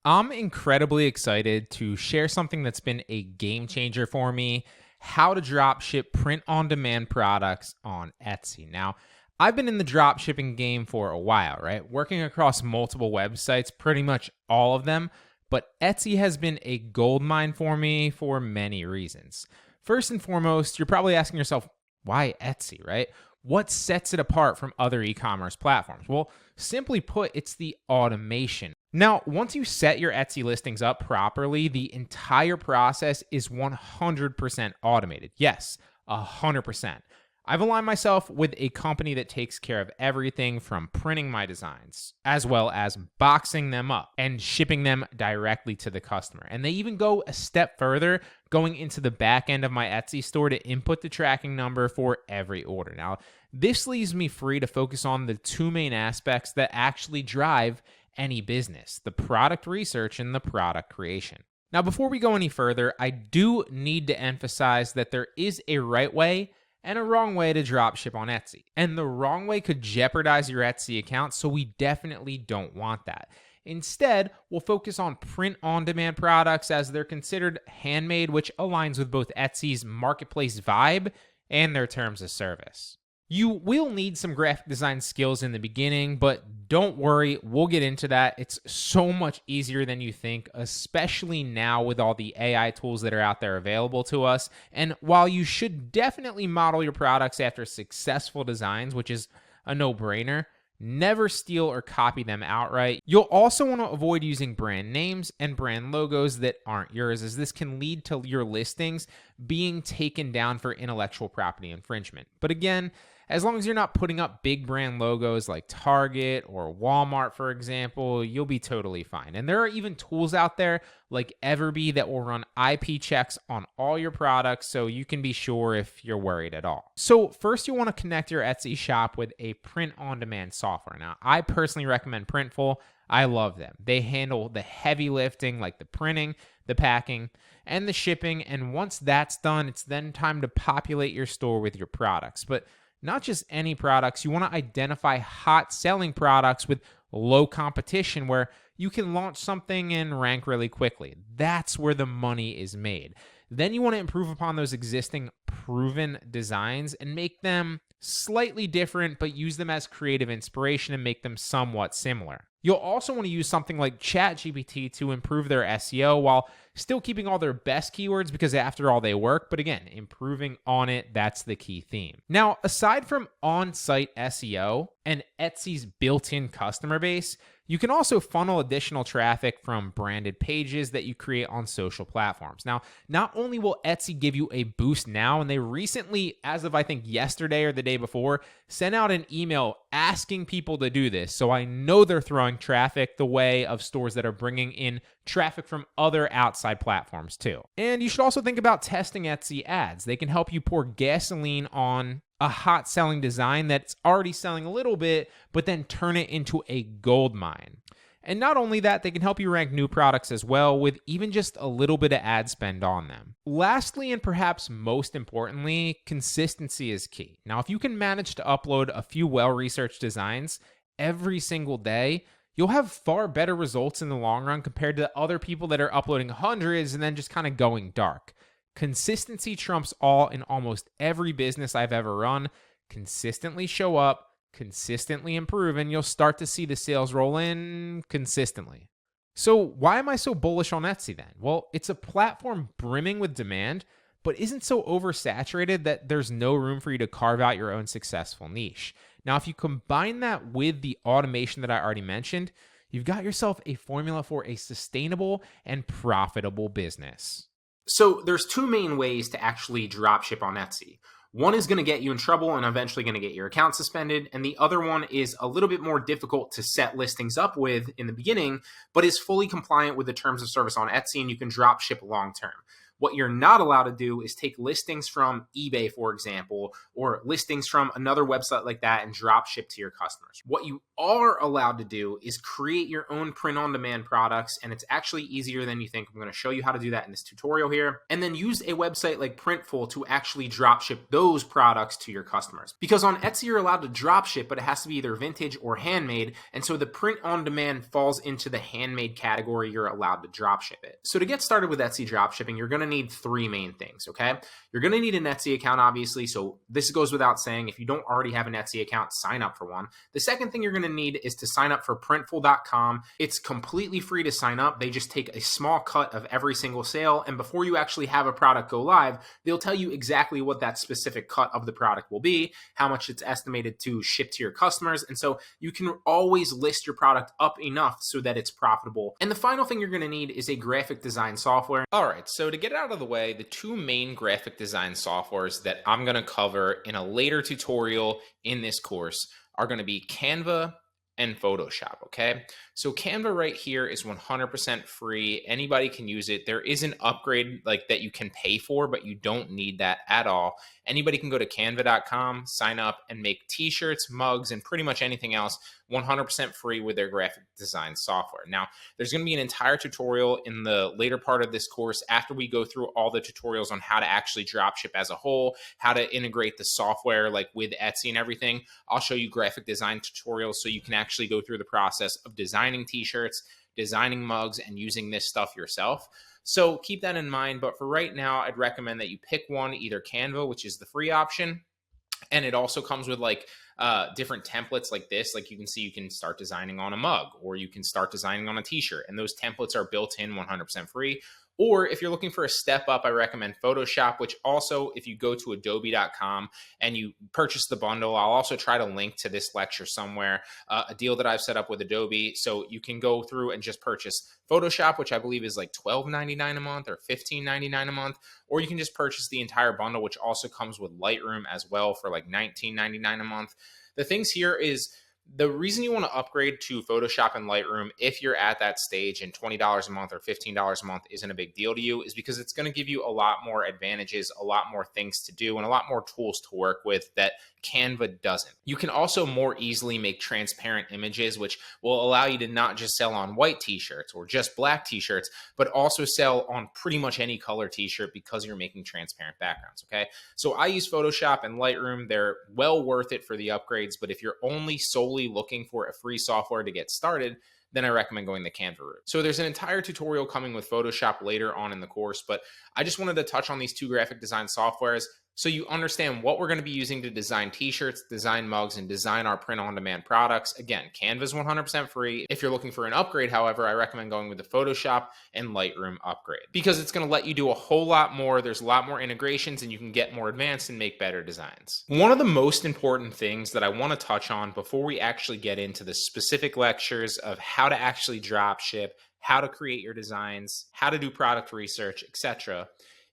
I'm incredibly excited to share something that's been a game changer for me: how to drop ship print on demand products on Etsy. Now, I've been in the drop shipping game for a while, right? Working across multiple websites, pretty much all of them, but Etsy has been a goldmine for me for many reasons. First and foremost, you're probably asking yourself, why Etsy, right? What sets it apart from other e-commerce platforms? Well, simply put, it's the automation. Now, once you set your Etsy listings up properly, the entire process is 100% automated. Yes, 100%. I've aligned myself with a company that takes care of everything from printing my designs, as well as boxing them up and shipping them directly to the customer. And they even go a step further, going into the back end of my Etsy store to input the tracking number for every order. Now, this leaves me free to focus on the two main aspects that actually drive any business: the product research and the product creation. Now, before we go any further, I do need to emphasize that there is a right way and a wrong way to dropship on Etsy. And the wrong way could jeopardize your Etsy account, so we definitely don't want that. Instead, we'll focus on print-on-demand products as they're considered handmade, which aligns with both Etsy's marketplace vibe and their terms of service. You will need some graphic design skills in the beginning, but don't worry, we'll get into that. It's so much easier than you think, especially now with all the AI tools that are out there available to us. And while you should definitely model your products after successful designs, which is a no-brainer, never steal or copy them outright. You'll also want to avoid using brand names and brand logos that aren't yours, as this can lead to your listings being taken down for intellectual property infringement. But again, as long as you're not putting up big brand logos like Target or Walmart, for example, you'll be totally fine. And there are even tools out there like Everbee that will run IP checks on all your products, so you can be sure if you're worried at all. So first, you want to connect your Etsy shop with a print-on-demand software. Now, I personally recommend Printful. I love them. They handle the heavy lifting like the printing, the packing, and the shipping. And once that's done, it's then time to populate your store with your products. But not just any products. You want to identify hot selling products with low competition where you can launch something and rank really quickly. That's where the money is made. Then you want to improve upon those existing proven designs and make them slightly different, but use them as creative inspiration and make them somewhat similar. You'll also want to use something like ChatGPT to improve their SEO while still keeping all their best keywords, because after all, they work. But again, improving on it, that's the key theme. Now, aside from on-site SEO and Etsy's built-in customer base, you can also funnel additional traffic from branded pages that you create on social platforms. Now, not only will Etsy give you a boost now, and they recently, as of I think yesterday or the day before, sent out an email asking people to do this. So I know they're throwing traffic the way of stores that are bringing in traffic from other outside platforms too. And you should also think about testing Etsy ads. They can help you pour gasoline on a hot selling design that's already selling a little bit, but then turn it into a gold mine. And not only that, they can help you rank new products as well with even just a little bit of ad spend on them. Lastly, and perhaps most importantly, consistency is key. Now, if you can manage to upload a few well-researched designs every single day, you'll have far better results in the long run compared to other people that are uploading hundreds and then just kind of going dark. Consistency trumps all in almost every business I've ever run. Consistently show up, consistently improve, and you'll start to see the sales roll in consistently. So why am I so bullish on Etsy then? Well, it's a platform brimming with demand, but isn't so oversaturated that there's no room for you to carve out your own successful niche. Now, if you combine that with the automation that I already mentioned, you've got yourself a formula for a sustainable and profitable business. So there's two main ways to actually dropship on Etsy. One is going to get you in trouble and eventually going to get your account suspended. And the other one is a little bit more difficult to set listings up with in the beginning, but is fully compliant with the terms of service on Etsy, and you can dropship long term. What you're not allowed to do is take listings from eBay, for example, or listings from another website like that and drop ship to your customers. What you are allowed to do is create your own print-on-demand products, and it's actually easier than you think. I'm going to show you how to do that in this tutorial here, and then use a website like Printful to actually drop ship those products to your customers. Because on Etsy, you're allowed to drop ship, but it has to be either vintage or handmade, and so the print-on-demand falls into the handmade category. You're allowed to drop ship it. So to get started with Etsy drop shipping, you're going to need three main things, okay? You're going to need an Etsy account, obviously, so this goes without saying. If you don't already have an Etsy account, sign up for one. The second thing you're going to need is to sign up for Printful.com. It's completely free to sign up. They just take a small cut of every single sale, and before you actually have a product go live, they'll tell you exactly what that specific cut of the product will be, how much it's estimated to ship to your customers, and so you can always list your product up enough so that it's profitable. And the final thing you're going to need is a graphic design software. All right, so to get it out of the way, the two main graphic design softwares that I'm going to cover in a later tutorial in this course are going to be Canva and Photoshop, okay? So Canva right here is 100% free. Anybody can use it. There is an upgrade like that you can pay for, but you don't need that at all. Anybody can go to canva.com, sign up, and make t-shirts, mugs, and pretty much anything else 100% free with their graphic design software. Now, there's going to be an entire tutorial in the later part of this course after we go through all the tutorials on how to actually dropship as a whole, how to integrate the software like with Etsy and everything. I'll show you graphic design tutorials so you can actually go through the process of designing t-shirts, designing mugs, and using this stuff yourself. So keep that in mind. But for right now, I'd recommend that you pick one, either Canva, which is the free option, and it also comes with like different templates like this. Like you can see, you can start designing on a mug, or you can start designing on a t-shirt, and those templates are built in 100% free. Or if you're looking for a step up, I recommend Photoshop, which also, if you go to adobe.com and you purchase the bundle, I'll also try to link to this lecture somewhere, a deal that I've set up with Adobe. So you can go through and just purchase Photoshop, which I believe is like $12.99 a month or $15.99 a month, or you can just purchase the entire bundle, which also comes with Lightroom as well for like $19.99 a month. The things here is, the reason you want to upgrade to Photoshop and Lightroom if you're at that stage and $20 a month or $15 a month isn't a big deal to you is because it's going to give you a lot more advantages, a lot more things to do, and a lot more tools to work with that Canva doesn't. You can also more easily make transparent images, which will allow you to not just sell on white t-shirts or just black t-shirts, but also sell on pretty much any color t-shirt because you're making transparent backgrounds, okay? So I use Photoshop and Lightroom. They're well worth it for the upgrades, but if you're only solely looking for a free software to get started, then I recommend going the Canva route. So there's an entire tutorial coming with Photoshop later on in the course, but I just wanted to touch on these two graphic design softwares so you understand what we're going to be using to design t-shirts, design mugs, and design our print-on-demand products. Again, Canva is 100% free. If you're looking for an upgrade, however, I recommend going with the Photoshop and Lightroom upgrade because it's going to let you do a whole lot more. There's a lot more integrations, and you can get more advanced and make better designs. One of the most important things that I want to touch on before we actually get into the specific lectures of how to actually drop ship, how to create your designs, how to do product research, etc.,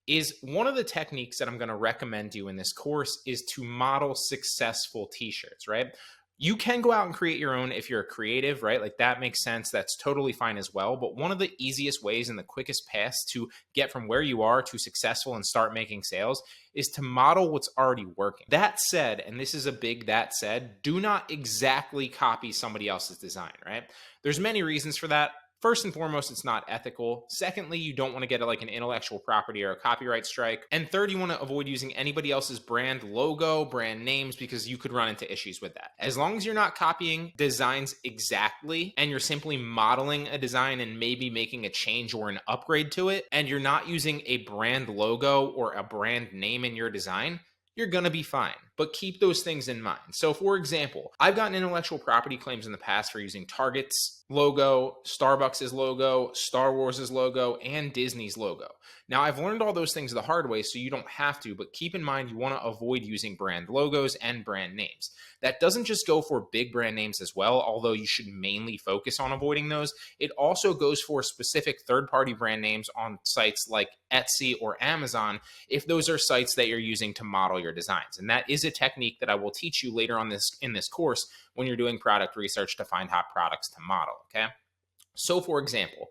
is one of the techniques that I'm going to recommend you in this course is to model successful t-shirts, right? You can go out and create your own if you're a creative, right? Like that makes sense. That's totally fine as well. But one of the easiest ways and the quickest paths to get from where you are to successful and start making sales is to model what's already working. That said, and this is a big that said, do not exactly copy somebody else's design, right? There's many reasons for that. First and foremost, it's not ethical. Secondly, you don't want to get like an intellectual property or a copyright strike. And third, you want to avoid using anybody else's brand logo, brand names, because you could run into issues with that. As long as you're not copying designs exactly and you're simply modeling a design and maybe making a change or an upgrade to it, and you're not using a brand logo or a brand name in your design, you're going to be fine. But keep those things in mind. So for example, I've gotten intellectual property claims in the past for using Target's logo, Starbucks' logo, Star Wars' logo, and Disney's logo. Now, I've learned all those things the hard way, so you don't have to, but keep in mind you want to avoid using brand logos and brand names. That doesn't just go for big brand names as well, although you should mainly focus on avoiding those. It also goes for specific third-party brand names on sites like Etsy or Amazon, if those are sites that you're using to model your designs. And that is a technique that I will teach you later on in this course when you're doing product research to find hot products to model, okay? So for example,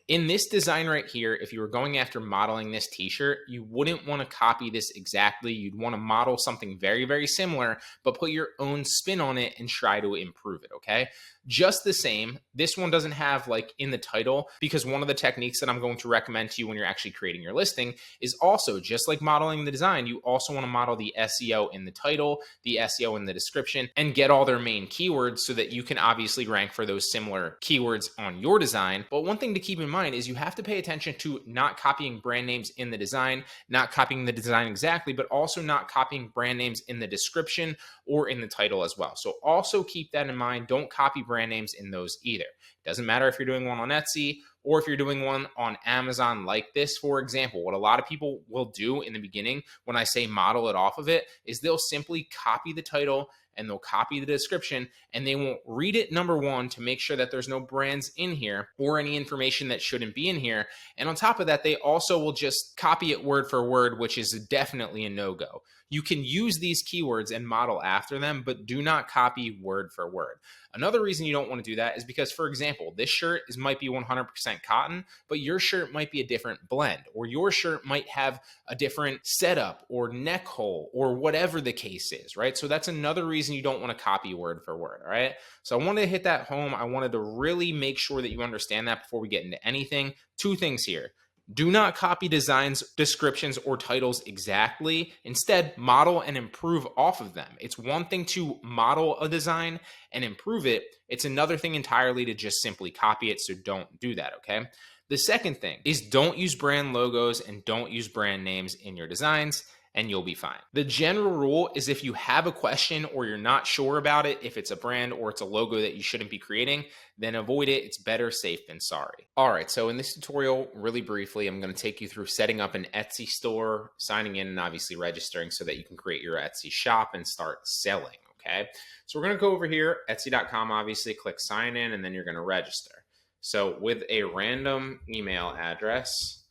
In this design right here, if you were going after modeling this t-shirt, you wouldn't want to copy this exactly. You'd want to model something very, very similar, but put your own spin on it and try to improve it, okay? Just the same, this one doesn't have like in the title, because one of the techniques that I'm going to recommend to you when you're actually creating your listing is also just like modeling the design. You also want to model the SEO in the title, the SEO in the description, and get all their main keywords so that you can obviously rank for those similar keywords on your design. But one thing to keep in mind is you have to pay attention to not copying brand names in the design, not copying the design exactly, but also not copying brand names in the description or in the title as well. So also keep that in mind. Don't copy brand names in those either. Doesn't matter if you're doing one on Etsy or if you're doing one on Amazon like this, for example. What a lot of people will do in the beginning when I say model it off of it is they'll simply copy the title and they'll copy the description and they won't read it, number one, to make sure that there's no brands in here or any information that shouldn't be in here. And on top of that, they also will just copy it word for word, which is definitely a no-go. You can use these keywords and model after them, but do not copy word for word. Another reason you don't want to do that is because, for example, this shirt might be 100% cotton, but your shirt might be a different blend, or your shirt might have a different setup or neck hole or whatever the case is, right? So that's another reason you don't want to copy word for word, all right? So I wanted to hit that home. I wanted to really make sure that you understand that before we get into anything. Two things here. Do not copy designs, descriptions, or titles exactly. Instead, model and improve off of them. It's one thing to model a design and improve it. It's another thing entirely to just simply copy it, so don't do that, okay? The second thing is don't use brand logos and don't use brand names in your designs, and you'll be fine. The general rule is if you have a question or you're not sure about it, if it's a brand or it's a logo that you shouldn't be creating, then avoid it. It's better safe than sorry. All right, so in this tutorial, really briefly, I'm going to take you through setting up an Etsy store, signing in, and obviously registering so that you can create your Etsy shop and start selling, okay? So we're going to go over here, Etsy.com, obviously, click sign in, and then you're going to register. So with a random email address,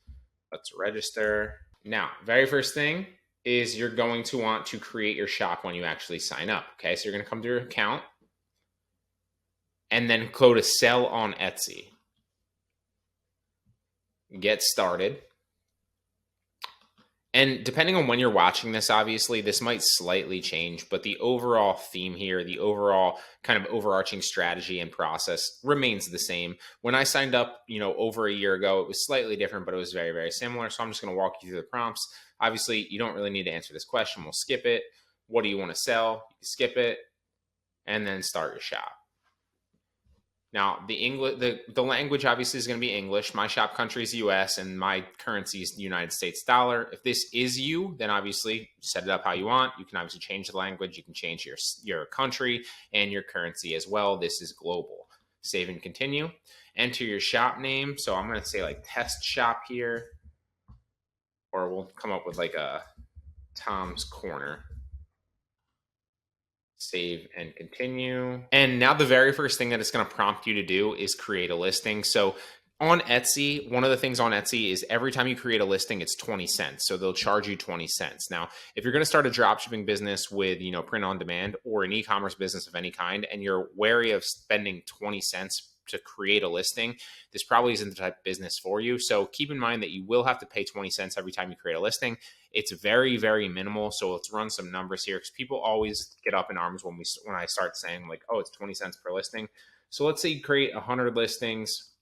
let's register. Now, very first thing is you're going to want to create your shop when you actually sign up, okay? So you're going to come to your account and then go to sell on Etsy. Get started. And depending on when you're watching this, obviously, this might slightly change, but the overall theme here, the overall kind of overarching strategy and process remains the same. When I signed up, over a year ago, it was slightly different, but it was very, very similar. So I'm just going to walk you through the prompts. Obviously, you don't really need to answer this question. We'll skip it. What do you want to sell? You skip it, and then start your shop. Now, the language obviously is going to be English. My shop country is US, and my currency is the United States dollar. If this is you, then obviously set it up how you want. You can obviously change the language. You can change your country and your currency as well. This is global. Save and continue. Enter your shop name. So I'm going to say like test shop here, or we'll come up with like a Tom's Corner. Save and continue. And now the very first thing that it's going to prompt you to do is create a listing. So on Etsy, one of the things on Etsy is every time you create a listing, it's 20 cents. So they'll charge you 20 cents. Now, if you're going to start a dropshipping business with, print on demand or an e-commerce business of any kind, and you're wary of spending 20 cents to create a listing, this probably isn't the type of business for you. So keep in mind that you will have to pay 20 cents every time you create a listing. It's very, very minimal. So let's run some numbers here, because people always get up in arms when I start saying like, oh, it's 20 cents per listing. So let's say you create 100 listings.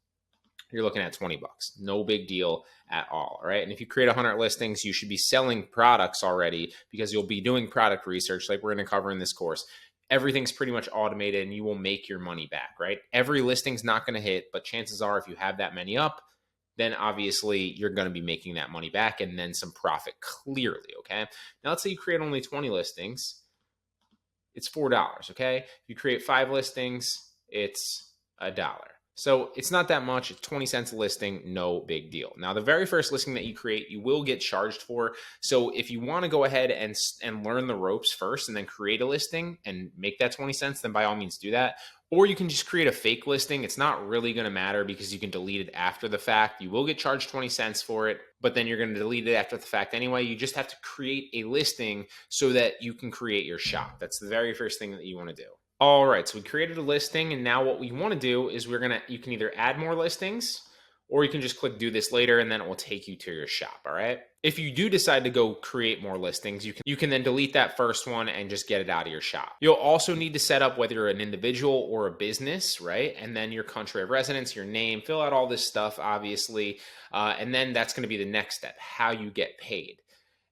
You're looking at 20 bucks. No big deal at all. Right. And if you create 100 listings, you should be selling products already, because you'll be doing product research like we're going to cover in this course. Everything's pretty much automated and you will make your money back, right? Every listing's not going to hit, but chances are if you have that many up, then obviously you're going to be making that money back and then some profit clearly, okay? Now let's say you create only 20 listings. It's $4, okay? If you create 5 listings, it's $1. So it's not that much. It's 20 cents a listing, no big deal. Now, the very first listing that you create, you will get charged for. So if you want to go ahead and learn the ropes first and then create a listing and make that 20 cents, then by all means do that. Or you can just create a fake listing. It's not really going to matter because you can delete it after the fact. You will get charged 20 cents for it, but then you're going to delete it after the fact anyway. You just have to create a listing so that you can create your shop. That's the very first thing that you want to do. All right, so we created a listing, and now what we want to do is you can either add more listings or you can just click do this later and then it will take you to your shop. All right. If you do decide to go create more listings, you can then delete that first one and just get it out of your shop. You'll also need to set up whether you're an individual or a business, right? And then your country of residence, your name, fill out all this stuff, obviously. And then that's going to be the next step, how you get paid.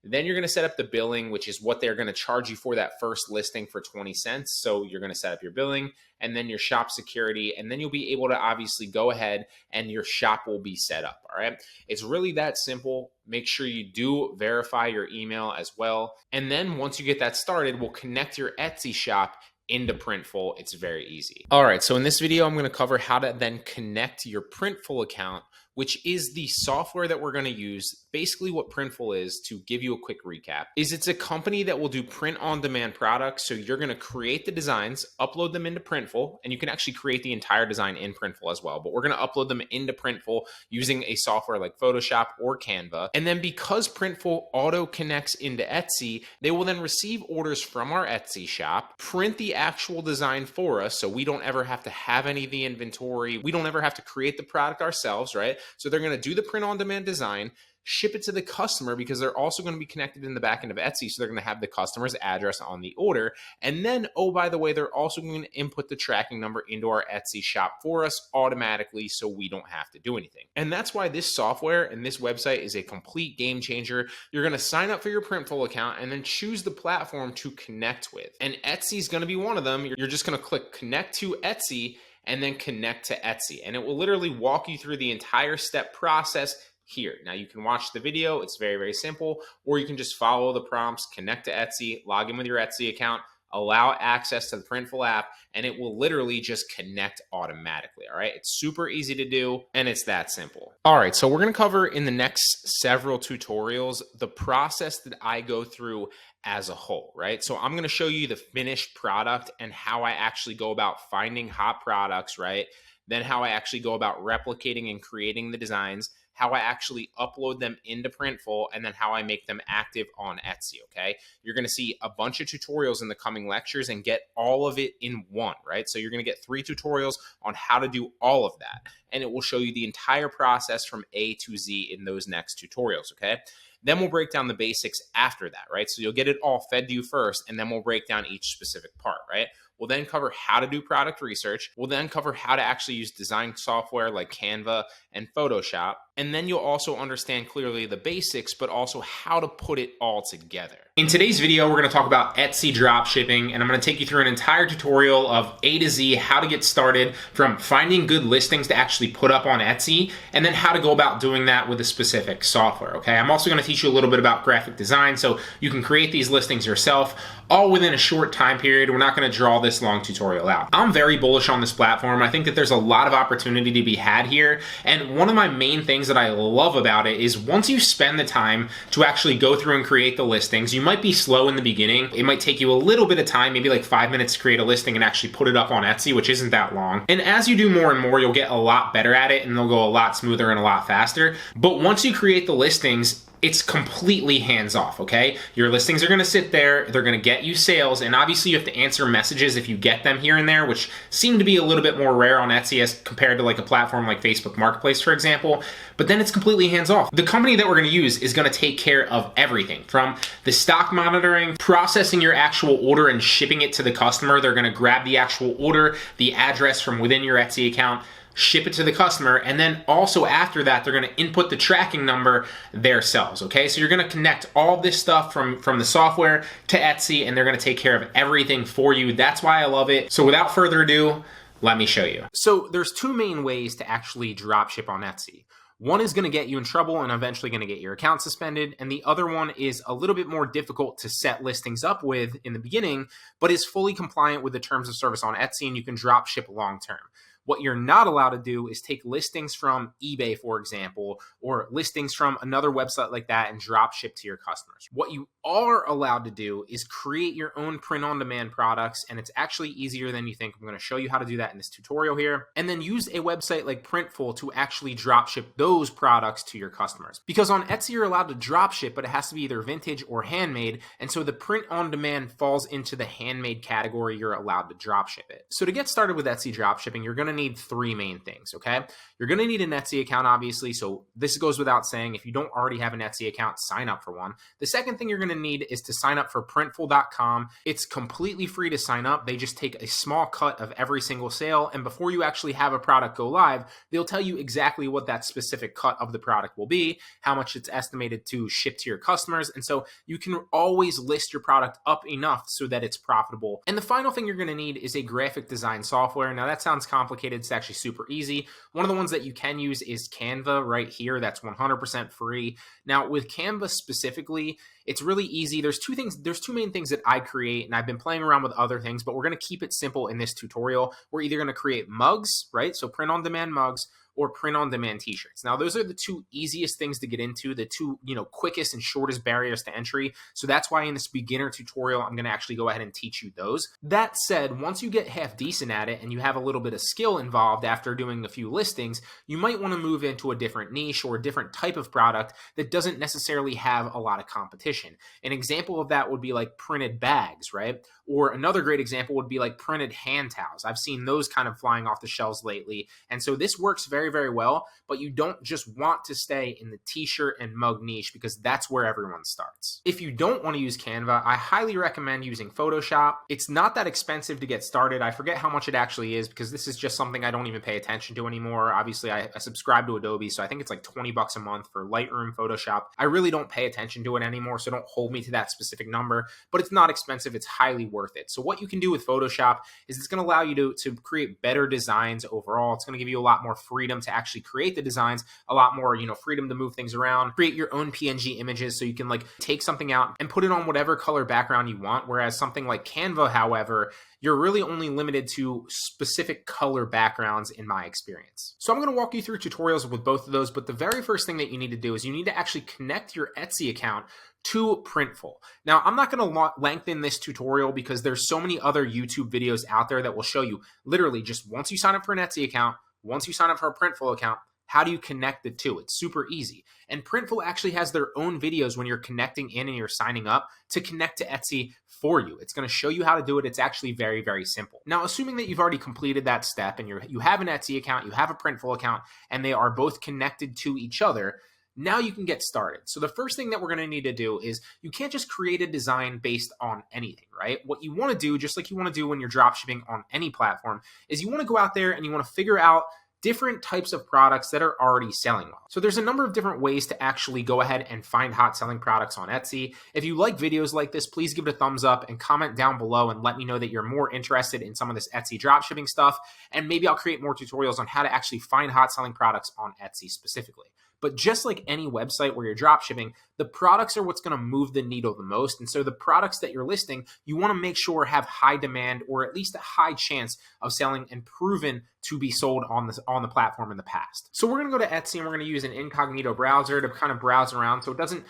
Then you're going to set up the billing, which is what they're going to charge you for that first listing for 20 cents. So you're going to set up your billing and then your shop security, and then you'll be able to obviously go ahead and your shop will be set up. All right. It's really that simple. Make sure you do verify your email as well. And then once you get that started, we'll connect your Etsy shop into Printful. It's very easy. All right. So in this video, I'm going to cover how to then connect your Printful account, which is the software that we're going to use. Basically what Printful is, to give you a quick recap, is it's a company that will do print-on-demand products. So you're going to create the designs, upload them into Printful, and you can actually create the entire design in Printful as well. But we're going to upload them into Printful using a software like Photoshop or Canva. And then because Printful auto connects into Etsy, they will then receive orders from our Etsy shop, print the actual design for us, so we don't ever have to have any of the inventory. We don't ever have to create the product ourselves, right? So they're going to do the print-on-demand design, ship it to the customer, because they're also going to be connected in the back end of Etsy. So they're going to have the customer's address on the order. And then, oh, by the way, they're also going to input the tracking number into our Etsy shop for us automatically, so we don't have to do anything. And that's why this software and this website is a complete game changer. You're going to sign up for your Printful account and then choose the platform to connect with. And Etsy is going to be one of them. You're just going to click connect to Etsy and then connect to Etsy. And it will literally walk you through the entire step process here. Now you can watch the video. It's very, very simple, or you can just follow the prompts, connect to Etsy, log in with your Etsy account, allow access to the Printful app, and it will literally just connect automatically. All right. It's super easy to do, and it's that simple. All right. So we're going to cover in the next several tutorials the process that I go through as a whole, right? So I'm going to show you the finished product and how I actually go about finding hot products, right? Then how I actually go about replicating and creating the designs, how I actually upload them into Printful, and then how I make them active on Etsy, okay? You're going to see a bunch of tutorials in the coming lectures and get all of it in one, right? So you're going to get 3 tutorials on how to do all of that, and it will show you the entire process from A to Z in those next tutorials, okay? Then we'll break down the basics after that, right? So you'll get it all fed to you first, and then we'll break down each specific part, right? We'll then cover how to do product research. We'll then cover how to actually use design software like Canva and Photoshop. And then you'll also understand clearly the basics, but also how to put it all together. In today's video, we're going to talk about Etsy dropshipping, and I'm going to take you through an entire tutorial of A to Z, how to get started from finding good listings to actually put up on Etsy, and then how to go about doing that with a specific software, okay? I'm also going to teach you a little bit about graphic design so you can create these listings yourself, all within a short time period. We're not going to draw this long tutorial out. I'm very bullish on this platform. I think that there's a lot of opportunity to be had here, and one of my main things that I love about it is once you spend the time to actually go through and create the listings, you might be slow in the beginning. It might take you a little bit of time, maybe like 5 minutes to create a listing and actually put it up on Etsy, which isn't that long. And as you do more and more, you'll get a lot better at it and they'll go a lot smoother and a lot faster. But once you create the listings, it's completely hands off, okay? Your listings are gonna sit there, they're gonna get you sales, and obviously you have to answer messages if you get them here and there, which seem to be a little bit more rare on Etsy as compared to like a platform like Facebook Marketplace, for example, but then it's completely hands off. The company that we're gonna use is gonna take care of everything from the stock monitoring, processing your actual order and shipping it to the customer. They're gonna grab the actual order, the address from within your Etsy account, ship it to the customer, and then also after that, they're gonna input the tracking number themselves, okay? So you're gonna connect all this stuff from the software to Etsy, and they're gonna take care of everything for you. That's why I love it. So without further ado, let me show you. So there's 2 main ways to actually dropship on Etsy. One is going to get you in trouble and eventually going to get your account suspended. And the other one is a little bit more difficult to set listings up with in the beginning, but is fully compliant with the terms of service on Etsy, and you can drop ship long term. What you're not allowed to do is take listings from eBay, for example, or listings from another website like that and drop ship to your customers. What you are allowed to do is create your own print-on-demand products, and it's actually easier than you think. I'm going to show you how to do that in this tutorial here, and then use a website like Printful to actually drop ship those products to your customers. Because on Etsy, you're allowed to drop ship, but it has to be either vintage or handmade, and so the print-on-demand falls into the handmade category. You're allowed to drop ship it. So to get started with Etsy dropshipping, you're going to to need three main things, okay? You're going to need an Etsy account, obviously. So this goes without saying. If you don't already have an Etsy account, sign up for one. The second thing you're going to need is to sign up for Printful.com. It's completely free to sign up. They just take a small cut of every single sale. And before you actually have a product go live, they'll tell you exactly what that specific cut of the product will be, how much it's estimated to ship to your customers. And so you can always list your product up enough so that it's profitable. And the final thing you're going to need is a graphic design software. Now that sounds complicated. It's actually super easy. One of the ones that you can use is Canva right here. That's 100% free. Now with Canva specifically, it's really easy. There's two main things that I create, and I've been playing around with other things, but we're going to keep it simple in this tutorial. We're either going to create mugs, right? So print on demand mugs, or print on demand t-shirts. Now, those are the two easiest things to get into, the two, quickest and shortest barriers to entry. So that's why in this beginner tutorial, I'm going to actually go ahead and teach you those. That said, once you get half decent at it and you have a little bit of skill involved after doing a few listings, you might want to move into a different niche or a different type of product that doesn't necessarily have a lot of competition. An example of that would be like printed bags, right? Or another great example would be like printed hand towels. I've seen those kind of flying off the shelves lately. And so this works very, very well, but you don't just want to stay in the t-shirt and mug niche because that's where everyone starts. If you don't want to use Canva, I highly recommend using Photoshop. It's not that expensive to get started. I forget how much it actually is because this is just something I don't even pay attention to anymore. Obviously, I subscribe to Adobe, so I think it's like $20 a month for Lightroom, Photoshop. I really don't pay attention to it anymore, so don't hold me to that specific number, but it's not expensive. It's highly worth it. So what you can do with Photoshop is it's going to allow you to create better designs overall. It's going to give you a lot more freedom to actually create the designs, a lot more, freedom to move things around, create your own PNG images so you can take something out and put it on whatever color background you want. Whereas something like Canva, however, you're really only limited to specific color backgrounds in my experience. So I'm going to walk you through tutorials with both of those, but the very first thing that you need to do is you need to actually connect your Etsy account to Printful. Now, I'm not going to lengthen this tutorial because there's so many other YouTube videos out there that will show you literally just once you sign up for an Etsy account, once you sign up for a Printful account, how do you connect the two? It's super easy. And Printful actually has their own videos when you're connecting in and you're signing up to connect to Etsy for you. It's going to show you how to do it. It's actually very, very simple. Now, assuming that you've already completed that step and you have an Etsy account, you have a Printful account, and they are both connected to each other, now you can get started. So the first thing that we're going to need to do is you can't just create a design based on anything, right? What you want to do, just like you want to do when you're dropshipping on any platform, is you want to go out there and you want to figure out different types of products that are already selling well. So there's a number of different ways to actually go ahead and find hot selling products on Etsy. If you like videos like this, please give it a thumbs up and comment down below and let me know that you're more interested in some of this Etsy dropshipping stuff. And maybe I'll create more tutorials on how to actually find hot selling products on Etsy specifically. But just like any website where you're dropshipping, the products are what's going to move the needle the most. And so the products that you're listing, you want to make sure have high demand or at least a high chance of selling and proven to be sold on the platform in the past. So we're going to go to Etsy and we're going to use an incognito browser to kind of browse around so it doesn't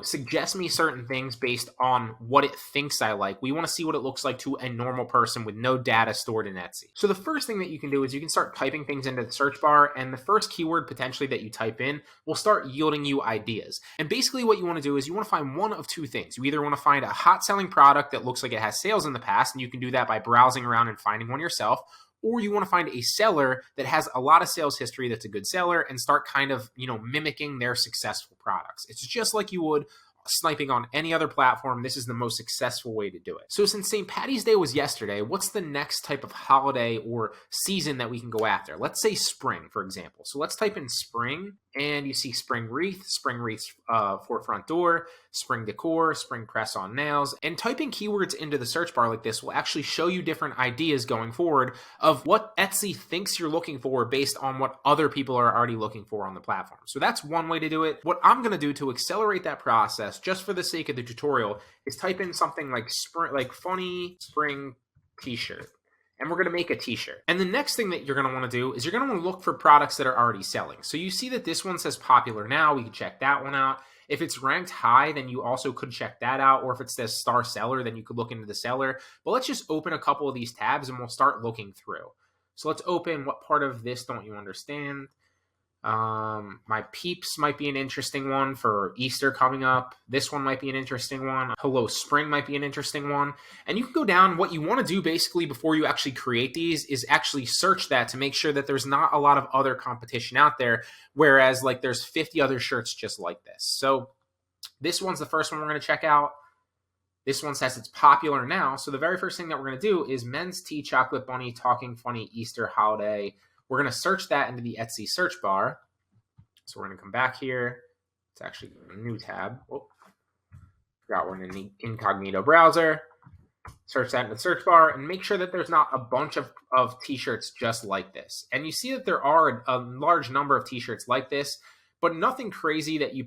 suggest me certain things based on what it thinks I like. We want to see what it looks like to a normal person with no data stored in Etsy. So the first thing that you can do is you can start typing things into the search bar, and the first keyword potentially that you type in will start yielding you ideas. And basically what you want to do is you want to find one of two things. You either want to find a hot selling product that looks like it has sales in the past, and you can do that by browsing around and finding one yourself, or you want to find a seller that has a lot of sales history that's a good seller and start kind of, mimicking their successful products. It's just like you would sniping on any other platform. This is the most successful way to do it. So since St. Patty's Day was yesterday, what's the next type of holiday or season that we can go after? Let's say spring, for example. So let's type in spring, and you see spring wreaths for front door, spring decor, spring press on nails. And typing keywords into the search bar like this will actually show you different ideas going forward of what Etsy thinks you're looking for based on what other people are already looking for on the platform. So that's one way to do it. What I'm going to do to accelerate that process, just for the sake of the tutorial, is type in something like funny spring t-shirt. And we're going to make a t-shirt. And the next thing that you're going to want to do is you're going to want to look for products that are already selling. So you see that this one says popular now. We can check that one out. If it's ranked high, then you also could check that out. Or if it says star seller, then you could look into the seller. But let's just open a couple of these tabs and we'll start looking through. So let's open what part of this don't you understand? My peeps might be an interesting one for Easter coming up. This one might be an interesting one. Hello Spring might be an interesting one. And you can go down. What you want to do basically before you actually create these is actually search that to make sure that there's not a lot of other competition out there. Whereas like there's 50 other shirts just like this. So this one's the first one we're going to check out. This one says it's popular now. So the very first thing that we're going to do is Men's Tea Chocolate Bunny Talking Funny Easter Holiday. We're going to search that into the Etsy search bar. So we're going to come back here. It's actually a new tab. Oh, forgot we're in the incognito browser. Search that in the search bar and make sure that there's not a bunch of t-shirts just like this. And you see that there are a large number of t-shirts like this, but nothing crazy that you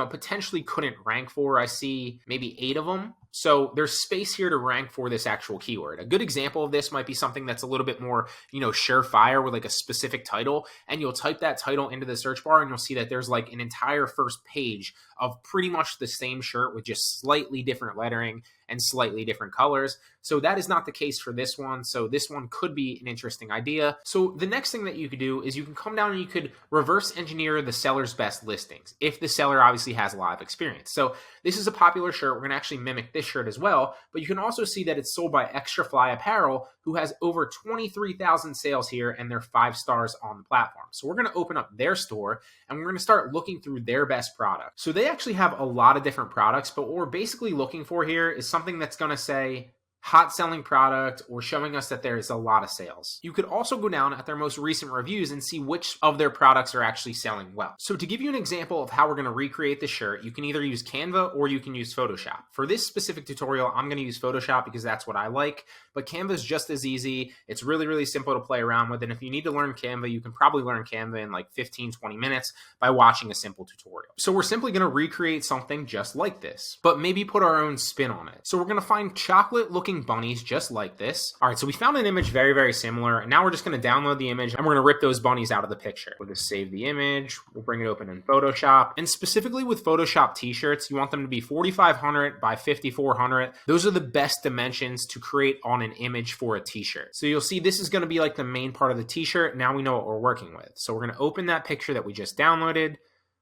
potentially couldn't rank for. I see maybe 8 of them. So there's space here to rank for this actual keyword. A good example of this might be something that's a little bit more, surefire with like a specific title. And you'll type that title into the search bar and you'll see that there's like an entire first page of pretty much the same shirt with just slightly different lettering and slightly different colors. So that is not the case for this one. So this one could be an interesting idea. So the next thing that you could do is you can come down and you could reverse engineer the seller's best listings if the seller obviously has a lot of experience. So this is a popular shirt. We're going to actually mimic this shirt as well, but you can also see that it's sold by Extra Fly Apparel, who has over 23,000 sales here and they're 5 stars on the platform. So we're going to open up their store and we're going to start looking through their best product. So they actually have a lot of different products, but what we're basically looking for here is something that's going to say hot selling product or showing us that there's a lot of sales. You could also go down at their most recent reviews and see which of their products are actually selling well. So to give you an example of how we're going to recreate the shirt, you can either use Canva or you can use Photoshop. For this specific tutorial, I'm going to use Photoshop because that's what I like, but Canva is just as easy. It's really, really simple to play around with. And if you need to learn Canva, you can probably learn Canva in like 15, 20 minutes by watching a simple tutorial. So we're simply going to recreate something just like this, but maybe put our own spin on it. So we're going to find chocolate looking bunnies just like this. All right, so we found an image very, very similar. And now we're just going to download the image and we're going to rip those bunnies out of the picture. We'll just save the image. We'll bring it open in Photoshop. And specifically with Photoshop t-shirts, you want them to be 4,500 by 5,400. Those are the best dimensions to create on an image for a t-shirt. So you'll see this is going to be like the main part of the t-shirt. Now we know what we're working with. So we're going to open that picture that we just downloaded.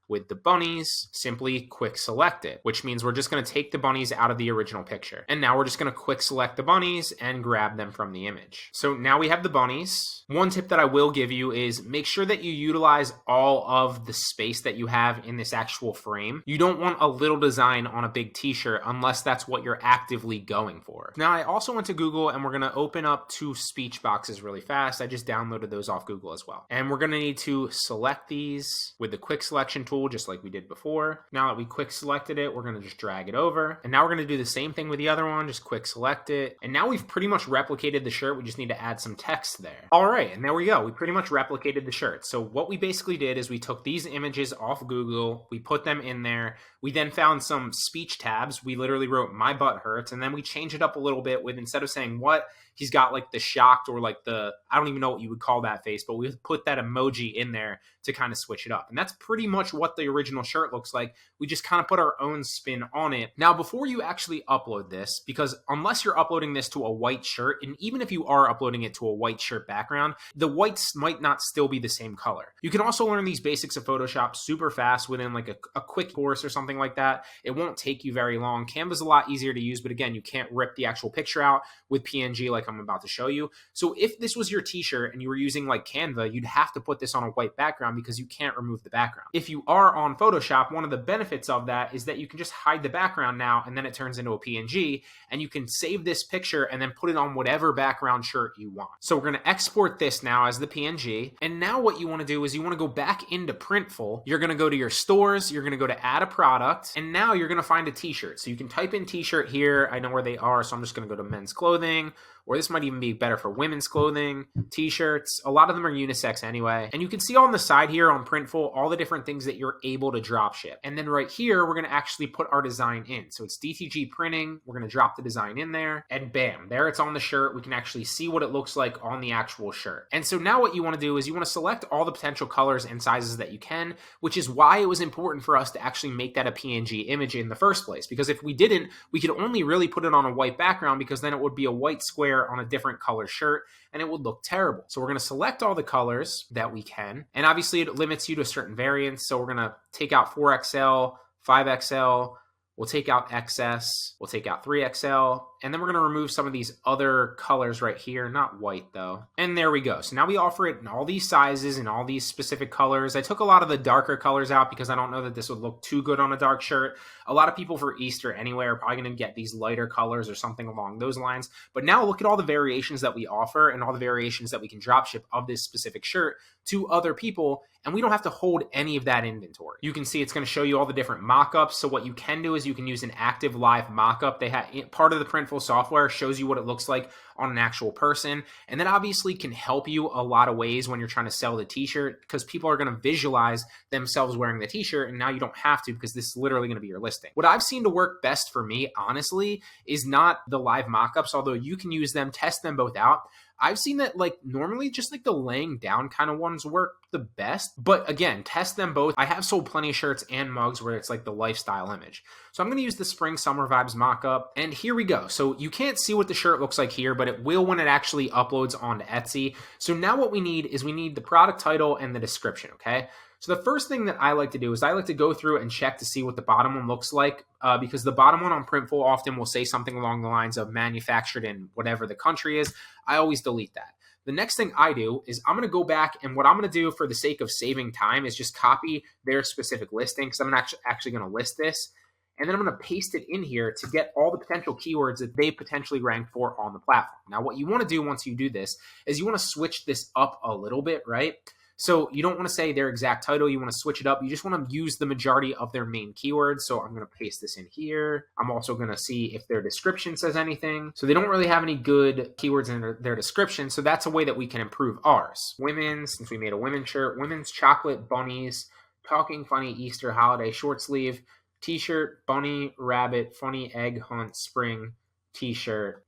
With the bunnies, simply quick select it, which means we're just going to take the bunnies out of the original picture. And now we're just going to quick select the bunnies and grab them from the image. So now we have the bunnies. One tip that I will give you is make sure that you utilize all of the space that you have in this actual frame. You don't want a little design on a big t-shirt unless that's what you're actively going for. Now I also went to Google and we're going to open up 2 speech boxes really fast. I just downloaded those off Google as well. And we're going to need to select these with the quick selection tool just like we did before. Now that we quick selected it, we're going to just drag it over. And now we're going to do the same thing with the other one, just quick select it. And now we've pretty much replicated the shirt. We just need to add some text there. All right, and there we go. We pretty much replicated the shirt. So what we basically did is we took these images off Google, we put them in there. We then found some speech tabs. We literally wrote "my butt hurts," and then we changed it up a little bit with, instead of saying what, he's got like the shocked or like the, I don't even know what you would call that face, but we put that emoji in there to kind of switch it up. And that's pretty much what the original shirt looks like. We just kind of put our own spin on it. Now, before you actually upload this, because unless you're uploading this to a white shirt, and even if you are uploading it to a white shirt background, the whites might not still be the same color. You can also learn these basics of Photoshop super fast within like a quick course or something like that. It won't take you very long. Canva's a lot easier to use, but again, you can't rip the actual picture out with PNG like I'm about to show you. So if this was your t-shirt and you were using like Canva, you'd have to put this on a white background because you can't remove the background. If you are on Photoshop, one of the benefits of that is that you can just hide the background now and then it turns into a PNG and you can save this picture and then put it on whatever background shirt you want. So we're going to export this now as the PNG. And now what you want to do is you want to go back into Printful. You're going to go to your stores. You're going to go to add a product. And now you're going to find a t-shirt. So you can type in t-shirt here. I know where they are. So I'm just going to go to men's clothing. Or this might even be better for women's clothing, t-shirts. A lot of them are unisex anyway. And you can see on the side here on Printful, all the different things that you're able to drop ship. And then right here, we're going to actually put our design in. So it's DTG printing. We're going to drop the design in there and bam, there it's on the shirt. We can actually see what it looks like on the actual shirt. And so now what you want to do is you want to select all the potential colors and sizes that you can, which is why it was important for us to actually make that a PNG image in the first place. Because if we didn't, we could only really put it on a white background because then it would be a white square wear on a different color shirt and it would look terrible. So we're going to select all the colors that we can. And obviously it limits you to a certain variance. So we're going to take out 4XL, 5XL, we'll take out XS, we'll take out 3XL, and then we're going to remove some of these other colors right here, not white though. And there we go. So now we offer it in all these sizes and all these specific colors. I took a lot of the darker colors out because I don't know that this would look too good on a dark shirt. A lot of people for Easter anyway are probably going to get these lighter colors or something along those lines. But now look at all the variations that we offer and all the variations that we can drop ship of this specific shirt to other people, and we don't have to hold any of that inventory. You can see it's going to show you all the different mockups. So what you can do is you can use an active live mockup. They have part of the Printful software shows you what it looks like on an actual person, and that obviously can help you a lot of ways when you're trying to sell the t-shirt, because people are going to visualize themselves wearing the t-shirt, and now you don't have to because this is literally going to be your listing. What I've seen to work best for me, honestly, is not the live mockups, although you can use them, test them both out. I've seen that like normally just like the laying down kind of ones work the best, but again, test them both. I have sold plenty of shirts and mugs where it's like the lifestyle image. So I'm going to use the spring summer vibes mockup, and here we go. So you can't see what the shirt looks like here, but it will when it actually uploads onto Etsy. So now what we need is we need the product title and the description. Okay. So the first thing that I like to do is I like to go through and check to see what the bottom one looks like, because the bottom one on Printful often will say something along the lines of manufactured in whatever the country is. I always delete that. The next thing I do is I'm going to go back, and what I'm going to do for the sake of saving time is just copy their specific listing, because I'm actually going to list this. And then I'm going to paste it in here to get all the potential keywords that they potentially rank for on the platform. Now, what you want to do once you do this is you want to switch this up a little bit, right? So you don't want to say their exact title. You want to switch it up. You just want to use the majority of their main keywords. So I'm going to paste this in here. I'm also going to see if their description says anything. So they don't really have any good keywords in their description. So that's a way that we can improve ours. Women's, since we made a women's shirt, women's chocolate bunnies, talking funny Easter holiday short sleeve, t-shirt, bunny, rabbit, funny egg hunt, spring, t-shirt,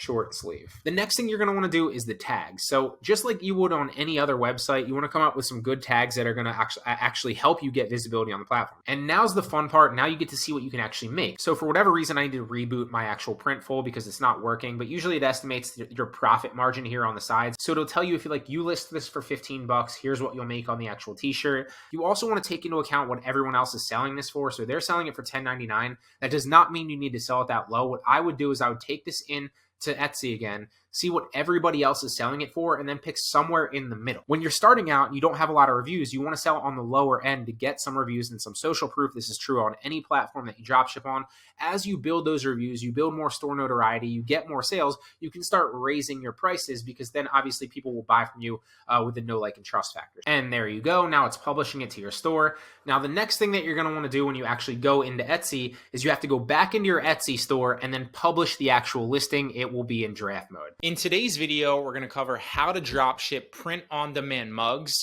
short sleeve. The next thing you're going to want to do is the tags. So just like you would on any other website, you want to come up with some good tags that are going to actually help you get visibility on the platform. And now's the fun part. Now you get to see what you can actually make. So for whatever reason, I need to reboot my actual Printful because it's not working, but usually it estimates your profit margin here on the sides. So it'll tell you if you list this for $15, here's what you'll make on the actual t-shirt. You also want to take into account what everyone else is selling this for. So they're selling it for $10.99. That does not mean you need to sell it that low. What I would do is I would take this in to Etsy again, see what everybody else is selling it for, and then pick somewhere in the middle. When you're starting out and you don't have a lot of reviews, you want to sell on the lower end to get some reviews and some social proof. This is true on any platform that you dropship on. As you build those reviews, you build more store notoriety, you get more sales, you can start raising your prices, because then obviously people will buy from you with the know, like, and trust factors. And there you go. Now it's publishing it to your store. Now the next thing that you're going to want to do when you actually go into Etsy is you have to go back into your Etsy store and then publish the actual listing. It will be in draft mode. In today's video, we're going to cover how to dropship print-on-demand mugs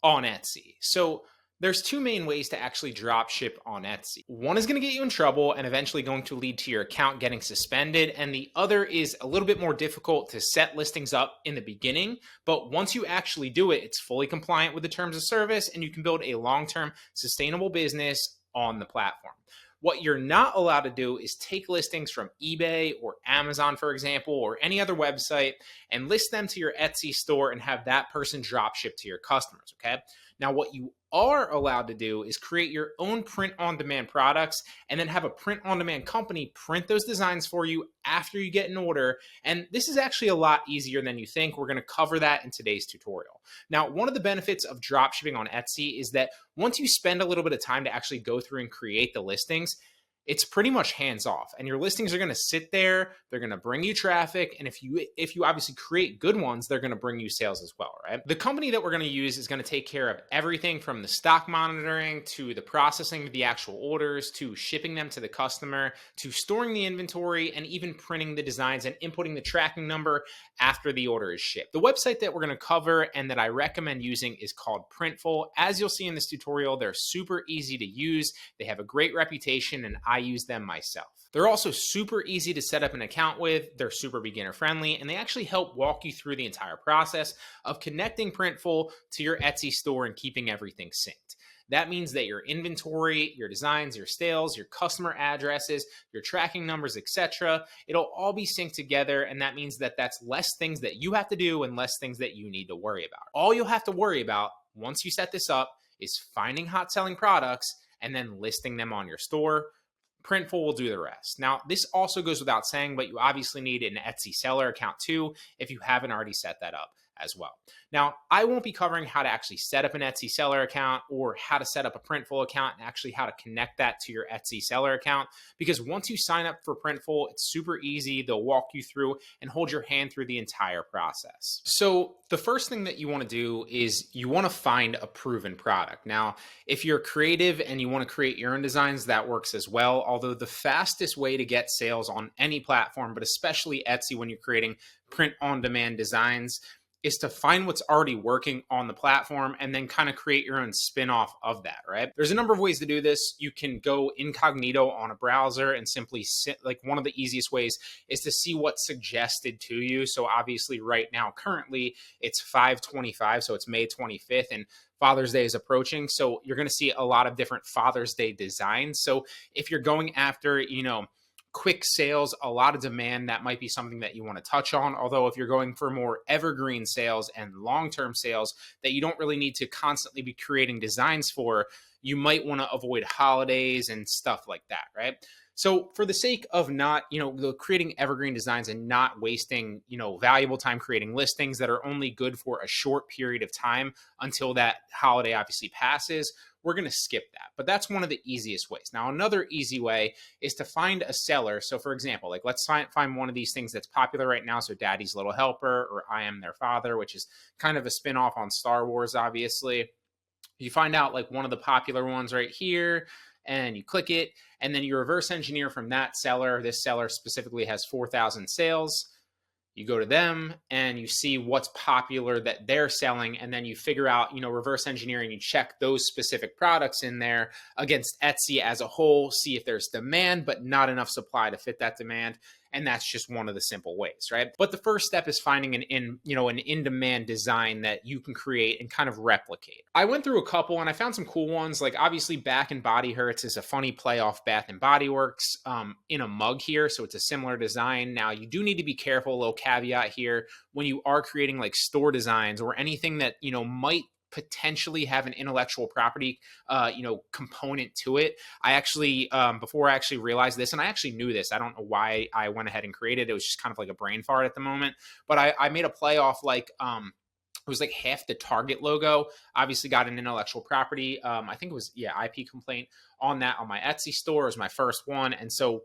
on Etsy. So there's two main ways to actually dropship on Etsy. One is going to get you in trouble and eventually going to lead to your account getting suspended. And the other is a little bit more difficult to set listings up in the beginning. But once you actually do it, it's fully compliant with the terms of service and you can build a long-term sustainable business on the platform. What you're not allowed to do is take listings from eBay or Amazon, for example, or any other website and list them to your Etsy store and have that person drop ship to your customers, okay? Now, what you are allowed to do is create your own print-on-demand products and then have a print-on-demand company print those designs for you after you get an order. And this is actually a lot easier than you think. We're going to cover that in today's tutorial. Now, one of the benefits of dropshipping on Etsy is that once you spend a little bit of time to actually go through and create the listings, it's pretty much hands off, and your listings are going to sit there. They're going to bring you traffic. And if you obviously create good ones, they're going to bring you sales as well, right? The company that we're going to use is going to take care of everything from the stock monitoring to the processing of the actual orders, to shipping them to the customer, to storing the inventory, and even printing the designs and inputting the tracking number after the order is shipped. The website that we're going to cover and that I recommend using is called Printful. As you'll see in this tutorial, they're super easy to use. They have a great reputation, and I use them myself. They're also super easy to set up an account with. They're super beginner friendly, and they actually help walk you through the entire process of connecting Printful to your Etsy store and keeping everything synced. That means that your inventory, your designs, your sales, your customer addresses, your tracking numbers, etc., it'll all be synced together. And that means that that's less things that you have to do and less things that you need to worry about. All you'll have to worry about once you set this up is finding hot selling products and then listing them on your store. Printful will do the rest. Now, this also goes without saying, but you obviously need an Etsy seller account too if you haven't already set that up as well. Now, I won't be covering how to actually set up an Etsy seller account or how to set up a Printful account and actually how to connect that to your Etsy seller account, because once you sign up for Printful, it's super easy. They'll walk you through and hold your hand through the entire process. So the first thing that you want to do is you want to find a proven product. Now, if you're creative and you want to create your own designs, that works as well. Although the fastest way to get sales on any platform, but especially Etsy when you're creating print-on-demand designs, is to find what's already working on the platform and then kind of create your own spin-off of that, right? There's a number of ways to do this. You can go incognito on a browser and simply like one of the easiest ways is to see what's suggested to you. So obviously right now, currently it's 5/25, so it's May 25th, and Father's Day is approaching. So you're going to see a lot of different Father's Day designs. So if you're going after, quick sales, a lot of demand, that might be something that you want to touch on. Although if you're going for more evergreen sales and long-term sales that you don't really need to constantly be creating designs for, you might want to avoid holidays and stuff like that, right? So for the sake of not, creating evergreen designs and not wasting, valuable time creating listings that are only good for a short period of time until that holiday obviously passes, we're going to skip that. But that's one of the easiest ways. Now, another easy way is to find a seller. So for example, like let's find one of these things that's popular right now. So Daddy's Little Helper or I Am Their Father, which is kind of a spinoff on Star Wars, obviously. You find out like one of the popular ones right here, and you click it, and then you reverse engineer from that seller. This seller specifically has 4,000 sales. You go to them and you see what's popular that they're selling, and then you figure out, reverse engineering, you check those specific products in there against Etsy as a whole, see if there's demand, but not enough supply to fit that demand. And that's just one of the simple ways, right? But the first step is finding an in-demand design that you can create and kind of replicate. I went through a couple and I found some cool ones. Like obviously Bath and Body Hurts is a funny play off Bath and Body Works in a mug here. So it's a similar design. Now you do need to be careful, a little caveat here, when you are creating like store designs or anything that, might potentially have an intellectual property, component to it. I actually, before I actually realized this, and I actually knew this, I don't know why I went ahead and created it. It was just kind of like a brain fart at the moment, but I made a play off like, it was like half the Target logo, obviously got an intellectual property. I think it was, IP complaint on that on my Etsy store. It was my first one. And so,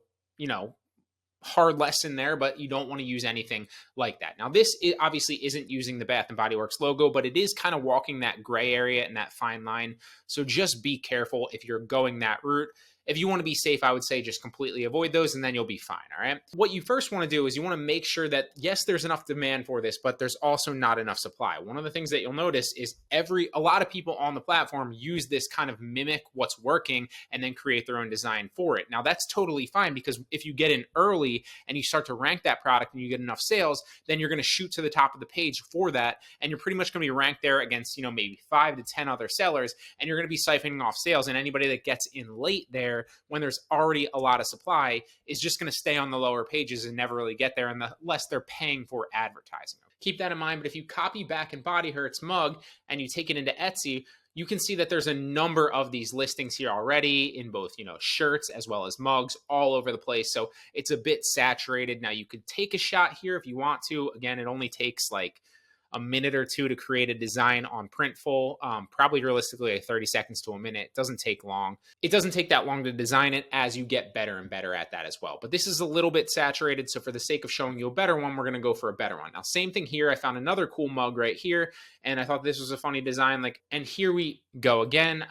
hard lesson there, but you don't want to use anything like that. Now, this obviously isn't using the Bath and Body Works logo, but it is kind of walking that gray area and that fine line. So just be careful if you're going that route. If you want to be safe, I would say just completely avoid those and then you'll be fine, all right? What you first want to do is you want to make sure that, yes, there's enough demand for this, but there's also not enough supply. One of the things that you'll notice is a lot of people on the platform use this kind of mimic what's working and then create their own design for it. Now, that's totally fine because if you get in early and you start to rank that product and you get enough sales, then you're going to shoot to the top of the page for that. And you're pretty much going to be ranked there against, maybe 5 to 10 other sellers, and you're going to be siphoning off sales. And anybody that gets in late there, when there's already a lot of supply, is just going to stay on the lower pages and never really get there unless they're paying for advertising. Keep that in mind. But if you copy Bath and Body Hurts mug and you take it into Etsy, you can see that there's a number of these listings here already in both, shirts as well as mugs all over the place. So it's a bit saturated. Now you could take a shot here if you want to. Again, it only takes like a minute or two to create a design on Printful, probably realistically like 30 seconds to a minute. It doesn't take long. It doesn't take that long to design it as you get better and better at that as well. But this is a little bit saturated. So for the sake of showing you a better one, we're going to go for a better one. Now, same thing here. I found another cool mug right here, and I thought this was a funny design. And here we go again.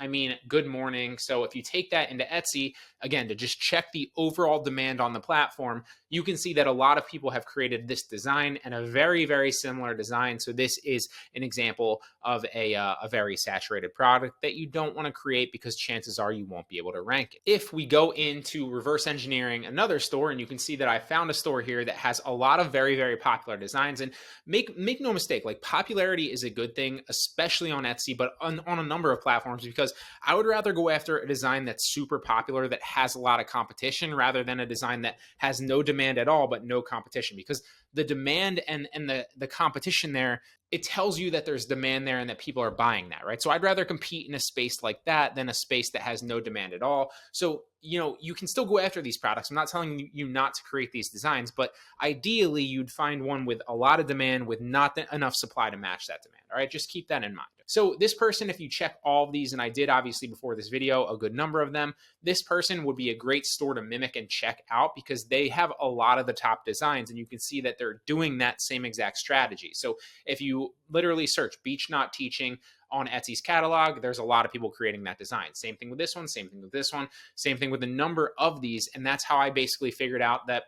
Good morning. So if you take that into Etsy, again, to just check the overall demand on the platform, you can see that a lot of people have created this design and a very, very similar design. So this is an example of a very saturated product that you don't want to create because chances are you won't be able to rank it. If we go into reverse engineering another store, and you can see that I found a store here that has a lot of very, very popular designs, and make no mistake, like popularity is a good thing, especially on Etsy, but on a number of platforms, because I would rather go after a design that's super popular that has a lot of competition rather than a design that has no demand at all but no competition, because the demand and the competition there, it tells you that there's demand there and that people are buying that, right? So I'd rather compete in a space like that than a space that has no demand at all. So, you know, you can still go after these products. I'm not telling you not to create these designs, but ideally you'd find one with a lot of demand with not enough supply to match that demand. All right, just keep that in mind. So this person, if you check all of these, and I did obviously before this video, a good number of them, this person would be a great store to mimic and check out because they have a lot of the top designs, and you can see that they're doing that same exact strategy. So if you literally search beach not teaching on Etsy's catalog, there's a lot of people creating that design. Same thing with this one, same thing with this one, same thing with a number of these. And that's how I basically figured out that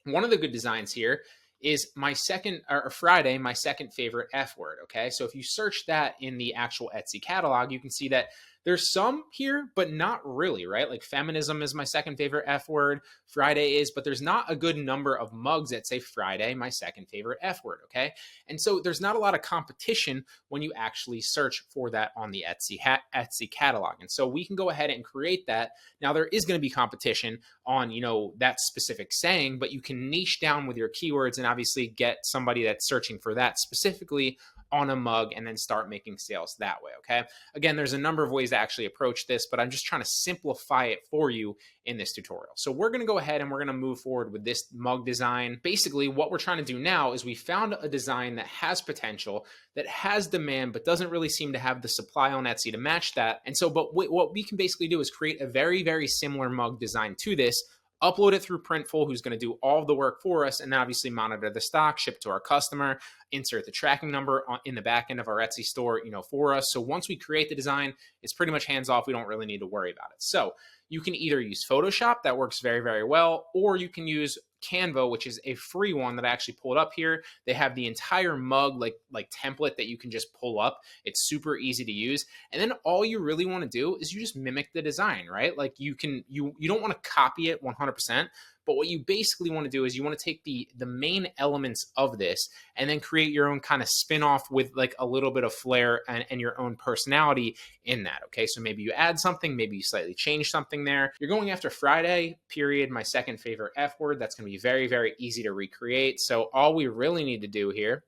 one of the good designs here is my second, or Friday, my second favorite F word. Okay. So if you search that in the actual Etsy catalog, you can see that there's some here, but not really, right? Like feminism is my second favorite F word. Friday is, but there's not a good number of mugs that say Friday, my second favorite F word. Okay. And so there's not a lot of competition when you actually search for that on the Etsy catalog. And so we can go ahead and create that. Now there is going to be competition on, you know, that specific saying, but you can niche down with your keywords and obviously get somebody that's searching for that specifically on a mug and then start making sales that way. Okay. Again, there's a number of ways to actually approach this, but I'm just trying to simplify it for you in this tutorial. So we're going to go ahead and we're going to move forward with this mug design. Basically, what we're trying to do now is we found a design that has potential, that has demand, but doesn't really seem to have the supply on Etsy to match that. And so, but what we can basically do is create a very, very similar mug design to this, upload it through Printful, who's going to do all of the work for us, and then obviously monitor the stock, ship to our customer, insert the tracking number in the back end of our Etsy store, you know, for us. So once we create the design, it's pretty much hands off. We don't really need to worry about it. So you can either use Photoshop, that works very, very well, or you can use Canva, which is a free one that I actually pulled up here. They have the entire mug like template that you can just pull up. It's super easy to use. And then all you really want to do is you just mimic the design, right? Like you don't want to copy it 100%, but what you basically want to do is you want to take the main elements of this and then create your own kind of spin-off with like a little bit of flair and your own personality in that. Okay, so maybe you add something, maybe you slightly change something there. You're going after Friday, period, my second favorite F word. That's going to be very, very easy to recreate. So all we really need to do here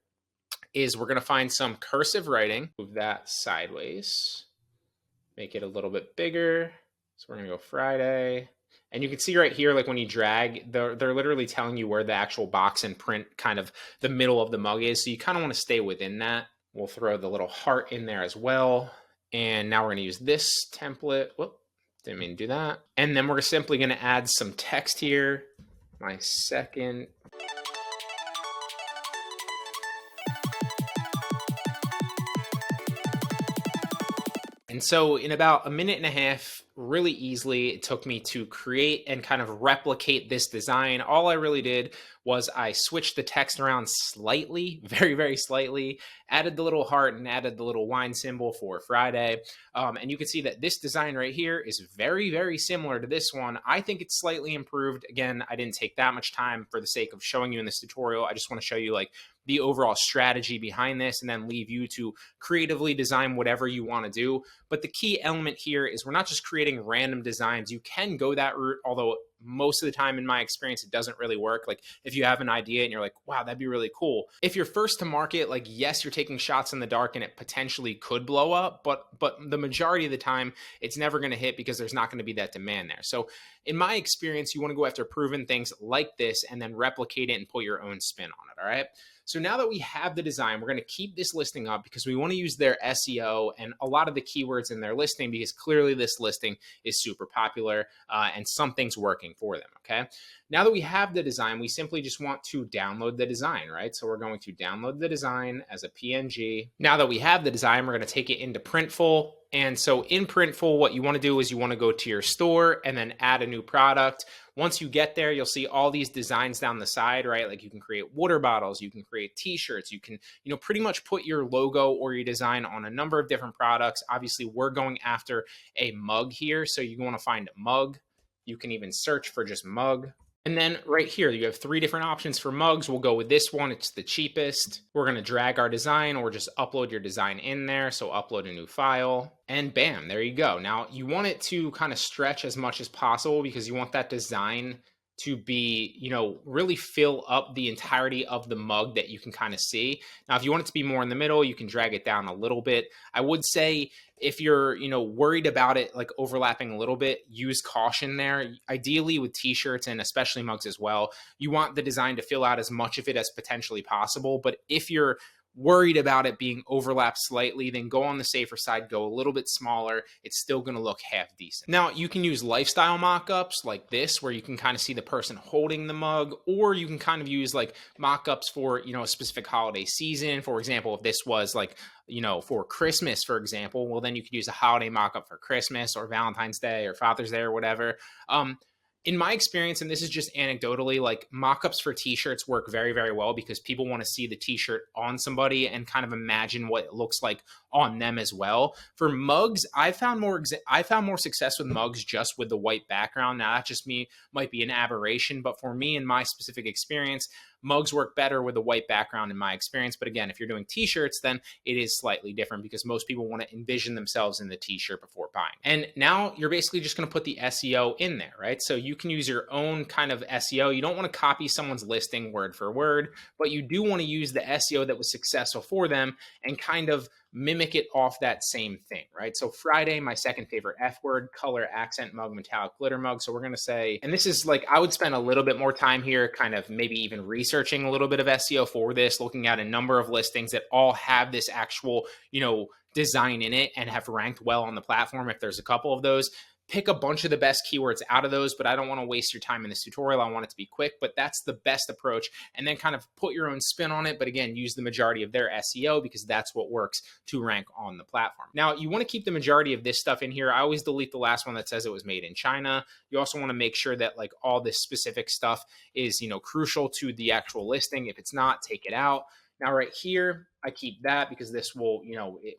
is we're going to find some cursive writing, move that sideways, make it a little bit bigger. So we're going to go Friday. And you can see right here, like when you drag, they're literally telling you where the actual box and print kind of the middle of the mug is. So you kind of want to stay within that. We'll throw the little heart in there as well. And now we're going to use this template. Whoop, didn't mean to do that. And then we're simply going to add some text here. My second. And so in about a minute and a half, really easily, it took me to create and kind of replicate this design. All I really did was I switched the text around slightly, very, very slightly, added the little heart and added the little wine symbol for Friday. And you can see that this design right here is very, very similar to this one. I think it's slightly improved. Again, I didn't take that much time for the sake of showing you in this tutorial. I just want to show you like the overall strategy behind this and then leave you to creatively design whatever you want to do. But the key element here is we're not just creating random designs. You can go that route, although most of the time in my experience, it doesn't really work. Like if you have an idea and you're like, wow, that'd be really cool. If you're first to market, like yes, you're taking shots in the dark and it potentially could blow up, but the majority of the time it's never going to hit because there's not going to be that demand there. So in my experience, you want to go after proven things like this and then replicate it and put your own spin on it. All right. So now that we have the design, we're going to keep this listing up because we want to use their SEO and a lot of the keywords in their listing because clearly this listing is super popular and something's working for them, okay? Now that we have the design, we simply just want to download the design, right? So we're going to download the design as a PNG. Now that we have the design, we're going to take it into Printful. And so in Printful, what you want to do is you want to go to your store and then add a new product. once you get there, you'll see all these designs down the side, right? Like you can create water bottles, you can create t-shirts, you can, pretty much put your logo or your design on a number of different products. Obviously, we're going after a mug here, so you want to find mug. You can even search for just mug. And then right here, you have 3 different options for mugs. We'll go with this one. It's the cheapest. We're going to drag our design or just upload your design in there. So upload a new file and bam, there you go. Now you want it to kind of stretch as much as possible because you want that design to be, really fill up the entirety of the mug that you can kind of see. Now, if you want it to be more in the middle, you can drag it down a little bit. I would say if you're, worried about it like overlapping a little bit, use caution there. Ideally with t-shirts and especially mugs as well, you want the design to fill out as much of it as potentially possible. But if you're worried about it being overlapped slightly, then go on the safer side, go a little bit smaller. It's still going to look half decent. Now, you can use lifestyle mockups like this, where you can kind of see the person holding the mug, or you can kind of use like mockups for, a specific holiday season. For example, if this was like, for Christmas, for example, well, then you could use a holiday mockup for Christmas or Valentine's Day or Father's Day or whatever. In my experience, and this is just anecdotally, like mockups for t-shirts work very, very well because people want to see the t-shirt on somebody and kind of imagine what it looks like on them as well. For mugs, I found more success with mugs just with the white background. Now, that just might be an aberration, but for me, in my specific experience, mugs work better with a white background in my experience. But again, if you're doing t-shirts, then it is slightly different because most people want to envision themselves in the t-shirt before buying. And now you're basically just going to put the SEO in there, right? So you can use your own kind of SEO. You don't want to copy someone's listing word for word, but you do want to use the SEO that was successful for them and kind of mimic it off that same thing, right? So Friday, my second favorite F word, color, accent mug, metallic glitter mug. So we're going to say, and this is like, I would spend a little bit more time here, kind of maybe even researching a little bit of SEO for this, looking at a number of listings that all have this actual, design in it and have ranked well on the platform. If there's a couple of those, pick a bunch of the best keywords out of those, but I don't want to waste your time in this tutorial. I want it to be quick, but that's the best approach. And then kind of put your own spin on it. But again, use the majority of their SEO because that's what works to rank on the platform. Now, you want to keep the majority of this stuff in here. I always delete the last one that says it was made in China. You also want to make sure that like all this specific stuff is, crucial to the actual listing. If it's not, take it out. Now, right here, I keep that because this will,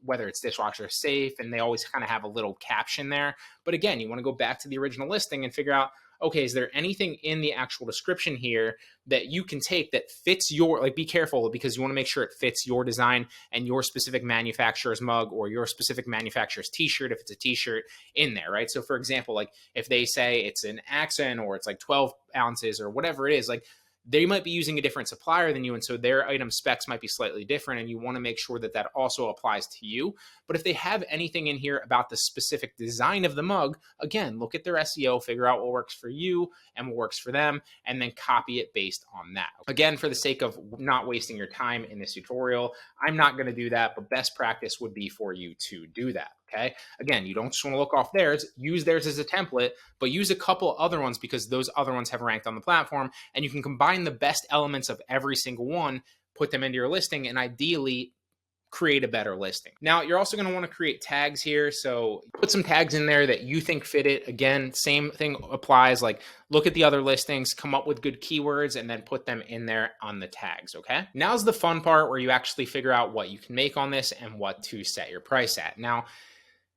whether it's dishwasher safe, and they always kind of have a little caption there. But again, you want to go back to the original listing and figure out, okay, is there anything in the actual description here that you can take that fits your, like, be careful because you want to make sure it fits your design and your specific manufacturer's mug or your specific manufacturer's t-shirt, if it's a t-shirt in there, right? So for example, like if they say it's an accent or it's like 12 ounces or whatever it is, like, they might be using a different supplier than you, and so their item specs might be slightly different, and you want to make sure that that also applies to you. But if they have anything in here about the specific design of the mug, again, look at their SEO, figure out what works for you and what works for them, and then copy it based on that. Again, for the sake of not wasting your time in this tutorial, I'm not going to do that, but best practice would be for you to do that. Okay. Again, you don't just want to look off theirs, use theirs as a template, but use a couple other ones because those other ones have ranked on the platform, and you can combine the best elements of every single one, put them into your listing, and ideally create a better listing. Now, you're also going to want to create tags here. So put some tags in there that you think fit it. Again, same thing applies. Like look at the other listings, come up with good keywords, and then put them in there on the tags. Okay. Now's the fun part where you actually figure out what you can make on this and what to set your price at. Now,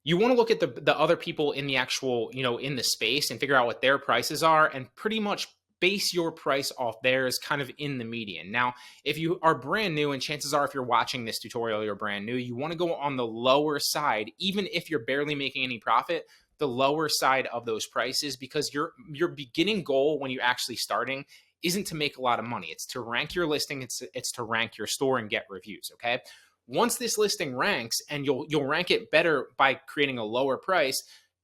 you want to look at the other people in the actual, in the space and figure out what their prices are and pretty much base your price off theirs kind of in the median. Now, if you are brand new, and chances are if you're watching this tutorial, you're brand new, you want to go on the lower side, even if you're barely making any profit, the lower side of those prices, because your beginning goal when you're actually starting isn't to make a lot of money. It's to rank your listing. It's to rank your store and get reviews. Okay. Once this listing ranks, and you'll rank it better by creating a lower price,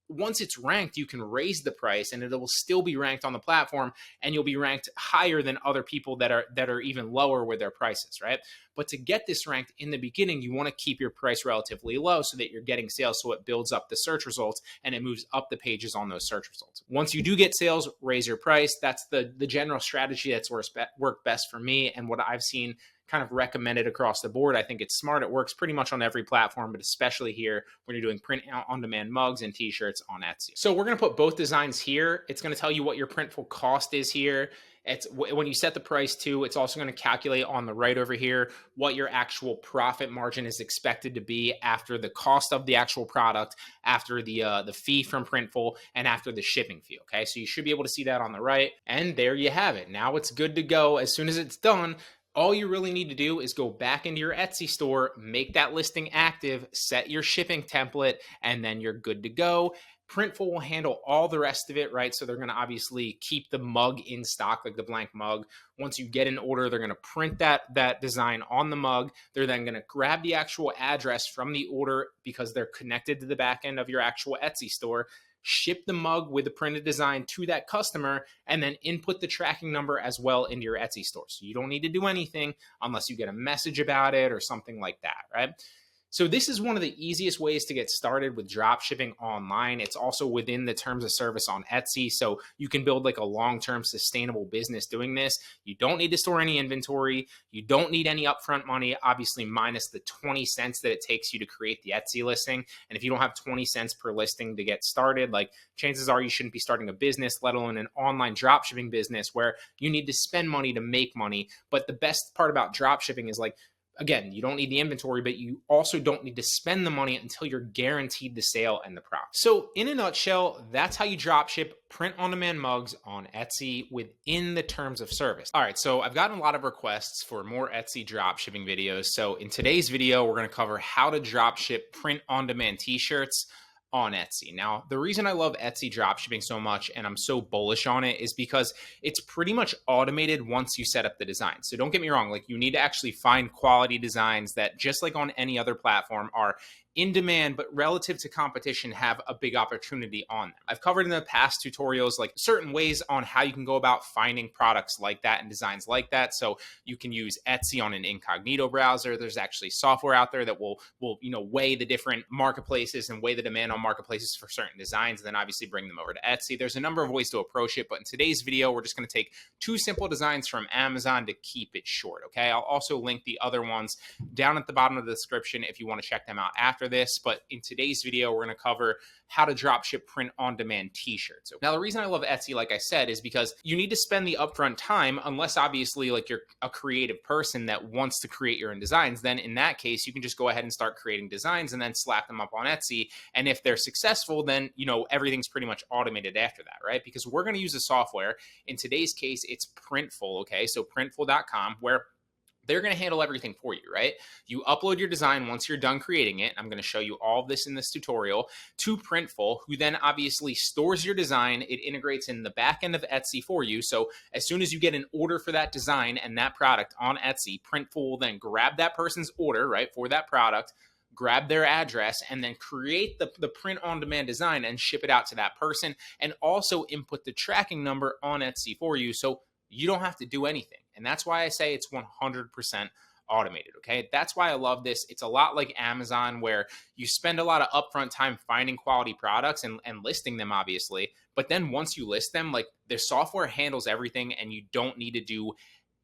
once it's ranked, you can raise the price and it will still be ranked on the platform, and you'll be ranked higher than other people that are even lower with their prices, right? But to get this ranked in the beginning, you want to keep your price relatively low so that you're getting sales, so it builds up the search results and it moves up the pages on those search results. Once you do get sales, raise your price. That's the general strategy that's worked best for me and what I've seen kind of recommend it across the board. I think it's smart. It works pretty much on every platform, but especially here when you're doing print on demand mugs and t-shirts on Etsy. So we're going to put both designs here. It's going to tell you what your Printful cost is here. It's when you set the price to, it's also going to calculate on the right over here what your actual profit margin is expected to be after the cost of the actual product, after the fee from Printful, and after the shipping fee. Okay, so you should be able to see that on the right, and there you have it. Now it's good to go. As soon as it's done, all you really need to do is go back into your Etsy store, make that listing active, set your shipping template, and then you're good to go. Printful will handle all the rest of it, right? So they're going to obviously keep the mug in stock, like the blank mug. Once you get an order, they're going to print that design on the mug. They're then going to grab the actual address from the order because they're connected to the back end of your actual Etsy store, ship the mug with the printed design to that customer, and then input the tracking number as well into your Etsy store. So you don't need to do anything unless you get a message about it or something like that, right? So this is one of the easiest ways to get started with drop shipping online. It's also within the terms of service on Etsy, so you can build like a long-term sustainable business doing this. You don't need to store any inventory. You don't need any upfront money, obviously minus the 20 cents that it takes you to create the Etsy listing. And if you don't have 20 cents per listing to get started, like chances are you shouldn't be starting a business, let alone an online drop shipping business where you need to spend money to make money. But the best part about drop shipping is, like, again, you don't need the inventory, but you also don't need to spend the money until you're guaranteed the sale and the profit. So in a nutshell, that's how you drop ship print-on-demand mugs on Etsy within the terms of service. All right, so I've gotten a lot of requests for more Etsy drop shipping videos. So in today's video, we're going to cover how to drop ship print-on-demand t-shirts on Etsy. Now, the reason I love Etsy dropshipping so much and I'm so bullish on it is because it's pretty much automated once you set up the design. So don't get me wrong, like, you need to actually find quality designs that, just like on any other platform, are in demand, but relative to competition have a big opportunity on them. I've covered in the past tutorials like certain ways on how you can go about finding products like that and designs like that. So you can use Etsy on an incognito browser. There's actually software out there that will weigh the different marketplaces and weigh the demand on marketplaces for certain designs, and then obviously bring them over to Etsy. There's a number of ways to approach it, but in today's video, we're just going to take two simple designs from Amazon to keep it short. Okay, I'll also link the other ones down at the bottom of the description if you want to check them out after this. But in today's video, we're going to cover how to dropship print-on-demand t-shirts. Now, the reason I love Etsy, like I said, is because you need to spend the upfront time, unless obviously like you're a creative person that wants to create your own designs. Then in that case, you can just go ahead and start creating designs and then slap them up on Etsy. And if they're successful, then everything's pretty much automated after that, right? Because we're going to use a software. In today's case, it's Printful. Okay, so printful.com, where they're going to handle everything for you, right? You upload your design once you're done creating it. I'm going to show you all of this in this tutorial to Printful, who then obviously stores your design. It integrates in the back end of Etsy for you. So as soon as you get an order for that design and that product on Etsy, Printful will then grab that person's order, right, for that product, grab their address, and then create the print-on-demand design and ship it out to that person, and also input the tracking number on Etsy for you, so you don't have to do anything. And that's why I say it's 100% automated, okay? That's why I love this. It's a lot like Amazon, where you spend a lot of upfront time finding quality products and listing them, obviously. But then once you list them, like, the software handles everything and you don't need to do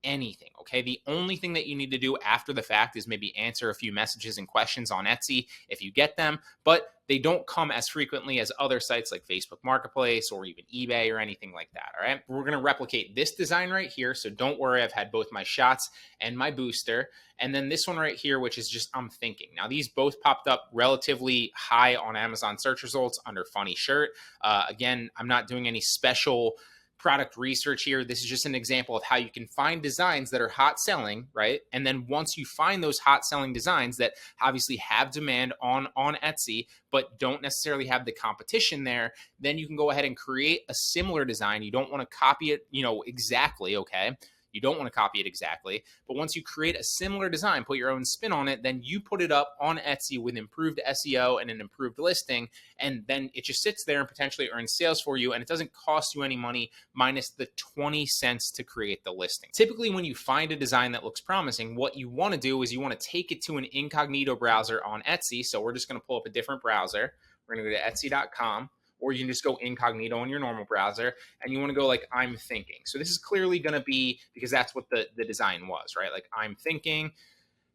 anything, okay? The only thing that you need to do after the fact is maybe answer a few messages and questions on Etsy if you get them, but they don't come as frequently as other sites like Facebook Marketplace or even eBay or anything like that, all right? We're going to replicate this design right here, so don't worry, I've had both my shots and my booster, and then this one right here, which is just I'm thinking. Now, these both popped up relatively high on Amazon search results under funny shirt. Again, I'm not doing any special product research here. This is just an example of how you can find designs that are hot selling, right? And then once you find those hot selling designs that obviously have demand on Etsy, but don't necessarily have the competition there, then you can go ahead and create a similar design. You don't want to copy it, exactly, okay? You don't want to copy it exactly, but once you create a similar design, put your own spin on it, then you put it up on Etsy with improved SEO and an improved listing, and then it just sits there and potentially earns sales for you, and it doesn't cost you any money minus the 20 cents to create the listing. Typically, when you find a design that looks promising, what you want to do is you want to take it to an incognito browser on Etsy. So we're just going to pull up a different browser. We're going to go to Etsy.com. or you can just go incognito in your normal browser, and you want to go like I'm thinking. So this is clearly going to be, because that's what the design was, right? Like I'm thinking.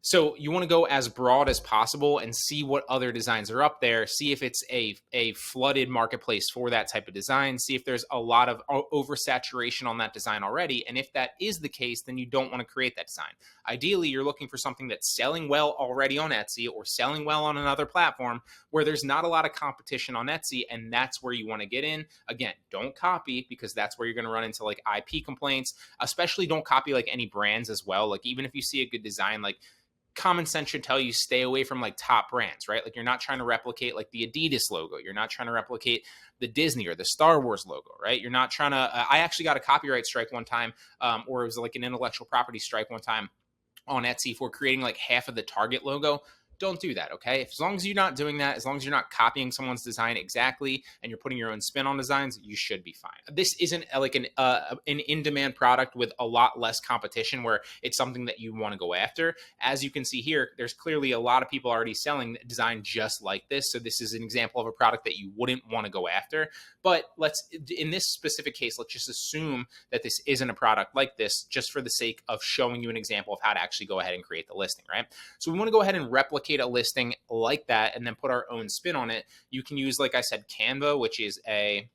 So you want to go as broad as possible and see what other designs are up there. See if it's a flooded marketplace for that type of design. See if there's a lot of oversaturation on that design already. And if that is the case, then you don't want to create that design. Ideally, you're looking for something that's selling well already on Etsy or selling well on another platform where there's not a lot of competition on Etsy, and that's where you want to get in. Again, don't copy, because that's where you're going to run into like IP complaints. Especially don't copy like any brands as well. Like even if you see a good design, like common sense should tell you stay away from like top brands, right? Like you're not trying to replicate like the Adidas logo. You're not trying to replicate the Disney or the Star Wars logo, right? You're not trying to, I actually got a copyright strike one time, or it was like an intellectual property strike one time on Etsy for creating like half of the Target logo. Don't do that, okay? As long as you're not doing that, as long as you're not copying someone's design exactly and you're putting your own spin on designs, you should be fine. This isn't like an in-demand product with a lot less competition where it's something that you want to go after. As you can see here, there's clearly a lot of people already selling design just like this. So this is an example of a product that you wouldn't want to go after. But in this specific case, let's just assume that this isn't a product like this, just for the sake of showing you an example of how to actually go ahead and create the listing, right? So we want to go ahead and replicate a listing like that and then put our own spin on it. You can use, like I said, Canva, which is a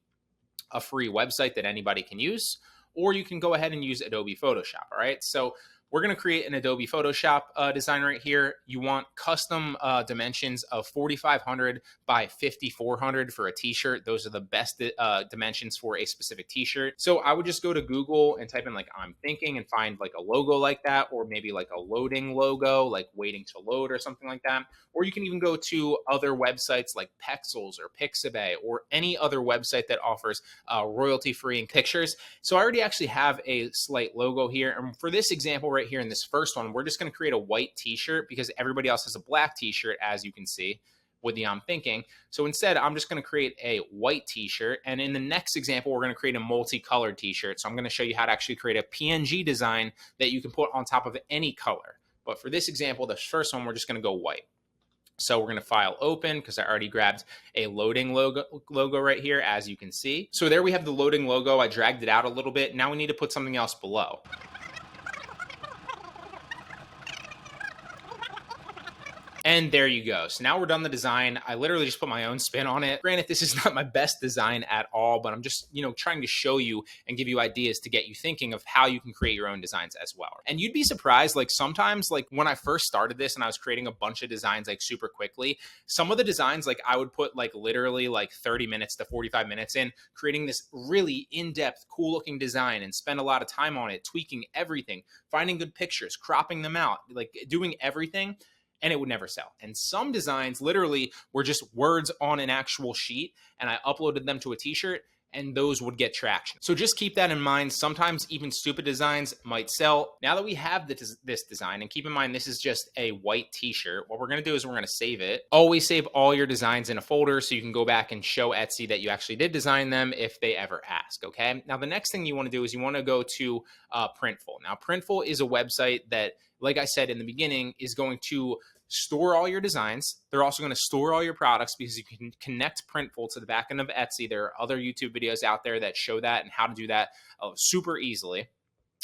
free website that anybody can use, or you can go ahead and use Adobe Photoshop. All right. So we're going to create an Adobe Photoshop design right here. You want custom dimensions of 4,500 by 5,400 for a t-shirt. Those are the best dimensions for a specific t-shirt. So I would just go to Google and type in like I'm thinking and find like a logo like that, or maybe like a loading logo, like waiting to load or something like that. Or you can even go to other websites like Pexels or Pixabay or any other website that offers royalty-free pictures. So I already actually have a slight logo here. And for this example right here in this first one, we're just going to create a white t-shirt because everybody else has a black t-shirt, as you can see with the I'm thinking. So instead, I'm just going to create a white t-shirt. And in the next example, we're going to create a multicolored t-shirt. So I'm going to show you how to actually create a PNG design that you can put on top of any color. But for this example, the first one, we're just going to go white. So we're going to file open because I already grabbed a loading logo right here, as you can see. So there we have the loading logo. I dragged it out a little bit. Now we need to put something else below. And there you go. So now we're done the design. I literally just put my own spin on it. Granted, this is not my best design at all, but I'm just, trying to show you and give you ideas to get you thinking of how you can create your own designs as well. And you'd be surprised, like sometimes, like when I first started this and I was creating a bunch of designs like super quickly, some of the designs, like I would put like literally like 30 minutes to 45 minutes in creating this really in-depth, cool looking design and spend a lot of time on it, tweaking everything, finding good pictures, cropping them out, like doing everything. And it would never sell. And some designs literally were just words on an actual sheet, and I uploaded them to a t-shirt, and those would get traction. So just keep that in mind. Sometimes even stupid designs might sell. Now that we have this design, and keep in mind, this is just a white t-shirt, what we're gonna do is we're gonna save it. Always save all your designs in a folder so you can go back and show Etsy that you actually did design them if they ever ask, okay? Now the next thing you wanna do is you wanna go to Printful. Now Printful is a website that, like I said in the beginning, is going to store all your designs. They're also going to store all your products because you can connect Printful to the back end of Etsy. There are other YouTube videos out there that show that and how to do that super easily.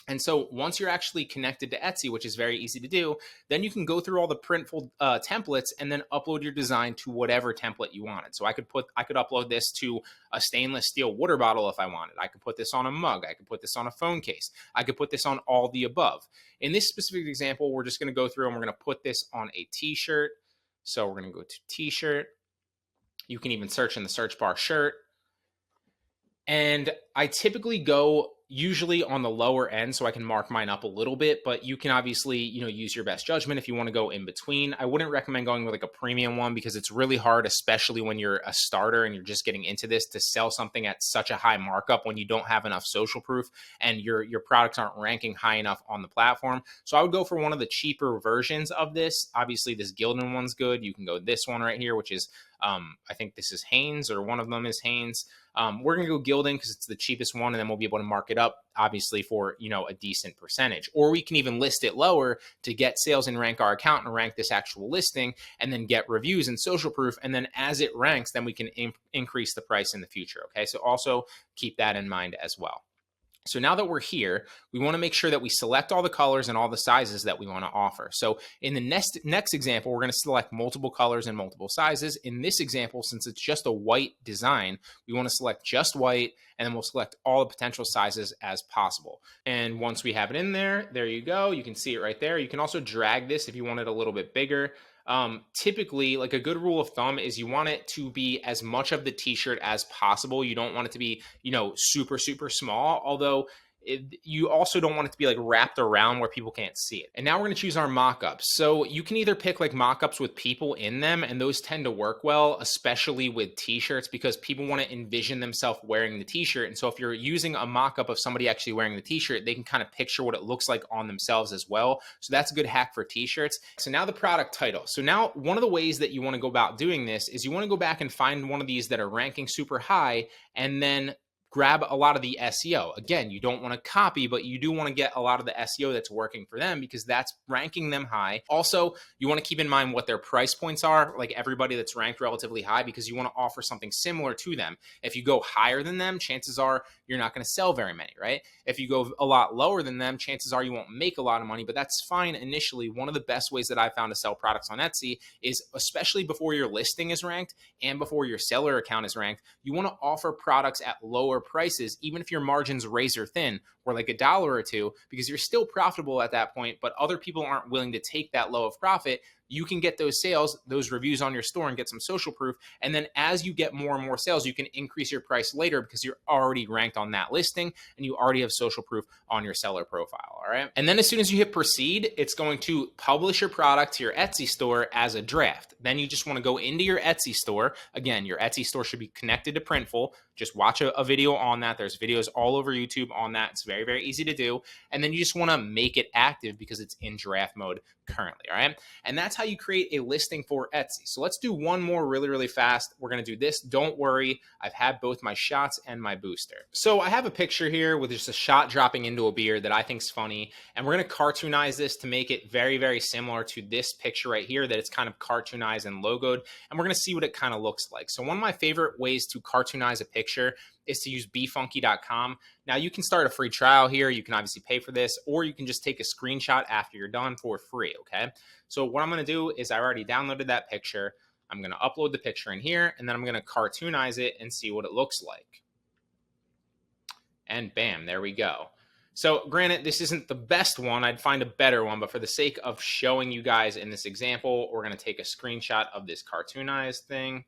And so once you're actually connected to Etsy, which is very easy to do, then you can go through all the Printful templates and then upload your design to whatever template you wanted. So I could upload this to a stainless steel water bottle if I wanted. I could put this on a mug. I could put this on a phone case. I could put this on all the above. In this specific example, we're just going to go through and we're going to put this on a t-shirt. So we're going to go to t-shirt. You can even search in the search bar shirt. And I typically go usually on the lower end so I can mark mine up a little bit, but you can obviously, use your best judgment if you want to go in between. I wouldn't recommend going with like a premium one because it's really hard, especially when you're a starter and you're just getting into this, to sell something at such a high markup when you don't have enough social proof and your products aren't ranking high enough on the platform. So I would go for one of the cheaper versions of this. Obviously this Gildan one's good. You can go this one right here, which is, I think this is Hanes, or one of them is Hanes. We're going to go Gildan because it's the cheapest one, and then we'll be able to mark it up, obviously, for, a decent percentage. Or we can even list it lower to get sales and rank our account and rank this actual listing, and then get reviews and social proof. And then as it ranks, then we can increase the price in the future. Okay, so also keep that in mind as well. So now that we're here, we want to make sure that we select all the colors and all the sizes that we want to offer. So in the next example, we're going to select multiple colors and multiple sizes. In this example, since it's just a white design, we want to select just white, and then we'll select all the potential sizes as possible. And once we have it in there, there you go. You can see it right there. You can also drag this if you want it a little bit bigger. Typically, like a good rule of thumb is you want it to be as much of the t-shirt as possible. You don't want it to be, super, super small, although you also don't want it to be like wrapped around where people can't see it. And now we're going to choose our mockups. So you can either pick like mockups with people in them, and those tend to work well, especially with t-shirts, because people want to envision themselves wearing the t-shirt. And so if you're using a mockup of somebody actually wearing the t-shirt, they can kind of picture what it looks like on themselves as well. So that's a good hack for t-shirts. So now the product title. So now one of the ways that you want to go about doing this is you want to go back and find one of these that are ranking super high, and then grab a lot of the SEO. Again, you don't want to copy, but you do want to get a lot of the SEO that's working for them, because that's ranking them high. Also, you want to keep in mind what their price points are, like everybody that's ranked relatively high, because you want to offer something similar to them. If you go higher than them, chances are you're not going to sell very many, right? If you go a lot lower than them, chances are you won't make a lot of money, but that's fine initially. One of the best ways that I found to sell products on Etsy is, especially before your listing is ranked and before your seller account is ranked, you want to offer products at lower prices, even if your margin's razor thin, or like $1 or $2, because you're still profitable at that point, but other people aren't willing to take that low of profit. You can get those sales, those reviews on your store, and get some social proof. And then as you get more and more sales, you can increase your price later because you're already ranked on that listing and you already have social proof on your seller profile. All right. And then as soon as you hit proceed, it's going to publish your product to your Etsy store as a draft. Then you just want to go into your Etsy store. Again, your Etsy store should be connected to Printful. Just watch a video on that. There's videos all over YouTube on that. It's very, very easy to do. And then you just want to make it active because it's in draft mode currently. All right. And that's how you create a listing for Etsy. So let's do one more really, really fast. We're going to do this. Don't worry, I've had both my shots and my booster. So I have a picture here with just a shot dropping into a beer that I think is funny. And we're going to cartoonize this to make it very, very similar to this picture right here that it's kind of cartoonized and logoed. And we're going to see what it kind of looks like. So one of my favorite ways to cartoonize a picture is to use befunky.com. Now you can start a free trial here. You can obviously pay for this, or you can just take a screenshot after you're done for free, okay? So what I'm gonna do is I already downloaded that picture. I'm gonna upload the picture in here, and then I'm gonna cartoonize it and see what it looks like. And bam, there we go. So granted, this isn't the best one. I'd find a better one, but for the sake of showing you guys in this example, we're gonna take a screenshot of this cartoonized thing.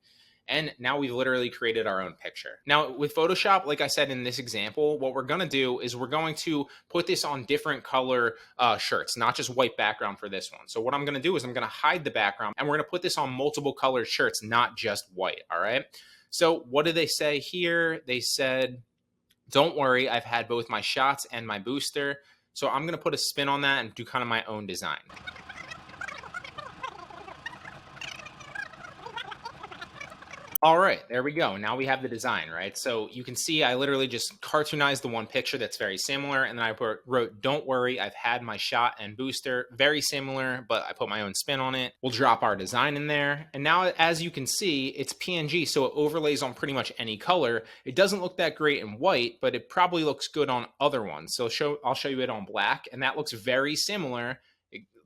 And now we've literally created our own picture. Now with Photoshop, like I said in this example, what we're gonna do is we're going to put this on different color shirts, not just white background for this one. So what I'm gonna do is I'm gonna hide the background, and we're gonna put this on multiple colored shirts, not just white, all right? So what did they say here? They said, don't worry, I've had both my shots and my booster. So I'm gonna put a spin on that and do kind of my own design. All right, there we go. Now we have the design, right? So you can see I literally just cartoonized the one picture that's very similar, and then I wrote, don't worry, I've had my shot and booster. Very similar, but I put my own spin on it. We'll drop our design in there. And now, as you can see, it's PNG, so it overlays on pretty much any color. It doesn't look that great in white, but it probably looks good on other ones. So I'll show you it on black, and that looks very similar,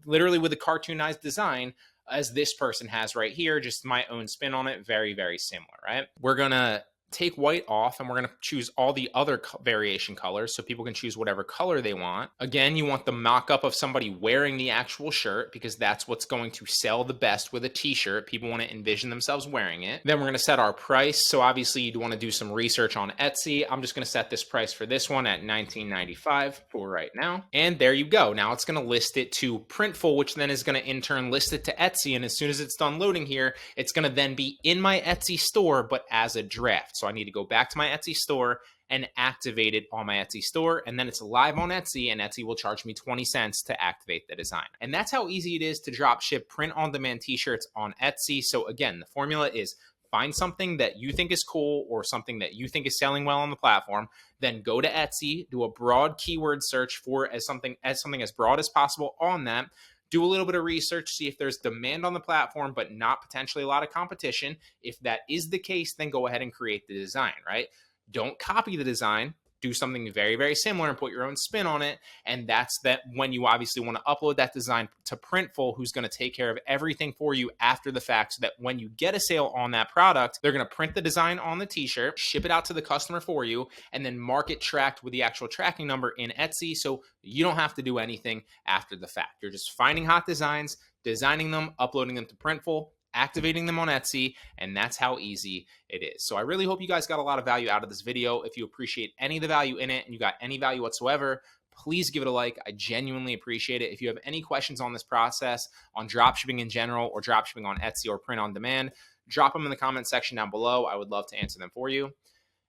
literally with a cartoonized design, as this person has right here, just my own spin on it. Very, very similar, right? We're gonna take white off, and we're going to choose all the other variation colors so people can choose whatever color they want. Again, you want the mock-up of somebody wearing the actual shirt because that's what's going to sell the best with a t-shirt. People want to envision themselves wearing it. Then we're going to set our price. So obviously you'd want to do some research on Etsy. I'm just going to set this price for this one at $19.95 for right now. And there you go. Now it's going to list it to Printful, which then is going to in turn list it to Etsy. And as soon as it's done loading here, it's going to then be in my Etsy store, but as a draft. So I need to go back to my Etsy store and activate it on my Etsy store. And then it's live on Etsy, and Etsy will charge me 20 cents to activate the design. And that's how easy it is to drop ship print on demand t-shirts on Etsy. So again, the formula is Find something that you think is cool or something that you think is selling well on the platform. Then go to Etsy, do a broad keyword search for something as broad as possible on that. Do a little bit of research, see if there's demand on the platform, but not potentially a lot of competition. If that is the case, then go ahead and create the design, right? Don't copy the design. Do something very, very similar and put your own spin on it. And that's that when you obviously want to upload that design to Printful, who's going to take care of everything for you after the fact, so that when you get a sale on that product, they're going to print the design on the t-shirt, ship it out to the customer for you, and then mark it tracked with the actual tracking number in Etsy. So you don't have to do anything after the fact. You're just finding hot designs, designing them, uploading them to Printful, activating them on Etsy, and that's how easy it is. So I really hope you guys got a lot of value out of this video. If you appreciate any of the value in it and you got any value whatsoever, please give it a like. I genuinely appreciate it. If you have any questions on this process, on dropshipping in general, or dropshipping on Etsy or print on demand, drop them in the comment section down below. I would love to answer them for you.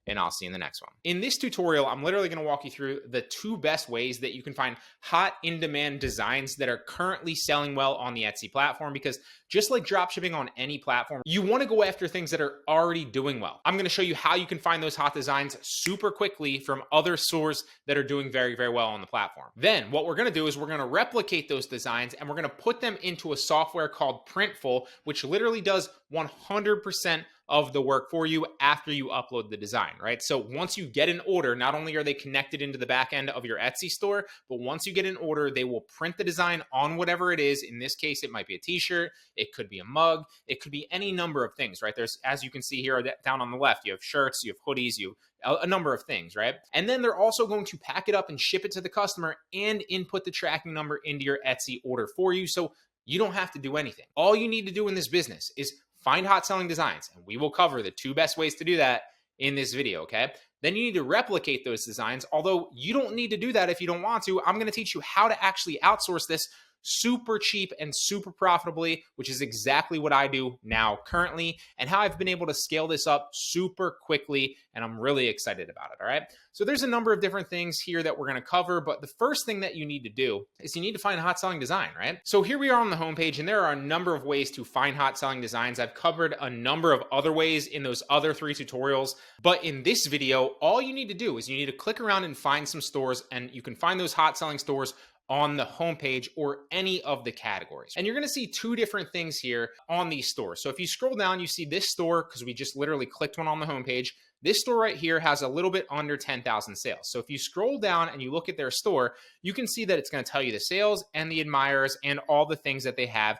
And I'll see you in the next one. In this tutorial, I'm literally going to walk you through the 2 best ways that you can find hot in-demand designs that are currently selling well on the Etsy platform, because just like dropshipping on any platform, you want to go after things that are already doing well. I'm going to show you how you can find those hot designs super quickly from other stores that are doing very, very well on the platform. Then what we're going to do is we're going to replicate those designs and we're going to put them into a software called Printful, which literally does 100% of the work for you after you upload the design, right? So once you get an order, not only are they connected into the back end of your Etsy store, but once you get an order, they will print the design on whatever it is. In this case, it might be a t-shirt, it could be a mug, it could be any number of things, right? There's, as you can see here down on the left, you have shirts, you have hoodies, you have a number of things, right? And then they're also going to pack it up and ship it to the customer and input the tracking number into your Etsy order for you. So you don't have to do anything. All you need to do in this business is find hot selling designs, and we will cover the 2 best ways to do that in this video, okay? Then you need to replicate those designs, although you don't need to do that if you don't want to. I'm going to teach you how to actually outsource this super cheap and super profitably, which is exactly what I do now currently, and how I've been able to scale this up super quickly, and I'm really excited about it, all right? So there's a number of different things here that we're going to cover, but the first thing that you need to do is you need to find a hot selling design, right? So here we are on the homepage, and there are a number of ways to find hot selling designs. I've covered a number of other ways in those other 3 tutorials, but in this video, all you need to do is you need to click around and find some stores, and you can find those hot selling stores on the homepage or any of the categories. And you're going to see 2 different things here on these stores. So if you scroll down, you see this store, because we just literally clicked one on the homepage. This store right here has a little bit under 10,000 sales. So if you scroll down and you look at their store, you can see that it's going to tell you the sales and the admirers and all the things that they have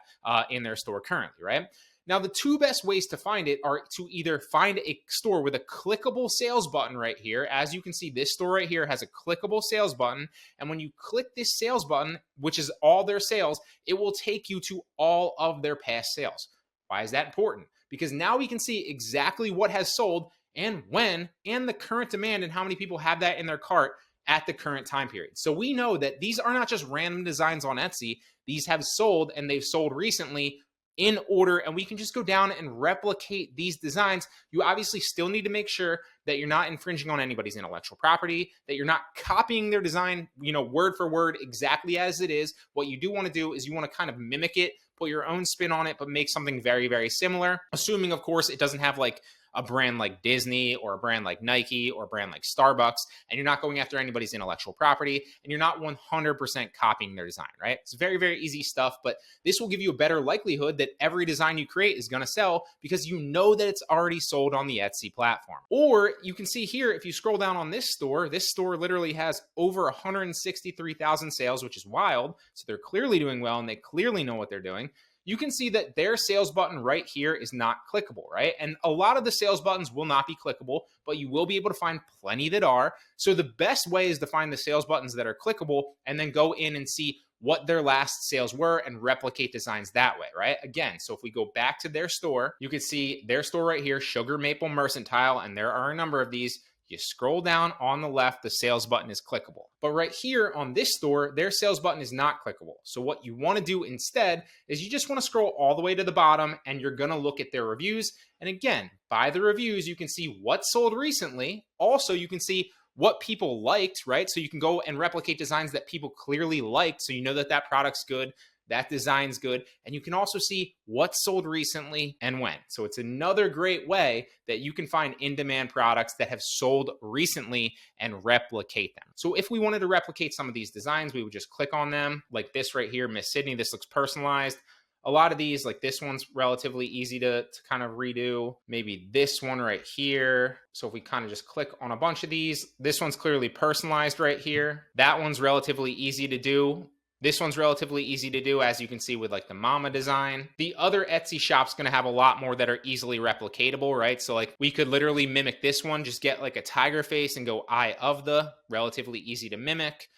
in their store currently, right? Now, the 2 best ways to find it are to either find a store with a clickable sales button right here. As you can see, this store right here has a clickable sales button. And when you click this sales button, which is all their sales, it will take you to all of their past sales. Why is that important? Because now we can see exactly what has sold and when, and the current demand and how many people have that in their cart at the current time period. So we know that these are not just random designs on Etsy. These have sold, and they've sold recently in order, and we can just go down and replicate these designs. You obviously still need to make sure that you're not infringing on anybody's intellectual property, that you're not copying their design, word for word exactly as it is. What you do want to do is you want to kind of mimic it, put your own spin on it, but make something very, very similar. Assuming, of course, it doesn't have like a brand like Disney or a brand like Nike or a brand like Starbucks, and you're not going after anybody's intellectual property, and you're not 100% copying their design, right? It's very, very easy stuff, but this will give you a better likelihood that every design you create is going to sell because you know that it's already sold on the Etsy platform. Or you can see here, if you scroll down on this store literally has over 163,000 sales, which is wild. So they're clearly doing well, and they clearly know what they're doing. You can see that their sales button right here is not clickable, right? And a lot of the sales buttons will not be clickable, but you will be able to find plenty that are. So the best way is to find the sales buttons that are clickable and then go in and see what their last sales were and replicate designs that way, right? Again, so if we go back to their store, you can see their store right here, Sugar Maple Mercantile, and there are a number of these. You scroll down on the left, the sales button is clickable. But right here on this store, their sales button is not clickable. So what you want to do instead is you just want to scroll all the way to the bottom, and you're going to look at their reviews. And again, by the reviews, you can see what sold recently. Also, you can see what people liked, right? So you can go and replicate designs that people clearly liked, so you know that that product's good. that design's good, and you can also see what's sold recently and when. So it's another great way that you can find in-demand products that have sold recently and replicate them. So if we wanted to replicate some of these designs, we would just click on them, like this right here, Miss Sydney. This looks personalized. A lot of these, like this one's relatively easy to kind of redo. Maybe this one right here. So if we kind of just click on a bunch of these, this one's clearly personalized right here. That one's relatively easy to do. This one's relatively easy to do, as you can see with like the mama design. The other Etsy shop's gonna have a lot more that are easily replicatable, right? So like we could literally mimic this one, just get like a tiger face and go eye of the, relatively easy to mimic.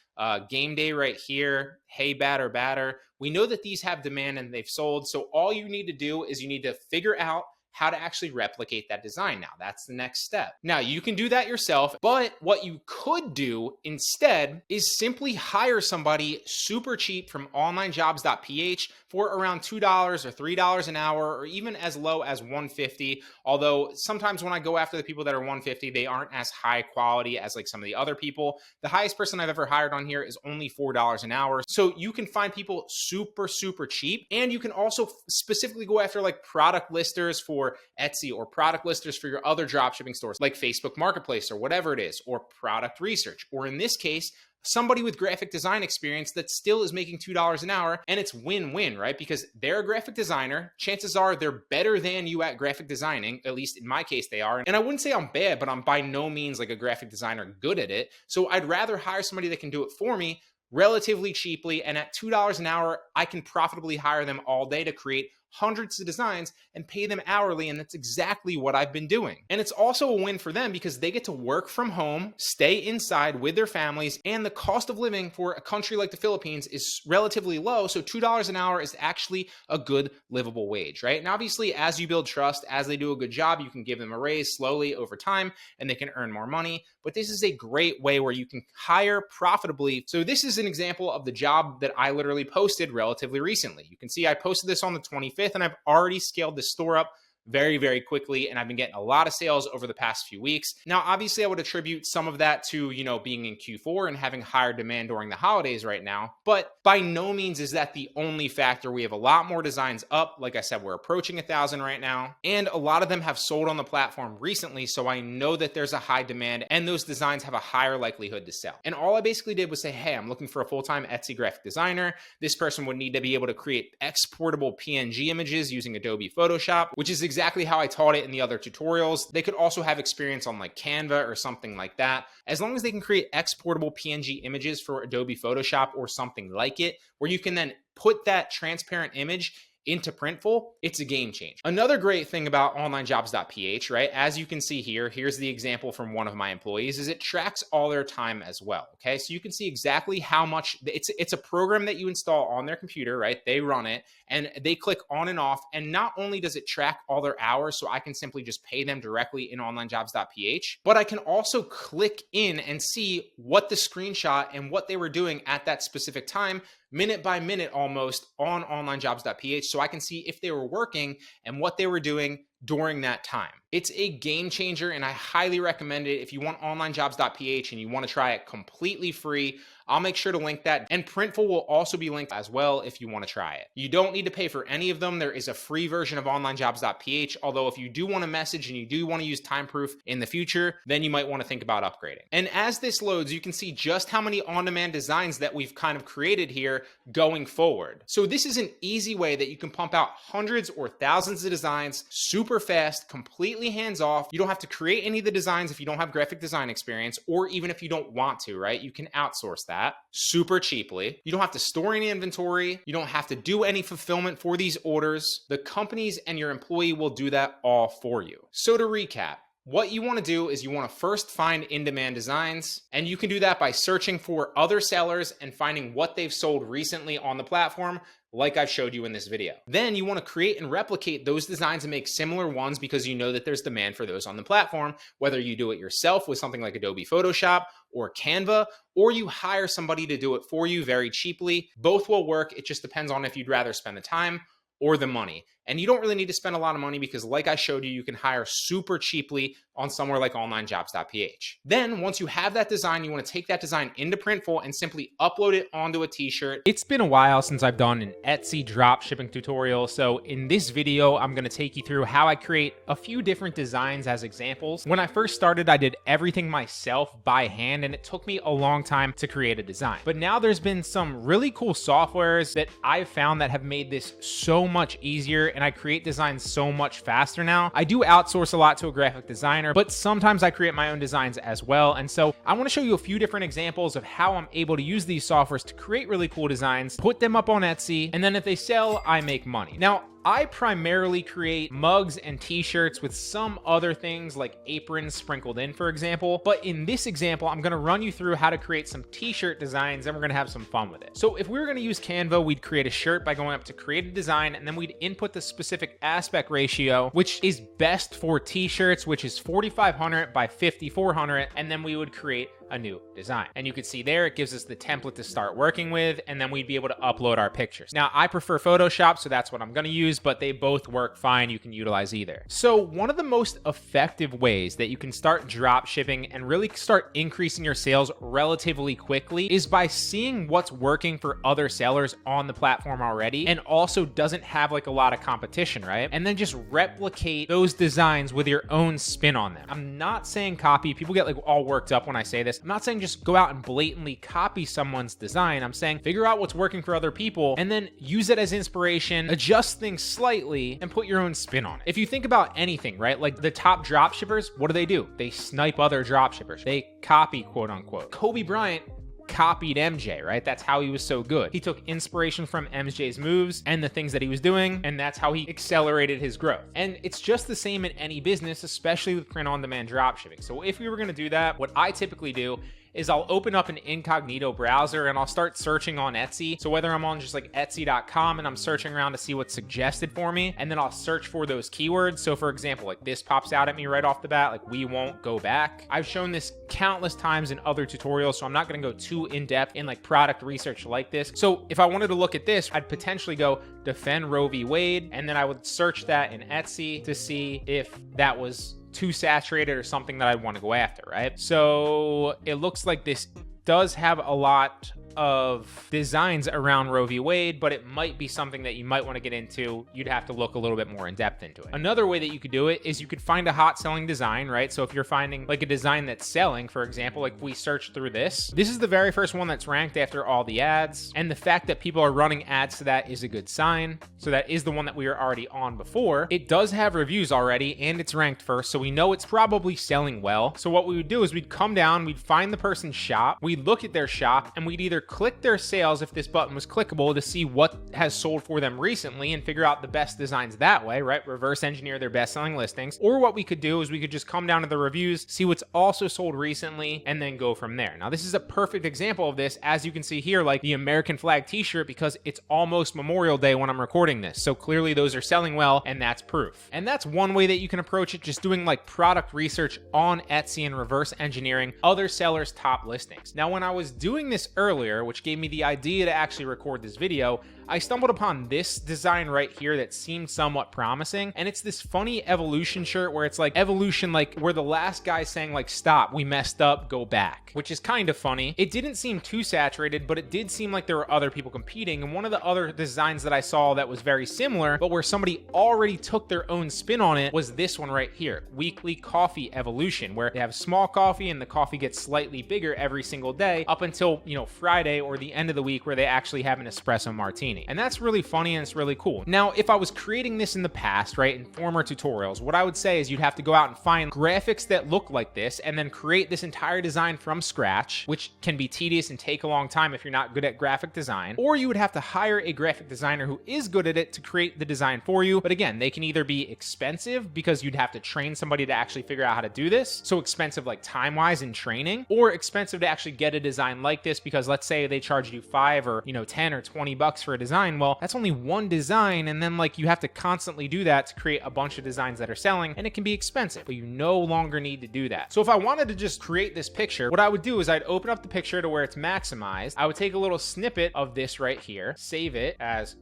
Game day right here, hey batter. We know that these have demand and they've sold. So all you need to do is you need to figure out how to actually replicate that design. Now that's the next step. Now you can do that yourself, but what you could do instead is simply hire somebody super cheap from onlinejobs.ph for around $2 or $3 an hour, or even as low as $150. Although sometimes when I go after the people that are $150, they aren't as high quality as like some of the other people. The highest person I've ever hired on here is only $4 an hour. So you can find people super cheap, and you can also specifically go after like product listers for Etsy, or product listers for your other dropshipping stores like Facebook Marketplace or whatever it is, or product research, or in this case, somebody with graphic design experience that still is making $2 an hour, and it's win-win, right? Because they're a graphic designer. Chances are they're better than you at graphic designing. At least in my case, they are. And I wouldn't say I'm bad, but I'm by no means like a graphic designer good at it. So I'd rather hire somebody that can do it for me relatively cheaply. And at $2 an hour, I can profitably hire them all day to create hundreds of designs and pay them hourly. And that's exactly what I've been doing. And it's also a win for them because they get to work from home, stay inside with their families, and the cost of living for a country like the Philippines is relatively low. So $2 an hour is actually a good livable wage, right? And obviously, as you build trust, as they do a good job, you can give them a raise slowly over time and they can earn more money. But this is a great way where you can hire profitably. So this is an example of the job that I literally posted relatively recently. You can see I posted this on the 25th, and I've already scaled this store up very quickly, and I've been getting a lot of sales over the past few weeks. Now, obviously, I would attribute some of that to, being in Q4 and having higher demand during the holidays right now, but by no means is that the only factor. We have a lot more designs up. Like I said, we're approaching 1,000 right now, and a lot of them have sold on the platform recently, so I know that there's a high demand and those designs have a higher likelihood to sell. And all I basically did was say, hey, I'm looking for a full-time Etsy graphic designer. This person would need to be able to create exportable PNG images using Adobe Photoshop, which is exactly how I taught it in the other tutorials. They could also have experience on like Canva or something like that. As long as they can create exportable PNG images for Adobe Photoshop or something like it, where you can then put that transparent image into Printful, it's a game changer. Another great thing about onlinejobs.ph, right? As you can see here, here's the example from one of my employees, is it tracks all their time as well. Okay, so you can see exactly how much it's a program that you install on their computer, right? They run it and they click on and off. And not only does it track all their hours, so I can simply just pay them directly in onlinejobs.ph, but I can also click in and see what the screenshot and what they were doing at that specific time, minute by minute almost, on onlinejobs.ph, so I can see if they were working and what they were doing during that time. It's a game changer, and I highly recommend it. If you want onlinejobs.ph and you want to try it completely free, I'll make sure to link that. And Printful will also be linked as well if you want to try it. You don't need to pay for any of them. There is a free version of onlinejobs.ph, although if you do want to message and you do want to use time proof in the future, then you might want to think about upgrading. And as this loads, you can see just how many on-demand designs that we've kind of created here going forward. So this is an easy way that you can pump out hundreds or thousands of designs super fast, completely hands-off. You don't have to create any of the designs if you don't have graphic design experience, or even if you don't want to, right? You can outsource that super cheaply. You don't have to store any inventory. You don't have to do any fulfillment for these orders. The companies and your employee will do that all for you. So to recap, what you want to do is you want to first find in-demand designs, and you can do that by searching for other sellers and finding what they've sold recently on the platform, like I've showed you in this video. Then you want to create and replicate those designs and make similar ones because you know that there's demand for those on the platform, whether you do it yourself with something like Adobe Photoshop or Canva, or you hire somebody to do it for you very cheaply. Both will work. It just depends on if you'd rather spend the time or the money. And you don't really need to spend a lot of money because, like I showed you, you can hire super cheaply on somewhere like onlinejobs.ph. Then once you have that design, you want to take that design into Printful and simply upload it onto a t-shirt. It's been a while since I've done an Etsy dropshipping tutorial, so in this video, I'm going to take you through how I create a few different designs as examples. When I first started, I did everything myself by hand, and it took me a long time to create a design. But now there's been some really cool softwares that I've found that have made this so much easier, and I create designs so much faster now. I do outsource a lot to a graphic designer, but sometimes I create my own designs as well. And so I want to show you a few different examples of how I'm able to use these softwares to create really cool designs, put them up on Etsy, and then if they sell, I make money. Now, I primarily create mugs and t-shirts with some other things like aprons sprinkled in, for example. But in this example, I'm going to run you through how to create some t-shirt designs, and we're going to have some fun with it. So if we were going to use Canva, we'd create a shirt by going up to create a design, and then we'd input the specific aspect ratio, which is best for t-shirts, which is 4,500 by 5,400. And then we would create a new design. And you can see there, it gives us the template to start working with, and then we'd be able to upload our pictures. Now, I prefer Photoshop, so that's what I'm going to use, but they both work fine. You can utilize either. So one of the most effective ways that you can start drop shipping and really start increasing your sales relatively quickly is by seeing what's working for other sellers on the platform already, and also doesn't have like a lot of competition, right? And then just replicate those designs with your own spin on them. I'm not saying copy. People get like all worked up when I say this. I'm not saying just go out and blatantly copy someone's design. I'm saying figure out what's working for other people and then use it as inspiration, adjust things slightly, and put your own spin on it. If you think about anything, right? Like the top dropshippers, what do? They snipe other dropshippers. They copy, quote unquote. Kobe Bryant copied MJ, right? That's how he was so good. He took inspiration from MJ's moves and the things that he was doing, and that's how he accelerated his growth. And it's just the same in any business, especially with print-on-demand dropshipping. So if we were going to do that, what I typically do is I'll open up an incognito browser and I'll start searching on Etsy. So whether I'm on just like Etsy.com and I'm searching around to see what's suggested for me, and then I'll search for those keywords. So for example, like this pops out at me right off the bat, like we won't go back. I've shown this countless times in other tutorials, so I'm not going to go too in depth in like product research like this. So if I wanted to look at this, I'd potentially go defend Roe v. Wade, and then I would search that in Etsy to see if that was too saturated or something that I'd want to go after, right? So it looks like this does have a lot of designs around Roe v. Wade, but it might be something that you might want to get into. You'd have to look a little bit more in depth into it. Another way that you could do it is you could find a hot selling design, right? So if you're finding like a design that's selling, for example, like if we search through this is the very first one that's ranked after all the ads. And the fact that people are running ads to that is a good sign. So that is the one that we were already on before. It does have reviews already and it's ranked first. So we know it's probably selling well. So what we would do is we'd come down, we'd find the person's shop, we'd look at their shop, and we'd either click their sales if this button was clickable to see what has sold for them recently and figure out the best designs that way, right? Reverse engineer their best selling listings. Or what we could do is we could just come down to the reviews, see what's also sold recently, and then go from there. Now, this is a perfect example of this, as you can see here, like the American flag t-shirt, because it's almost Memorial Day when I'm recording this. So clearly those are selling well, and that's proof. And that's one way that you can approach it, just doing like product research on Etsy and reverse engineering other sellers' top listings. Now, when I was doing this earlier, which gave me the idea to actually record this video, I stumbled upon this design right here that seemed somewhat promising, and it's this funny evolution shirt where it's like evolution, like where the last guy's saying like, stop, we messed up, go back, which is kind of funny. It didn't seem too saturated, but it did seem like there were other people competing. And one of the other designs that I saw that was very similar, but where somebody already took their own spin on it, was this one right here, weekly coffee evolution, where they have small coffee and the coffee gets slightly bigger every single day up until, you know, Friday or the end of the week where they actually have an espresso martini. And that's really funny and it's really cool. Now, if I was creating this in the past, right, in former tutorials, what I would say is you'd have to go out and find graphics that look like this and then create this entire design from scratch, which can be tedious and take a long time if you're not good at graphic design. Or you would have to hire a graphic designer who is good at it to create the design for you. But again, they can either be expensive because you'd have to train somebody to actually figure out how to do this. So expensive like time-wise in training, or expensive to actually get a design like this because let's say they charge you $5 or 10 or 20 bucks for a design. Well, that's only one design, and then like you have to constantly do that to create a bunch of designs that are selling, and it can be expensive, but you no longer need to do that. So if I wanted to just create this picture, what I would do is I'd open up the picture to where it's maximized. I would take a little snippet of this right here, save it as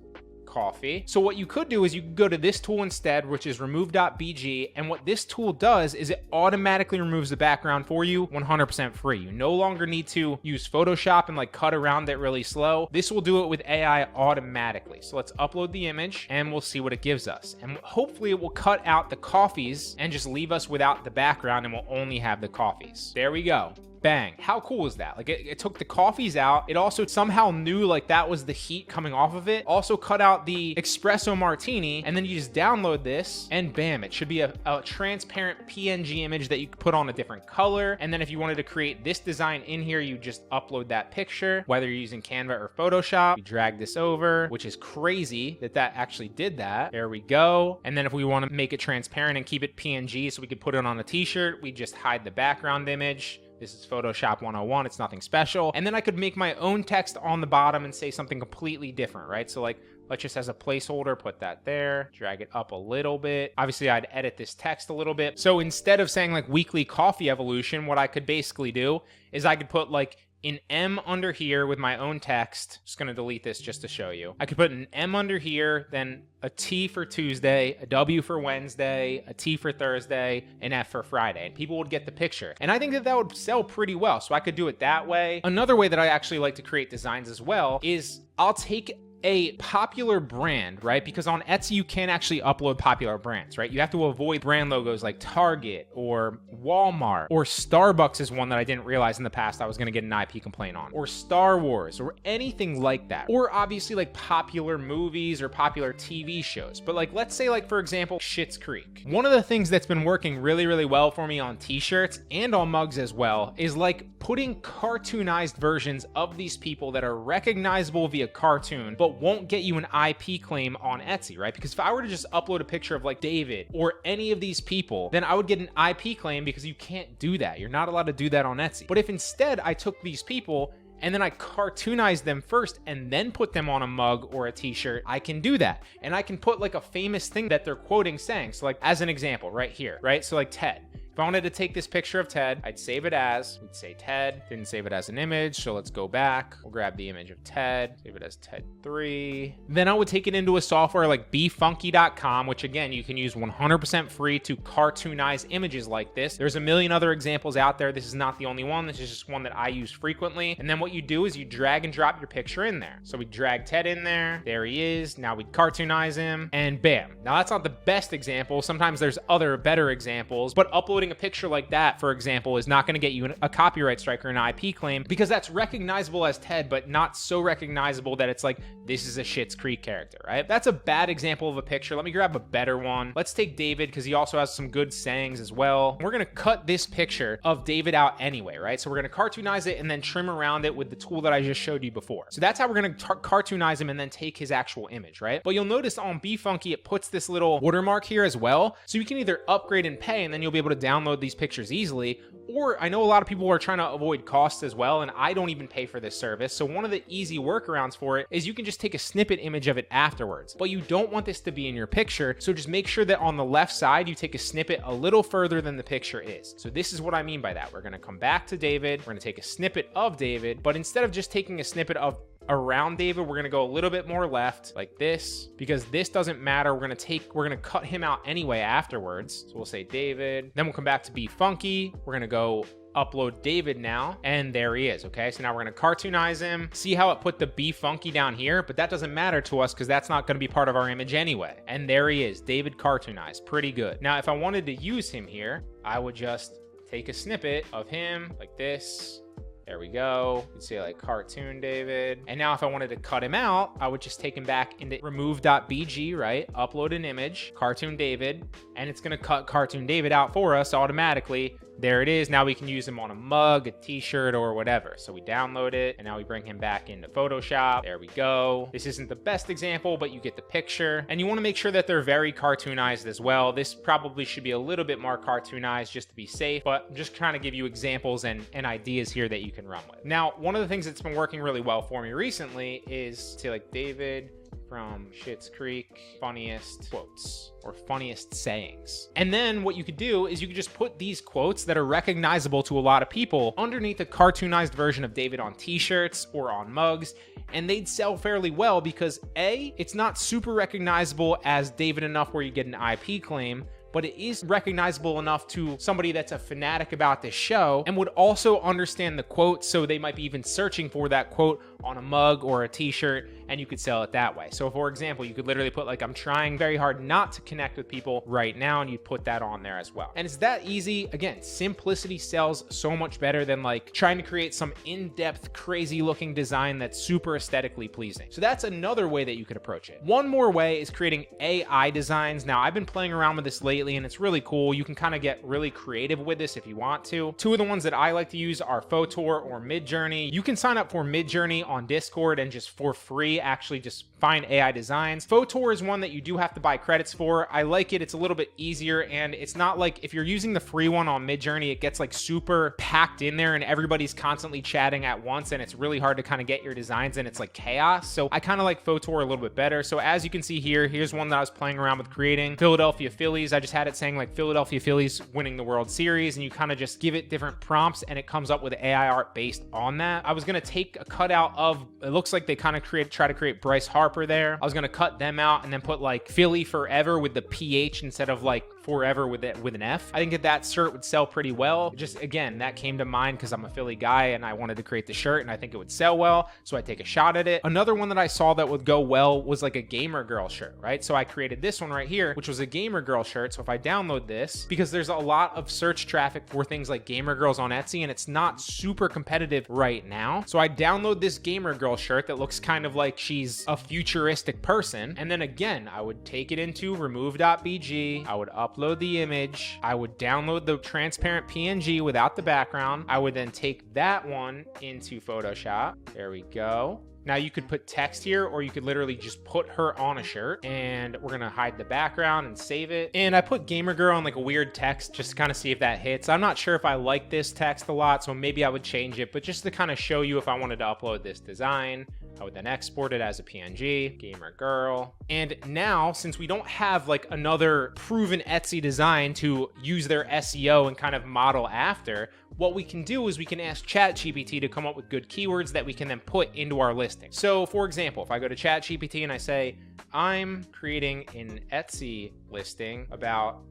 coffee. So what you could do is you could go to this tool instead, which is remove.bg. And what this tool does is it automatically removes the background for you 100% free. You no longer need to use Photoshop and like cut around it really slow. This will do it with AI automatically. So let's upload the image and we'll see what it gives us. And hopefully it will cut out the coffees and just leave us without the background, and we'll only have the coffees. There we go. Bang. How cool is that? Like it took the coffees out. It also somehow knew like that was the heat coming off of it. Also cut out the espresso martini, and then you just download this and bam, it should be a transparent PNG image that you could put on a different color. And then if you wanted to create this design in here, you just upload that picture, whether you're using Canva or Photoshop. You drag this over, which is crazy that that actually did that. There we go. And then if we want to make it transparent and keep it PNG so we could put it on a t-shirt, we just hide the background image. This is Photoshop 101. It's nothing special. And then I could make my own text on the bottom and say something completely different, right? So like, let's just as a placeholder, put that there, drag it up a little bit. Obviously, I'd edit this text a little bit. So instead of saying like weekly coffee evolution, what I could basically do is I could put like an M under here with my own text. Just going to delete this just to show you. I could put an M under here, then a T for Tuesday, a W for Wednesday, a T for Thursday, an F for Friday, and people would get the picture. And I think that that would sell pretty well. So I could do it that way. Another way that I actually like to create designs as well is I'll take a popular brand, right? Because on Etsy, you can't actually upload popular brands, right? You have to avoid brand logos like Target or Walmart, or Starbucks is one that I didn't realize in the past I was going to get an IP complaint on, or Star Wars, or anything like that. Or obviously like popular movies or popular TV shows. But like, let's say like, for example, Schitt's Creek. One of the things that's been working really, really well for me on t-shirts and on mugs as well is like putting cartoonized versions of these people that are recognizable via cartoon, but won't get you an IP claim on Etsy, right? Because if I were to just upload a picture of like David or any of these people, then I would get an IP claim because you can't do that. You're not allowed to do that on Etsy. But if instead I took these people and then I cartoonized them first and then put them on a mug or a t-shirt, I can do that. And I can put like a famous thing that they're quoting saying. So like as an example right here, right? So like Ted. If I wanted to take this picture of Ted, I'd save it as, we'd say Ted, didn't save it as an image, so let's go back. We'll grab the image of Ted, save it as Ted3. Then I would take it into a software like befunky.com, which again, you can use 100% free to cartoonize images like this. There's a million other examples out there. This is not the only one. This is just one that I use frequently. And then what you do is you drag and drop your picture in there. So we drag Ted in there. There he is. Now we cartoonize him and bam. Now that's not the best example. Sometimes there's other better examples, but uploading a picture like that, for example, is not going to get you a copyright strike or an IP claim because that's recognizable as Ted, but not so recognizable that it's like, this is a Schitt's Creek character, right? That's a bad example of a picture. Let me grab a better one. Let's take David because he also has some good sayings as well. We're going to cut this picture of David out anyway, right? So we're going to cartoonize it and then trim around it with the tool that I just showed you before. So that's how we're going to cartoonize him and then take his actual image, right? But you'll notice on BeFunky, it puts this little watermark here as well. So you can either upgrade and pay, and then you'll be able to download these pictures easily, or I know a lot of people are trying to avoid costs as well, and I don't even pay for this service. So one of the easy workarounds for it is you can just take a snippet image of it afterwards, but you don't want this to be in your picture. So just make sure that on the left side, you take a snippet a little further than the picture is. So this is what I mean by that. We're going to come back to David. We're going to take a snippet of David, but instead of just taking a snippet of around David, we're going to go a little bit more left like this, because this doesn't matter. We're going to cut him out anyway afterwards. So we'll say David, then we'll come back to BeFunky. We're going to go upload David now, and there he is. Okay, so now we're going to cartoonize him. See how it put the BeFunky down here, but that doesn't matter to us because that's not going to be part of our image anyway. And there he is, David cartoonized. Pretty good. Now if I wanted to use him here, I would just take a snippet of him like this. There we go. You can see like cartoon David. And now if I wanted to cut him out, I would just take him back into remove.bg, right? Upload an image, cartoon David, and it's gonna cut cartoon David out for us automatically. There it is. Now we can use him on a mug, a t-shirt, or whatever. So we download it, and now we bring him back into Photoshop. There we go. This isn't the best example, but you get the picture. And you want to make sure that they're very cartoonized as well. This probably should be a little bit more cartoonized just to be safe, but I'm just trying to give you examples and ideas here that you can run with. Now, one of the things that's been working really well for me recently is, say like David from Schitt's Creek, funniest quotes or funniest sayings. And then what you could do is you could just put these quotes that are recognizable to a lot of people underneath a cartoonized version of David on t-shirts or on mugs. and they'd sell fairly well because A, it's not super recognizable as David enough where you get an IP claim, but it is recognizable enough to somebody that's a fanatic about this show and would also understand the quote, so they might be even searching for that quote on a mug or a t-shirt, and you could sell it that way. So for example, you could literally put like, I'm trying very hard not to connect with people right now, and you put that on there as well. And it's that easy. Again, simplicity sells so much better than like trying to create some in-depth, crazy looking design that's super aesthetically pleasing. So that's another way that you could approach it. One more way is creating AI designs. Now, I've been playing around with this lately, and it's really cool. You can kind of get really creative with this if you want to. Two of the ones that I like to use are Photor or Midjourney. You can sign up for Midjourney on Discord and just for free actually just find AI designs. Photor is one that you do have to buy credits for. I like it. It's a little bit easier, and it's not like if you're using the free one on Midjourney, it gets like super packed in there and everybody's constantly chatting at once, and it's really hard to kind of get your designs, and it's like chaos. So I kind of like Photor a little bit better. So as you can see here, here's one that I was playing around with creating. Philadelphia Phillies. I just had it saying like Philadelphia Phillies winning the World Series, and you kind of just give it different prompts and it comes up with AI art based on that. I was going to take a cutout of, it looks like they kind of try to create Bryce Harper there. I was going to cut them out and then put like Philly Forever with the PH instead of like forever with an F. I think that shirt would sell pretty well. Just again, that came to mind because I'm a Philly guy and I wanted to create the shirt and I think it would sell well, so I take a shot at it. Another one that I saw that would go well was like a gamer girl shirt, right? So I created this one right here, which was a gamer girl shirt. So if I download this, because there's a lot of search traffic for things like gamer girls on Etsy, and it's not super competitive right now. So I download this gamer girl shirt that looks kind of like she's a futuristic person. And then again, I would take it into remove.bg. I would upload the image. I would download the transparent PNG without the background. I would then take that one into Photoshop. There we go. Now you could put text here, or you could literally just put her on a shirt, and we're gonna hide the background and save it. And I put gamer girl on like a weird text just to kind of see if that hits. I'm not sure if I like this text a lot, so maybe I would change it, but just to kind of show you if I wanted to upload this design, I would then export it as a PNG, gamer girl. And now, since we don't have like another proven Etsy design to use their SEO and kind of model after, what we can do is we can ask ChatGPT to come up with good keywords that we can then put into our listing. So for example, if I go to ChatGPT and I say, I'm creating an Etsy listing about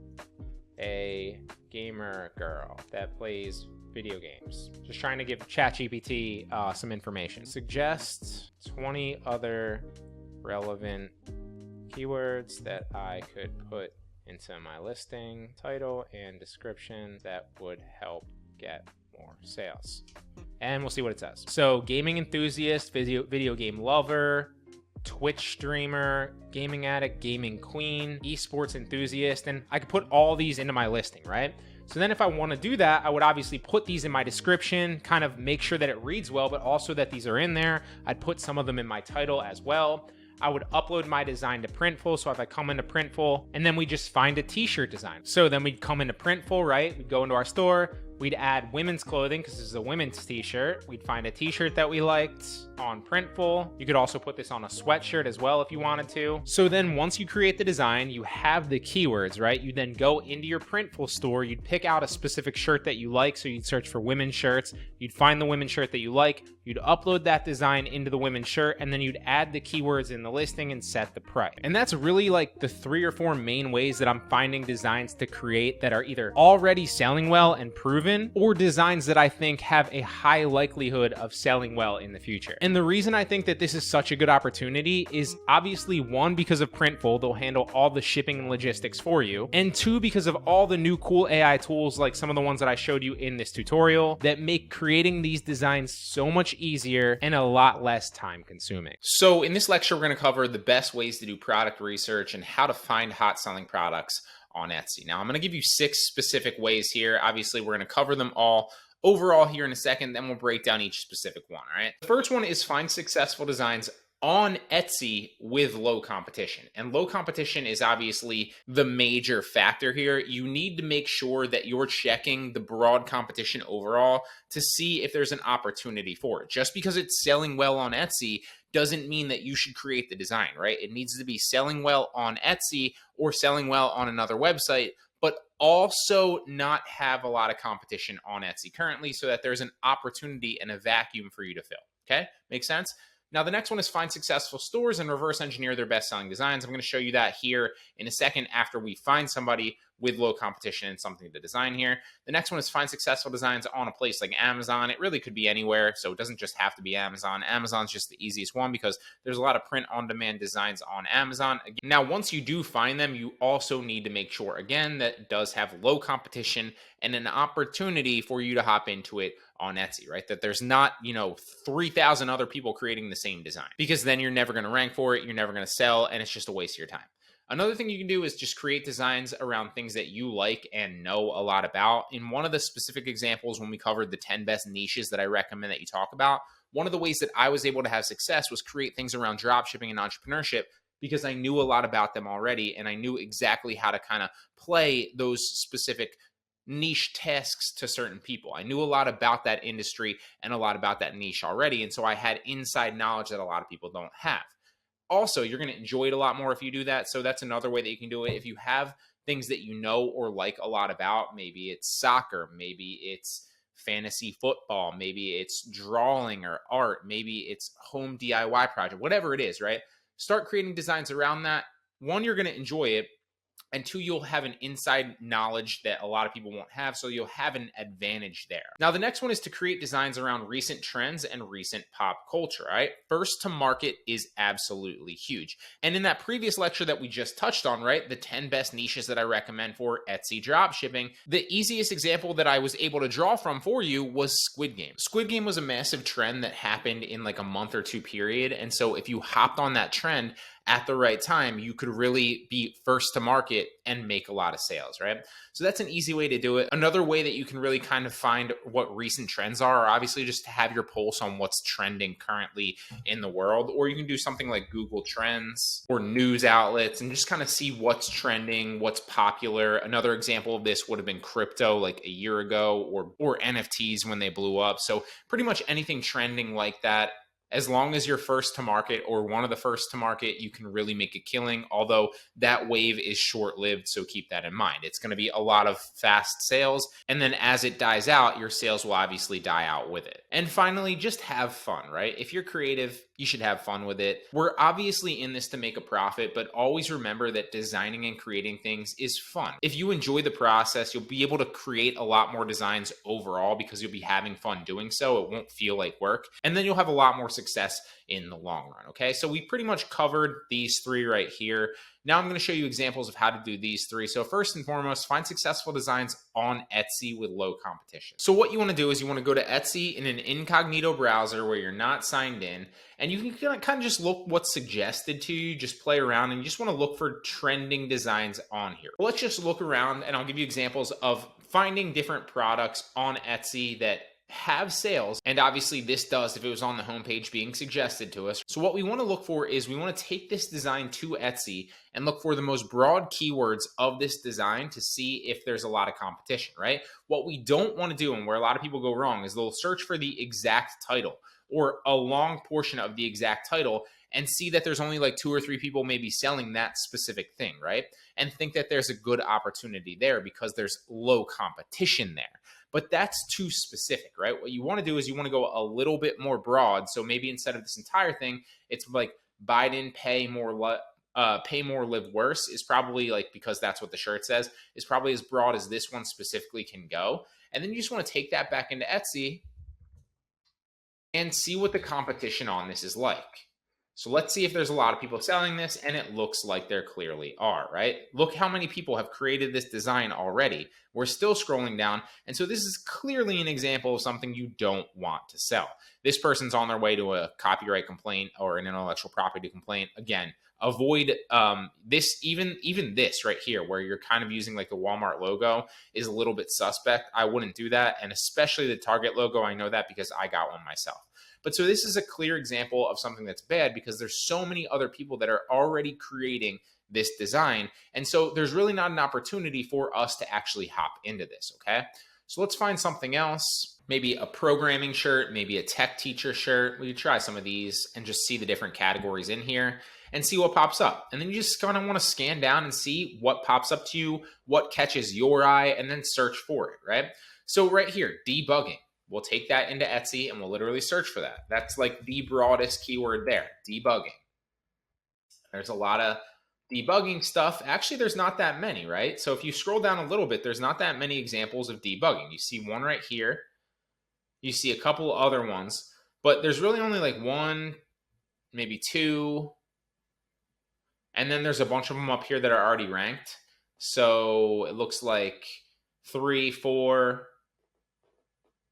a gamer girl that plays video games. Just trying to give ChatGPT some information. Suggest 20 other relevant keywords that I could put into my listing, title and description that would help get more sales. And we'll see what it says. So gaming enthusiast, video game lover, Twitch streamer, gaming addict, gaming queen, esports enthusiast, and I could put all these into my listing, right? So then if I want to do that, I would obviously put these in my description, kind of make sure that it reads well, but also that these are in there. I'd put some of them in my title as well. I would upload my design to Printful. So if I come into Printful, and then we just find a t-shirt design. So then we'd come into Printful, right? We'd go into our store. We'd add women's clothing because this is a women's t-shirt. We'd find a t-shirt that we liked on Printful. You could also put this on a sweatshirt as well if you wanted to. So then once you create the design, you have the keywords, right? You then go into your Printful store. You'd pick out a specific shirt that you like. So you'd search for women's shirts. You'd find the women's shirt that you like. You'd upload that design into the women's shirt, and then you'd add the keywords in the listing and set the price. And that's really like the 3 or 4 main ways that I'm finding designs to create that are either already selling well and proven, or designs that I think have a high likelihood of selling well in the future. And the reason I think that this is such a good opportunity is obviously 1, because of Printful, they'll handle all the shipping and logistics for you, and 2, because of all the new cool AI tools like some of the ones that I showed you in this tutorial that make creating these designs so much easier and a lot less time consuming. So in this lecture, we're going to cover the best ways to do product research and how to find hot selling products on Etsy. Now, I'm going to give you 6 specific ways here. Obviously, we're going to cover them all overall here in a second, then we'll break down each specific one, all right? The first one is find successful designs on Etsy with low competition. And low competition is obviously the major factor here. You need to make sure that you're checking the broad competition overall to see if there's an opportunity for it. Just because it's selling well on Etsy doesn't mean that you should create the design, right? It needs to be selling well on Etsy or selling well on another website, but also not have a lot of competition on Etsy currently so that there's an opportunity and a vacuum for you to fill, okay? Make sense? Now, the next one is find successful stores and reverse engineer their best-selling designs. I'm going to show you that here in a second after we find somebody with low competition and something to design here. The next one is find successful designs on a place like Amazon. It really could be anywhere, so it doesn't just have to be Amazon. Amazon's just the easiest one because there's a lot of print-on-demand designs on Amazon. Now, once you do find them, you also need to make sure, again, that it does have low competition and an opportunity for you to hop into it on Etsy, right? That there's not, 3,000 other people creating the same design, because then you're never going to rank for it, you're never going to sell, and it's just a waste of your time. Another thing you can do is just create designs around things that you like and know a lot about. In one of the specific examples, when we covered the 10 best niches that I recommend that you talk about, one of the ways that I was able to have success was create things around dropshipping and entrepreneurship, because I knew a lot about them already, and I knew exactly how to kind of play those specific niche tasks to certain people. I knew a lot about that industry and a lot about that niche already, and so I had inside knowledge that a lot of people don't have. Also, you're going to enjoy it a lot more if you do that. So that's another way that you can do it. If you have things that you know or like a lot about, maybe it's soccer, maybe it's fantasy football, maybe it's drawing or art, maybe it's home DIY project, whatever it is, right? Start creating designs around that. One, you're going to enjoy it. And two, you'll have an inside knowledge that a lot of people won't have, so you'll have an advantage there. Now, the next one is to create designs around recent trends and recent pop culture, right? First to market is absolutely huge. And in that previous lecture that we just touched on, right, the 10 best niches that I recommend for Etsy dropshipping, the easiest example that I was able to draw from for you was Squid Game. Squid Game was a massive trend that happened in like a month or two period. And so if you hopped on that trend at the right time, you could really be first to market and make a lot of sales, right? So that's an easy way to do it. Another way that you can really kind of find what recent trends are obviously just to have your pulse on what's trending currently in the world, or you can do something like Google Trends or news outlets and just kind of see what's trending, what's popular. Another example of this would have been crypto like a year ago, or NFTs when they blew up. So pretty much anything trending like that. As long as you're first to market or one of the first to market, you can really make a killing, although that wave is short-lived, so keep that in mind. It's going to be a lot of fast sales, and then as it dies out, your sales will obviously die out with it. And finally, just have fun, right? If you're creative, you should have fun with it. We're obviously in this to make a profit, but always remember that designing and creating things is fun. If you enjoy the process, you'll be able to create a lot more designs overall because you'll be having fun doing so. It won't feel like work, and then you'll have a lot more success in the long run, okay? So we pretty much covered these three right here. Now I'm going to show you examples of how to do these three. So first and foremost, find successful designs on Etsy with low competition. So what you want to do is you want to go to Etsy in an incognito browser where you're not signed in, and you can kind of just look what's suggested to you, just play around, and you just want to look for trending designs on here. Well, let's just look around, and I'll give you examples of finding different products on Etsy that have sales, and obviously this does if it was on the homepage being suggested to us. So what we want to look for is we want to take this design to Etsy and look for the most broad keywords of this design to see if there's a lot of competition, right? What we don't want to do, and where a lot of people go wrong, is they'll search for the exact title or a long portion of the exact title and see that there's only like 2 or 3 people maybe selling that specific thing, right? And think that there's a good opportunity there because there's low competition there. But that's too specific, right? What you want to do is you want to go a little bit more broad. So maybe instead of this entire thing, it's like Biden pay more, live worse is probably like, because that's what the shirt says, is probably as broad as this one specifically can go. And then you just want to take that back into Etsy and see what the competition on this is like. So let's see if there's a lot of people selling this, and it looks like there clearly are, right? Look how many people have created this design already. We're still scrolling down, and so this is clearly an example of something you don't want to sell. This person's on their way to a copyright complaint or an intellectual property complaint. Again, avoid this, even this right here, where you're kind of using like the Walmart logo is a little bit suspect. I wouldn't do that, and especially the Target logo. I know that because I got one myself. But so this is a clear example of something that's bad because there's so many other people that are already creating this design. And so there's really not an opportunity for us to actually hop into this, okay? So let's find something else, maybe a programming shirt, maybe a tech teacher shirt. We could try some of these and just see the different categories in here and see what pops up. And then you just kind of want to scan down and see what pops up to you, what catches your eye, and then search for it, right? So right here, debugging. We'll take that into Etsy and we'll literally search for that. That's like the broadest keyword there, debugging. There's a lot of debugging stuff. Actually, there's not that many, right? So if you scroll down a little bit, there's not that many examples of debugging. You see one right here. You see a couple of other ones, but there's really only like one, maybe two. And then there's a bunch of them up here that are already ranked. So it looks like 3, 4,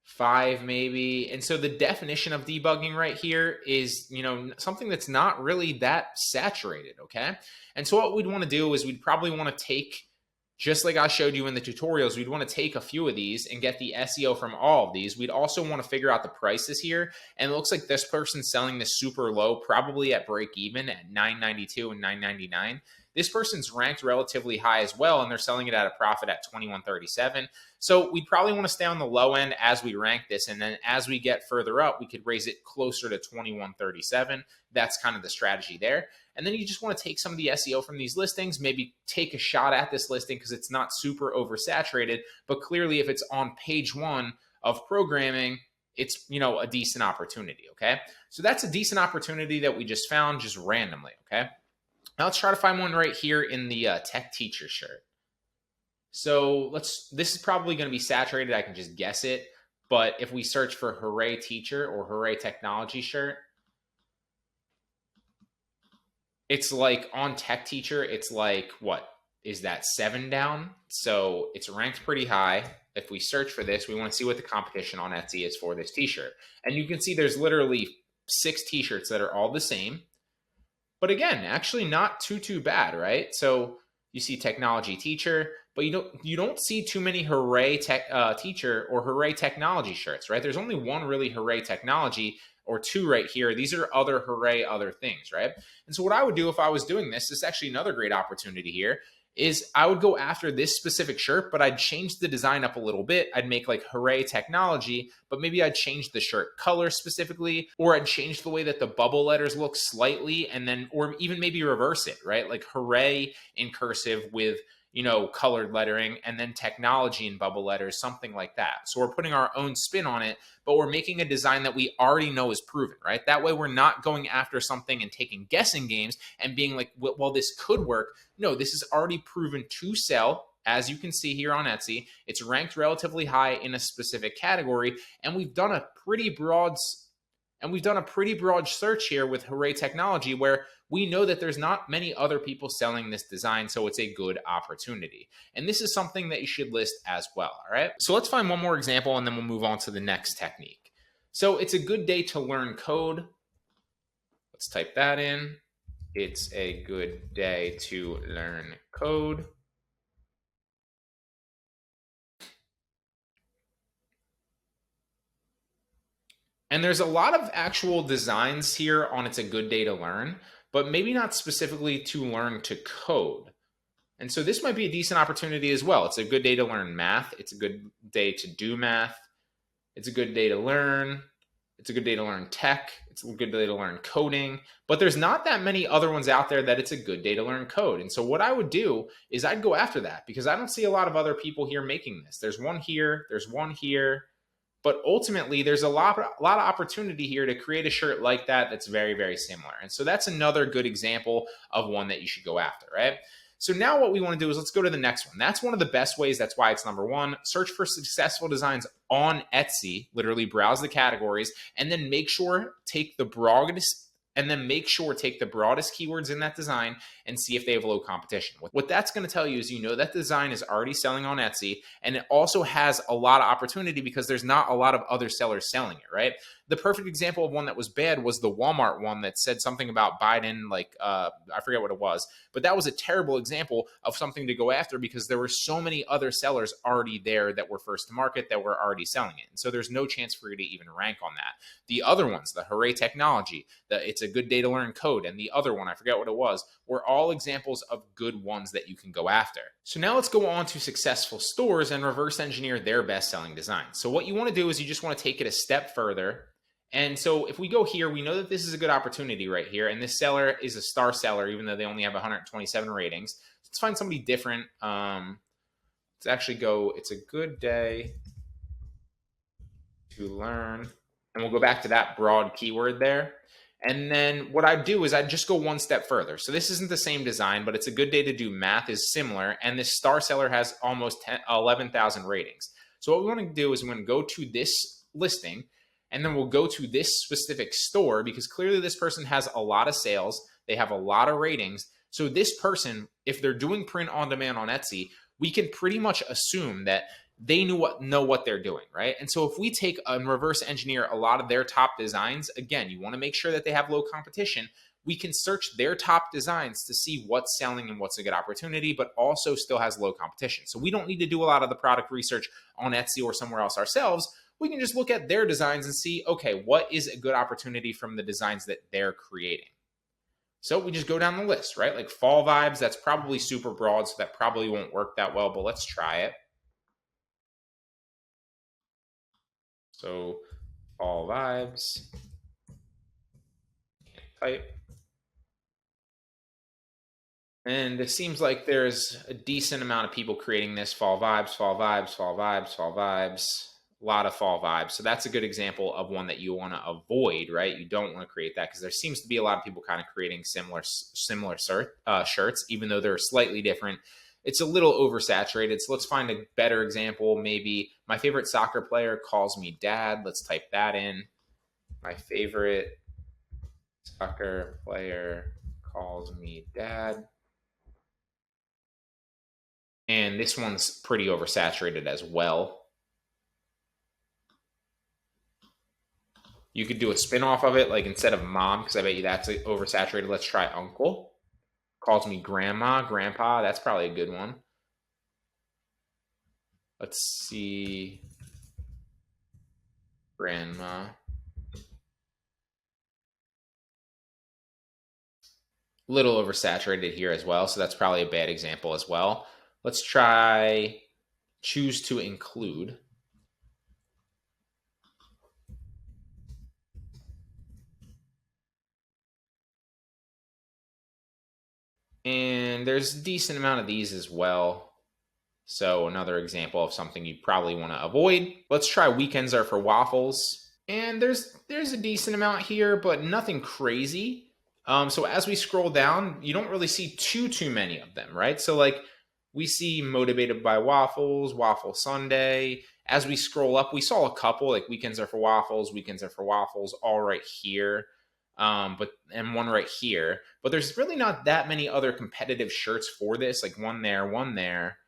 5 maybe. And so the definition of debugging right here is, something that's not really that saturated, okay? And so what we'd want to do is we'd probably want to take, just like I showed you in the tutorials, we'd want to take a few of these and get the SEO from all of these. We'd also want to figure out the prices here. And it looks like this person's selling this super low, probably at break even at $9.92 and $9.99. This person's ranked relatively high as well, and they're selling it at a profit at $21.37. So we'd probably want to stay on the low end as we rank this, and then as we get further up, we could raise it closer to $21.37. That's kind of the strategy there. And then you just want to take some of the SEO from these listings, maybe take a shot at this listing because it's not super oversaturated, but clearly if it's on page 1 of programming, it's, a decent opportunity, okay? So that's a decent opportunity that we just found just randomly, okay? Now let's try to find one right here in the tech teacher shirt. So this is probably going to be saturated. I can just guess it. But if we search for Hooray Teacher or Hooray Technology shirt, it's like on Tech Teacher, it's like, what is that, 7 down? So it's ranked pretty high. If we search for this, we want to see what the competition on Etsy is for this t-shirt. And you can see there's literally 6 t-shirts that are all the same. But again, actually not too bad, right? So you see Technology Teacher, but you don't see too many Hooray Teacher or Hooray Technology shirts, right? There's only one really Hooray Technology, or 2 right here. These are other Hooray other things, right? And so what I would do if I was doing this is actually another great opportunity here, is I would go after this specific shirt, but I'd change the design up a little bit. I'd make like Hooray Technology, but maybe I'd change the shirt color specifically, or I'd change the way that the bubble letters look slightly, and then, or even maybe reverse it, right? Like Hooray in cursive with, colored lettering, and then technology in bubble letters, something like that. So we're putting our own spin on it, but we're making a design that we already know is proven, right? That way we're not going after something and taking guessing games and being like, well, this could work. No, this is already proven to sell. As you can see here on Etsy, it's ranked relatively high in a specific category, and we've done a pretty broad search here with Hooray Technology, where we know that there's not many other people selling this design, so it's a good opportunity. And this is something that you should list as well, all right? So let's find one more example, and then we'll move on to the next technique. So it's a good day to learn code. Let's type that in. It's a good day to learn code. And there's a lot of actual designs here on It's a Good Day to Learn, but maybe not specifically to learn to code. And so this might be a decent opportunity as well. It's a good day to learn math. It's a good day to do math. It's a good day to learn. It's a good day to learn tech. It's a good day to learn coding. But there's not that many other ones out there that it's a good day to learn code. And so what I would do is I'd go after that, because I don't see a lot of other people here making this. There's one here. There's one here. But ultimately, there's a lot of opportunity here to create a shirt like that that's very, very similar. And so that's another good example of one that you should go after, right? So now what we want to do is let's go to the next one. That's one of the best ways. That's why it's number 1. Search for successful designs on Etsy. Literally browse the categories, and then make sure take the broadest keywords in that design and see if they have low competition. What that's going to tell you is that design is already selling on Etsy, and it also has a lot of opportunity because there's not a lot of other sellers selling it, right? The perfect example of one that was bad was the Walmart one that said something about Biden, I forget what it was, but that was a terrible example of something to go after because there were so many other sellers already there that were first to market that were already selling it. And so there's no chance for you to even rank on that. The other ones, the Hooray Technology, It's a Good Day to Learn code, and the other one, I forget what it was, were all examples of good ones that you can go after. So now let's go on to successful stores and reverse engineer their best-selling design. So what you want to do is you just want to take it a step further. And so if we go here, we know that this is a good opportunity right here. And this seller is a star seller, even though they only have 127 ratings. Let's find somebody different. Let's actually go, it's a good day to learn. And we'll go back to that broad keyword there. And then what I'd do is I'd just go one step further. So this isn't the same design, but it's a good day to do math is similar. And this star seller has almost 11,000 ratings. So what we want to do is we're going to go to this listing, and then we'll go to this specific store because clearly this person has a lot of sales. They have a lot of ratings. So this person, if they're doing print on demand on Etsy, we can pretty much assume that they know what they're doing, right? And so if we take and reverse engineer a lot of their top designs, again, you want to make sure that they have low competition. We can search their top designs to see what's selling and what's a good opportunity, but also still has low competition. So we don't need to do a lot of the product research on Etsy or somewhere else ourselves. We can just look at their designs and see, okay, what is a good opportunity from the designs that they're creating? So we just go down the list, right? Like fall vibes, that's probably super broad, so that probably won't work that well, but let's try it. So fall vibes, type. And it seems like there's a decent amount of people creating this fall vibes, fall vibes, fall vibes, fall vibes, a lot of fall vibes. So that's a good example of one that you want to avoid, right? You don't want to create that because there seems to be a lot of people kind of creating similar shirts, even though they're slightly different. It's a little oversaturated. So let's find a better example. Maybe my favorite soccer player calls me dad. Let's type that in. My favorite soccer player calls me dad. And this one's pretty oversaturated as well. You could do a spin-off of it, like instead of mom, because I bet you that's oversaturated. Let's try uncle. Calls me grandma, grandpa. That's probably a good one. Let's see. Grandma. Little oversaturated here as well, so that's probably a bad example as well. Let's try choose to include. And there's a decent amount of these as well. So another example of something you probably want to avoid. Let's try weekends are for waffles. And there's a decent amount here, but nothing crazy. So as we scroll down, you don't really see too many of them, right? So like we see motivated by waffles, waffle Sunday. As we scroll up, we saw a couple like weekends are for waffles, all right here. And one right here. But there's really not that many other competitive shirts for this, like one there, one there.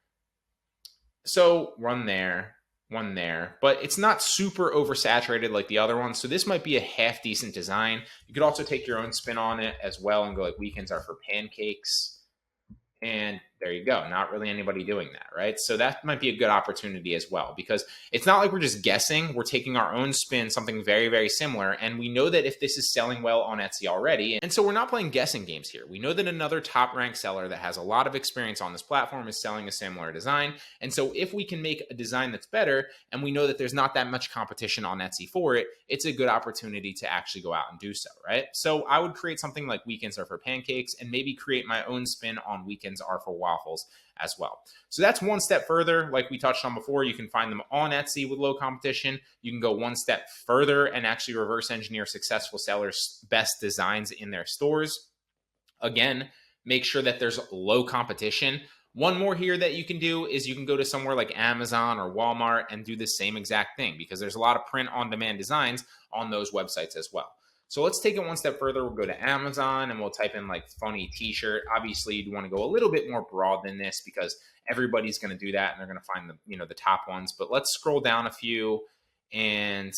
So one there, one there, but it's not super oversaturated like the other one. So this might be a half decent design. You could also take your own spin on it as well and go like weekends are for pancakes. And there you go. Not really anybody doing that, right? So that might be a good opportunity as well, because it's not like we're just guessing. We're taking our own spin, something very, very similar. And we know that if this is selling well on Etsy already, and so we're not playing guessing games here. We know that another top ranked seller that has a lot of experience on this platform is selling a similar design. And so if we can make a design that's better, and we know that there's not that much competition on Etsy for it, it's a good opportunity to actually go out and do so, right? So I would create something like weekends are for pancakes and maybe create my own spin on weekends are for waffles as well. So that's one step further. Like we touched on before, you can find them on Etsy with low competition. You can go one step further and actually reverse engineer successful sellers' best designs in their stores. Again, make sure that there's low competition. One more here that you can do is you can go to somewhere like Amazon or Walmart and do the same exact thing, because there's a lot of print on demand designs on those websites as well. So let's take it one step further. We'll go to Amazon and we'll type in like funny t-shirt. Obviously, you'd want to go a little bit more broad than this because everybody's going to do that and they're going to find the top ones. But let's scroll down a few and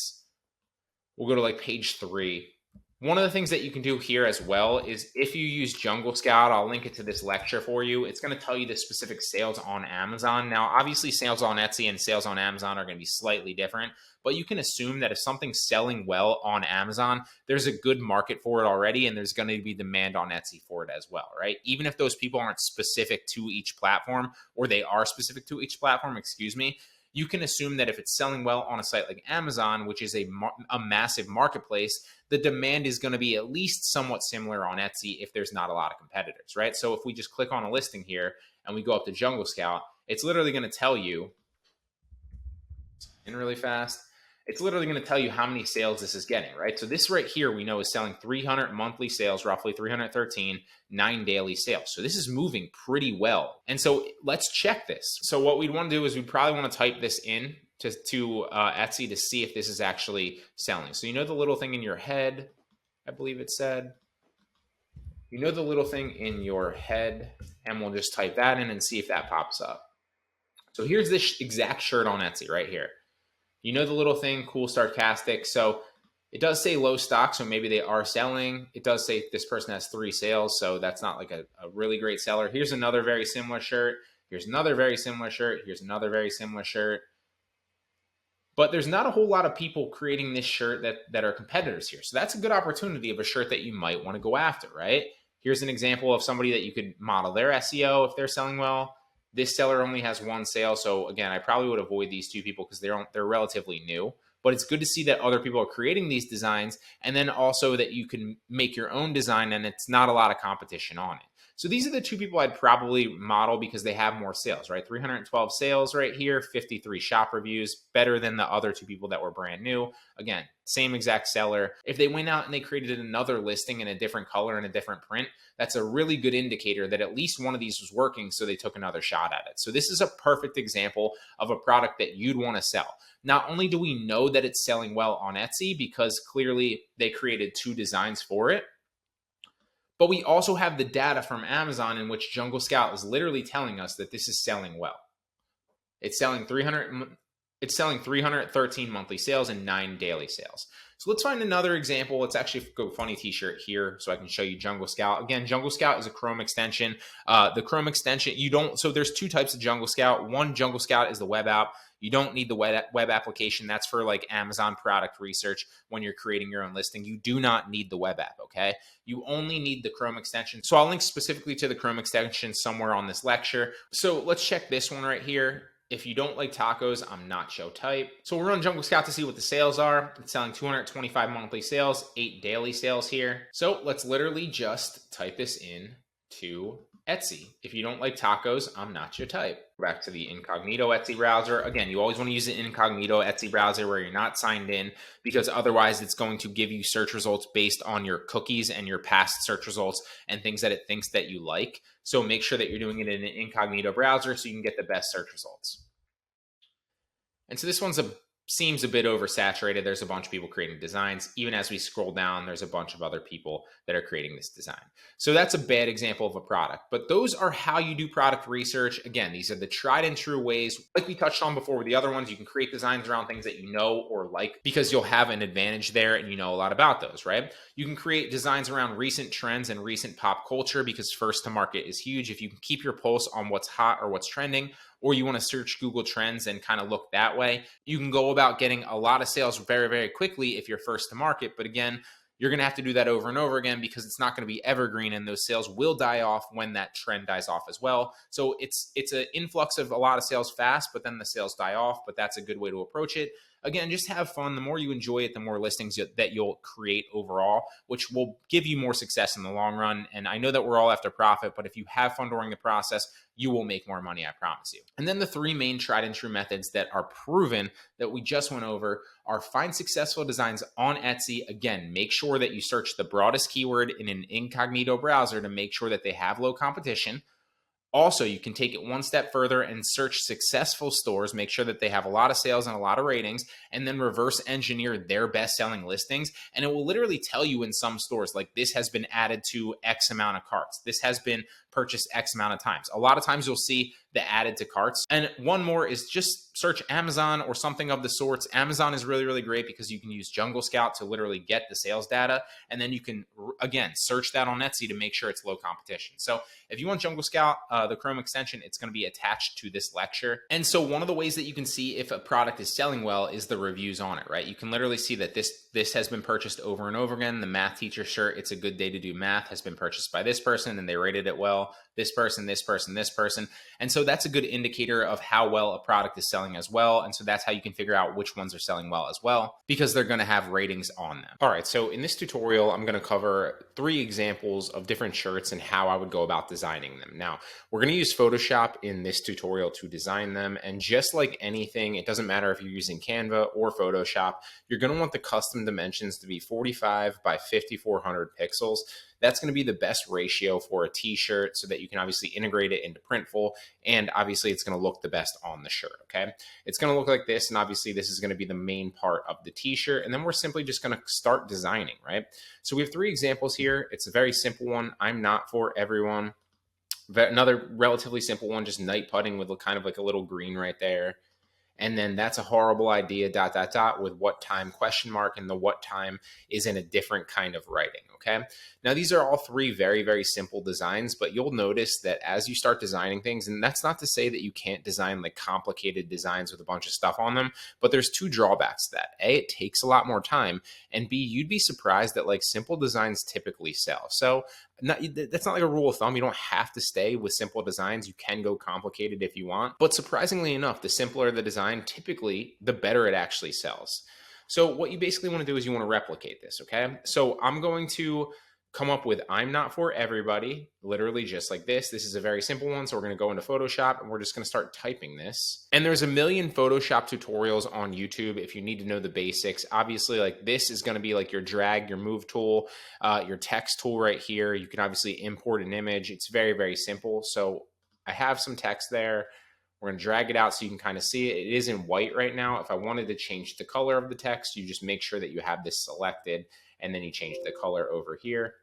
we'll go to like page 3. One of the things that you can do here as well is if you use Jungle Scout, I'll link it to this lecture for you. It's going to tell you the specific sales on Amazon. Now, obviously, sales on Etsy and sales on Amazon are going to be slightly different, but you can assume that if something's selling well on Amazon, there's a good market for it already, and there's going to be demand on Etsy for it as well, right? Even if those people aren't specific to each platform, or they are specific to each platform, excuse me, you can assume that if it's selling well on a site like Amazon, which is a massive marketplace, the demand is going to be at least somewhat similar on Etsy if there's not a lot of competitors, right? So if we just click on a listing here and we go up to Jungle Scout, it's literally going to tell you, in really fast, it's literally going to tell you how many sales this is getting, right? So this right here, we know is selling 300 monthly sales, roughly 313, 9 daily sales. So this is moving pretty well. And so let's check this. So what we'd want to do is we'd probably want to type this in to Etsy to see if this is actually selling. So you know the little thing in your head, I believe it said, you know the little thing in your head, and we'll just type that in and see if that pops up. So here's this exact shirt on Etsy right here. You know the little thing, cool, sarcastic. So it does say low stock, so maybe they are selling. It does say this person has 3 sales, so that's not like a really great seller. Here's another very similar shirt. Here's another very similar shirt. Here's another very similar shirt. But there's not a whole lot of people creating this shirt that are competitors here. So that's a good opportunity of a shirt that you might want to go after, right? Here's an example of somebody that you could model their SEO if they're selling well. This seller only has 1 sale. So again, I probably would avoid these 2 people because they're relatively new. But it's good to see that other people are creating these designs, and then also that you can make your own design and it's not a lot of competition on it. So these are the 2 people I'd probably model because they have more sales, right? 312 sales right here, 53 shop reviews, better than the other 2 people that were brand new. Again, same exact seller. If they went out and they created another listing in a different color and a different print, that's a really good indicator that at least one of these was working, so they took another shot at it. So this is a perfect example of a product that you'd want to sell. Not only do we know that it's selling well on Etsy because clearly they created 2 designs for it, but we also have the data from Amazon in which Jungle Scout is literally telling us that this is selling well. It's selling 313 monthly sales and 9 daily sales. So let's find another example. Let's actually go funny t-shirt here so I can show you Jungle Scout. Again, Jungle Scout is a Chrome extension. The Chrome extension, so there's 2 types of Jungle Scout. One, Jungle Scout is the web app. You don't need the web application. That's for like Amazon product research when you're creating your own listing. You do not need the web app, okay? You only need the Chrome extension. So I'll link specifically to the Chrome extension somewhere on this lecture. So let's check this one right here. If you don't like tacos, I'm not your type. So we're on Jungle Scout to see what the sales are. It's selling 225 monthly sales, 8 daily sales here. So let's literally just type this in to Etsy. If you don't like tacos, I'm not your type. Back to the incognito Etsy browser. Again, you always want to use an incognito Etsy browser where you're not signed in, because otherwise it's going to give you search results based on your cookies and your past search results and things that it thinks that you like. So make sure that you're doing it in an incognito browser so you can get the best search results. And so this one's seems a bit oversaturated. There's a bunch of people creating designs. Even as we scroll down, there's a bunch of other people that are creating this design. So that's a bad example of a product, but those are how you do product research. Again, these are the tried and true ways. Like we touched on before with the other ones, you can create designs around things that you know or like because you'll have an advantage there and you know a lot about those, right? You can create designs around recent trends and recent pop culture because first to market is huge. If you can keep your pulse on what's hot or what's trending, or you want to search Google Trends and kind of look that way, you can go about getting a lot of sales very, very quickly if you're first to market. But again, you're going to have to do that over and over again because it's not going to be evergreen, and those sales will die off when that trend dies off as well. So it's an influx of a lot of sales fast, but then the sales die off. But that's a good way to approach it. Again, just have fun. The more you enjoy it, the more listings that you'll create overall, which will give you more success in the long run. And I know that we're all after profit, but if you have fun during the process, you will make more money, I promise you. And then the 3 main tried and true methods that are proven that we just went over are find successful designs on Etsy. Again, make sure that you search the broadest keyword in an incognito browser to make sure that they have low competition. Also, you can take it one step further and search successful stores, make sure that they have a lot of sales and a lot of ratings, and then reverse engineer their best-selling listings. And it will literally tell you in some stores, like this has been added to X amount of carts. This has been purchased X amount of times. A lot of times you'll see the added to carts. And one more is just search Amazon or something of the sorts. Amazon is really, really great because you can use Jungle Scout to literally get the sales data. And then you can, again, search that on Etsy to make sure it's low competition. So if you want Jungle Scout, the Chrome extension, it's going to be attached to this lecture. And so one of the ways that you can see if a product is selling well is the reviews on it, right? You can literally see that this this has been purchased over and over again. The math teacher shirt, it's a good day to do math, has been purchased by this person and they rated it well. This person, this person, this person. And so that's a good indicator of how well a product is selling as well. And so that's how you can figure out which ones are selling well as well, because they're going to have ratings on them. All right, so in this tutorial, I'm going to cover 3 examples of different shirts and how I would go about designing them. Now, we're going to use Photoshop in this tutorial to design them. And just like anything, it doesn't matter if you're using Canva or Photoshop, you're going to want the custom dimensions to be 45 by 5400 pixels. That's going to be the best ratio for a t-shirt so that you can obviously integrate it into Printful, and obviously it's going to look the best on the shirt, okay? It's going to look like this, and obviously this is going to be the main part of the t-shirt, and then we're simply just going to start designing, right? So we have 3 examples here. It's a very simple one. I'm not for everyone. Another relatively simple one, just night putting with kind of like a little green right there. And then that's a horrible idea, ... with what time ? And the what time is in a different kind of writing, okay? Now, these are all 3 very, very simple designs, but you'll notice that as you start designing things, and that's not to say that you can't design like complicated designs with a bunch of stuff on them, but there's 2 drawbacks to that. A, it takes a lot more time, and B, you'd be surprised that like simple designs typically sell. So that's not like a rule of thumb. You don't have to stay with simple designs. You can go complicated if you want. But surprisingly enough, the simpler the design, typically, the better it actually sells. So what you basically want to do is you want to replicate this, okay? So I'm going to come up with I'm not for everybody, literally just like this. This is a very simple one. So we're going to go into Photoshop and we're just going to start typing this. And there's a million Photoshop tutorials on YouTube if you need to know the basics. Obviously, like this is going to be like your drag, your move tool, your text tool right here. You can obviously import an image. It's very, very simple. So I have some text there. We're going to drag it out so you can kind of see it. It is in white right now. If I wanted to change the color of the text, you just make sure that you have this selected, and then you change the color over here.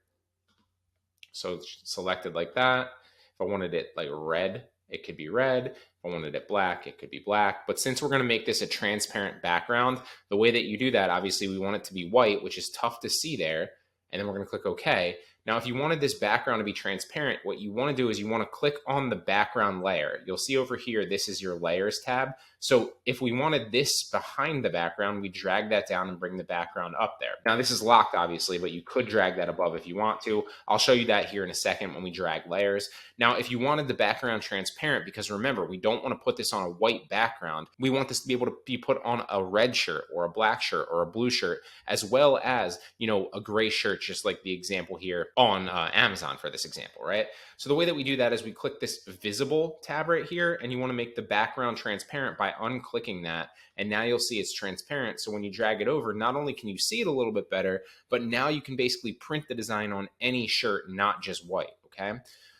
So it's selected like that. If I wanted it like red, it could be red. If I wanted it black, it could be black. But since we're going to make this a transparent background, the way that you do that, obviously we want it to be white, which is tough to see there. And then we're going to click OK. Now, if you wanted this background to be transparent, what you want to do is you want to click on the background layer. You'll see over here, this is your layers tab. So if we wanted this behind the background, we drag that down and bring the background up there. Now, this is locked, obviously, but you could drag that above if you want to. I'll show you that here in a second when we drag layers. Now, if you wanted the background transparent, because remember, we don't want to put this on a white background. We want this to be able to be put on a red shirt or a black shirt or a blue shirt, as well as, you know, a gray shirt, just like the example here on Amazon for this example, right? So the way that we do that is we click this visible tab right here, and you want to make the background transparent by unclicking that. And now you'll see it's transparent. So when you drag it over, not only can you see it a little bit better, but now you can basically print the design on any shirt, not just white, okay?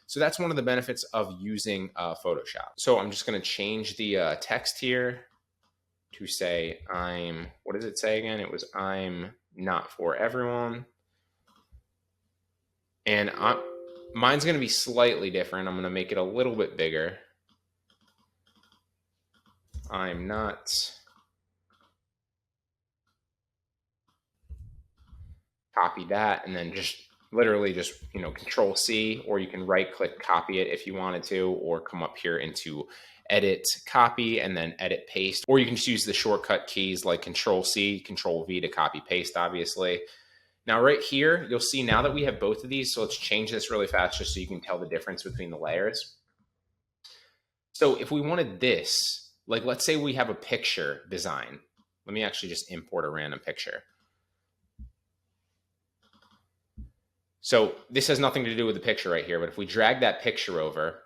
So that's one of the benefits of using Photoshop. So I'm just going to change the text here to say what does it say again? It was I'm not for everyone. And mine's going to be slightly different. I'm going to make it a little bit bigger. I'm not. Copy that, and then just literally just, you know, Control C, or you can right click, copy it if you wanted to, or come up here into edit, copy, and then edit, paste, or you can just use the shortcut keys like Control C, Control V to copy, paste, obviously. Now right here, you'll see now that we have both of these, so let's change this really fast just so you can tell the difference between the layers. So if we wanted this, like let's say we have a picture design. Let me actually just import a random picture. So this has nothing to do with the picture right here, but if we drag that picture over,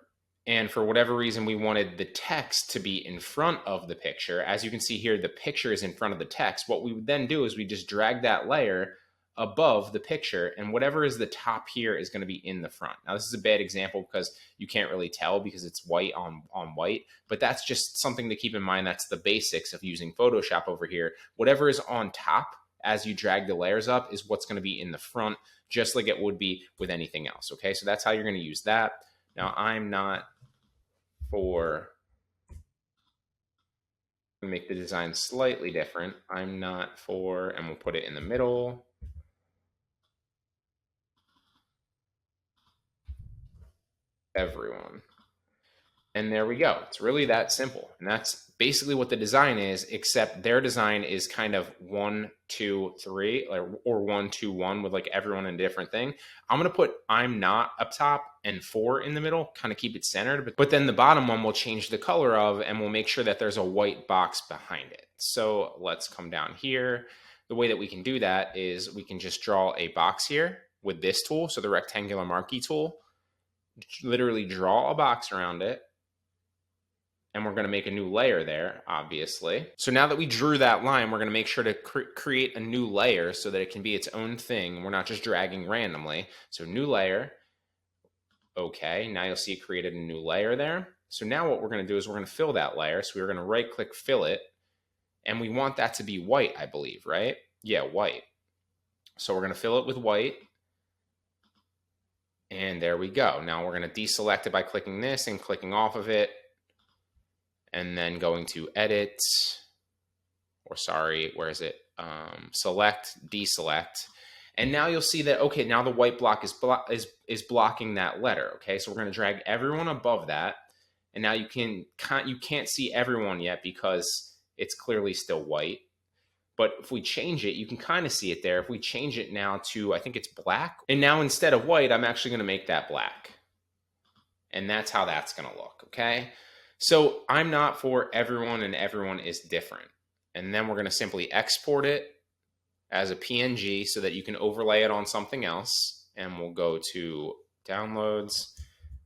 and for whatever reason we wanted the text to be in front of the picture, as you can see here, the picture is in front of the text. What we would then do is we just drag that layer above the picture, and whatever is the top here is going to be in the front. Now, this is a bad example because you can't really tell because it's white on white, but that's just something to keep in mind. That's the basics of using Photoshop over here. Whatever is on top as you drag the layers up is what's going to be in the front, just like it would be with anything else, okay? So that's how you're going to use that. Now, I'm not for, make the design slightly different. I'm not for, and we'll put it in the middle. Everyone. And there we go. It's really that simple. And that's basically what the design is, except their design is kind of 1, 2, 3, or 1, 2, 1 with like everyone in a different thing. I'm going to put I'm not up top and 4 in the middle, kind of keep it centered. But then the bottom one will change the color of, and we'll make sure that there's a white box behind it. So let's come down here. The way that we can do that is we can just draw a box here with this tool. So the rectangular marquee tool, literally draw a box around it. And we're going to make a new layer there, obviously. So now that we drew that line, we're going to make sure to create a new layer so that it can be its own thing. We're not just dragging randomly. So new layer. Okay, now you'll see it created a new layer there. So now what we're going to do is we're going to fill that layer. So we're going to right click fill it. And we want that to be white, I believe, right? Yeah, white. So we're going to fill it with white. And there we go. Now we're going to deselect it by clicking this and clicking off of it. And then going to edit, or sorry, where is it? Select, deselect. And now you'll see that, okay, now the white block is blocking that letter, okay? So we're gonna drag everyone above that. And now you can't see everyone yet because it's clearly still white. But if we change it, you can kind of see it there. If we change it now to, I think it's black. And now instead of white, I'm actually gonna make that black. And that's how that's gonna look, okay? So I'm not for everyone and everyone is different. And then we're going to simply export it as a PNG so that you can overlay it on something else. And we'll go to downloads.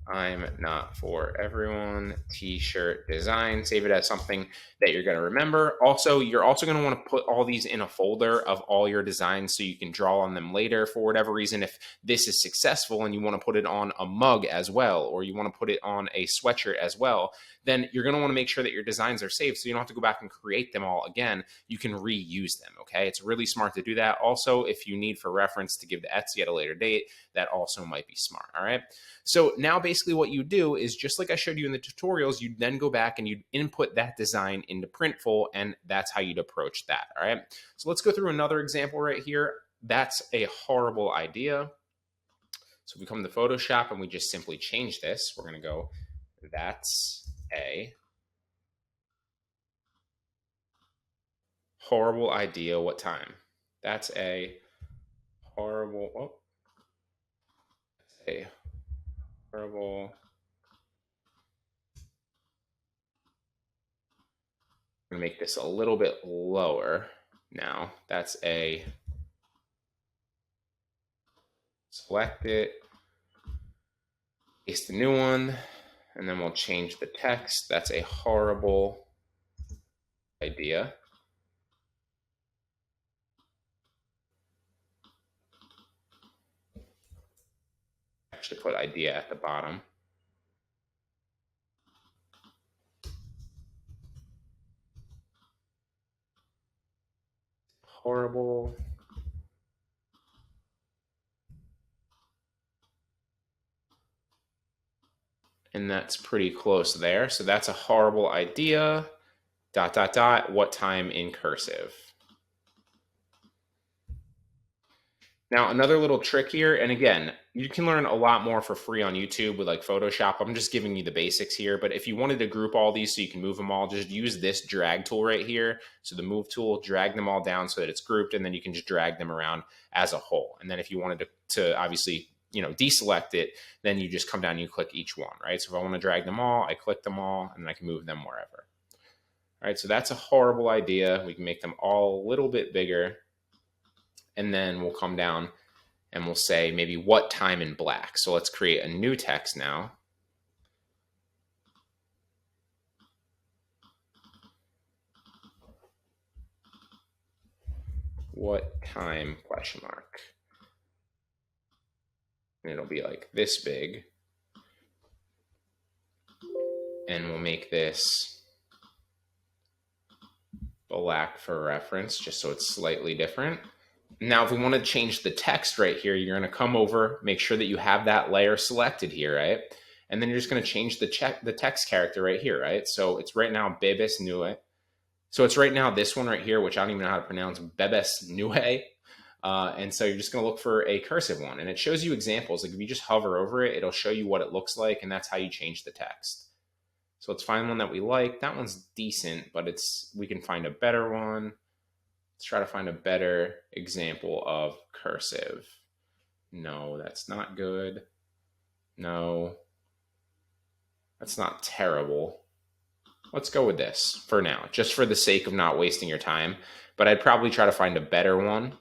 I'm not for everyone t-shirt design. Save it as something that you're going to remember. Also, you're also going to want to put all these in a folder of all your designs so you can draw on them later for whatever reason. If this is successful and you want to put it on a mug as well, or you want to put it on a sweatshirt as well, then you're going to want to make sure that your designs are saved so you don't have to go back and create them all again. You can reuse them, okay? It's really smart to do that. Also, if you need for reference to give to Etsy at a later date, that also might be smart, all right? So now basically what you do is, just like I showed you in the tutorials, you then go back and you'd input that design into Printful, and that's how you'd approach that, all right? So let's go through another example right here. That's a horrible idea. So we come to Photoshop and we just simply change this. We're going to go, that's a horrible idea. What time? That's a horrible, that's a horrible. I'm going to make this a little bit lower now. That's a, select it, paste a new one, and then we'll change the text. That's a horrible idea. Actually put idea at the bottom. Horrible. And that's pretty close there. So that's a horrible idea. ... What time in cursive. Now, another little trick here, and again, you can learn a lot more for free on YouTube with like Photoshop. I'm just giving you the basics here, but if you wanted to group all these so you can move them all, just use this drag tool right here. So the move tool, drag them all down so that it's grouped, and then you can just drag them around as a whole. And then if you wanted to obviously, deselect it, then you just come down and you click each one, right? So if I want to drag them all, I click them all, and then I can move them wherever. All right, so that's a horrible idea. We can make them all a little bit bigger. And then we'll come down and we'll say maybe what time in black. So let's create a new text now. What time, question mark. And it'll be like this big. And we'll make this black for reference, just so it's slightly different. Now, if we want to change the text right here, you're going to come over, make sure that you have that layer selected here, right? And then you're just going to change the text character right here, right? So it's right now Bebes Nue. So it's right now this one right here, which I don't even know how to pronounce, Bebes Nue. And so you're just going to look for a cursive one. And it shows you examples. Like if you just hover over it, it'll show you what it looks like. And that's how you change the text. So let's find one that we like. That one's decent, but we can find a better one. Let's try to find a better example of cursive. No, that's not good. No, that's not terrible. Let's go with this for now, just for the sake of not wasting your time. But I'd probably try to find a better one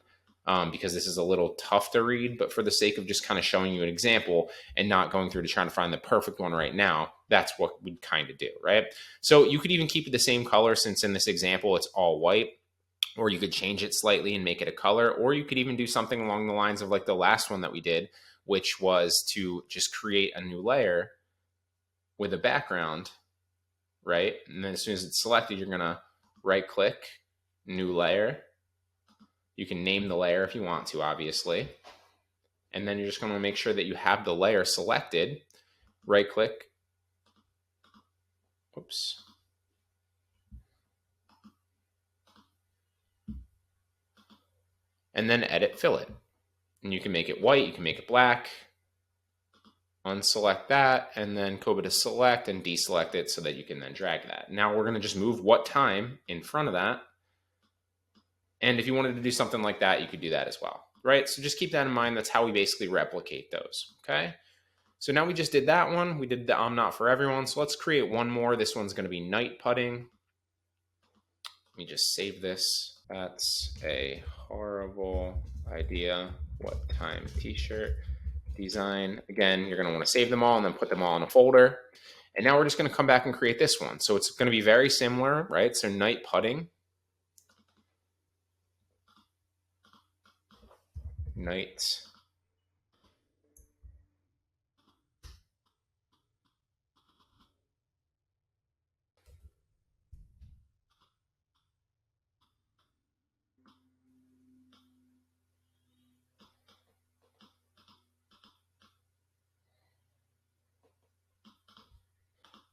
because this is a little tough to read. But for the sake of just kind of showing you an example and not going through to trying to find the perfect one right now, that's what we'd kind of do, right? So you could even keep it the same color, since in this example it's all white, or you could change it slightly and make it a color, or you could even do something along the lines of like the last one that we did, which was to just create a new layer with a background, right? And then as soon as it's selected, you're gonna right click, new layer. You can name the layer if you want to, obviously. And then you're just gonna make sure that you have the layer selected, right click, oops. And then edit fillet. And you can make it white, you can make it black, unselect that, and then go to select and deselect it so that you can then drag that. Now we're gonna just move what time in front of that. And if you wanted to do something like that, you could do that as well, right? So just keep that in mind. That's how we basically replicate those, okay? So now we just did that one. We did the I'm not for everyone. So let's create one more. This one's gonna be night putting. Let me just save this. That's a horrible idea. What time t-shirt design. Again, you're going to want to save them all and then put them all in a folder. And now we're just going to come back and create this one. So it's going to be very similar, right? So night putting. Night.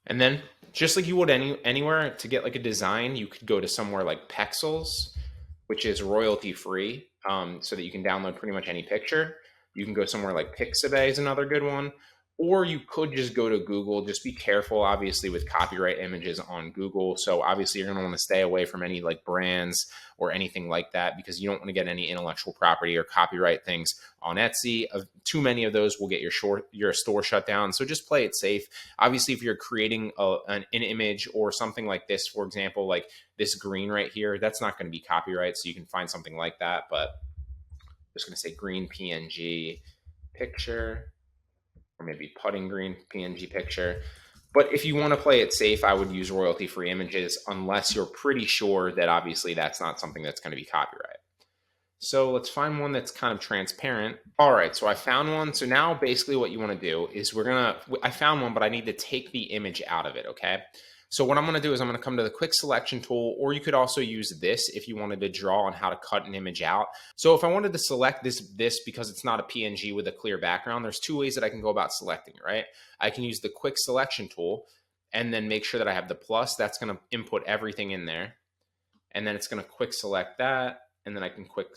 And then just like you would anywhere to get like a design, you could go to somewhere like Pexels, which is royalty free, so that you can download pretty much any picture. You can go somewhere like Pixabay is another good one. Or you could just go to Google. Just be careful, obviously, with copyright images on Google. So obviously, you're going to want to stay away from any like brands or anything like that, because you don't want to get any intellectual property or copyright things on Etsy. Too many of those will get your store shut down. So just play it safe. Obviously, if you're creating an image or something like this, for example, like this green right here, that's not going to be copyright. So you can find something like that. But I'm just going to say green PNG picture, or maybe putting green PNG picture. But if you want to play it safe, I would use royalty-free images unless you're pretty sure that obviously that's not something that's going to be copyright. So let's find one that's kind of transparent. All right, so I found one. So now basically what you want to do is I found one, but I need to take the image out of it, okay? So what I'm going to do is I'm going to come to the quick selection tool, or you could also use this if you wanted to draw on how to cut an image out. So if I wanted to select this because it's not a PNG with a clear background, there's two ways that I can go about selecting it, right? I can use the quick selection tool and then make sure that I have the plus. That's going to input everything in there. And then it's going to quick select that. And then I can quick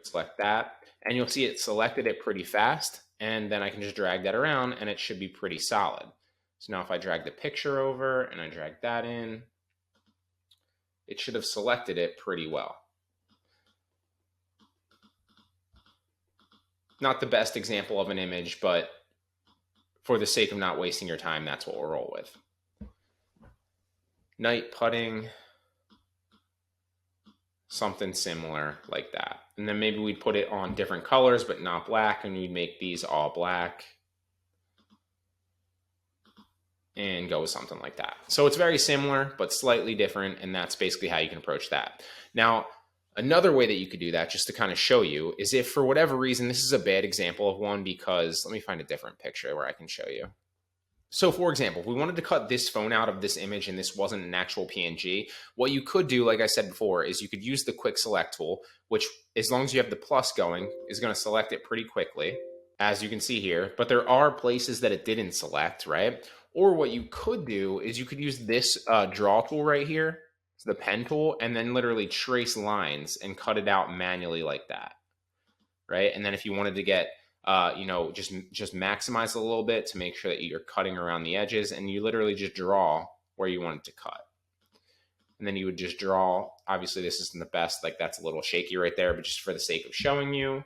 select that. And you'll see it selected it pretty fast. And then I can just drag that around and it should be pretty solid. So now if I drag the picture over and I drag that in, it should have selected it pretty well. Not the best example of an image, but for the sake of not wasting your time, that's what we'll roll with. Night putting, something similar like that. And then maybe we'd put it on different colors, but not black, and we'd make these all black. And go with something like that. So it's very similar, but slightly different, and that's basically how you can approach that. Now, another way that you could do that, just to kind of show you, is if for whatever reason, this is a bad example of one, because let me find a different picture where I can show you. So for example, if we wanted to cut this phone out of this image and this wasn't an actual PNG, what you could do, like I said before, is you could use the quick select tool, which as long as you have the plus going, is going to select it pretty quickly, as you can see here. But there are places that it didn't select, right? Or what you could do is you could use this draw tool right here, the pen tool, and then literally trace lines and cut it out manually like that, right? And then if you wanted to get just maximize a little bit to make sure that you're cutting around the edges, and you literally just draw where you want it to cut. And then you would just draw. Obviously, this isn't the best, like that's a little shaky right there, but just for the sake of showing you,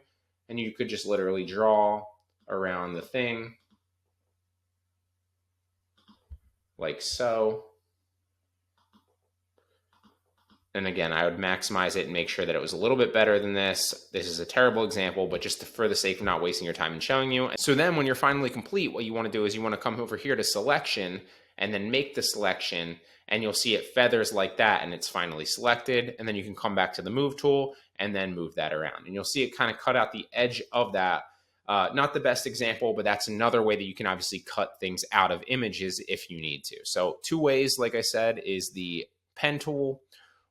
and you could just literally draw around the thing like so. And again, I would maximize it and make sure that it was a little bit better than this. This is a terrible example, but just for the sake of not wasting your time and showing you. So then when you're finally complete, what you want to do is you want to come over here to selection and then make the selection, and you'll see it feathers like that, and it's finally selected. And then you can come back to the move tool and then move that around. And you'll see it kind of cut out the edge of that. Not the best example, but that's another way that you can obviously cut things out of images if you need to. So 2 ways, like I said, is the pen tool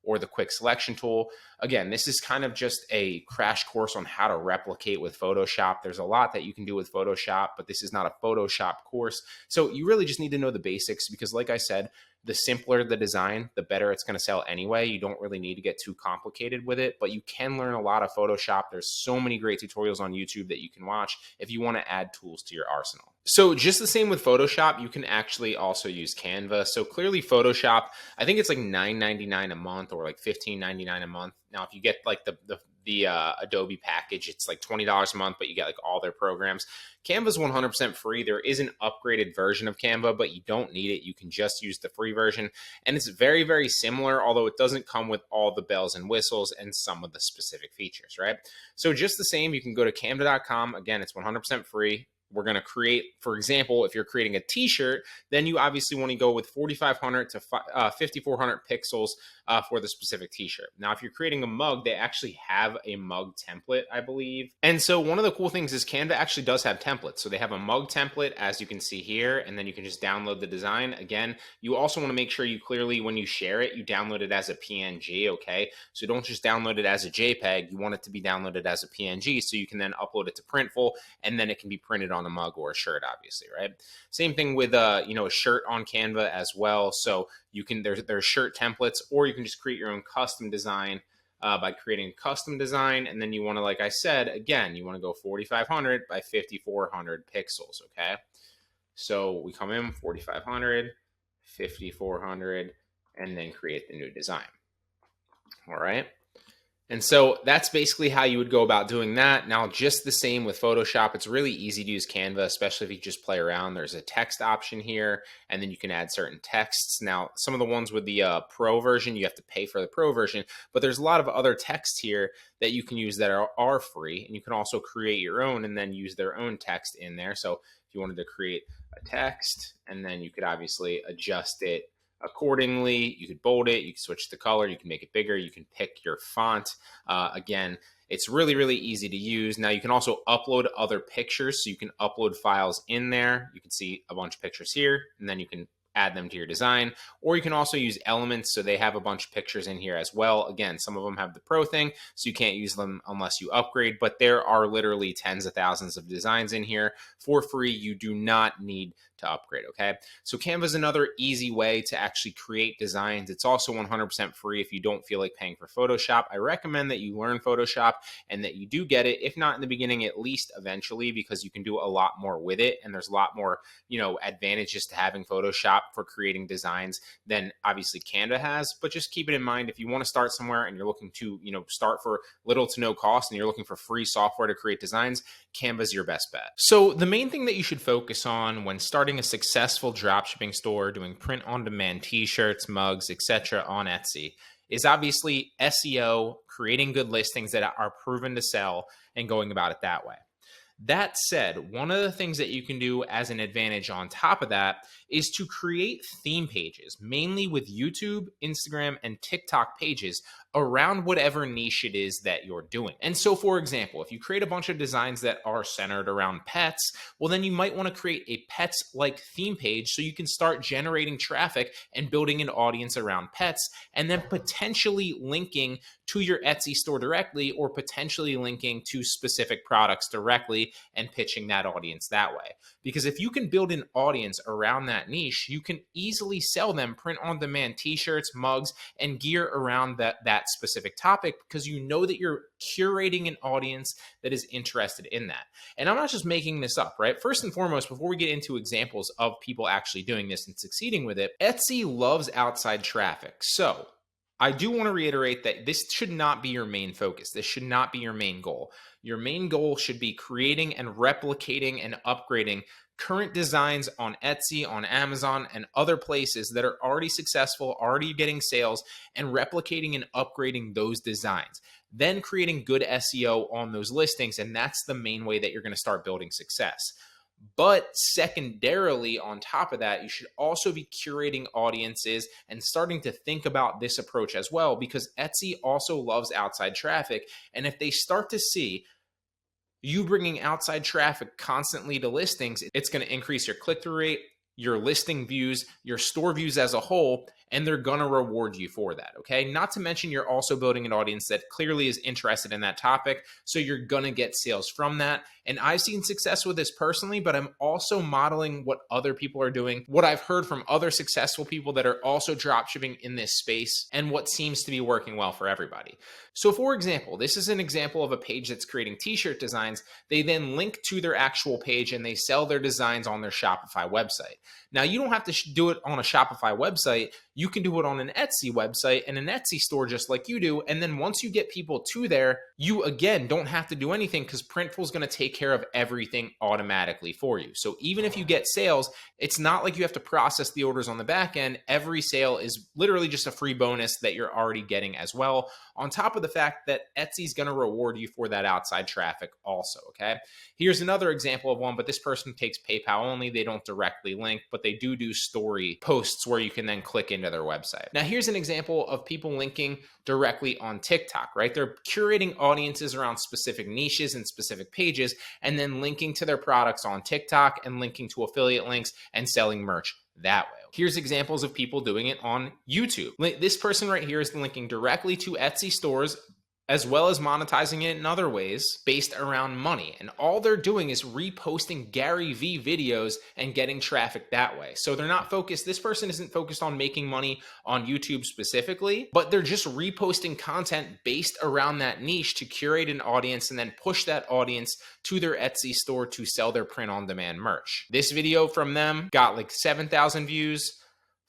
or the quick selection tool. Again, this is kind of just a crash course on how to replicate with Photoshop. There's a lot that you can do with Photoshop, but this is not a Photoshop course. So you really just need to know the basics, because like I said, the simpler the design, the better it's going to sell anyway. You don't really need to get too complicated with it, but you can learn a lot of Photoshop. There's so many great tutorials on YouTube that you can watch if you want to add tools to your arsenal. So just the same with Photoshop, you can actually also use Canva. So clearly Photoshop, I think it's like $9.99 a month or like $15.99 a month. Now, if you get like the Adobe package, it's like $20 a month, but you get like all their programs. Canva's 100% free. There is an upgraded version of Canva, but you don't need it. You can just use the free version. And it's very, very similar, although it doesn't come with all the bells and whistles and some of the specific features, right? So just the same, you can go to canva.com. Again, it's 100% free. We're going to create, for example, if you're creating a t-shirt, then you obviously want to go with 4,500 to 5,400 pixels for the specific t-shirt. Now, if you're creating a mug, they actually have a mug template, I believe. And so one of the cool things is Canva actually does have templates. So they have a mug template, as you can see here, and then you can just download the design. Again, you also want to make sure you clearly, when you share it, you download it as a PNG, okay? So don't just download it as a JPEG. You want it to be downloaded as a PNG so you can then upload it to Printful, and then it can be printed on a mug or a shirt, obviously, right? Same thing with a shirt on Canva as well. So you can there's shirt templates, or you can just create your own custom design by creating a custom design. And then you want to, like I said, again, you want to go 4,500 by 5,400 pixels, okay? So we come in 4,500, 5,400, and then create the new design. All right. And so that's basically how you would go about doing that. Now, just the same with Photoshop. It's really easy to use Canva, especially if you just play around. There's a text option here, and then you can add certain texts. Now, some of the ones with the Pro version, you have to pay for the Pro version, but there's a lot of other text here that you can use that are free, and you can also create your own and then use their own text in there. So if you wanted to create a text, and then you could obviously adjust it accordingly. You could bold it, you can switch the color, you can make it bigger, you can pick your font. Again, it's really, really easy to use. Now, you can also upload other pictures, so you can upload files in there. You can see a bunch of pictures here, and then you can add them to your design, or you can also use elements. So they have a bunch of pictures in here as well. Again, some of them have the Pro thing, so you can't use them unless you upgrade, but there are literally tens of thousands of designs in here for free. You do not need to upgrade, okay? So Canva is another easy way to actually create designs. It's also 100% free if you don't feel like paying for Photoshop. I recommend that you learn Photoshop and that you do get it, if not in the beginning, at least eventually, because you can do a lot more with it, and there's a lot more, advantages to having Photoshop for creating designs than obviously Canva has. But just keep it in mind, if you want to start somewhere and you're looking to, start for little to no cost and you're looking for free software to create designs, Canva's your best bet. So the main thing that you should focus on when starting a successful dropshipping store, doing print-on-demand t-shirts, mugs, etc. on Etsy, is obviously SEO, creating good listings that are proven to sell, and going about it that way. That said, one of the things that you can do as an advantage on top of that is to create theme pages, mainly with YouTube, Instagram, and TikTok pages around whatever niche it is that you're doing. And so, for example, if you create a bunch of designs that are centered around pets, well, then you might want to create a pets-like theme page so you can start generating traffic and building an audience around pets, and then potentially linking to your Etsy store directly, or potentially linking to specific products directly and pitching that audience that way. Because if you can build an audience around that niche, you can easily sell them print-on-demand t-shirts, mugs, and gear around that that specific topic because you know that you're curating an audience that is interested in that. And I'm not just making this up, right? First and foremost, before we get into examples of people actually doing this and succeeding with it, Etsy loves outside traffic. So I do want to reiterate that this should not be your main focus. This should not be your main goal. Your main goal should be creating and replicating and upgrading current designs on Etsy, on Amazon, and other places that are already successful, already getting sales, and replicating and upgrading those designs. Then creating good SEO on those listings, and that's the main way that you're going to start building success. But secondarily, on top of that, you should also be curating audiences and starting to think about this approach as well, because Etsy also loves outside traffic. And if they start to see you bringing outside traffic constantly to listings, it's going to increase your click-through rate, your listing views, your store views as a whole, and they're going to reward you for that, okay? Not to mention you're also building an audience that clearly is interested in that topic, so you're going to get sales from that. And I've seen success with this personally, but I'm also modeling what other people are doing, what I've heard from other successful people that are also dropshipping in this space, and what seems to be working well for everybody. So for example, this is an example of a page that's creating t-shirt designs. They then link to their actual page and they sell their designs on their Shopify website. Now, you don't have to do it on a Shopify website. You can do it on an Etsy website and an Etsy store just like you do. And then once you get people to there, you again don't have to do anything because Printful is going to take care of everything automatically for you. So even if you get sales, it's not like you have to process the orders on the back end. Every sale is literally just a free bonus that you're already getting as well, on top of the fact that Etsy is going to reward you for that outside traffic also, okay? Here's another example of one, but this person takes PayPal only. They don't directly link, but they do story posts where you can then click into their website. Now, here's an example of people linking directly on TikTok, right? They're curating audiences around specific niches and specific pages, and then linking to their products on TikTok and linking to affiliate links and selling merch that way. Here's examples of people doing it on YouTube. This person right here is linking directly to Etsy stores, as well as monetizing it in other ways based around money. And all they're doing is reposting Gary V videos and getting traffic that way. So they're not focused, this person isn't focused on making money on YouTube specifically, but they're just reposting content based around that niche to curate an audience and then push that audience to their Etsy store to sell their print-on-demand merch. This video from them got like 7,000 views,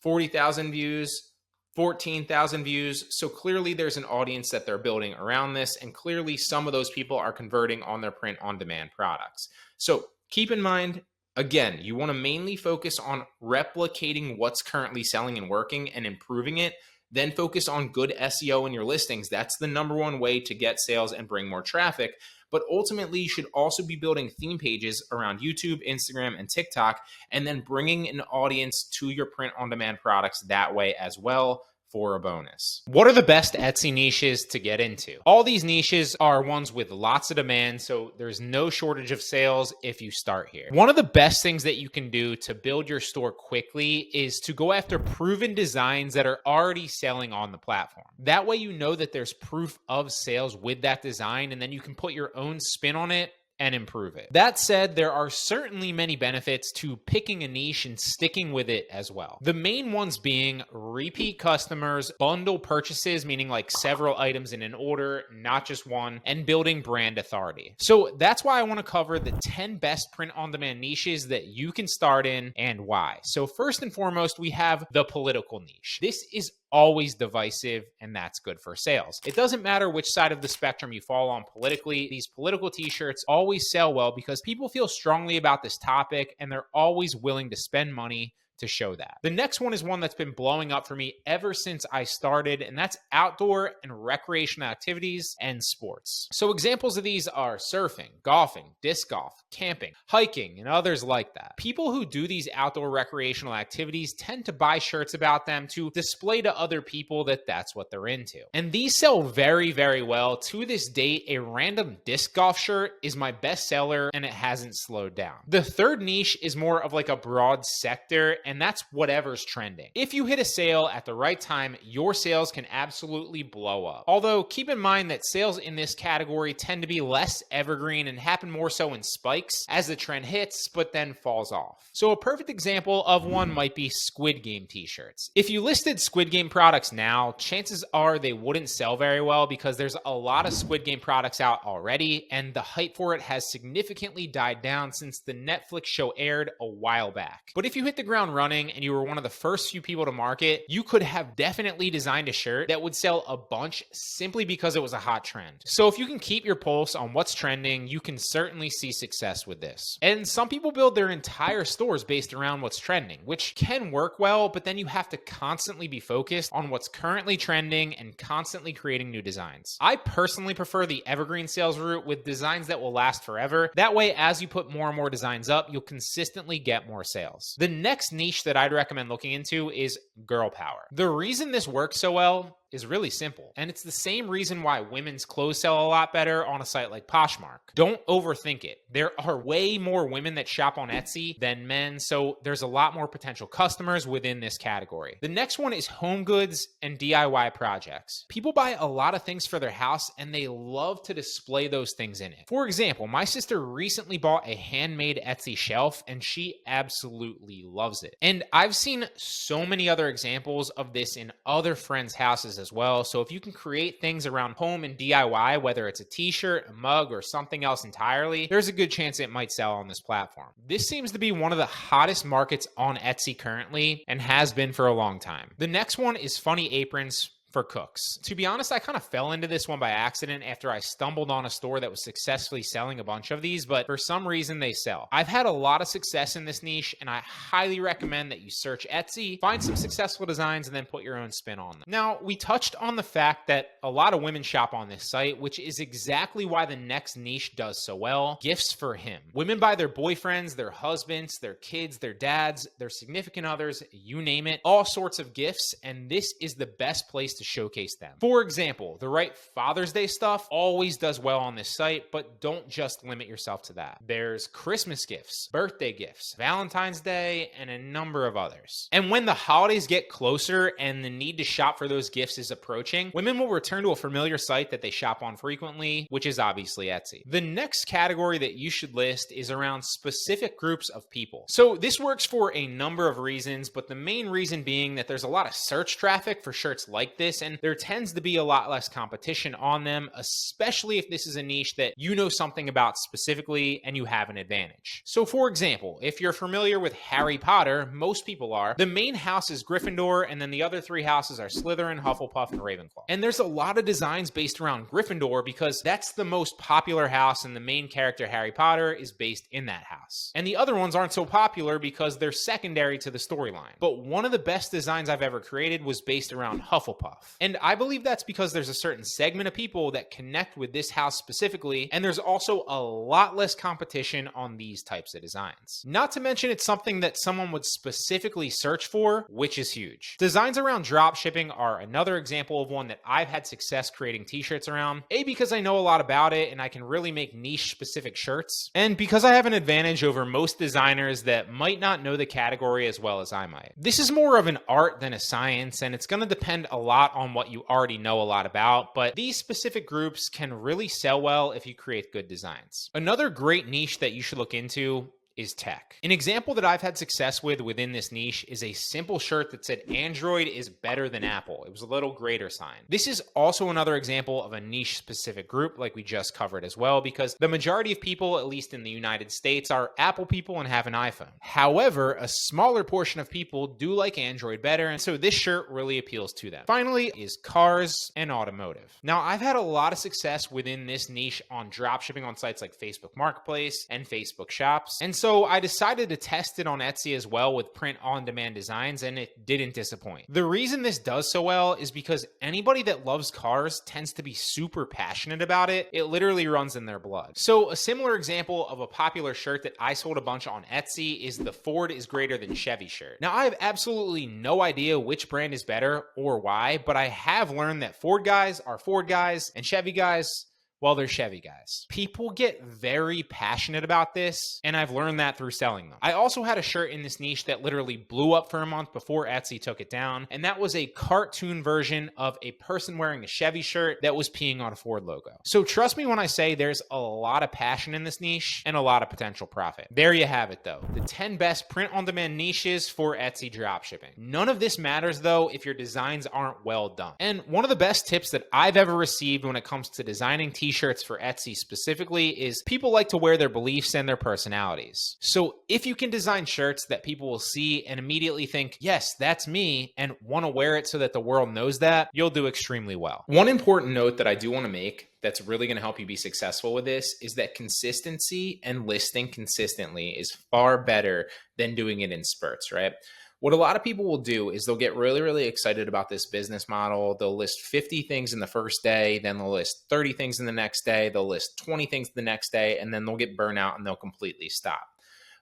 40,000 views, 14,000 views. So clearly there's an audience that they're building around this, and clearly some of those people are converting on their print-on-demand products. So keep in mind, again, you want to mainly focus on replicating what's currently selling and working and improving it. Then focus on good SEO in your listings. That's the number one way to get sales and bring more traffic. But ultimately, you should also be building theme pages around YouTube, Instagram, and TikTok, and then bringing an audience to your print-on-demand products that way as well for a bonus. What are the best Etsy niches to get into? All these niches are ones with lots of demand, so there's no shortage of sales if you start here. One of the best things that you can do to build your store quickly is to go after proven designs that are already selling on the platform. That way you know that there's proof of sales with that design, and then you can put your own spin on it and improve it. That said, there are certainly many benefits to picking a niche and sticking with it as well. The main ones being repeat customers, bundle purchases, meaning like several items in an order, not just one, and building brand authority. So that's why I want to cover the 10 best print-on-demand niches that you can start in and why. So first and foremost, we have the political niche. This is always divisive, and that's good for sales. It doesn't matter which side of the spectrum you fall on politically, these political t-shirts always sell well because people feel strongly about this topic and they're always willing to spend money to show that. The next one is one that's been blowing up for me ever since I started, and that's outdoor and recreational activities and sports. So examples of these are surfing, golfing, disc golf, camping, hiking, and others like that. People who do these outdoor recreational activities tend to buy shirts about them to display to other people that that's what they're into. And these sell very, very well. To this date, a random disc golf shirt is my best seller, and it hasn't slowed down. The third niche is more of like a broad sector, and that's whatever's trending. If you hit a sale at the right time, your sales can absolutely blow up. Although keep in mind that sales in this category tend to be less evergreen and happen more so in spikes as the trend hits but then falls off. So a perfect example of one might be Squid Game t-shirts. If you listed Squid Game products now, chances are they wouldn't sell very well because there's a lot of Squid Game products out already, and the hype for it has significantly died down since the Netflix show aired a while back. But if you hit the ground running and you were one of the first few people to market, you could have definitely designed a shirt that would sell a bunch simply because it was a hot trend. So if you can keep your pulse on what's trending, you can certainly see success with this. And some people build their entire stores based around what's trending, which can work well, but then you have to constantly be focused on what's currently trending and constantly creating new designs. I personally prefer the evergreen sales route with designs that will last forever. That way, as you put more and more designs up, you'll consistently get more sales. The next niche that I'd recommend looking into is girl power. The reason this works so well is really simple, and it's the same reason why women's clothes sell a lot better on a site like Poshmark. Don't overthink it. There are way more women that shop on Etsy than men, so there's a lot more potential customers within this category. The next one is home goods and DIY projects. People buy a lot of things for their house and they love to display those things in it. For example, my sister recently bought a handmade Etsy shelf and she absolutely loves it. And I've seen so many other examples of this in other friends' houses as well. So if you can create things around home and DIY, whether it's a t-shirt, a mug, or something else entirely, there's a good chance it might sell on this platform. This seems to be one of the hottest markets on Etsy currently and has been for a long time. The next one is funny aprons for cooks. To be honest, I kind of fell into this one by accident after I stumbled on a store that was successfully selling a bunch of these, but for some reason they sell. I've had a lot of success in this niche, and I highly recommend that you search Etsy, find some successful designs, and then put your own spin on them. Now, we touched on the fact that a lot of women shop on this site, which is exactly why the next niche does so well: gifts for him. Women buy their boyfriends, their husbands, their kids, their dads, their significant others, you name it, all sorts of gifts, and this is the best place to showcase them. For example, the right Father's Day stuff always does well on this site, but don't just limit yourself to that. There's Christmas gifts, birthday gifts, Valentine's Day, and a number of others. And when the holidays get closer and the need to shop for those gifts is approaching, women will return to a familiar site that they shop on frequently, which is obviously Etsy. The next category that you should list is around specific groups of people. So this works for a number of reasons, but the main reason being that there's a lot of search traffic for shirts like this, and there tends to be a lot less competition on them, especially if this is a niche that you know something about specifically and you have an advantage. So for example, if you're familiar with Harry Potter, most people are, the main house is Gryffindor, and then the other three houses are Slytherin, Hufflepuff, and Ravenclaw. And there's a lot of designs based around Gryffindor because that's the most popular house and the main character, Harry Potter, is based in that house. And the other ones aren't so popular because they're secondary to the storyline. But one of the best designs I've ever created was based around Hufflepuff. And I believe that's because there's a certain segment of people that connect with this house specifically, and there's also a lot less competition on these types of designs. Not to mention it's something that someone would specifically search for, which is huge. Designs around dropshipping are another example of one that I've had success creating t-shirts around, A, because I know a lot about it and I can really make niche specific shirts, and because I have an advantage over most designers that might not know the category as well as I might. This is more of an art than a science, and it's going to depend a lot on what you already know a lot about, but these specific groups can really sell well if you create good designs. Another great niche that you should look into is tech. An example that I've had success with within this niche is a simple shirt that said Android is better than Apple. It was a little greater sign. This is also another example of a niche specific group like we just covered as well, because the majority of people, at least in the United States, are Apple people and have an iPhone. However, a smaller portion of people do like Android better, and so this shirt really appeals to them. Finally is cars and automotive. Now, I've had a lot of success within this niche on dropshipping on sites like Facebook Marketplace and Facebook Shops, and so I decided to test it on Etsy as well with print-on-demand designs, and it didn't disappoint. The reason this does so well is because anybody that loves cars tends to be super passionate about it. It literally runs in their blood. So a similar example of a popular shirt that I sold a bunch on Etsy is the Ford is greater than Chevy shirt. Now, I have absolutely no idea which brand is better or why, but I have learned that Ford guys are Ford guys and Chevy guys, Well, they're Chevy guys. People get very passionate about this, and I've learned that through selling them. I also had a shirt in this niche that literally blew up for a month before Etsy took it down, and that was a cartoon version of a person wearing a Chevy shirt that was peeing on a Ford logo. So trust me when I say there's a lot of passion in this niche and a lot of potential profit. There you have it though. The 10 best print-on-demand niches for Etsy dropshipping. None of this matters though if your designs aren't well done. And one of the best tips that I've ever received when it comes to designing t-shirts for Etsy specifically is people like to wear their beliefs and their personalities. So if you can design shirts that people will see and immediately think, yes, that's me, and want to wear it so that the world knows that, you'll do extremely well. One important note that I do want to make that's really going to help you be successful with this is that consistency and listing consistently is far better than doing it in spurts, right? What a lot of people will do is they'll get really, really excited about this business model. They'll list 50 things in the first day, then they'll list 30 things in the next day, they'll list 20 things the next day, and then they'll get burnt out and they'll completely stop.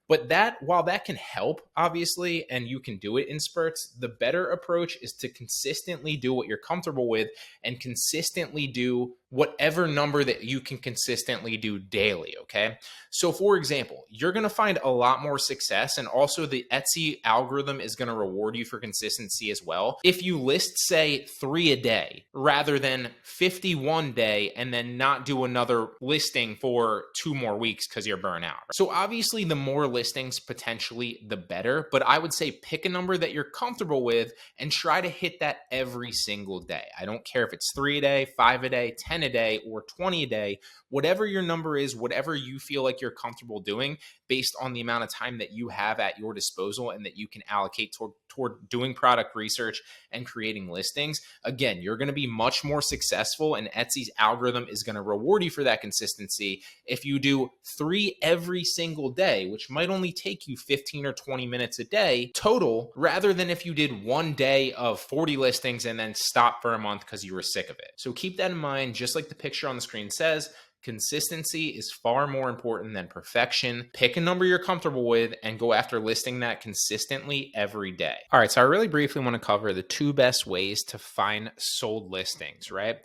But while that can help, obviously, and you can do it in spurts, the better approach is to consistently do what you're comfortable with and consistently do whatever number that you can consistently do daily, okay? So for example, you're gonna find a lot more success, and also the Etsy algorithm is gonna reward you for consistency as well if you list, say, 3 a day rather than 51 day and then not do another listing for 2 more weeks because you're burnt out. So obviously the more listings potentially the better, but I would say pick a number that you're comfortable with and try to hit that every single day. I don't care if it's 3 a day, 5 a day, 10 a day, or 20 a day, whatever your number is, whatever you feel like you're comfortable doing based on the amount of time that you have at your disposal and that you can allocate toward doing product research and creating listings. Again, you're going to be much more successful, and Etsy's algorithm is going to reward you for that consistency if you do 3 every single day, which might only take you 15 or 20 minutes a day total, rather than if you did 1 day of 40 listings and then stop for a month because you were sick of it. So keep that in mind. Just like the picture on the screen says, consistency is far more important than perfection. Pick a number you're comfortable with and go after listing that consistently every day. All right, so I really briefly want to cover the 2 best ways to find sold listings, right?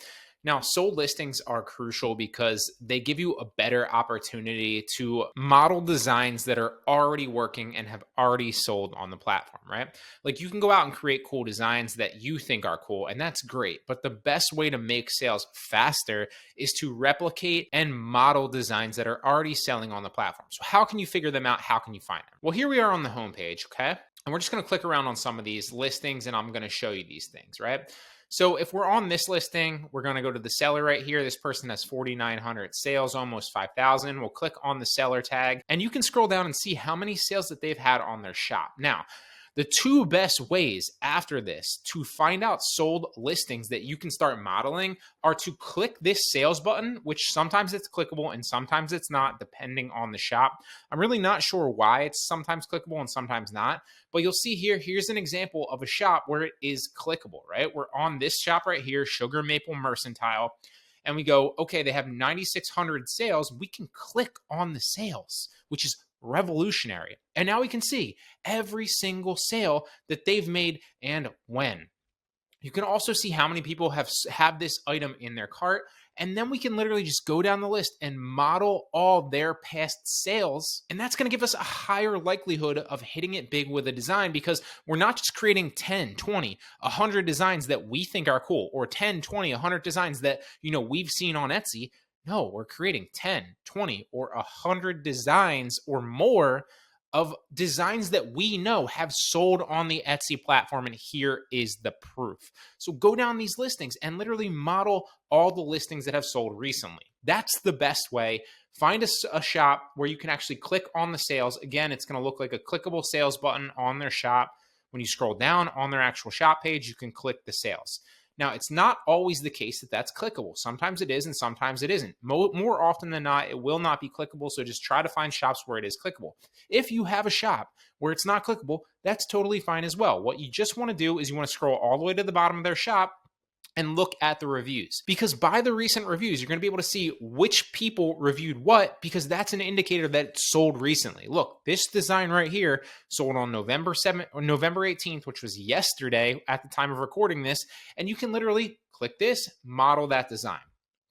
Now, sold listings are crucial because they give you a better opportunity to model designs that are already working and have already sold on the platform, right? Like you can go out and create cool designs that you think are cool, and that's great. But the best way to make sales faster is to replicate and model designs that are already selling on the platform. So how can you figure them out? How can you find them? Well, here we are on the homepage, okay? And we're just going to click around on some of these listings and I'm going to show you these things, right? So if we're on this listing, we're going to go to the seller right here. This person has 4,900 sales, almost 5,000. We'll click on the seller tag and you can scroll down and see how many sales that they've had on their shop. Now, the 2 best ways after this to find out sold listings that you can start modeling are to click this sales button, which sometimes it's clickable and sometimes it's not, depending on the shop. I'm really not sure why it's sometimes clickable and sometimes not, but you'll see here, here's an example of a shop where it is clickable, right? We're on this shop right here, Sugar Maple Mercantile, and we go, okay, they have 9,600 sales. We can click on the sales, which is revolutionary. And now we can see every single sale that they've made and when. You can also see how many people have this item in their cart. And then we can literally just go down the list and model all their past sales. And that's going to give us a higher likelihood of hitting it big with a design, because we're not just creating 10, 20, 100 designs that we think are cool, or 10, 20, 100 designs that, we've seen on Etsy. No, we're creating 10, 20, or 100 designs or more of designs that we know have sold on the Etsy platform, and here is the proof. So go down these listings and literally model all the listings that have sold recently. That's the best way. Find a shop where you can actually click on the sales. Again, it's going to look like a clickable sales button on their shop. When you scroll down on their actual shop page, you can click the sales. Now, it's not always the case that that's clickable. Sometimes it is and sometimes it isn't. More often than not, it will not be clickable, so just try to find shops where it is clickable. If you have a shop where it's not clickable, that's totally fine as well. What you just want to do is you want to scroll all the way to the bottom of their shop and look at the reviews, because by the recent reviews, you're going to be able to see which people reviewed what, because that's an indicator that it sold recently. Look, this design right here sold on November 7th or November 18th, which was yesterday at the time of recording this. And you can literally click this, model that design.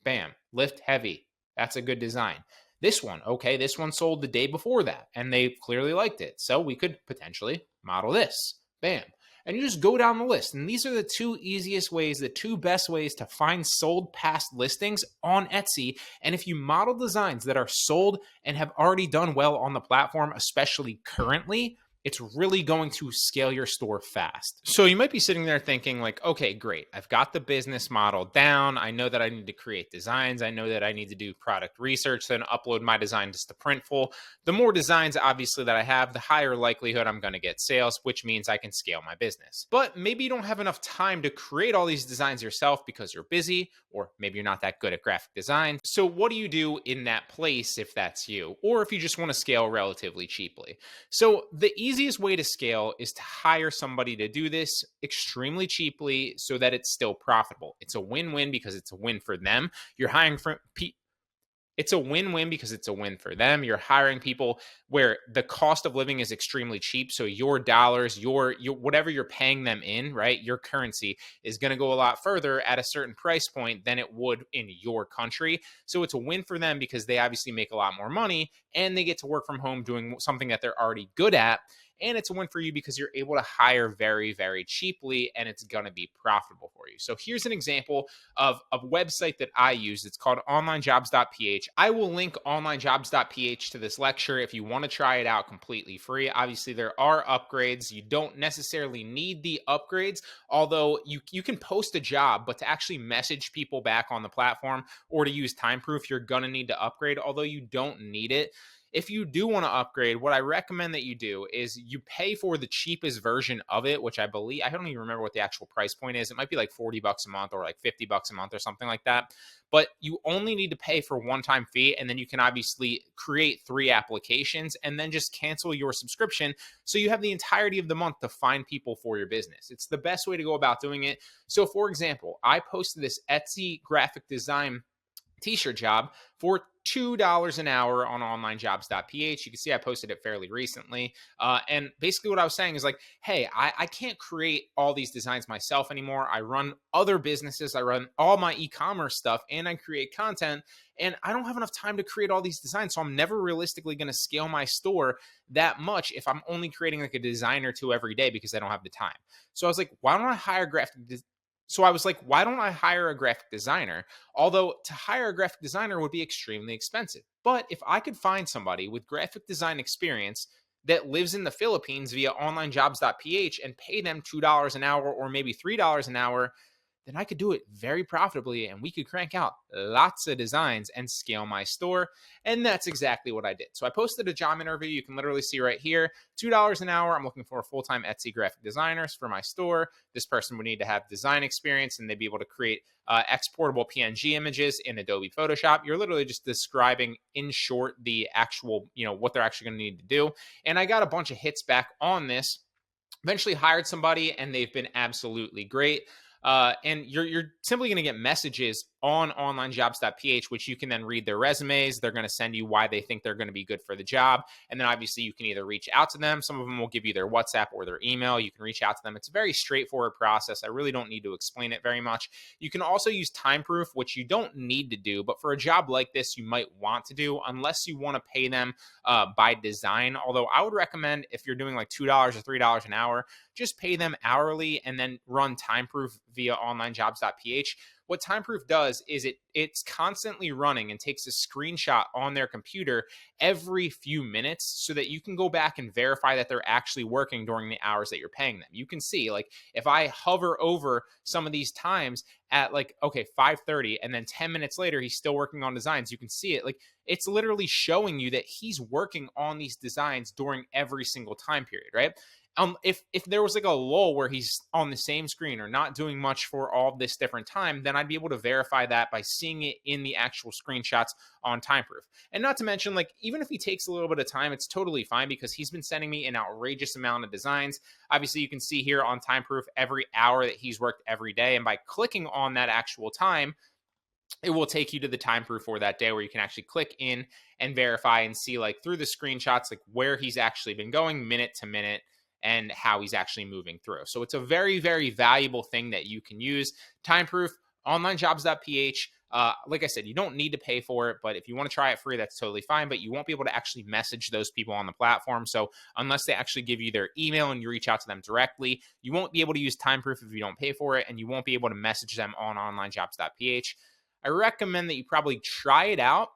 Bam. lift heavy. That's a good design. This one, okay, this one sold the day before that and they clearly liked it. So we could potentially model this. Bam. And you just go down the list. And these are the two easiest ways, the two best ways to find sold past listings on Etsy. And if you model designs that are sold and have already done well on the platform, especially currently, it's really going to scale your store fast. So you might be sitting there thinking like, okay, great. I've got the business model down. I know that I need to create designs. I know that I need to do product research, then upload my designs to Printful. The more designs, obviously, that I have, the higher likelihood I'm going to get sales, which means I can scale my business. But maybe you don't have enough time to create all these designs yourself because you're busy, or maybe you're not that good at graphic design. So what do you do in that place if that's you, or if you just want to scale relatively cheaply? So the easiest way to scale is to hire somebody to do this extremely cheaply so that it's still profitable. It's a win-win because it's a win for them. You're hiring for It's a win-win because it's a win for them. You're hiring people where the cost of living is extremely cheap. So your dollars, your whatever you're paying them in, right? Your currency is going to go a lot further at a certain price point than it would in your country. So it's a win for them because they obviously make a lot more money and they get to work from home doing something that they're already good at. And it's a win for you because you're able to hire very, very cheaply and it's going to be profitable for you. So here's an example of a website that I use. It's called onlinejobs.ph. I will link onlinejobs.ph to this lecture if you want to try it out completely free. Obviously, there are upgrades. You don't necessarily need the upgrades, although you can post a job, but to actually message people back on the platform or to use time proof, you're going to need to upgrade, although you don't need it. If you do want to upgrade, what I recommend that you do is you pay for the cheapest version of it, which I believe, I don't even remember what the actual price point is. It might be like $40 a month or like $50 a month or something like that. But you only need to pay for one-time fee, and then you can obviously create 3 applications and then just cancel your subscription. So you have the entirety of the month to find people for your business. It's the best way to go about doing it. So for example, I posted this Etsy graphic design t-shirt job for $2 an hour on onlinejobs.ph. You can see I posted it fairly recently. And basically what I was saying is like, hey, I can't create all these designs myself anymore. I run other businesses. I run all my e-commerce stuff and I create content. And I don't have enough time to create all these designs. So I'm never realistically going to scale my store that much if I'm only creating like a design or two every day because I don't have the time. So I was like, why don't I hire a graphic designer? Although to hire a graphic designer would be extremely expensive. But if I could find somebody with graphic design experience that lives in the Philippines via onlinejobs.ph and pay them $2 an hour or maybe $3 an hour, then I could do it very profitably and we could crank out lots of designs and scale my store. And that's exactly what I did. So I posted a job interview. You can literally see right here, $2 an hour. I'm looking for a full-time Etsy graphic designers for my store. This person would need to have design experience and they'd be able to create exportable PNG images in Adobe Photoshop. You're literally just describing in short the actual, what they're actually going to need to do. And I got a bunch of hits back on this. Eventually hired somebody and they've been absolutely great. And you're simply going to get messages on onlinejobs.ph, which you can then read their resumes. They're going to send you why they think they're going to be good for the job. And then obviously you can either reach out to them. Some of them will give you their WhatsApp or their email. You can reach out to them. It's a very straightforward process. I really don't need to explain it very much. You can also use time proof, which you don't need to do, but for a job like this, you might want to do unless you want to pay them by design. Although I would recommend if you're doing like $2 or $3 an hour, just pay them hourly and then run time proof via onlinejobs.ph. What time proof does is it's constantly running and takes a screenshot on their computer every few minutes so that you can go back and verify that they're actually working during the hours that you're paying them. You can see, like, if I hover over some of these times at like, okay, 5:30, and then 10 minutes later, he's still working on designs, you can see it. Like, it's literally showing you that he's working on these designs during every single time period, right? If there was like a lull where he's on the same screen or not doing much for all this different time, then I'd be able to verify that by seeing it in the actual screenshots on time proof. And not to mention, like, even if he takes a little bit of time, it's totally fine because he's been sending me an outrageous amount of designs. Obviously, you can see here on time proof every hour that he's worked every day. And by clicking on that actual time, it will take you to the time proof for that day where you can actually click in and verify and see, like, through the screenshots, like where he's actually been going minute to minute and how he's actually moving through. So it's a very, very valuable thing that you can use. Time proof, onlinejobs.ph. Like I said, you don't need to pay for it, but if you want to try it free, that's totally fine. But you won't be able to actually message those people on the platform. So unless they actually give you their email and you reach out to them directly, you won't be able to use time proof if you don't pay for it, and you won't be able to message them on onlinejobs.ph. I recommend that you probably try it out.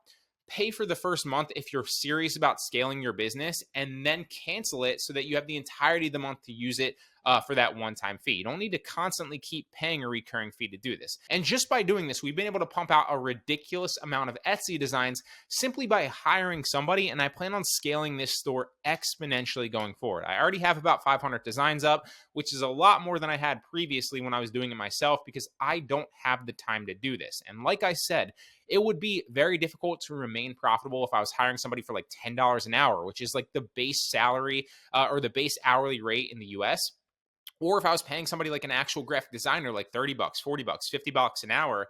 Pay for the first month if you're serious about scaling your business, and then cancel it so that you have the entirety of the month to use it for that one-time fee. You don't need to constantly keep paying a recurring fee to do this. And just by doing this, we've been able to pump out a ridiculous amount of Etsy designs simply by hiring somebody, and I plan on scaling this store exponentially going forward. I already have about 500 designs up, which is a lot more than I had previously when I was doing it myself, because I don't have the time to do this. And like I said, it would be very difficult to remain profitable if I was hiring somebody for like $10 an hour, which is like the base salary or the base hourly rate in the US. Or if I was paying somebody like an actual graphic designer, like $30, $40, $50 an hour,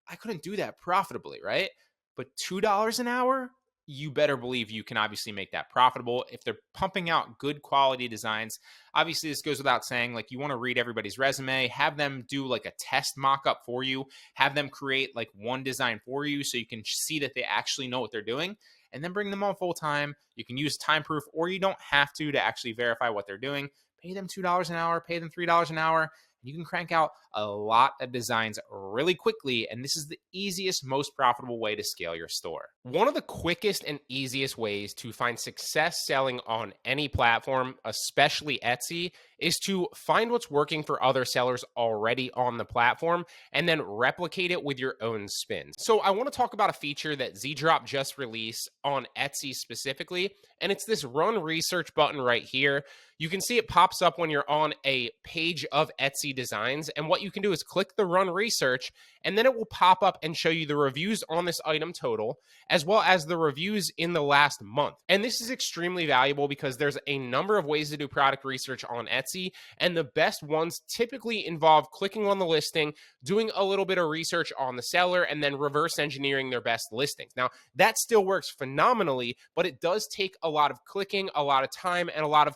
I couldn't do that profitably, right? But $2 an hour, you better believe you can obviously make that profitable if they're pumping out good quality designs. Obviously, this goes without saying, like, you want to read everybody's resume, have them do like a test mock-up for you, have them create like one design for you so you can see that they actually know what they're doing, and then bring them on full time. You can use time proof, or you don't have to actually verify what they're doing. Pay them $2 an hour, pay them $3 an hour. You can crank out a lot of designs really quickly, and this is the easiest, most profitable way to scale your store. One of the quickest and easiest ways to find success selling on any platform, especially Etsy, is to find what's working for other sellers already on the platform and then replicate it with your own spin. So I want to talk about a feature that ZDrop just released on Etsy specifically, and it's this run research button right here. You can see it pops up when you're on a page of Etsy designs, and what you can do is click the run research, and then it will pop up and show you the reviews on this item total, as well as the reviews in the last month. And this is extremely valuable because there's a number of ways to do product research on Etsy, and the best ones typically involve clicking on the listing, doing a little bit of research on the seller, and then reverse engineering their best listings. Now, that still works phenomenally, but it does take a lot of clicking, a lot of time, and a lot of,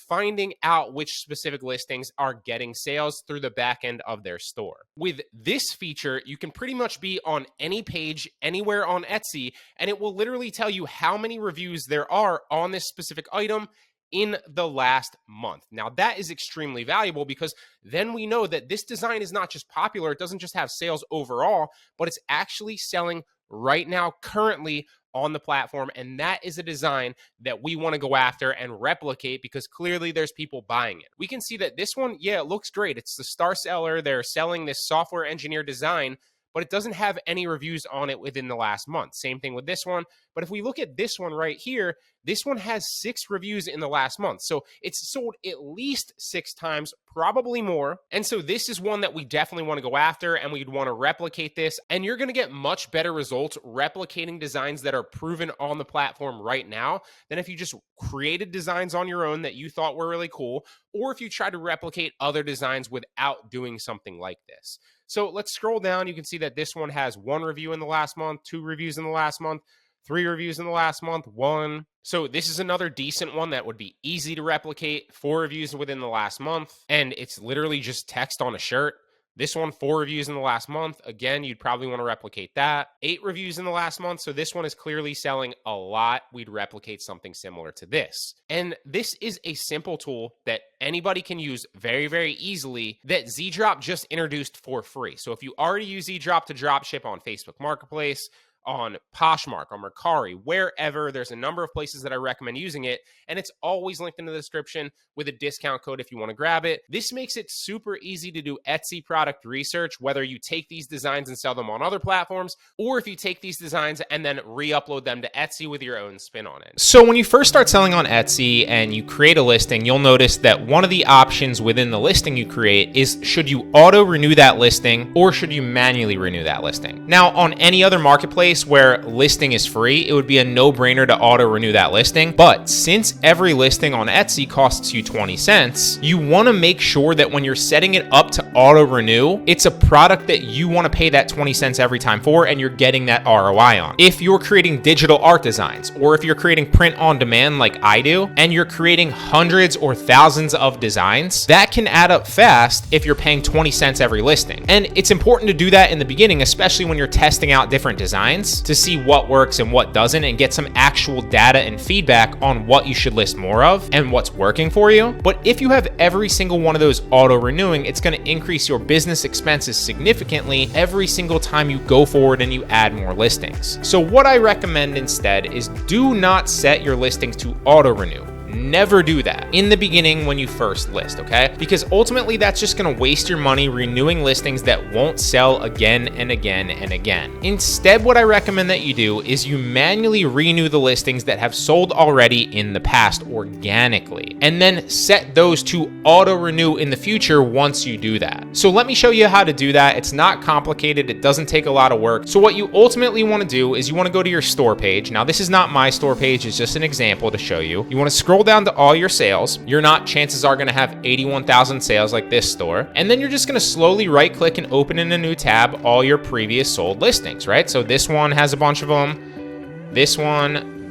finding out which specific listings are getting sales through the back end of their store. With this feature, you can pretty much be on any page anywhere on Etsy, and it will literally tell you how many reviews there are on this specific item in the last month. Now, that is extremely valuable because then we know that this design is not just popular, it doesn't just have sales overall, but it's actually selling right now, currently on the platform. And that is a design that we want to go after and replicate because clearly there's people buying it. We can see that this one, yeah, it looks great. It's the star seller. They're selling this software engineer design, but it doesn't have any reviews on it within the last month. Same thing with this one. But if we look at this one right here, this one has 6 reviews in the last month. So it's sold at least 6 times, probably more. And so this is one that we definitely want to go after, and we'd want to replicate this. And you're going to get much better results replicating designs that are proven on the platform right now than if you just created designs on your own that you thought were really cool, or if you try to replicate other designs without doing something like this. So let's scroll down. You can see that this one has 1 review in the last month, 2 reviews in the last month, 3 reviews in the last month, 1. So this is another decent one that would be easy to replicate. 4 reviews within the last month, and it's literally just text on a shirt. This one, 4 reviews in the last month. Again, you'd probably want to replicate that. 8 reviews in the last month. So this one is clearly selling a lot. We'd replicate something similar to this. And this is a simple tool that anybody can use very, very easily that ZDrop just introduced for free. So if you already use ZDrop to dropship on Facebook Marketplace, on Poshmark, on Mercari, wherever, there's a number of places that I recommend using it, and it's always linked in the description with a discount code if you want to grab it. This makes it super easy to do Etsy product research, whether you take these designs and sell them on other platforms, or if you take these designs and then re-upload them to Etsy with your own spin on it. So when you first start selling on Etsy and you create a listing, you'll notice that one of the options within the listing you create is should you auto renew that listing or should you manually renew that listing? Now, on any other marketplace, case where listing is free, it would be a no-brainer to auto-renew that listing. But since every listing on Etsy costs you 20 cents, you want to make sure that when you're setting it up to auto-renew, it's a product that you want to pay that 20 cents every time for, and you're getting that ROI on. If you're creating digital art designs, or if you're creating print on demand like I do, and you're creating hundreds or thousands of designs, that can add up fast if you're paying 20 cents every listing. And it's important to do that in the beginning, especially when you're testing out different designs to see what works and what doesn't, and get some actual data and feedback on what you should list more of and what's working for you. But if you have every single one of those auto-renewing, it's going to increase your business expenses significantly every single time you go forward and you add more listings. So what I recommend instead is do not set your listings to auto-renew. Never do that in the beginning when you first list, okay? Because ultimately that's just gonna waste your money renewing listings that won't sell again and again and again. Instead, what I recommend that you do is you manually renew the listings that have sold already in the past organically, and then set those to auto-renew in the future once you do that. So let me show you how to do that. It's not complicated. It doesn't take a lot of work. So what you ultimately wanna do is you wanna go to your store page. Now, this is not my store page. It's just an example to show you. You wanna scroll down to all your sales. Chances are going to have 81,000 sales like this store. And then you're just going to slowly right click and open in a new tab all your previous sold listings, right? So this one has a bunch of them. This one.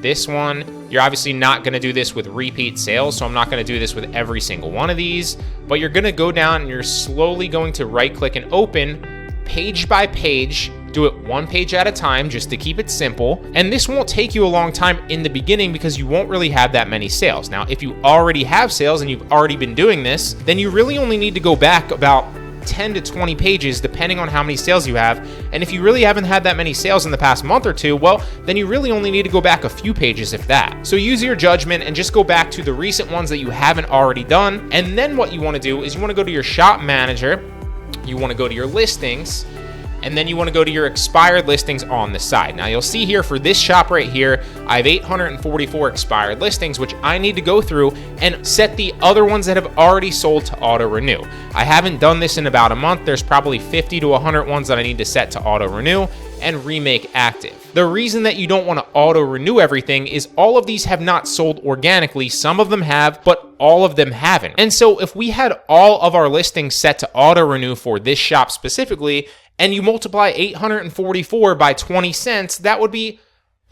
You're obviously not going to do this with repeat sales, so I'm not going to do this with every single one of these, but you're going to go down and you're slowly going to right click and open page by page. Do it one page at a time just to keep it simple. And this won't take you a long time in the beginning because you won't really have that many sales. Now, if you already have sales and you've already been doing this, then you really only need to go back about 10 to 20 pages, depending on how many sales you have. And if you really haven't had that many sales in the past month or two, well, then you really only need to go back a few pages, if that. So use your judgment and just go back to the recent ones that you haven't already done. And then what you want to do is you want to go to your shop manager, you want to go to your listings, and then you want to go to your expired listings on the side. Now you'll see here for this shop right here, I have 844 expired listings, which I need to go through and set the other ones that have already sold to auto renew. I haven't done this in about a month. There's probably 50 to 100 ones that I need to set to auto renew and remake active. The reason that you don't want to auto renew everything is all of these have not sold organically. Some of them have, but all of them haven't. And so if we had all of our listings set to auto renew for this shop specifically, and you multiply 844 by 20 cents, that would be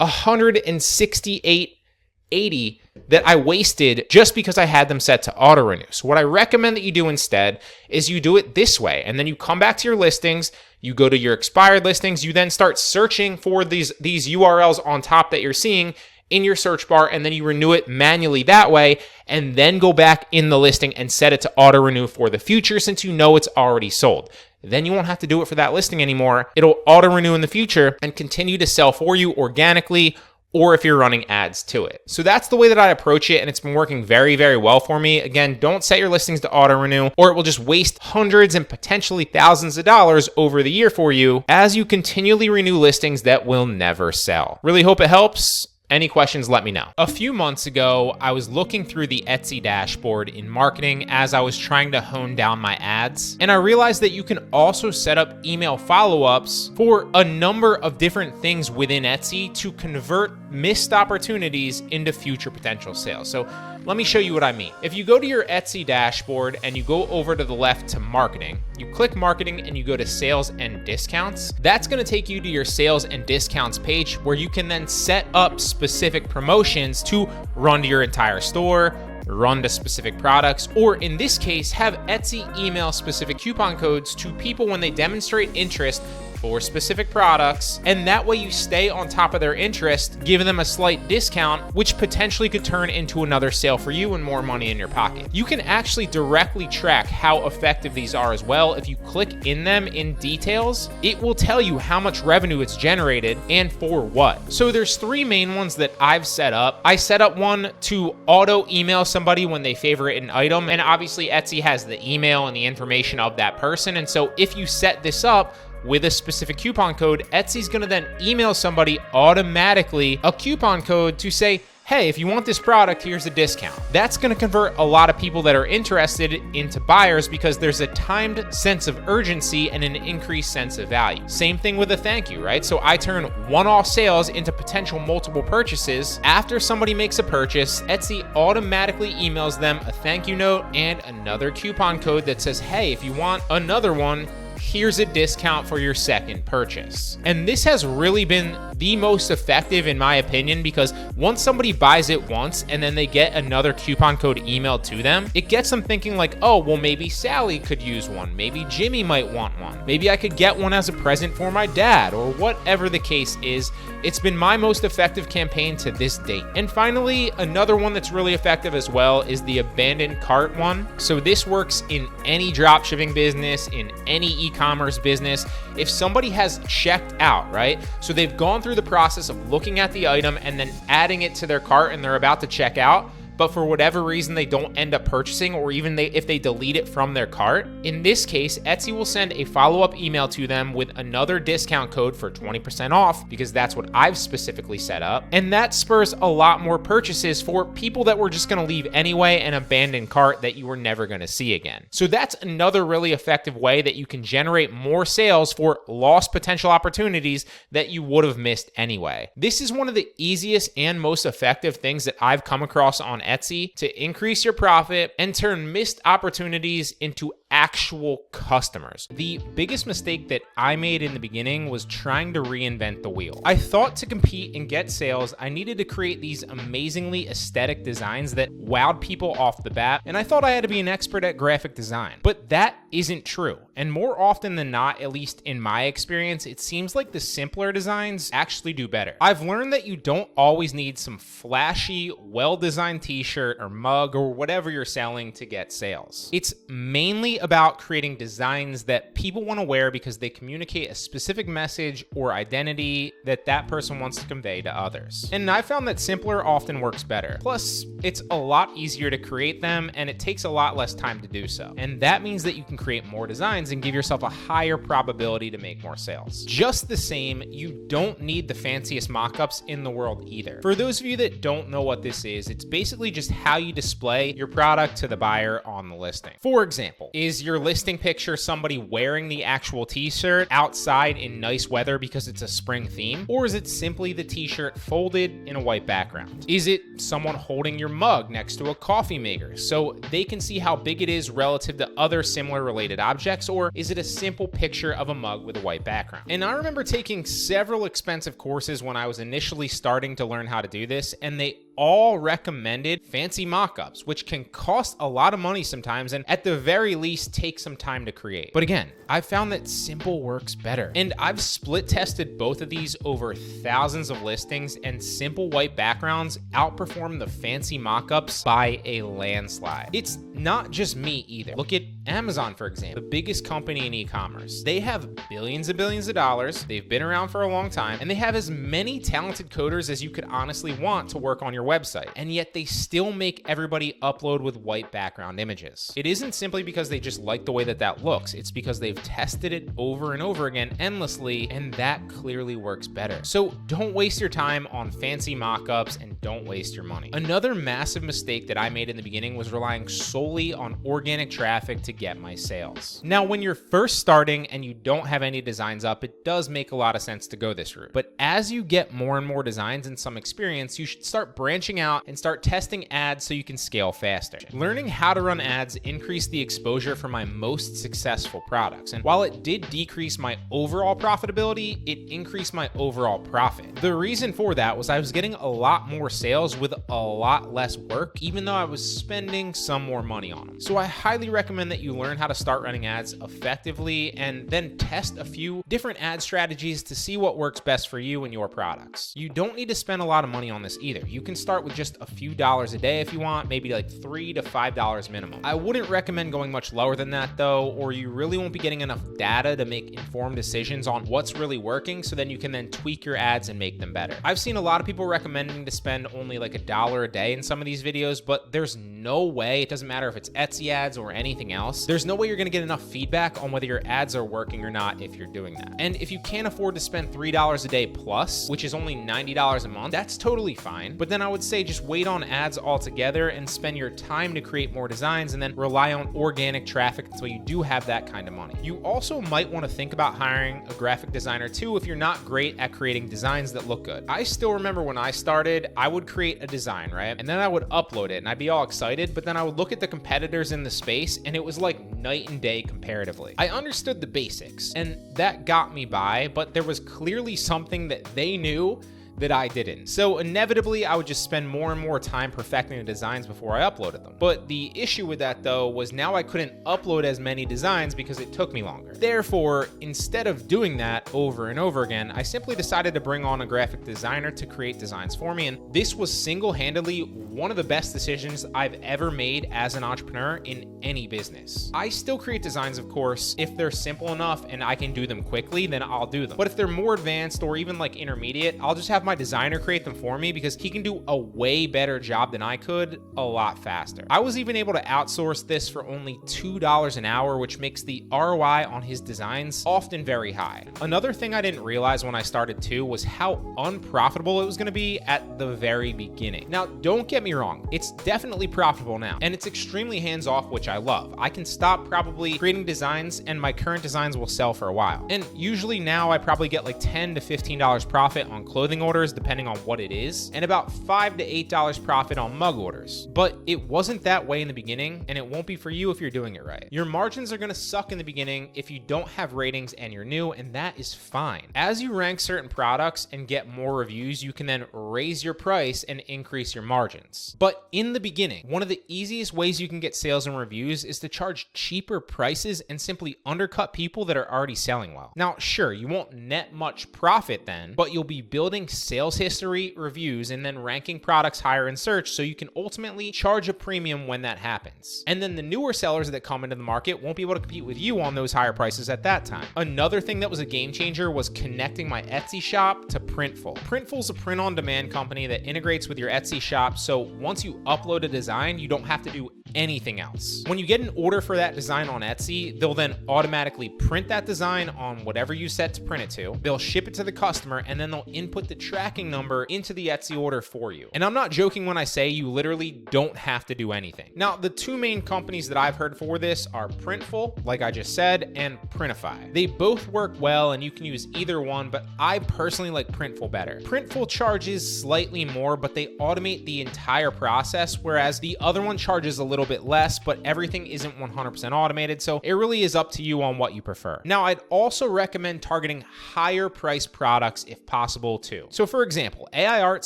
168.80 that I wasted just because I had them set to auto renew. So what I recommend that you do instead is you do it this way, and then you come back to your listings, you go to your expired listings, you then start searching for these URLs on top that you're seeing in your search bar, and then you renew it manually that way, and then go back in the listing and set it to auto renew for the future since you know it's already sold. Then you won't have to do it for that listing anymore. It'll auto renew in the future and continue to sell for you organically, or if you're running ads to it. So that's the way that I approach it, and it's been working very, very well for me. Again, don't set your listings to auto renew, or it will just waste hundreds and potentially thousands of dollars over the year for you as you continually renew listings that will never sell. Really hope it helps. Any questions, let me know. A few months ago, I was looking through the Etsy dashboard in marketing as I was trying to hone down my ads, and I realized that you can also set up email follow-ups for a number of different things within Etsy to convert missed opportunities into future potential sales. So let me show you what I mean. If you go to your Etsy dashboard and you go over to the left to marketing, you click marketing and you go to sales and discounts, that's gonna take you to your sales and discounts page where you can then set up specific promotions to run to your entire store, run to specific products, or in this case, have Etsy email specific coupon codes to people when they demonstrate interest for specific products, and that way you stay on top of their interest, giving them a slight discount, which potentially could turn into another sale for you and more money in your pocket. You can actually directly track how effective these are as well. If you click in them in details, it will tell you how much revenue it's generated and for what. So there's three main ones that I've set up. I set up one to auto email somebody when they favorite an item, and obviously Etsy has the email and the information of that person, and so if you set this up with a specific coupon code, Etsy's gonna then email somebody automatically a coupon code to say, hey, if you want this product, here's a discount. That's going to convert a lot of people that are interested into buyers because there's a timed sense of urgency and an increased sense of value. Same thing with a thank you, right? So I turn one-off sales into potential multiple purchases. After somebody makes a purchase, Etsy automatically emails them a thank you note and another coupon code that says, hey, if you want another one, here's a discount for your second purchase. And this has really been the most effective in my opinion, because once somebody buys it once and then they get another coupon code emailed to them, it gets them thinking like, oh, well, maybe Sally could use one. Maybe Jimmy might want one. Maybe I could get one as a present for my dad, or whatever the case is. It's been my most effective campaign to this date. And finally, another one that's really effective as well is the abandoned cart one. So this works in any dropshipping business, in any e-commerce business. If somebody has checked out, right? So they've gone through the process of looking at the item and then adding it to their cart and they're about to check out, but for whatever reason they don't end up purchasing, or even if they delete it from their cart. In this case, Etsy will send a follow-up email to them with another discount code for 20% off, because that's what I've specifically set up. And that spurs a lot more purchases for people that were just gonna leave anyway and abandon cart that you were never gonna see again. So that's another really effective way that you can generate more sales for lost potential opportunities that you would have missed anyway. This is one of the easiest and most effective things that I've come across on Etsy to increase your profit and turn missed opportunities into actual customers. The biggest mistake that I made in the beginning was trying to reinvent the wheel. I thought to compete and get sales, I needed to create these amazingly aesthetic designs that wowed people off the bat, and I thought I had to be an expert at graphic design. But that isn't true. And more often than not, at least in my experience, it seems like the simpler designs actually do better. I've learned that you don't always need some flashy, well-designed t-shirt or mug or whatever you're selling to get sales. It's mainly about creating designs that people want to wear because they communicate a specific message or identity that that person wants to convey to others. And I found that simpler often works better. Plus, it's a lot easier to create them and it takes a lot less time to do so. And that means that you can create more designs and give yourself a higher probability to make more sales. Just the same, you don't need the fanciest mockups in the world either. For those of you that don't know what this is, it's basically just how you display your product to the buyer on the listing. For example, is your listing picture somebody wearing the actual t-shirt outside in nice weather because it's a spring theme? Or is it simply the t-shirt folded in a white background? Is it someone holding your mug next to a coffee maker so they can see how big it is relative to other similar related objects? Or is it a simple picture of a mug with a white background? And I remember taking several expensive courses when I was initially starting to learn how to do this, and they all recommended fancy mockups, which can cost a lot of money sometimes and at the very least take some time to create. But again, I've found that simple works better. And I've split tested both of these over thousands of listings, and simple white backgrounds outperform the fancy mockups by a landslide. It's not just me either. Look at Amazon, for example, the biggest company in e-commerce. They have billions and billions of dollars. They've been around for a long time, and they have as many talented coders as you could honestly want to work on your website. And yet they still make everybody upload with white background images. It isn't simply because they just like the way that that looks. It's because they've tested it over and over again endlessly, and that clearly works better. So don't waste your time on fancy mockups and don't waste your money. Another massive mistake that I made in the beginning was relying solely on organic traffic to get my sales. Now, when you're first starting and you don't have any designs up, it does make a lot of sense to go this route. But as you get more and more designs and some experience, you should start branching out and start testing ads so you can scale faster. Learning how to run ads increased the exposure for my most successful products. And while it did decrease my overall profitability, it increased my overall profit. The reason for that was I was getting a lot more sales with a lot less work, even though I was spending some more money on them. So I highly recommend that you learn how to start running ads effectively and then test a few different ad strategies to see what works best for you and your products. You don't need to spend a lot of money on this either. You can start with just a few dollars a day if you want, maybe like $3 to $5 minimum. I wouldn't recommend going much lower than that though, or you really won't be getting enough data to make informed decisions on what's really working, so then you can then tweak your ads and make them better. I've seen a lot of people recommending to spend only like $1 a day in some of these videos, but there's no way, it doesn't matter if it's Etsy ads or anything else, else, there's no way you're gonna get enough feedback on whether your ads are working or not if you're doing that. And if you can't afford to spend $3 a day plus, which is only $90 a month, that's totally fine. But then I would say just wait on ads altogether and spend your time to create more designs and then rely on organic traffic until you do have that kind of money. You also might want to think about hiring a graphic designer too if you're not great at creating designs that look good. I still remember when I started, I would create a design, right? And then I would upload it and I'd be all excited, but then I would look at the competitors in the space and it was like night and day comparatively. I understood the basics and that got me by, but there was clearly something that they knew that I didn't. So inevitably, I would just spend more and more time perfecting the designs before I uploaded them. But the issue with that though was now I couldn't upload as many designs because it took me longer. Therefore, instead of doing that over and over again, I simply decided to bring on a graphic designer to create designs for me. And this was single-handedly one of the best decisions I've ever made as an entrepreneur in any business. I still create designs, of course. If they're simple enough and I can do them quickly, then I'll do them. But if they're more advanced or even like intermediate, I'll just have my designer create them for me because he can do a way better job than I could a lot faster. I was even able to outsource this for only $2 an hour, which makes the ROI on his designs often very high. Another thing I didn't realize when I started too was how unprofitable it was going to be at the very beginning. Now, don't get me wrong, it's definitely profitable now, and it's extremely hands-off, which I love. I can stop probably creating designs and my current designs will sell for a while. And usually now I probably get like $10 to $15 profit on clothing orders, depending on what it is, and about $5 to $8 profit on mug orders. But it wasn't that way in the beginning, and it won't be for you if you're doing it right. Your margins are gonna suck in the beginning if you don't have ratings and you're new, and that is fine. As you rank certain products and get more reviews, you can then raise your price and increase your margins. But in the beginning, one of the easiest ways you can get sales and reviews is to charge cheaper prices and simply undercut people that are already selling well. Now, sure, you won't net much profit then, but you'll be building sales history, reviews, and then ranking products higher in search so you can ultimately charge a premium when that happens. And then the newer sellers that come into the market won't be able to compete with you on those higher prices at that time. Another thing that was a game changer was connecting my Etsy shop to Printful. Printful's a print-on-demand company that integrates with your Etsy shop, so once you upload a design, you don't have to do anything else. When you get an order for that design on Etsy, they'll then automatically print that design on whatever you set to print it to. They'll ship it to the customer, and then they'll input the tracking number into the Etsy order for you. And I'm not joking when I say you literally don't have to do anything. Now, the two main companies that I've heard for this are Printful, like I just said, and Printify. They both work well, and you can use either one, but I personally like Printful better. Printful charges slightly more, but they automate the entire process, whereas the other one charges a little bit less, but everything isn't 100% automated, so it really is up to you on what you prefer. Now, I'd also recommend targeting higher priced products if possible too. So for example, AI art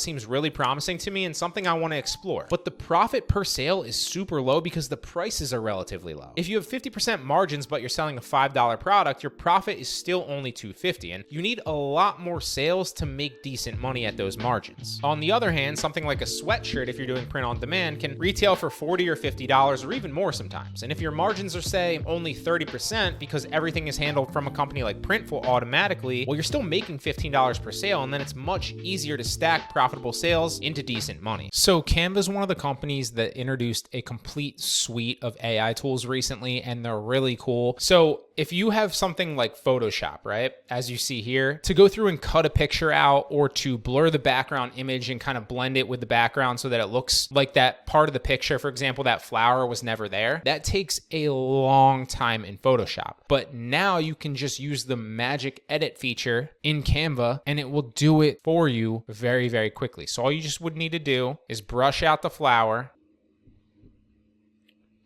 seems really promising to me and something I want to explore, but the profit per sale is super low because the prices are relatively low. If you have 50% margins but you're selling a $5 product, your profit is still only $2.50, and you need a lot more sales to make decent money at those margins. On the other hand, something like a sweatshirt, if you're doing print on demand, can retail for $40 or $50 or even more sometimes. And if your margins are, say, only 30% because everything is handled from a company like Printful automatically, well, you're still making $15 per sale, and then it's much easier to stack profitable sales into decent money. So Canva is one of the companies that introduced a complete suite of AI tools recently, and they're really cool. So if you have something like Photoshop, right, as you see here, to go through and cut a picture out or to blur the background image and kind of blend it with the background so that it looks like that part of the picture, for example, that flower was never there, that takes a long time in Photoshop. But now you can just use the magic edit feature in Canva and it will do it for you very, very quickly. So all you just would need to do is brush out the flower.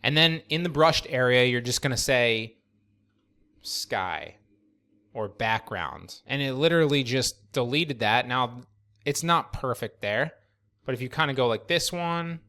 And then in the brushed area, you're just going to say sky or background. And it literally just deleted that. Now, it's not perfect there, but if you kind of go like this one,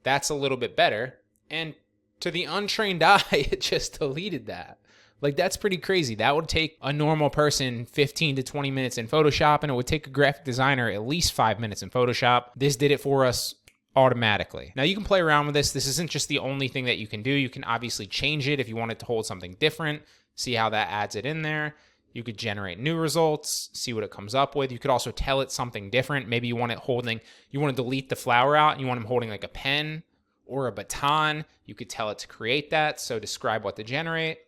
that's a little bit better. And to the untrained eye, it just deleted that. Like, that's pretty crazy. That would take a normal person 15 to 20 minutes in Photoshop, and it would take a graphic designer at least 5 minutes in Photoshop. This did it for us automatically. Now you can play around with this. This isn't just the only thing that you can do. You can obviously change it if you want it to hold something different. See how that adds it in there. You could generate new results, see what it comes up with. You could also tell it something different. Maybe you want to delete the flower out and you want him holding like a pen or a baton. You could tell it to create that. So describe what to generate.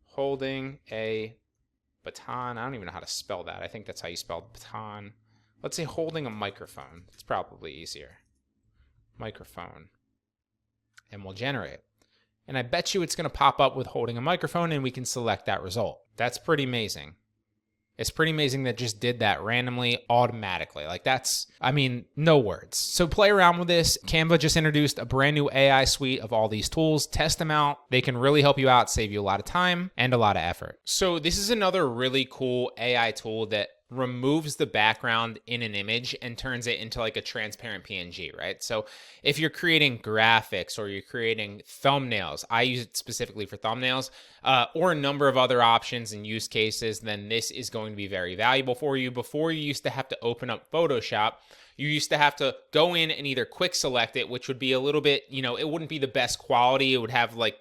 Holding a baton. I don't even know how to spell that. I think that's how you spell baton. Let's say holding a microphone. It's probably easier. Microphone. And we'll generate. And I bet you it's going to pop up with holding a microphone, and we can select that result. That's pretty amazing. It's pretty amazing that just did that randomly, automatically. Like that's, I mean, no words. So play around with this. Canva just introduced a brand new AI suite of all these tools. Test them out. They can really help you out, save you a lot of time and a lot of effort. So this is another really cool AI tool that removes the background in an image and turns it into like a transparent PNG, right? So if you're creating graphics or you're creating thumbnails, I use it specifically for thumbnails, or a number of other options and use cases, then this is going to be very valuable for you. Before, you used to have to open up Photoshop. You used to have to go in and either quick select it, which would be a little bit, it wouldn't be the best quality. It would have like,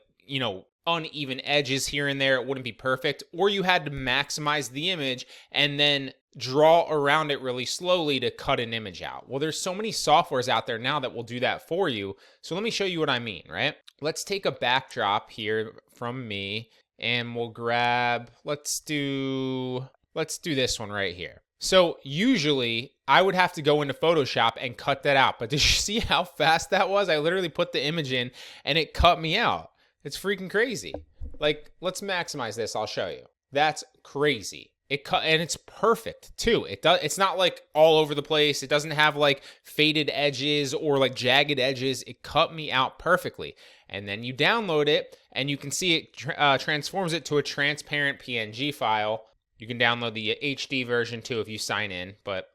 uneven edges here and there. It wouldn't be perfect. Or you had to maximize the image and then draw around it really slowly to cut an image out. Well, there's so many softwares out there now that will do that for you. So let me show you what I mean, right? Let's take a backdrop here from me and we'll grab, let's do this one right here. So usually I would have to go into Photoshop and cut that out. But did you see how fast that was? I literally put the image in and it cut me out. It's freaking crazy. Like, let's maximize this. I'll show you. That's crazy. It cut, and it's perfect too. It's not like all over the place. It doesn't have like faded edges or like jagged edges. It cut me out perfectly. And then you download it and you can see it transforms it to a transparent PNG file. You can download the HD version too if you sign in, but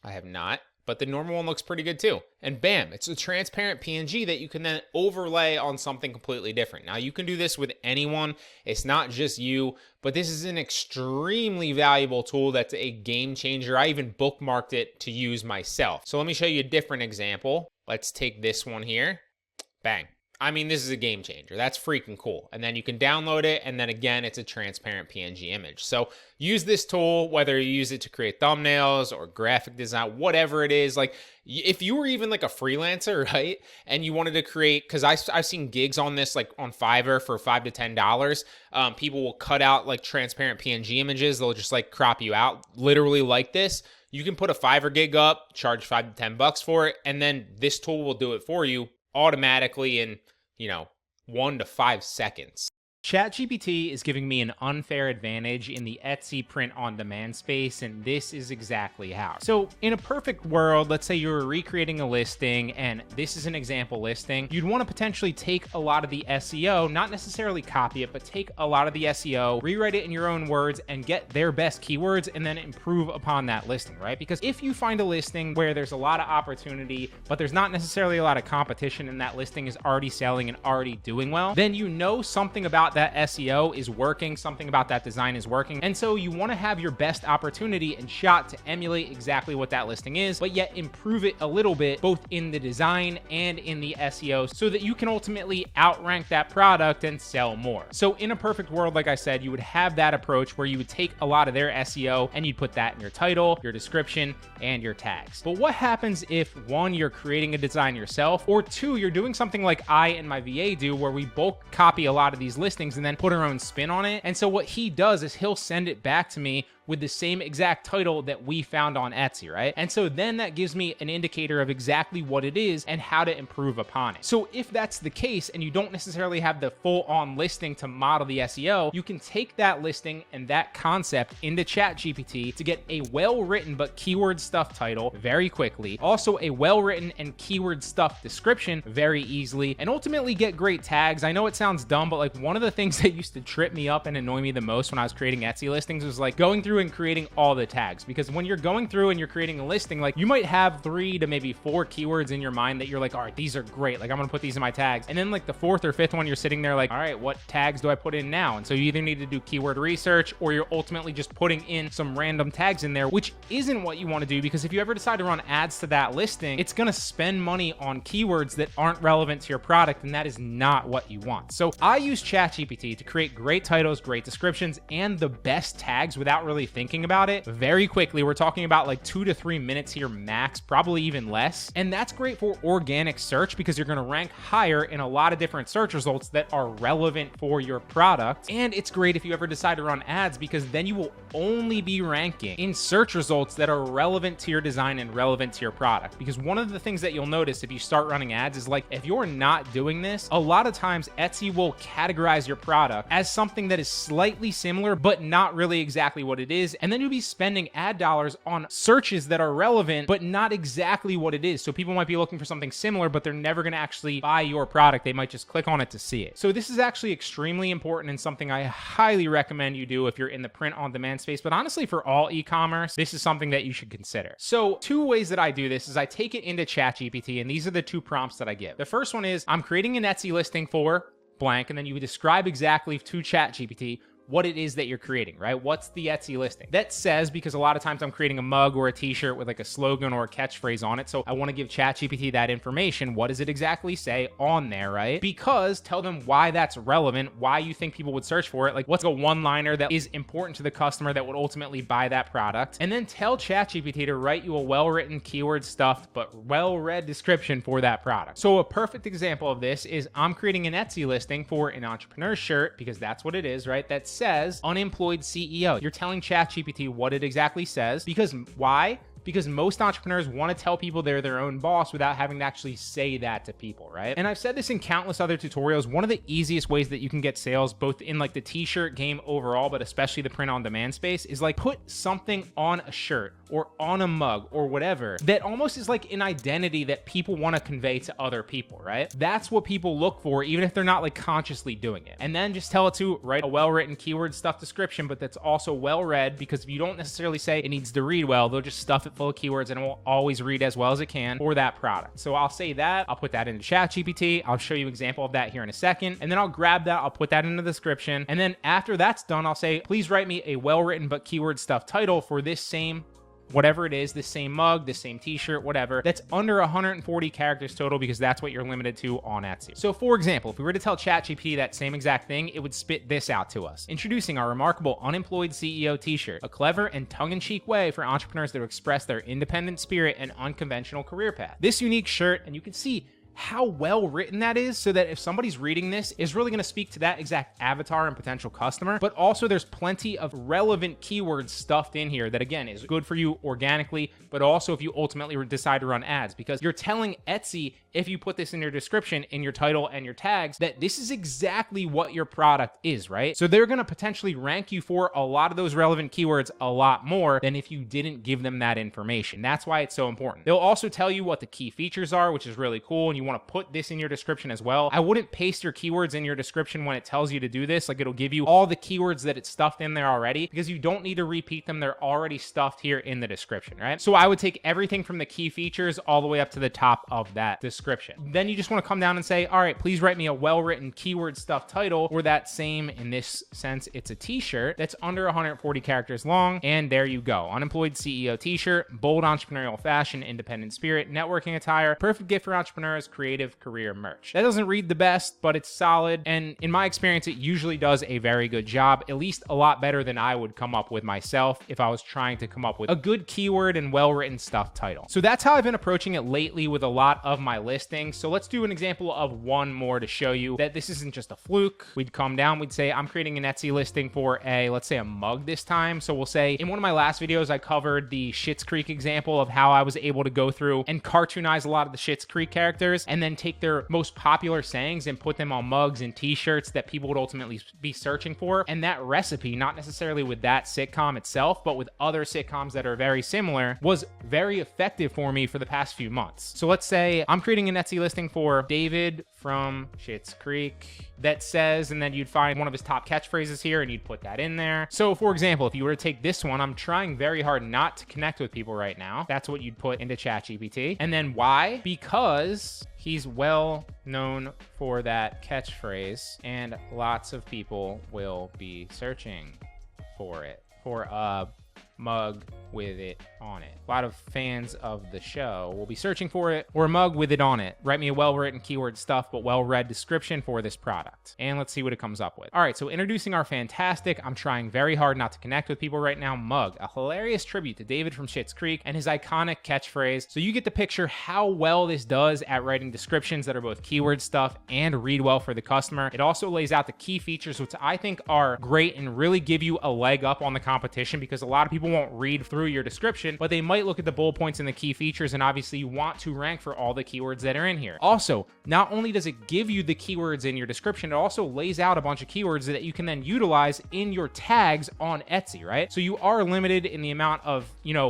I have not. But the normal one looks pretty good too. And bam, it's a transparent PNG that you can then overlay on something completely different. Now you can do this with anyone. It's not just you, but this is an extremely valuable tool that's a game changer. I even bookmarked it to use myself. So let me show you a different example. Let's take this one here. Bang. I mean, this is a game changer. That's freaking cool. And then you can download it. And then again, it's a transparent PNG image. So use this tool, whether you use it to create thumbnails or graphic design, whatever it is. Like if you were even like a freelancer, right? And you wanted to create, because I've seen gigs on this, like on Fiverr for $5 to $10. People will cut out like transparent PNG images. They'll just like crop you out literally like this. You can put a Fiverr gig up, charge $5 to $10 for it. And then this tool will do it for you automatically in 1 to 5 seconds. ChatGPT is giving me an unfair advantage in the Etsy print-on-demand space, and this is exactly how. So in a perfect world, let's say you're recreating a listing, and this is an example listing, you'd want to potentially take a lot of the SEO, not necessarily copy it, but take a lot of the SEO, rewrite it in your own words, and get their best keywords, and then improve upon that listing, right? Because if you find a listing where there's a lot of opportunity, but there's not necessarily a lot of competition, and that listing is already selling and already doing well, then you know something about that SEO is working, something about that design is working. And so you want to have your best opportunity and shot to emulate exactly what that listing is, but yet improve it a little bit, both in the design and in the SEO, so that you can ultimately outrank that product and sell more. So in a perfect world, like I said, you would have that approach where you would take a lot of their SEO and you'd put that in your title, your description, and your tags. But what happens if 1, you're creating a design yourself, or 2, you're doing something like I and my VA do, where we both copy a lot of these listings and then put our own spin on it. And so what he does is he'll send it back to me with the same exact title that we found on Etsy, right? And so then that gives me an indicator of exactly what it is and how to improve upon it. So if that's the case and you don't necessarily have the full-on listing to model the SEO, you can take that listing and that concept into ChatGPT to get a well-written but keyword-stuffed title very quickly, also a well-written and keyword-stuffed description very easily, and ultimately get great tags. I know it sounds dumb, but like one of the things that used to trip me up and annoy me the most when I was creating Etsy listings was like going through and creating all the tags. Because when you're going through and you're creating a listing, like you might have 3 to maybe 4 keywords in your mind that you're like, all right, these are great, like I'm gonna put these in my tags. And then like the 4th or 5th one, you're sitting there like, all right, what tags do I put in now? And so you either need to do keyword research, or you're ultimately just putting in some random tags in there, which isn't what you want to do. Because if you ever decide to run ads to that listing, it's gonna spend money on keywords that aren't relevant to your product, and that is not what you want. So I use ChatGPT to create great titles, great descriptions, and the best tags without really really thinking about it very quickly. We're talking about like 2 to 3 minutes here max, probably even less. And that's great for organic search because you're going to rank higher in a lot of different search results that are relevant for your product. And it's great if you ever decide to run ads because then you will only be ranking in search results that are relevant to your design and relevant to your product. Because one of the things that you'll notice if you start running ads is like, if you're not doing this, a lot of times Etsy will categorize your product as something that is slightly similar, but not really exactly what it is. And then you'll be spending ad dollars on searches that are relevant, but not exactly what it is. So people might be looking for something similar, but they're never going to actually buy your product. They might just click on it to see it. So this is actually extremely important and something I highly recommend you do if you're in the print on demand space. But honestly, for all e-commerce, this is something that you should consider. So 2 ways that I do this is I take it into ChatGPT, and these are the 2 prompts that I give. The first one is I'm creating an Etsy listing for blank, and then you would describe exactly to ChatGPT what it is that you're creating, right? What's the Etsy listing? That says, because a lot of times I'm creating a mug or a t-shirt with like a slogan or a catchphrase on it. So I want to give ChatGPT that information. What does it exactly say on there, right? Because tell them why that's relevant, why you think people would search for it. Like what's a one-liner that is important to the customer that would ultimately buy that product? And then tell ChatGPT to write you a well-written, keyword stuffed, but well-read description for that product. So a perfect example of this is I'm creating an Etsy listing for an entrepreneur shirt because that's what it is, right? That says unemployed CEO. You're telling ChatGPT what it exactly says because why? Because most entrepreneurs want to tell people they're their own boss without having to actually say that to people, right? And I've said this in countless other tutorials. One of the easiest ways that you can get sales, both in like the t-shirt game overall, but especially the print on demand space, is like put something on a shirt or on a mug or whatever that almost is like an identity that people want to convey to other people, right? That's what people look for, even if they're not like consciously doing it. And then just tell it to write a well-written keyword stuff description, but that's also well-read, because if you don't necessarily say it needs to read well, they'll just stuff it full of keywords and it will always read as well as it can for that product. So I'll say that, I'll put that into ChatGPT. I'll show you an example of that here in a second. And then I'll grab that, I'll put that in the description. And then after that's done, I'll say, please write me a well-written but keyword stuff title for this same whatever it is, the same mug, the same t-shirt, whatever, that's under 140 characters total, because that's what you're limited to on Etsy. So for example, if we were to tell ChatGPT that same exact thing, it would spit this out to us. Introducing our remarkable unemployed CEO t-shirt, a clever and tongue-in-cheek way for entrepreneurs to express their independent spirit and unconventional career path. This unique shirt, and you can see how well written that is, so that if somebody's reading this, is really going to speak to that exact avatar and potential customer. But also there's plenty of relevant keywords stuffed in here that again is good for you organically, but also if you ultimately decide to run ads, because you're telling Etsy, if you put this in your description, in your title and your tags, that this is exactly what your product is, right? So they're going to potentially rank you for a lot of those relevant keywords a lot more than if you didn't give them that information. That's why it's so important. They'll also tell you what the key features are, which is really cool, and you want to put this in your description as well. I wouldn't paste your keywords in your description when it tells you to do this. Like, it'll give you all the keywords that it's stuffed in there already, because you don't need to repeat them. They're already stuffed here in the description, right? So I would take everything from the key features all the way up to the top of that description. Then you just want to come down and say, all right, please write me a well-written keyword stuff title for that same, in this sense, it's a t-shirt that's under 140 characters long. And there you go. Unemployed CEO t-shirt, bold entrepreneurial fashion, independent spirit, networking attire, perfect gift for entrepreneurs, creative career merch. That doesn't read the best, but it's solid. And in my experience, it usually does a very good job, at least a lot better than I would come up with myself if I was trying to come up with a good keyword and well-written stuff title. So that's how I've been approaching it lately with a lot of my listings. So let's do an example of one more to show you that this isn't just a fluke. We'd come down, we'd say, I'm creating an Etsy listing for let's say a mug this time. So we'll say, in one of my last videos, I covered the Schitt's Creek example of how I was able to go through and cartoonize a lot of the Schitt's Creek characters and then take their most popular sayings and put them on mugs and t-shirts that people would ultimately be searching for. And that recipe, not necessarily with that sitcom itself, but with other sitcoms that are very similar, was very effective for me for the past few months. So let's say I'm creating an Etsy listing for David from Schitt's Creek that says, and then you'd find one of his top catchphrases here and you'd put that in there. So for example, if you were to take this one, I'm trying very hard not to connect with people right now. That's what you'd put into ChatGPT. And then why? Because he's well known for that catchphrase and lots of people will be searching for it. For mug with it on it. A lot of fans of the show will be searching for it, or a mug with it on it. Write me a well-written keyword stuff but well-read description for this product. And let's see what it comes up with. All right, so introducing our fantastic, I'm trying very hard not to connect with people right now, mug. A hilarious tribute to David from Schitt's Creek and his iconic catchphrase. So you get to picture how well this does at writing descriptions that are both keyword stuff and read well for the customer. It also lays out the key features, which I think are great and really give you a leg up on the competition, because a lot of people won't read through your description, but they might look at the bullet points and the key features, and obviously you want to rank for all the keywords that are in here. Also, not only does it give you the keywords in your description, it also lays out a bunch of keywords that you can then utilize in your tags on Etsy, right? So you are limited in the amount of,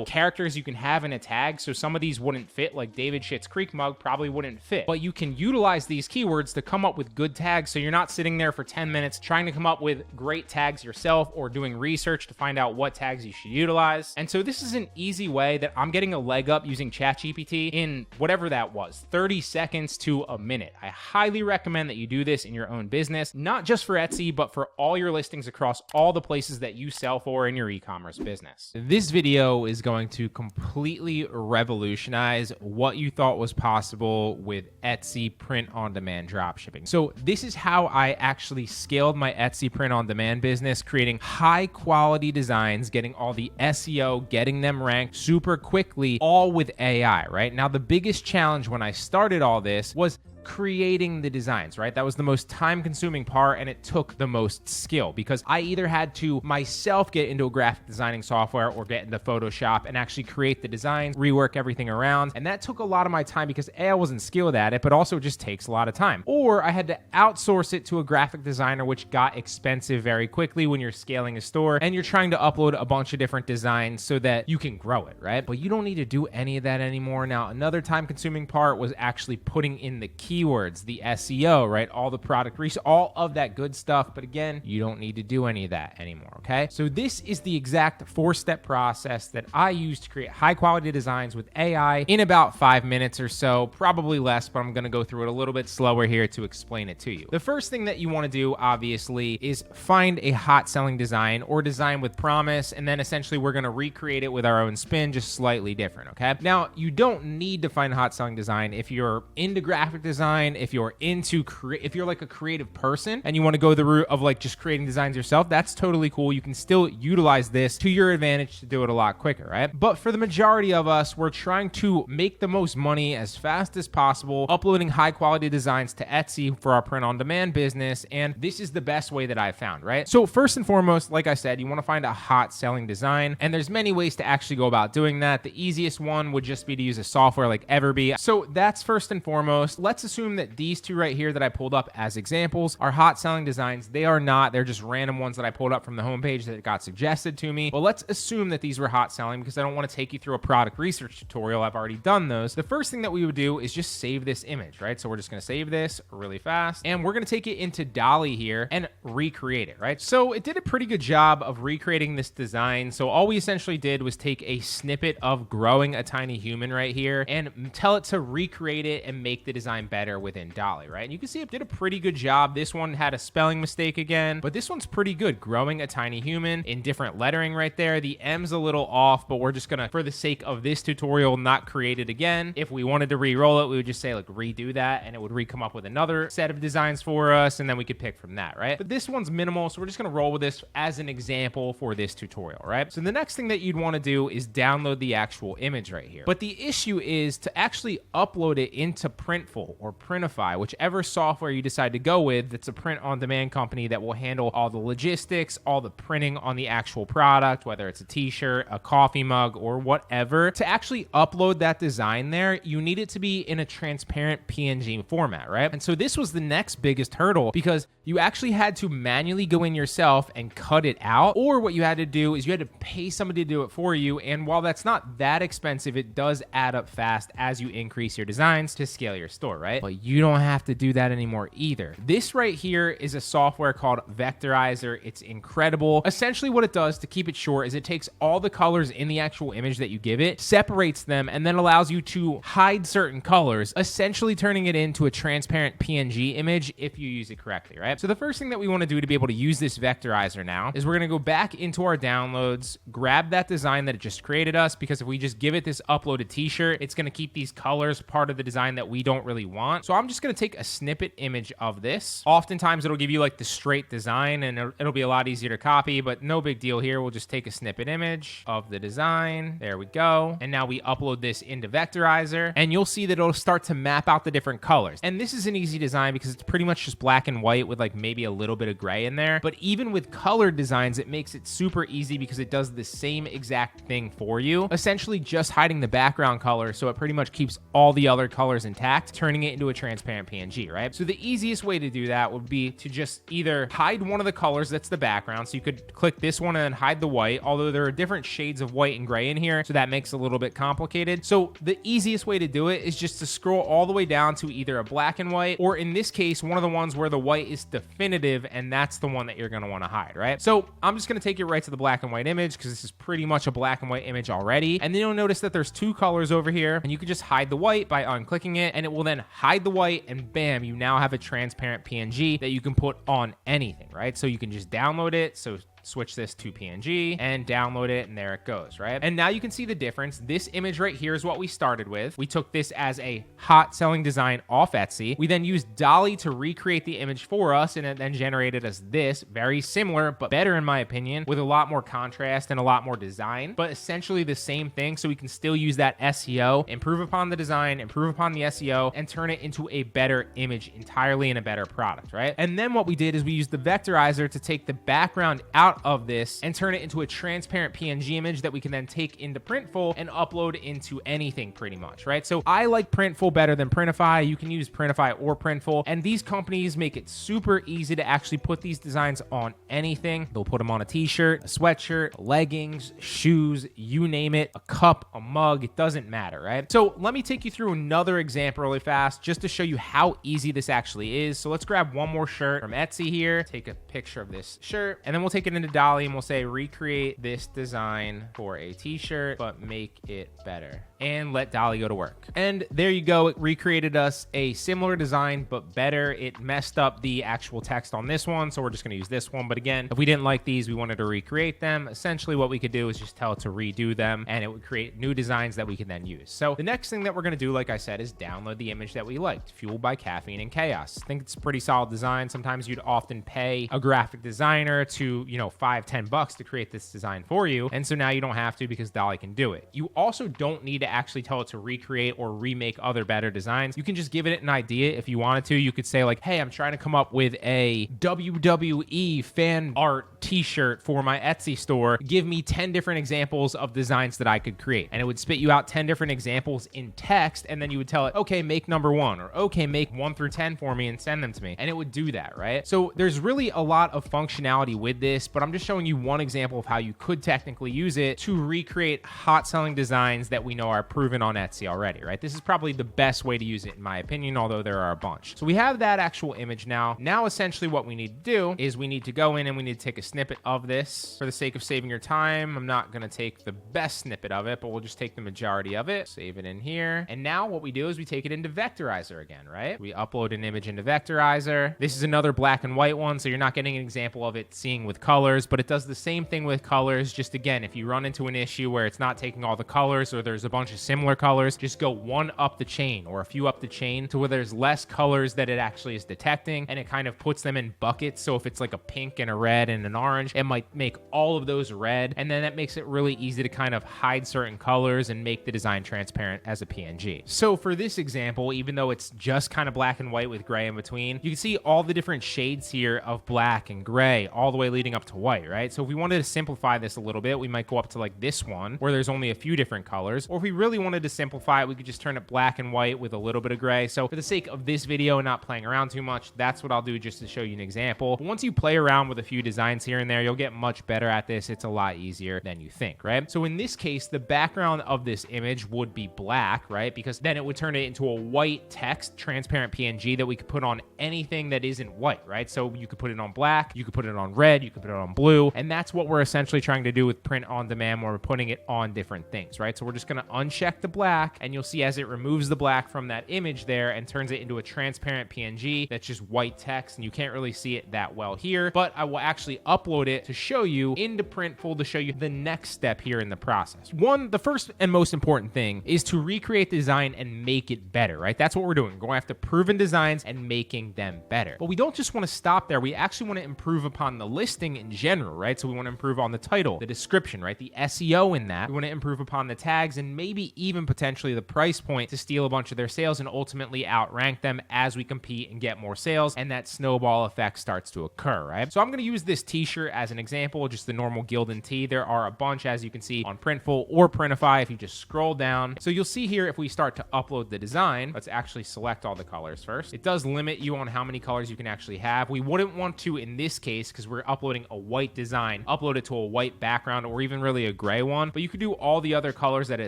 characters you can have in a tag. So some of these wouldn't fit, like David Schitt's Creek mug probably wouldn't fit, but you can utilize these keywords to come up with good tags. So you're not sitting there for 10 minutes trying to come up with great tags yourself or doing research to find out what tags you should utilize. And so this is an easy way that I'm getting a leg up using ChatGPT in whatever that was, 30 seconds to a minute. I highly recommend that you do this in your own business, not just for Etsy, but for all your listings across all the places that you sell for in your e-commerce business. This video is going to completely revolutionize what you thought was possible with Etsy print-on-demand dropshipping. So this is how I actually scaled my Etsy print-on-demand business, creating high-quality designs, getting all the SEO, getting them ranked super quickly, all with AI, right? Now, the biggest challenge when I started all this was creating the designs, right? That was the most time-consuming part, and it took the most skill, because I either had to myself get into a graphic designing software or get into Photoshop and actually create the designs, rework everything around, and that took a lot of my time because A, I wasn't skilled at it, but also it just takes a lot of time. Or I had to outsource it to a graphic designer, which got expensive very quickly when you're scaling a store and you're trying to upload a bunch of different designs so that you can grow it, right? But you don't need to do any of that anymore. Now, another time-consuming part was actually putting in the keywords, the SEO, right? All the product research, all of that good stuff. But again, you don't need to do any of that anymore, okay? So this is the exact 4-step process that I use to create high quality designs with AI in about 5 minutes or so, probably less, but I'm gonna go through it a little bit slower here to explain it to you. The first thing that you wanna do, obviously, is find a hot selling design or design with promise, and then essentially we're gonna recreate it with our own spin, just slightly different, okay? Now, you don't need to find a hot selling design if you're into graphic design, if you're into if you're like a creative person and you want to go the route of like just creating designs yourself. That's totally cool. You can still utilize this to your advantage to do it a lot quicker, right? But for the majority of us, we're trying to make the most money as fast as possible, uploading high quality designs to Etsy for our print on demand business, and this is the best way that I've found, right? So first and foremost, like I said, you want to find a hot selling design, and there's many ways to actually go about doing that. The easiest one would just be to use a software like Everbee. So that's first and foremost. Let's assume that these two right here that I pulled up as examples are hot selling designs. They are not. They're just random ones that I pulled up from the homepage that got suggested to me. But let's assume that these were hot selling, because I don't want to take you through a product research tutorial. I've already done those. The first thing that we would do is just save this image, right? So we're just going to save this really fast, and we're going to take it into Dolly here and recreate it, right? So it did a pretty good job of recreating this design. So all we essentially did was take a snippet of growing a tiny human right here and tell it to recreate it and make the design better within Dolly, right? And you can see it did a pretty good job. This one had a spelling mistake again, but this one's pretty good. Growing a tiny human in different lettering right there. The M's a little off, but we're just gonna, for the sake of this tutorial, not create it again. If we wanted to re-roll it, we would just say like redo that, and it would re-come up with another set of designs for us, and then we could pick from that, right? But this one's minimal, so we're just gonna roll with this as an example for this tutorial, right? So the next thing that you'd wanna do is download the actual image right here. But the issue is to actually upload it into Printful or Printify, whichever software you decide to go with. That's a print-on-demand company that will handle all the logistics, all the printing on the actual product, whether it's a t-shirt, a coffee mug, or whatever. To actually upload that design there, you need it to be in a transparent PNG format, right? And so this was the next biggest hurdle, because you actually had to manually go in yourself and cut it out, or what you had to do is you had to pay somebody to do it for you. And while that's not that expensive, it does add up fast as you increase your designs to scale your store, right? But you don't have to do that anymore either. This right here is a software called Vectorizer. It's incredible. Essentially what it does, to keep it short, is it takes all the colors in the actual image that you give it, separates them, and then allows you to hide certain colors, essentially turning it into a transparent PNG image if you use it correctly, right? right? So the first thing that we want to do to be able to use this vectorizer now is we're going to go back into our downloads, grab that design that it just created us, because if we just give it this uploaded t-shirt, it's going to keep these colors part of the design that we don't really want. So I'm just going to take a snippet image of this. Oftentimes it'll give you like the straight design and it'll be a lot easier to copy, but no big deal here. We'll just take a snippet image of the design. There we go. And now we upload this into Vectorizer, and you'll see that it'll start to map out the different colors. And this is an easy design because it's pretty much just black and white with like maybe a little bit of gray in there. But even with colored designs, it makes it super easy because it does the same exact thing for you, essentially just hiding the background color. So it pretty much keeps all the other colors intact, turning it into a transparent PNG, right? So the easiest way to do that would be to just either hide one of the colors that's the background. So you could click this one and then hide the white, although there are different shades of white and gray in here, so that makes it a little bit complicated. So the easiest way to do it is just to scroll all the way down to either a black and white, or in this case, one of the ones where the white is definitive, and that's the one that you're going to want to hide, right? So I'm just going to take it right to the black and white image because this is pretty much a black and white image already. And then you'll notice that there's two colors over here, and you can just hide the white by unclicking it, and it will then hide the white, and bam, you now have a transparent PNG that you can put on anything, right? So you can just download it. So switch this to PNG and download it, and there it goes, right? And now you can see the difference. This image right here is what we started with. We took this as a hot selling design off Etsy. We then used DALL-E to recreate the image for us, and it then generated us this, very similar, but better in my opinion, with a lot more contrast and a lot more design, but essentially the same thing. So we can still use that SEO, improve upon the design, improve upon the SEO, and turn it into a better image entirely in a better product, right? And then what we did is we used the vectorizer to take the background out of this and turn it into a transparent PNG image that we can then take into Printful and upload into anything pretty much, right? So I like Printful better than Printify. You can use Printify or Printful, and these companies make it super easy to actually put these designs on anything. They'll put them on a t-shirt, a sweatshirt, leggings, shoes, you name it, a cup, a mug, it doesn't matter, right? So let me take you through another example really fast just to show you how easy this actually is. So let's grab one more shirt from Etsy here, take a picture of this shirt, and then we'll take it into DALL-E and we'll say recreate this design for a t-shirt but make it better, and let DALL-E go to work. And there you go, it recreated us a similar design but better. It messed up the actual text on this one, so we're just going to use this one. But again, if we didn't like these, we wanted to recreate them, essentially what we could do is just tell it to redo them, and it would create new designs that we can then use. So the next thing that we're going to do, like I said, is download the image that we liked, Fueled by Caffeine and Chaos. I think it's a pretty solid design. Sometimes you'd often pay a graphic designer to, you know, $5-10 to create this design for you, and so now you don't have to because DALL-E can do it. You also don't need to actually tell it to recreate or remake other better designs. You can just give it an idea if you wanted to. You could say like, hey, I'm trying to come up with a WWE fan art t-shirt for my Etsy store. Give me 10 different examples of designs that I could create, and it would spit you out 10 different examples in text, and then you would tell it, okay, make number 1, or okay, make 1 through 10 for me and send them to me, and it would do that, right? So there's really a lot of functionality with this, but I'm just showing you one example of how you could technically use it to recreate hot selling designs that we know are proven on Etsy already, right? This is probably the best way to use it in my opinion, although there are a bunch. So we have that actual image now. Now essentially what we need to do is we need to go in and we need to take a snippet of this. For the sake of saving your time, I'm not going to take the best snippet of it, but we'll just take the majority of it, save it in here. And now what we do is we take it into Vectorizer again, right? We upload an image into Vectorizer. This is another black and white one, so you're not getting an example of it seeing with colors, but it does the same thing with colors. Just again, if you run into an issue where it's not taking all the colors or there's a bunch of similar colors, just go one up the chain or a few up the chain to where there's less colors that it actually is detecting, and it kind of puts them in buckets. So if it's like a pink and a red and an orange, it might make all of those red, and then that makes it really easy to kind of hide certain colors and make the design transparent as a PNG. So for this example, even though it's just kind of black and white with gray in between, you can see all the different shades here of black and gray all the way leading up to white, right? So if we wanted to simplify this a little bit, we might go up to like this one where there's only a few different colors, or if we really wanted to simplify it, we could just turn it black and white with a little bit of gray. So for the sake of this video and not playing around too much, that's what I'll do just to show you an example. But once you play around with a few designs here and there, you'll get much better at this. It's a lot easier than you think, right? So in this case, the background of this image would be black, right? Because then it would turn it into a white text, transparent PNG that we could put on anything that isn't white, right? So you could put it on black, you could put it on red, you could put it on blue. And that's what we're essentially trying to do with print on demand when we're putting it on different things, right? So we're just going to uncheck the black, and you'll see as it removes the black from that image there and turns it into a transparent PNG that's just white text, and you can't really see it that well here, but I will actually upload it to show you into Printful to show you the next step here in the process. The first and most important thing is to recreate the design and make it better, right? That's what we're doing. We're going after proven designs and making them better. But we don't just want to stop there. We actually want to improve upon the listing in general, right? So we want to improve on the title, the description, right? The SEO in that. We want to improve upon the tags and maybe even potentially the price point to steal a bunch of their sales and ultimately outrank them as we compete and get more sales, and that snowball effect starts to occur, right? So I'm going to use this t-shirt as an example, just the normal Gildan tee. There are a bunch, as you can see, on Printful or Printify if you just scroll down. So you'll see here if we start to upload the design, let's actually select all the colors first. It does limit you on how many colors you can actually have. We wouldn't want to, in this case, because we're uploading a white design, upload it to a white background or even really a gray one, but you could do all the other colors that it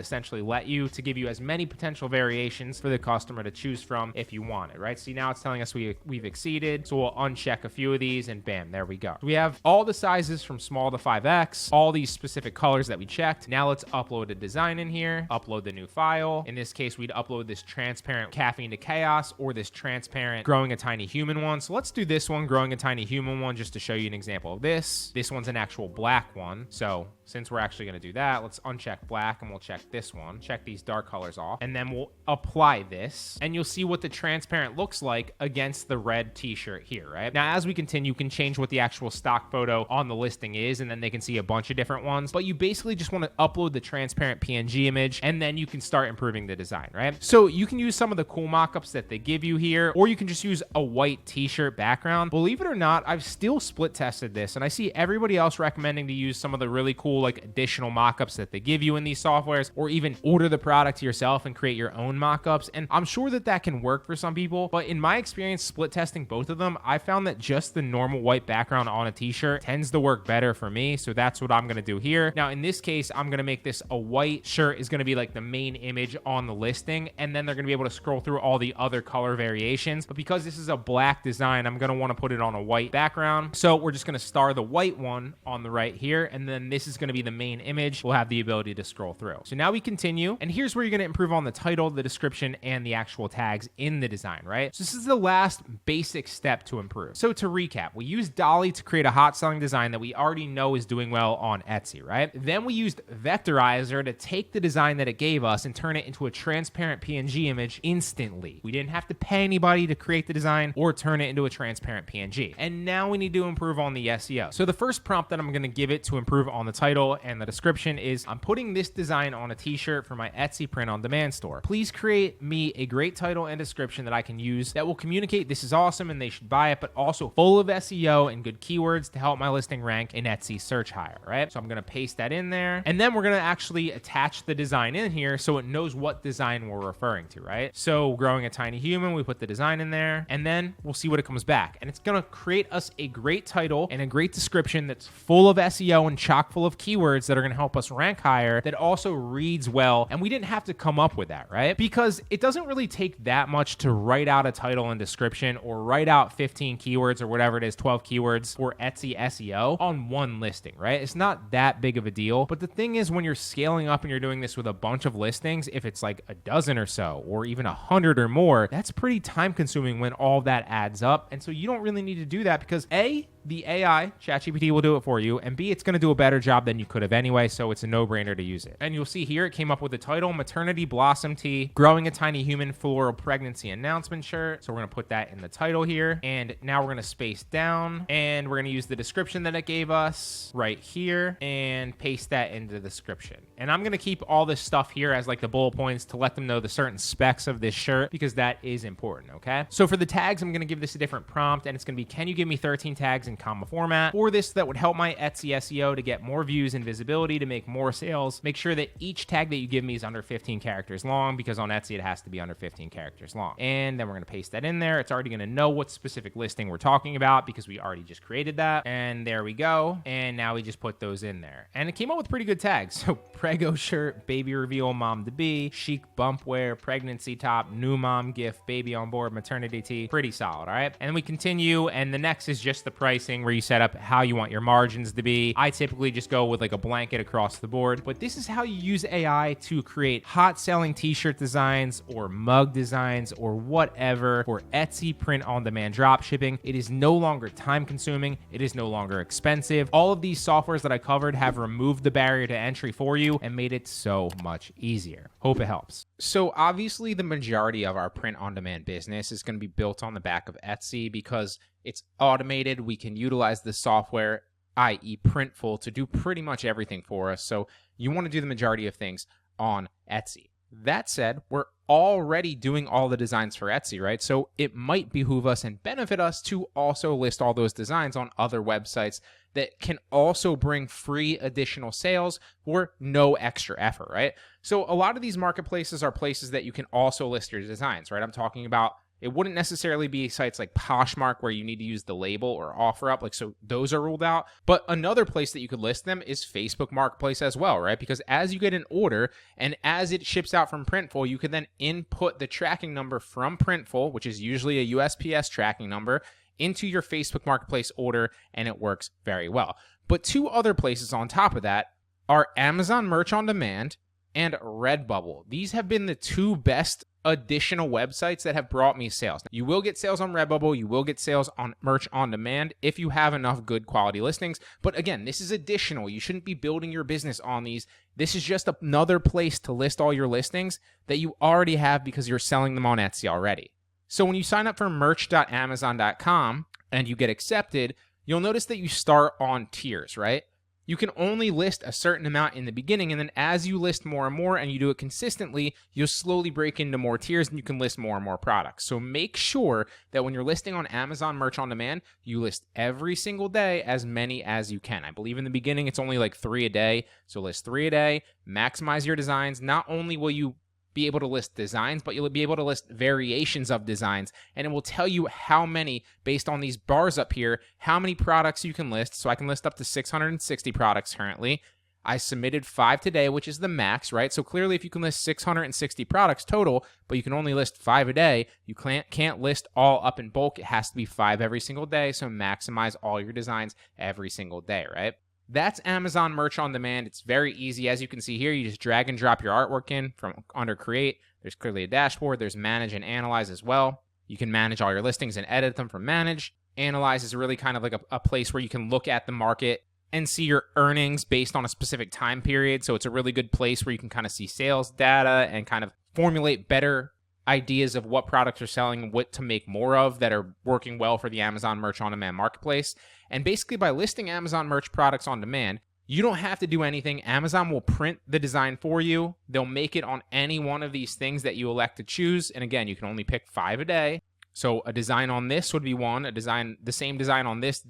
essentially let you to give you as many potential variations for the customer to choose from if you want it, right? See, now it's telling us we've exceeded, so we'll uncheck a few of these and bam, there we go. We have all the sizes from small to 5X, all these specific colors that we checked. Now let's upload a design in here, upload the new file. In this case, we'd upload this transparent Caffeine to Chaos or this transparent Growing a Tiny Human one. So let's do this one, Growing a Tiny Human one, just to show you an example of this. This one's an actual black one. So since we're actually going to do that, let's uncheck black and we'll check this one, check these dark colors off, and then we'll apply this and you'll see what the transparent looks like against the red t-shirt here, right? Now, as we continue, you can change what the actual stock photo on the listing is, and then they can see a bunch of different ones, but you basically just want to upload the transparent PNG image and then you can start improving the design, right? So you can use some of the cool mockups that they give you here, or you can just use a white t-shirt background. Believe it or not, I've still split tested this and I see everybody else recommending to use some of the really cool like additional mockups that they give you in these softwares, or even order the product yourself and create your own mockups. And I'm sure that that can work for some people, but in my experience split testing both of them, I found that just the normal white background on a t-shirt tends to work better for me. So that's what I'm going to do here. Now in this case, I'm going to make this a white shirt is going to be like the main image on the listing, and then they're going to be able to scroll through all the other color variations. But because this is a black design, I'm going to want to put it on a white background. So we're just going to star the white one on the right here, and then this is going to be the main image. We'll have the ability to scroll through. So now we continue, and here's where you're going to improve on the title, the description, and the actual tags in the design, right? So this is the last basic step to improve. So to recap, we used Dolly to create a hot selling design that we already know is doing well on Etsy, right? Then we used Vectorizer to take the design that it gave us and turn it into a transparent PNG image instantly. We didn't have to pay anybody to create the design or turn it into a transparent PNG. And now we need to improve on the SEO. So the first prompt that I'm going to give it to improve on the title and the description is, I'm putting this design on a t-shirt for my Etsy print on demand store. Please create me a great title and description that I can use that will communicate this is awesome and they should buy it, but also full of SEO and good keywords to help my listing rank in Etsy search higher, right? So I'm going to paste that in there, and then we're going to actually attach the design in here so it knows what design we're referring to, right? So Growing a Tiny Human, we put the design in there, and then we'll see what it comes back. And it's going to create us a great title and a great description that's full of SEO and chock full of keywords that are going to help us rank higher, that also reads well. And we didn't have to come up with that, right? Because it doesn't really take that much to write out a title and description, or write out 15 keywords or whatever it is, 12 keywords for Etsy SEO on one listing, right? It's not that big of a deal. But the thing is, when you're scaling up and you're doing this with a bunch of listings, if it's like a dozen or so, or even 100 or more, that's pretty time consuming when all that adds up. And so you don't really need to do that because A, the AI, ChatGPT, will do it for you, and B, it's going to do a better job than you could have anyway, so it's a no-brainer to use it. And you'll see here, it came up with the title, Maternity Blossom Tea, Growing a Tiny Human Floral Pregnancy Announcement Shirt. So we're going to put that in the title here, and now we're going to space down, and we're going to use the description that it gave us right here, and paste that into the description. And I'm going to keep all this stuff here as like the bullet points to let them know the certain specs of this shirt, because that is important, okay? So for the tags, I'm going to give this a different prompt, and it's going to be, can you give me 13 tags in comma format for this that would help my Etsy SEO to get more views and visibility, to make more sales. Make sure that each tag that you give me is under 15 characters long, because on Etsy it has to be under 15 characters long. And then we're going to paste that in there. It's already going to know what specific listing we're talking about because we already just created that. And there we go. And now we just put those in there. And it came up with pretty good tags. So Prego shirt, baby reveal, mom to be, chic bump wear, pregnancy top, new mom gift, baby on board, maternity tea. Pretty solid, all right? And then we continue, and the next is just the price. pricing where you set up how you want your margins to be. I typically just go with like a blanket across the board, but this is how you use AI to create hot selling t-shirt designs or mug designs or whatever for Etsy print on demand drop shipping. It is no longer time consuming. It is no longer expensive. All of these softwares that I covered have removed the barrier to entry for you and made it so much easier. Hope it helps. So obviously the majority of our print on demand business is going to be built on the back of Etsy because it's automated. We can utilize the software, i.e. Printful, to do pretty much everything for us. So you want to do the majority of things on Etsy. That said, we're already doing all the designs for Etsy, right? So it might behoove us and benefit us to also list all those designs on other websites that can also bring free additional sales for no extra effort, right? So a lot of these marketplaces are places that you can also list your designs, right? I'm talking about, it wouldn't necessarily be sites like Poshmark where you need to use the label or OfferUp, like, so those are ruled out. But another place that you could list them is Facebook Marketplace as well, right? Because as you get an order and as it ships out from Printful, you can then input the tracking number from Printful, which is usually a USPS tracking number, into your Facebook Marketplace order, and it works very well. But two other places on top of that are Amazon Merch on Demand and Redbubble. These have been the two best additional websites that have brought me sales. You will get sales on Redbubble, you will get sales on Merch on Demand if you have enough good quality listings. But again, this is additional. You shouldn't be building your business on these. This is just another place to list all your listings that you already have because you're selling them on Etsy already. So when you sign up for merch.amazon.com and you get accepted, you'll notice that you start on tiers, right? You can only list a certain amount in the beginning, and then as you list more and more and you do it consistently, you'll slowly break into more tiers and you can list more and more products. So make sure that when you're listing on Amazon Merch on Demand, you list every single day as many as you can. I believe in the beginning it's only like 3 a day, so list 3 a day, maximize your designs. Not only will you be able to list designs, but you'll be able to list variations of designs, and it will tell you how many, based on these bars up here, how many products you can list. So I can list up to 660 products currently. I submitted 5 today, which is the max, right? So clearly if you can list 660 products total, but you can only list 5 a day, you can't list all up in bulk. It has to be 5 every single day, so maximize all your designs every single day, right? That's Amazon Merch on Demand. It's very easy. As you can see here, you just drag and drop your artwork in from under Create. There's clearly a dashboard. There's Manage and Analyze as well. You can manage all your listings and edit them from Manage. Analyze is really kind of like a place where you can look at the market and see your earnings based on a specific time period. So it's a really good place where you can kind of see sales data and kind of formulate better ideas of what products are selling, what to make more of that are working well for the Amazon Merch on Demand marketplace. And basically by listing Amazon Merch products on demand, you don't have to do anything. Amazon will print the design for you. They'll make it on any one of these things that you elect to choose. And again, you can only pick 5 a day. So a design on this would be 1, the same design on this,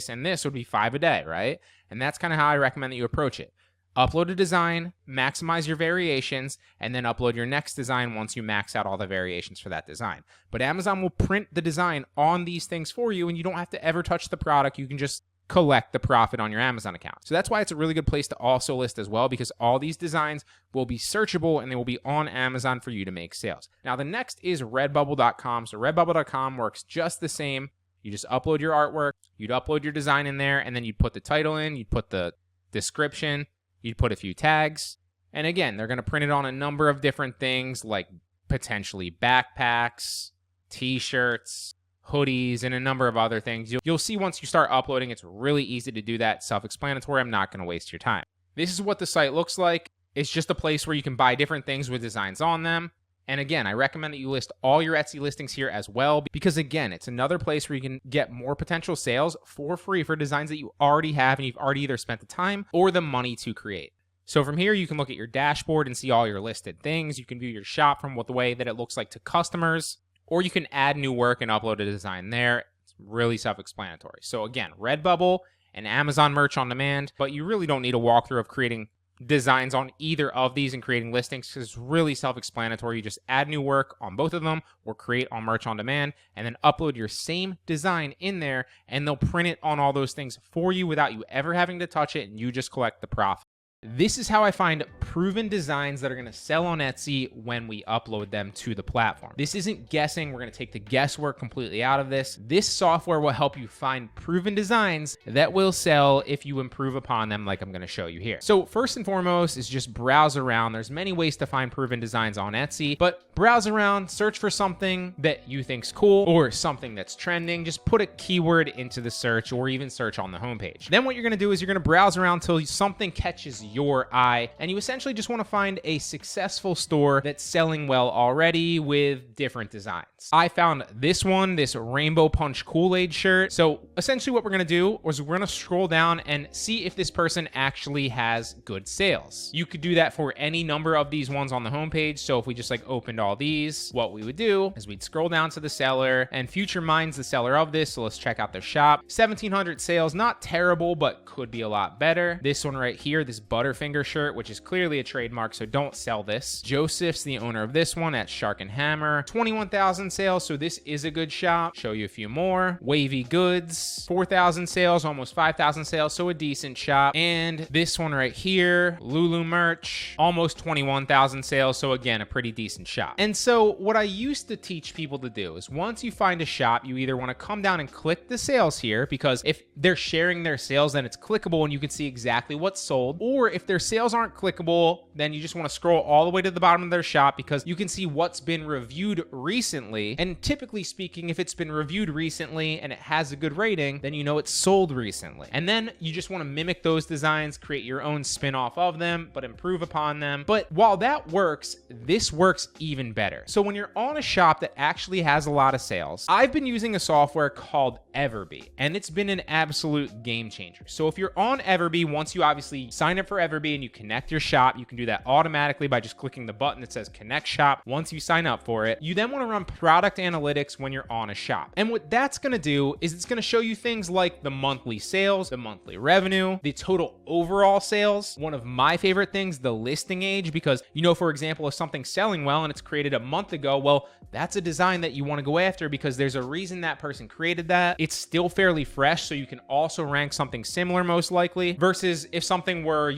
and this would be 5 a day, right? And that's kind of how I recommend that you approach it. Upload a design, maximize your variations, and then upload your next design once you max out all the variations for that design. But Amazon will print the design on these things for you, and you don't have to ever touch the product. You can just collect the profit on your Amazon account. So that's why it's a really good place to also list as well, because all these designs will be searchable and they will be on Amazon for you to make sales. Now, the next is redbubble.com. So redbubble.com works just the same. You just upload your artwork, you'd upload your design in there, and then you'd put the title in, you'd put the description, you'd put a few tags. And again, they're going to print it on a number of different things like potentially backpacks, t-shirts, hoodies, and a number of other things. You'll see once you start uploading, it's really easy to do that. Self-explanatory. I'm not going to waste your time. This is what the site looks like. It's just a place where you can buy different things with designs on them. And again, I recommend that you list all your Etsy listings here as well, because again, it's another place where you can get more potential sales for free for designs that you already have and you've already either spent the time or the money to create. So from here, you can look at your dashboard and see all your listed things. You can view your shop from the way that it looks like to customers, or you can add new work and upload a design there. It's really self-explanatory. So again, Redbubble and Amazon Merch on Demand, but you really don't need a walkthrough of creating designs on either of these and creating listings, because it's really self-explanatory. You just add new work on both of them or create on Merch on Demand and then upload your same design in there, and they'll print it on all those things for you without you ever having to touch it, and you just collect the profit. this is how I find proven designs that are going to sell on Etsy when we upload them to the platform. This isn't guessing. We're going to take the guesswork completely out of this. This software will help you find proven designs that will sell if you improve upon them, like I'm going to show you here. So first and foremost is just browse around. There's many ways to find proven designs on Etsy, but browse around, search for something that you think's cool or something that's trending. Just put a keyword into the search or even search on the homepage. Then what you're going to do is you're going to browse around till something catches your eye, and you essentially just want to find a successful store that's selling well already with different designs. I found this one, this Rainbow Punch Kool-Aid shirt. So essentially what we're going to do is we're going to scroll down and see if this person actually has good sales. You could do that for any number of these ones on the homepage. So if we just like opened all these, what we would do is we'd scroll down to the seller, and Future Mind's the seller of this. So let's check out their shop. 1,700 sales, not terrible, but could be a lot better. This one right here, this Butterfinger shirt, which is clearly a trademark, so don't sell this. Joseph's the owner of this one at Shark and Hammer. 21,000 sales, so this is a good shop. Show you a few more. Wavy Goods, 4,000 sales, almost 5,000 sales, so a decent shop. And this one right here, Lulu Merch, almost 21,000 sales, so again, a pretty decent shop. And so what I used to teach people to do is once you find a shop, you either want to come down and click the sales here, because if they're sharing their sales, then it's clickable and you can see exactly what's sold. Or if their sales aren't clickable, then you just want to scroll all the way to the bottom of their shop, because you can see what's been reviewed recently. And typically speaking, if it's been reviewed recently and it has a good rating, then you know it's sold recently. And then you just want to mimic those designs, create your own spin-off of them, but improve upon them. But while that works, this works even better. So when you're on a shop that actually has a lot of sales, I've been using a software called Everbee, and it's been an absolute game changer. So if you're on Everbee, once you obviously sign up for Everbee and you connect your shop, you can do that automatically by just clicking the button that says Connect Shop. Once you sign up for it, you then want to run product analytics when you're on a shop. And what that's going to do is it's going to show you things like the monthly sales, the monthly revenue, the total overall sales. One of my favorite things, the listing age, because for example, if something's selling well and it's created a month ago, well, that's a design that you want to go after because there's a reason that person created that. It's still fairly fresh, so you can also rank something similar most likely, versus if something were,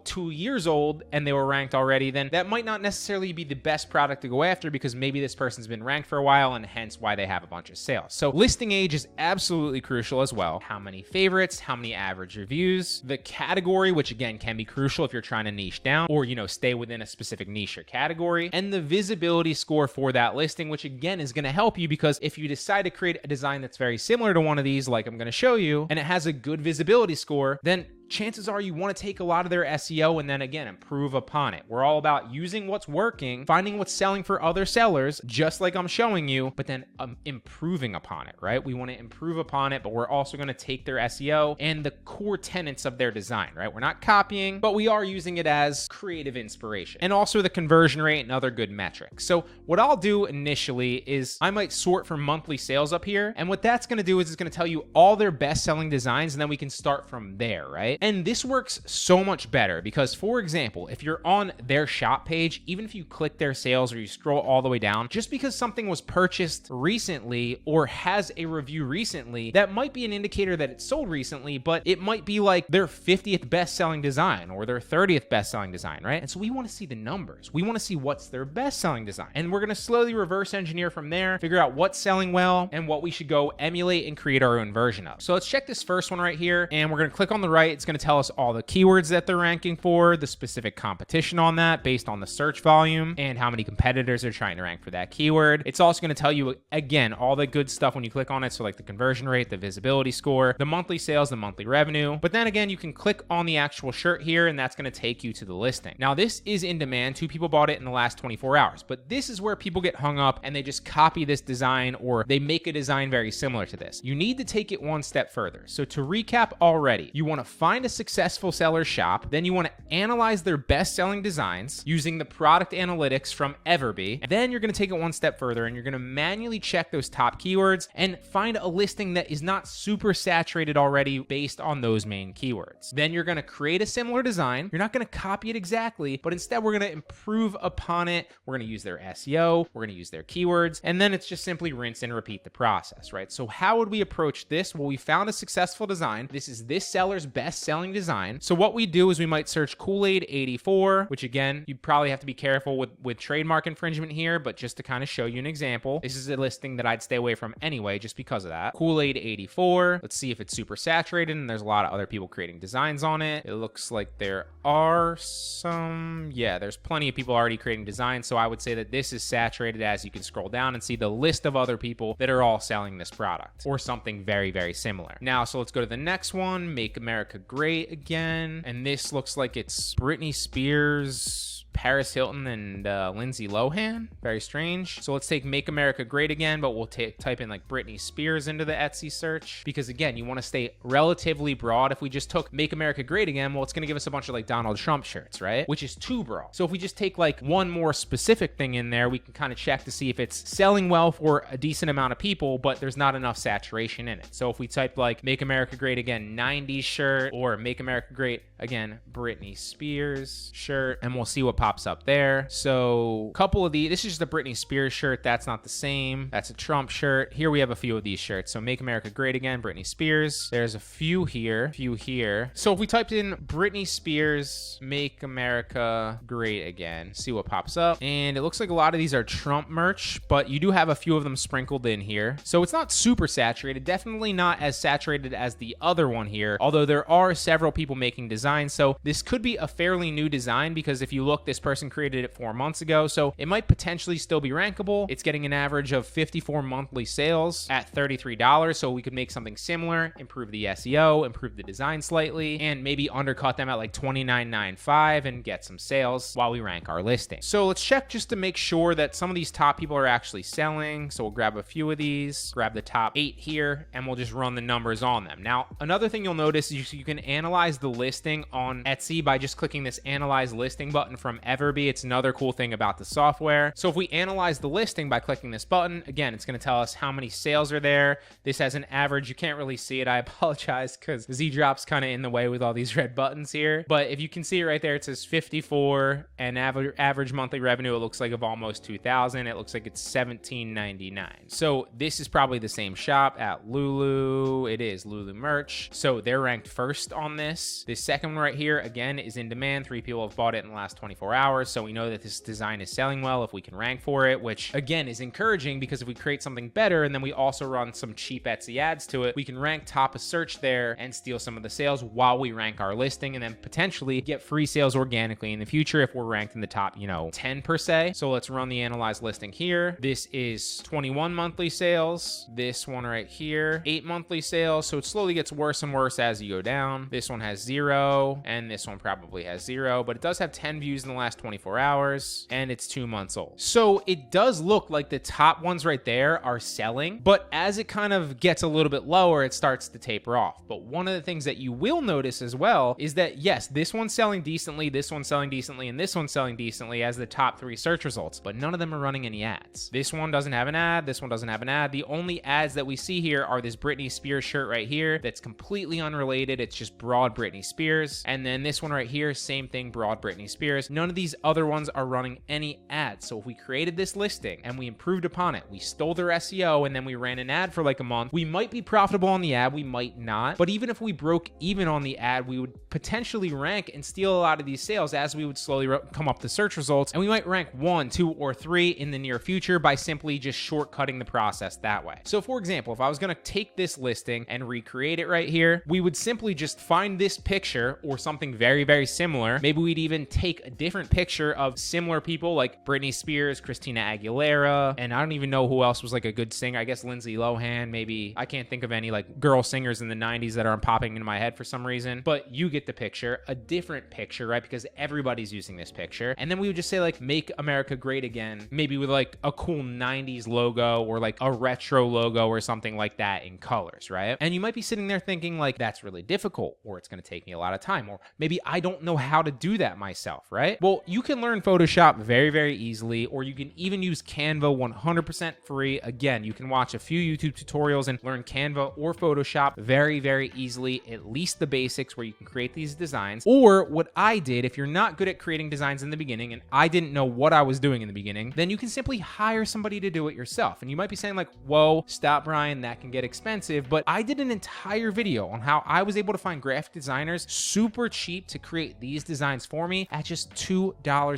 2 years old and they were ranked already, then that might not necessarily be the best product to go after because maybe this person's been ranked for a while and hence why they have a bunch of sales. So listing age is absolutely crucial as well. How many favorites, how many average reviews, the category, which again can be crucial if you're trying to niche down or, stay within a specific niche or category, and the visibility score for that listing, which again is going to help you because if you decide to create a design that's very similar to one of these, like I'm going to show you, and it has a good visibility score, then chances are you want to take a lot of their SEO and then again improve upon it. We're all about using what's working, finding what's selling for other sellers, just like I'm showing you, but then improving upon it, right? We want to improve upon it, but we're also going to take their SEO and the core tenets of their design, right? We're not copying, but we are using it as creative inspiration, and also the conversion rate and other good metrics. So what I'll do initially is I might sort for monthly sales up here, and what that's going to do is it's going to tell you all their best selling designs, and then we can start from there, right? And this works so much better because, for example, if you're on their shop page, even if you click their sales or you scroll all the way down, just because something was purchased recently or has a review recently, that might be an indicator that it's sold recently, but it might be like their 50th best-selling design or their 30th best-selling design, right? And so we want to see the numbers. We want to see what's their best-selling design. And we're going to slowly reverse engineer from there, figure out what's selling well and what we should go emulate and create our own version of. So let's check this first one right here, and we're going to click on the right. It's going to tell us all the keywords that they're ranking for, the specific competition on that based on the search volume, and how many competitors are trying to rank for that keyword. It's also going to tell you, again, all the good stuff when you click on it. So like the conversion rate, the visibility score, the monthly sales, the monthly revenue. But then again, you can click on the actual shirt here, and that's going to take you to the listing. Now, this is in demand. 2 people bought it in the last 24 hours, but this is where people get hung up and they just copy this design or they make a design very similar to this. You need to take it one step further. So to recap already, you want to find a successful seller shop, then you want to analyze their best-selling designs using the product analytics from Everbee. Then you're going to take it one step further and you're going to manually check those top keywords and find a listing that is not super saturated already based on those main keywords. Then you're going to create a similar design. You're not going to copy it exactly, but instead we're going to improve upon it. We're going to use their SEO, we're going to use their keywords, and then it's just simply rinse and repeat the process, right? So how would we approach this? Well, we found a successful design. This is this seller's best selling design. So what we do is we might search Kool-Aid 84, which again, you probably have to be careful with trademark infringement here, but just to kind of show you an example, this is a listing that I'd stay away from anyway, just because of that. Kool-Aid 84. Let's see if it's super saturated, and there's a lot of other people creating designs on it. It looks like there are some, yeah, there's plenty of people already creating designs. So I would say that this is saturated, as you can scroll down and see the list of other people that are all selling this product or something very, very similar. Now, so let's go to the next one, Make America Great Again. And this looks like it's Britney Spears, Paris Hilton, and Lindsay Lohan. Very strange. So let's take Make America Great Again, but we'll type in like Britney Spears into the Etsy search, because again, you want to stay relatively broad. If we just took Make America Great Again, well, it's going to give us a bunch of like Donald Trump shirts, right? Which is too broad. So if we just take like one more specific thing in there, we can kind of check to see if it's selling well for a decent amount of people, but there's not enough saturation in it. So if we type like Make America Great Again 90s shirt, or Make America Great Again Britney Spears shirt, and we'll see what pops up there. So a couple of these, this is just a Britney Spears shirt. That's not the same. That's a Trump shirt. Here we have a few of these shirts. So Make America Great Again, Britney Spears. There's a few here, So if we typed in Britney Spears, Make America Great Again, see what pops up. And it looks like a lot of these are Trump merch, but you do have a few of them sprinkled in here. So it's not super saturated, definitely not as saturated as the other one here, although there are several people making designs. So this could be a fairly new design, because if you look, this person created it 4 months ago, so it might potentially still be rankable. It's getting an average of 54 monthly sales at $33, so we could make something similar, improve the SEO, improve the design slightly, and maybe undercut them at like $29.95 and get some sales while we rank our listing. So let's check just to make sure that some of these top people are actually selling. So we'll grab a few of these, grab the top 8 here, and we'll just run the numbers on them. Now, another thing you'll notice is you can analyze the listing on Etsy by just clicking this Analyze Listing button from Everbee. It's another cool thing about the software. So if we analyze the listing by clicking this button, again, it's going to tell us how many sales are there. This has an average. You can't really see it. I apologize, because Z-Drop's kind of in the way with all these red buttons here. But if you can see it right there, it says 54 and average monthly revenue, it looks like, of almost 2,000. It looks like it's $17.99. So this is probably the same shop at Lulu. It is Lulu merch. So they're ranked first on this. This second one right here, again, is in demand. 3 people have bought it in the last 24 hours. So we know that this design is selling well if we can rank for it, which again is encouraging, because if we create something better and then we also run some cheap Etsy ads to it, we can rank top of search there and steal some of the sales while we rank our listing, and then potentially get free sales organically in the future if we're ranked in the top, 10 per se. So let's run the analyzed listing here. This is 21 monthly sales. This one right here, 8 monthly sales. So it slowly gets worse and worse as you go down. This one has 0, and this one probably has 0, but it does have 10 views in the last 24 hours, and it's 2 months old. So it does look like the top ones right there are selling, but as it kind of gets a little bit lower, it starts to taper off. But one of the things that you will notice as well is that, yes, this one's selling decently, this one's selling decently, and this one's selling decently as the top 3 search results, but none of them are running any ads. This one doesn't have an ad, this one doesn't have an ad. The only ads that we see here are this Britney Spears shirt right here that's completely unrelated. It's just broad Britney Spears. And then this one right here, same thing, broad Britney Spears. None of these other ones are running any ads. So if we created this listing and we improved upon it, we stole their SEO, and then we ran an ad for like a month, we might be profitable on the ad, we might not. But even if we broke even on the ad, we would potentially rank and steal a lot of these sales as we would slowly come up the search results, and we might rank 1, 2, or 3 in the near future by simply just shortcutting the process that way. So for example, if I was going to take this listing and recreate it right here, we would simply just find this picture or something very, very similar. Maybe we'd even take a different picture of similar people like Britney Spears, Christina Aguilera, and I don't even know who else was like a good singer. I guess Lindsay Lohan, maybe. I can't think of any like girl singers in the 90s that aren't popping into my head for some reason, but you get the picture, a different picture, right? Because everybody's using this picture. And then we would just say like, Make America Great Again, maybe with like a cool 90s logo or like a retro logo or something like that in colors, right? And you might be sitting there thinking like, that's really difficult, or it's going to take me a lot of time, or maybe I don't know how to do that myself, right? Well, you can learn Photoshop very, very easily, or you can even use Canva 100% free. Again, you can watch a few YouTube tutorials and learn Canva or Photoshop very, very easily, at least the basics where you can create these designs. Or what I did, if you're not good at creating designs in the beginning and I didn't know what I was doing in the beginning, then you can simply hire somebody to do it yourself. And you might be saying like, whoa, stop, Brian, that can get expensive. But I did an entire video on how I was able to find graphic designers super cheap to create these designs for me at just $2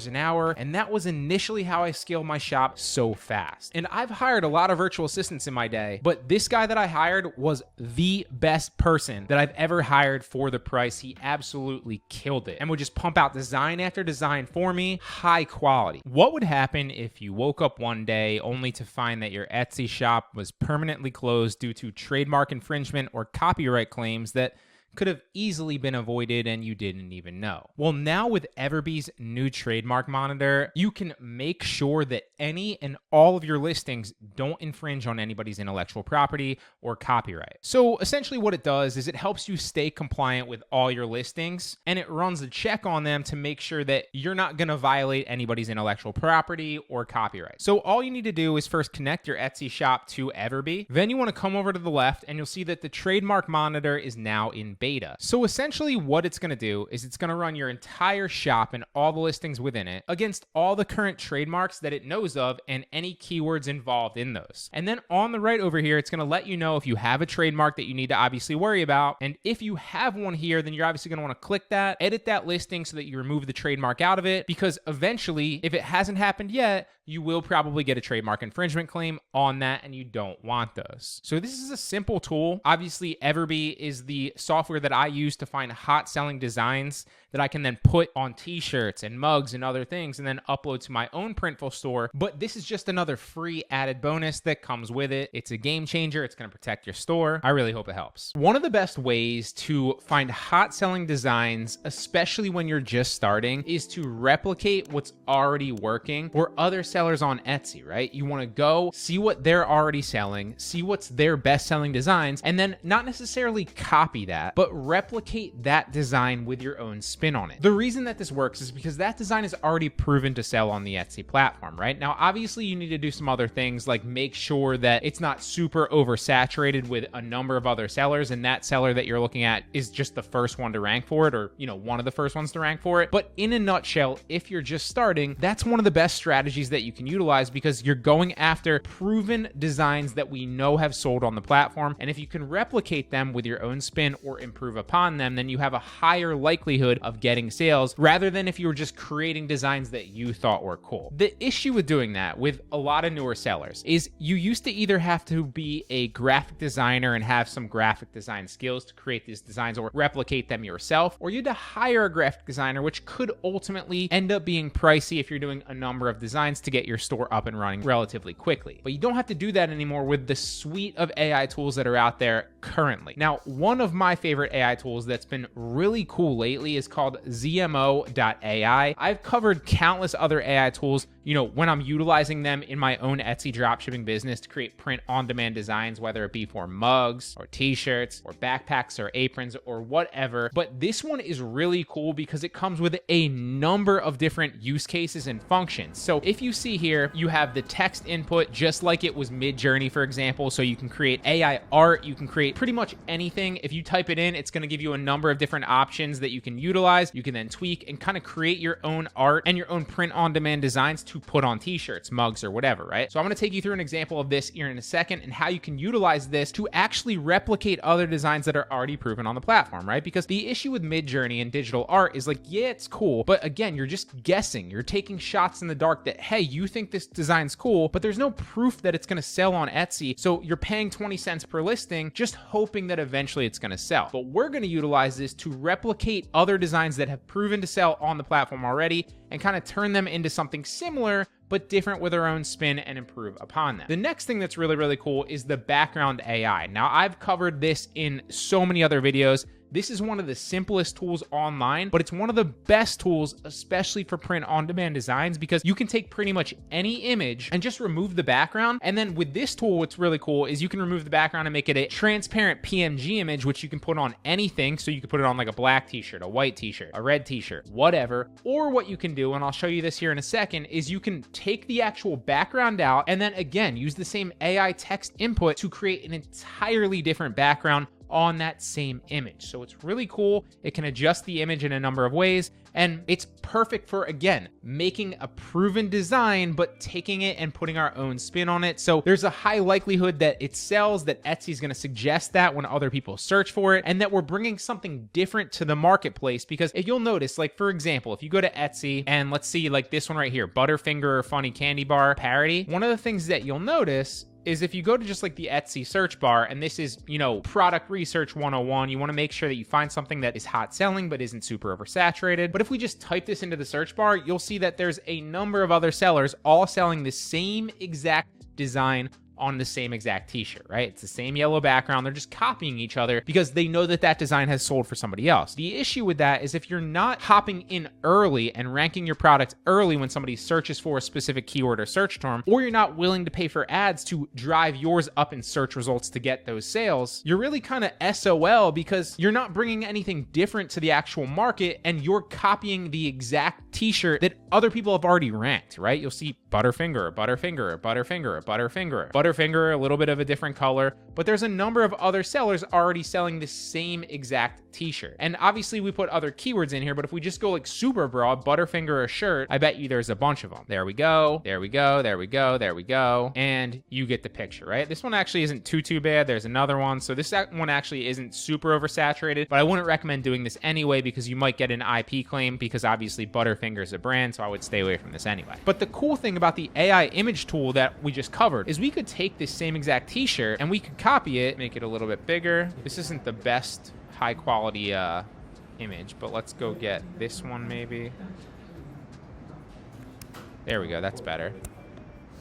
an hour. And that was initially how I scaled my shop so fast. And I've hired a lot of virtual assistants in my day, but this guy that I hired was the best person that I've ever hired for the price. He absolutely killed it and would just pump out design after design for me, high quality. What would happen if you woke up one day only to find that your Etsy shop was permanently closed due to trademark infringement or copyright claims that could have easily been avoided and you didn't even know? Well, now with Everbee's new trademark monitor, you can make sure that any and all of your listings don't infringe on anybody's intellectual property or copyright. So essentially what it does is it helps you stay compliant with all your listings, and it runs a check on them to make sure that you're not going to violate anybody's intellectual property or copyright. So all you need to do is first connect your Etsy shop to Everbee. Then you want to come over to the left and you'll see that the trademark monitor is now in beta. So essentially what it's going to do is it's going to run your entire shop and all the listings within it against all the current trademarks that it knows of and any keywords involved in those. And then on the right over here, it's going to let you know if you have a trademark that you need to obviously worry about. And if you have one here, then you're obviously going to want to click that, edit that listing so that you remove the trademark out of it, because eventually, if it hasn't happened yet, you will probably get a trademark infringement claim on that, and you don't want those. So this is a simple tool. Obviously, Everbee is the software that I use to find hot selling designs that I can then put on t-shirts and mugs and other things and then upload to my own Printful store. But this is just another free added bonus that comes with it. It's a game changer. It's going to protect your store. I really hope it helps. One of the best ways to find hot selling designs, especially when you're just starting, is to replicate what's already working or other sellers on Etsy, right? You want to go see what they're already selling, see what's their best selling designs, and then not necessarily copy that, but replicate that design with your own spin on it. The reason that this works is because that design is already proven to sell on the Etsy platform, right? Now, obviously you need to do some other things like make sure that it's not super oversaturated with a number of other sellers, and that seller that you're looking at is just the first one to rank for it, or, one of the first ones to rank for it. But in a nutshell, if you're just starting, that's one of the best strategies that you can utilize, because you're going after proven designs that we know have sold on the platform. And if you can replicate them with your own spin or improve upon them, then you have a higher likelihood of getting sales rather than if you were just creating designs that you thought were cool. The issue with doing that with a lot of newer sellers is you used to either have to be a graphic designer and have some graphic design skills to create these designs or replicate them yourself, or you had to hire a graphic designer, which could ultimately end up being pricey if you're doing a number of designs to get your store up and running relatively quickly. But you don't have to do that anymore with the suite of AI tools that are out there currently. Now, one of my favorite AI tools that's been really cool lately is called ZMO.ai. I've covered countless other AI tools, when I'm utilizing them in my own Etsy dropshipping business to create print-on-demand designs, whether it be for mugs or t-shirts or backpacks or aprons or whatever. But this one is really cool because it comes with a number of different use cases and functions. So if you see here, you have the text input, just like it was Midjourney, for example. So you can create AI art, you can create pretty much anything. If you type it in, it's going to give you a number of different options that you can utilize. You can then tweak and kind of create your own art and your own print-on-demand designs to put on t-shirts, mugs, or whatever, right? So I'm going to take you through an example of this here in a second and how you can utilize this to actually replicate other designs that are already proven on the platform, right? Because the issue with Midjourney and digital art is like, yeah, it's cool, but again, you're just guessing. You're taking shots in the dark that, hey, you think this design's cool, but there's no proof that it's going to sell on Etsy. So you're paying 20 cents per listing, just hoping that eventually it's going to sell. But we're going to utilize this to replicate other designs that have proven to sell on the platform already and kind of turn them into something similar but different with our own spin and improve upon them. The next thing that's really, really cool is the background AI. Now, I've covered this in so many other videos. this is one of the simplest tools online, but it's one of the best tools, especially for print on demand designs, because you can take pretty much any image and just remove the background. And then with this tool, what's really cool is you can remove the background and make it a transparent PNG image, which you can put on anything. So you can put it on like a black t-shirt, a white t-shirt, a red t-shirt, whatever. Or what you can do, and I'll show you this here in a second, is you can take the actual background out and then again, use the same AI text input to create an entirely different background on that same image. So it's really cool. It can adjust the image in a number of ways, and it's perfect for, again, making a proven design, but taking it and putting our own spin on it. So there's a high likelihood that it sells, that Etsy is going to suggest that when other people search for it, and that we're bringing something different to the marketplace. Because if you'll notice, like for example, if you go to Etsy and let's see like this one right here, Butterfinger Funny Candy Bar Parody, one of the things that you'll notice is if you go to just like the Etsy search bar, and this is, you know, product research 101, you want to make sure that you find something that is hot selling but isn't super oversaturated. But if we just type this into the search bar, you'll see that there's a number of other sellers all selling the same exact design on the same exact t-shirt, right? It's the same yellow background. They're just copying each other because they know that that design has sold for somebody else. The issue with that is if you're not hopping in early and ranking your product early when somebody searches for a specific keyword or search term, or you're not willing to pay for ads to drive yours up in search results to get those sales, you're really kind of SOL because you're not bringing anything different to the actual market and you're copying the exact t-shirt that other people have already ranked, right? You'll see Butterfinger, Butterfinger, Butterfinger, Butterfinger, Butterfinger, a little bit of a different color, but there's a number of other sellers already selling the same exact t-shirt. And obviously we put other keywords in here, but if we just go like super broad, Butterfinger a shirt, I bet you there's a bunch of them. There we go, there we go, there we go, there we go, and you get the picture, right? This one actually isn't too bad. There's another one. So this one actually isn't super oversaturated, but I wouldn't recommend doing this anyway because you might get an IP claim because obviously Butterfinger is a brand, so I would stay away from this anyway. But the cool thing about the AI image tool that we just covered is we could take this same exact t-shirt and we could copy it, make it a little bit bigger. This isn't the best high quality image, but let's go get this one maybe. There we go, that's better.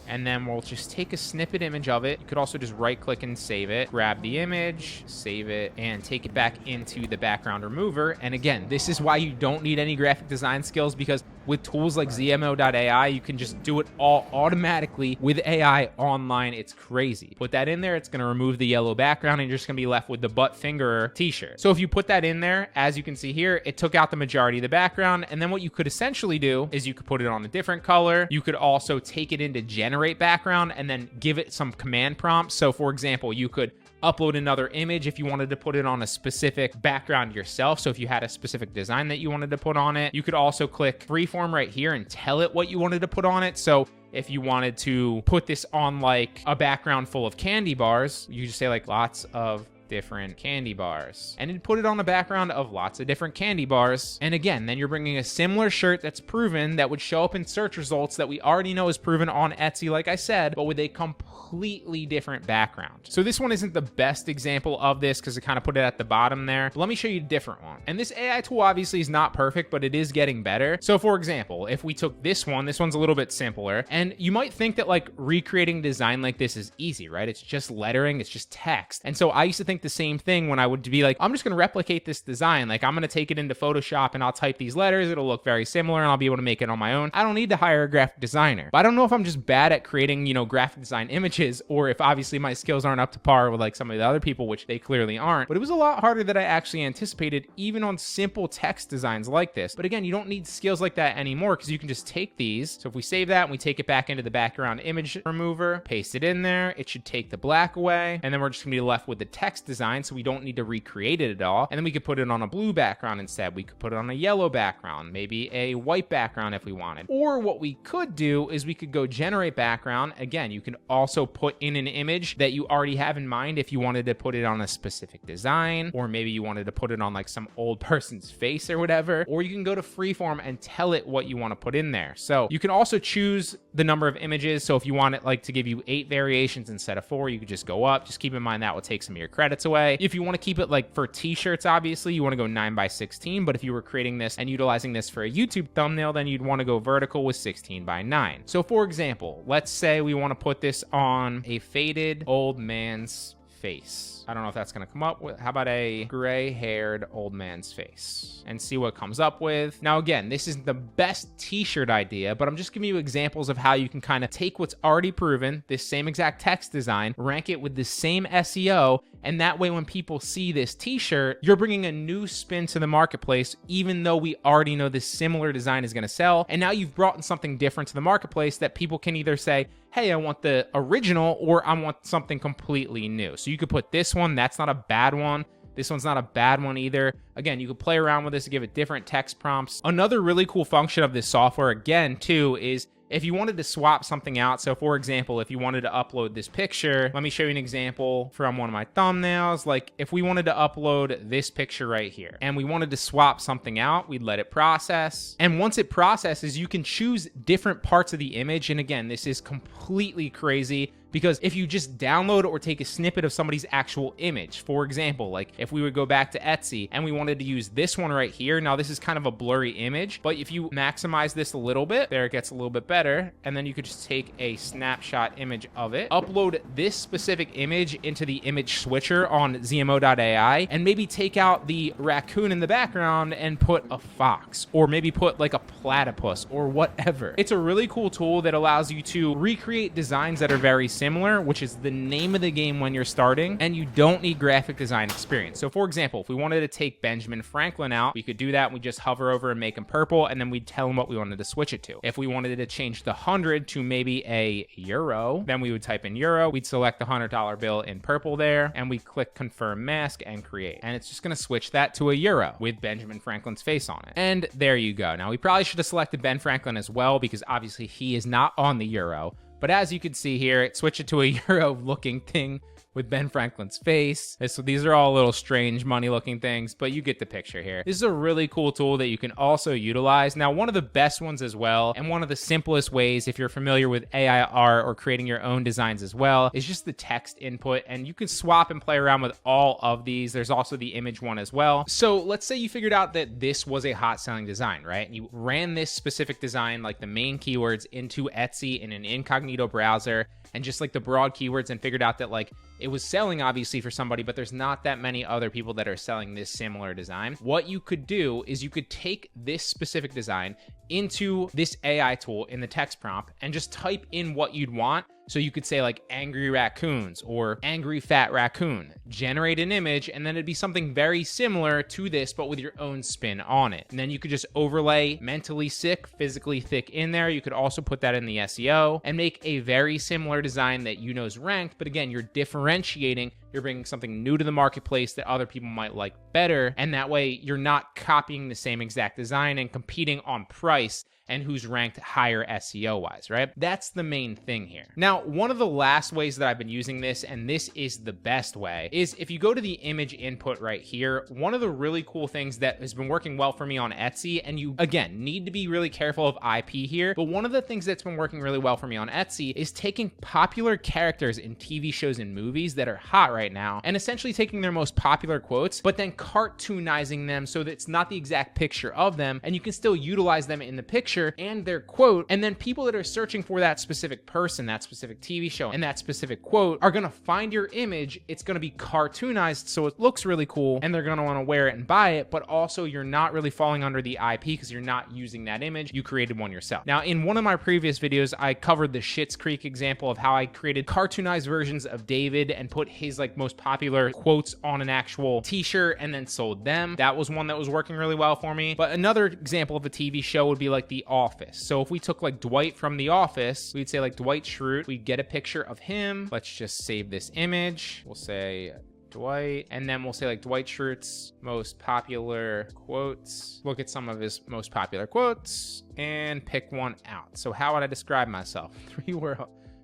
And then we'll just take a snippet image of it. You could also just right click and save it, grab the image, save it, and take it back into the background remover. And again, this is why you don't need any graphic design skills, because with tools like ZMO.ai, you can just do it all automatically with AI online. It's crazy. Put that in there, it's gonna remove the yellow background and you're just gonna be left with the Buttfinger t-shirt. So if you put that in there, as you can see here, it took out the majority of the background. And then what you could essentially do is you could put it on a different color. You could also take it into generate background and then give it some command prompts. So for example, you could upload another image if you wanted to put it on a specific background yourself. So if you had a specific design that you wanted to put on it, you could also click freeform right here and tell it what you wanted to put on it. So if you wanted to put this on like a background full of candy bars, you just say like lots of different candy bars, and it'd put it on a background of lots of different candy bars. And again, then you're bringing a similar shirt that's proven, that would show up in search results, that we already know is proven on Etsy, like I said, but with a completely different background. So this one isn't the best example of this because I kind of put it at the bottom there. But let me show you a different one. And this AI tool obviously is not perfect, but it is getting better. So for example, if we took this one's a little bit simpler, and you might think that like recreating design like this is easy, right? It's just lettering, it's just text. And so I used to think the same thing when I would be like, I'm just going to replicate this design. Like I'm going to take it into Photoshop and I'll type these letters. It'll look very similar and I'll be able to make it on my own. I don't need to hire a graphic designer. But I don't know if I'm just bad at creating, you know, graphic design images, or if obviously my skills aren't up to par with like some of the other people, which they clearly aren't. But it was a lot harder than I actually anticipated, even on simple text designs like this. But again, you don't need skills like that anymore because you can just take these. So if we save that and we take it back into the background image remover, paste it in there, it should take the black away. And then we're just gonna be left with the text design. So we don't need to recreate it at all. And then we could put it on a blue background instead. We could put it on a yellow background, maybe a white background if we wanted. Or what we could do is we could go generate background. Again, you can also put in an image that you already have in mind if you wanted to put it on a specific design, or maybe you wanted to put it on like some old person's face or whatever. Or you can go to freeform and tell it what you want to put in there. So you can also choose the number of images. So if you want it like to give you 8 variations instead of 4, you could just go up. Just keep in mind that will take some of your credits away. If you want to keep it like for t-shirts, obviously you want to go 9:16, but if you were creating this and utilizing this for a YouTube thumbnail, then you'd want to go vertical with 16:9. So for example, let's say we want to put this on a faded old man's face. I don't know if that's going to come up with. How about a gray-haired old man's face? And see what it comes up with. Now, again, this isn't the best t-shirt idea, but I'm just giving you examples of how you can kind of take what's already proven, this same exact text design, rank it with the same SEO, and that way when people see this t-shirt, you're bringing a new spin to the marketplace, even though we already know this similar design is going to sell. And now you've brought in something different to the marketplace that people can either say, hey, I want the original, or I want something completely new. So you could put this one. That's not a bad one. This one's not a bad one either. Again, you could play around with this to give it different text prompts. Another really cool function of this software, again, too, is if you wanted to swap something out. So for example, if you wanted to upload this picture, let me show you an example from one of my thumbnails. Like if we wanted to upload this picture right here and we wanted to swap something out, we'd let it process. And once it processes, you can choose different parts of the image. And again, this is completely crazy, because if you just download or take a snippet of somebody's actual image, for example, like if we would go back to Etsy and we wanted to use this one right here, now this is kind of a blurry image, but if you maximize this a little bit, there it gets a little bit better, and then you could just take a snapshot image of it, upload this specific image into the image switcher on ZMO.ai, and maybe take out the raccoon in the background and put a fox, or maybe put like a platypus or whatever. It's a really cool tool that allows you to recreate designs that are very similar, which is the name of the game when you're starting, and you don't need graphic design experience. So for example, if we wanted to take Benjamin Franklin out, we could do that. We just hover over and make him purple, and then we'd tell him what we wanted to switch it to. If we wanted to change the 100 to maybe a euro, then we would type in euro. We'd select the $100 bill in purple there, and we click confirm mask and create. And it's just going to switch that to a euro with Benjamin Franklin's face on it. And there you go. Now we probably should have selected Ben Franklin as well, because obviously he is not on the euro. But as you can see here, it switched it to a euro looking thing with Ben Franklin's face. So these are all little strange money looking things, but you get the picture here. This is a really cool tool that you can also utilize. Now, one of the best ones as well, and one of the simplest ways, if you're familiar with AI art or creating your own designs as well, is just the text input. And you can swap and play around with all of these. There's also the image one as well. So let's say you figured out that this was a hot selling design, right? And you ran this specific design, like the main keywords, into Etsy in an incognito browser, and just like the broad keywords, and figured out that like it was selling obviously for somebody, but there's not that many other people that are selling this similar design. What you could do is you could take this specific design into this AI tool in the text prompt and just type in what you'd want. So you could say like angry raccoons or angry fat raccoon, generate an image, and then it'd be something very similar to this, but with your own spin on it. And then you could just overlay mentally sick, physically thick in there. You could also put that in the SEO and make a very similar design that you know is ranked. But again, you're differentiating. You're bringing something new to the marketplace that other people might like better. And that way you're not copying the same exact design and competing on price and who's ranked higher SEO wise, right? That's the main thing here. Now, one of the last ways that I've been using this, and this is the best way, is if you go to the image input right here, one of the really cool things that has been working well for me on Etsy, and you, again, need to be really careful of IP here, but one of the things that's been working really well for me on Etsy is taking popular characters in TV shows and movies that are hot right now, and essentially taking their most popular quotes, but then cartoonizing them so that it's not the exact picture of them, and you can still utilize them in the picture and their quote, and then people that are searching for that specific person, that specific TV show, and that specific quote are gonna find your image. It's gonna be cartoonized so it looks really cool, and they're gonna wanna wear it and buy it, but also you're not really falling under the IP because you're not using that image. You created one yourself. Now, in one of my previous videos, I covered the Schitt's Creek example of how I created cartoonized versions of David and put his like most popular quotes on an actual t-shirt and then sold them. That was one that was working really well for me. But another example of a TV show would be like The Office. So if we took like Dwight from The Office, we'd say like Dwight Schrute, we'd get a picture of him. Let's just save this image. We'll say Dwight, and then we'll say like Dwight Schrute's most popular quotes. Look at some of his most popular quotes and pick one out. So how would I describe myself?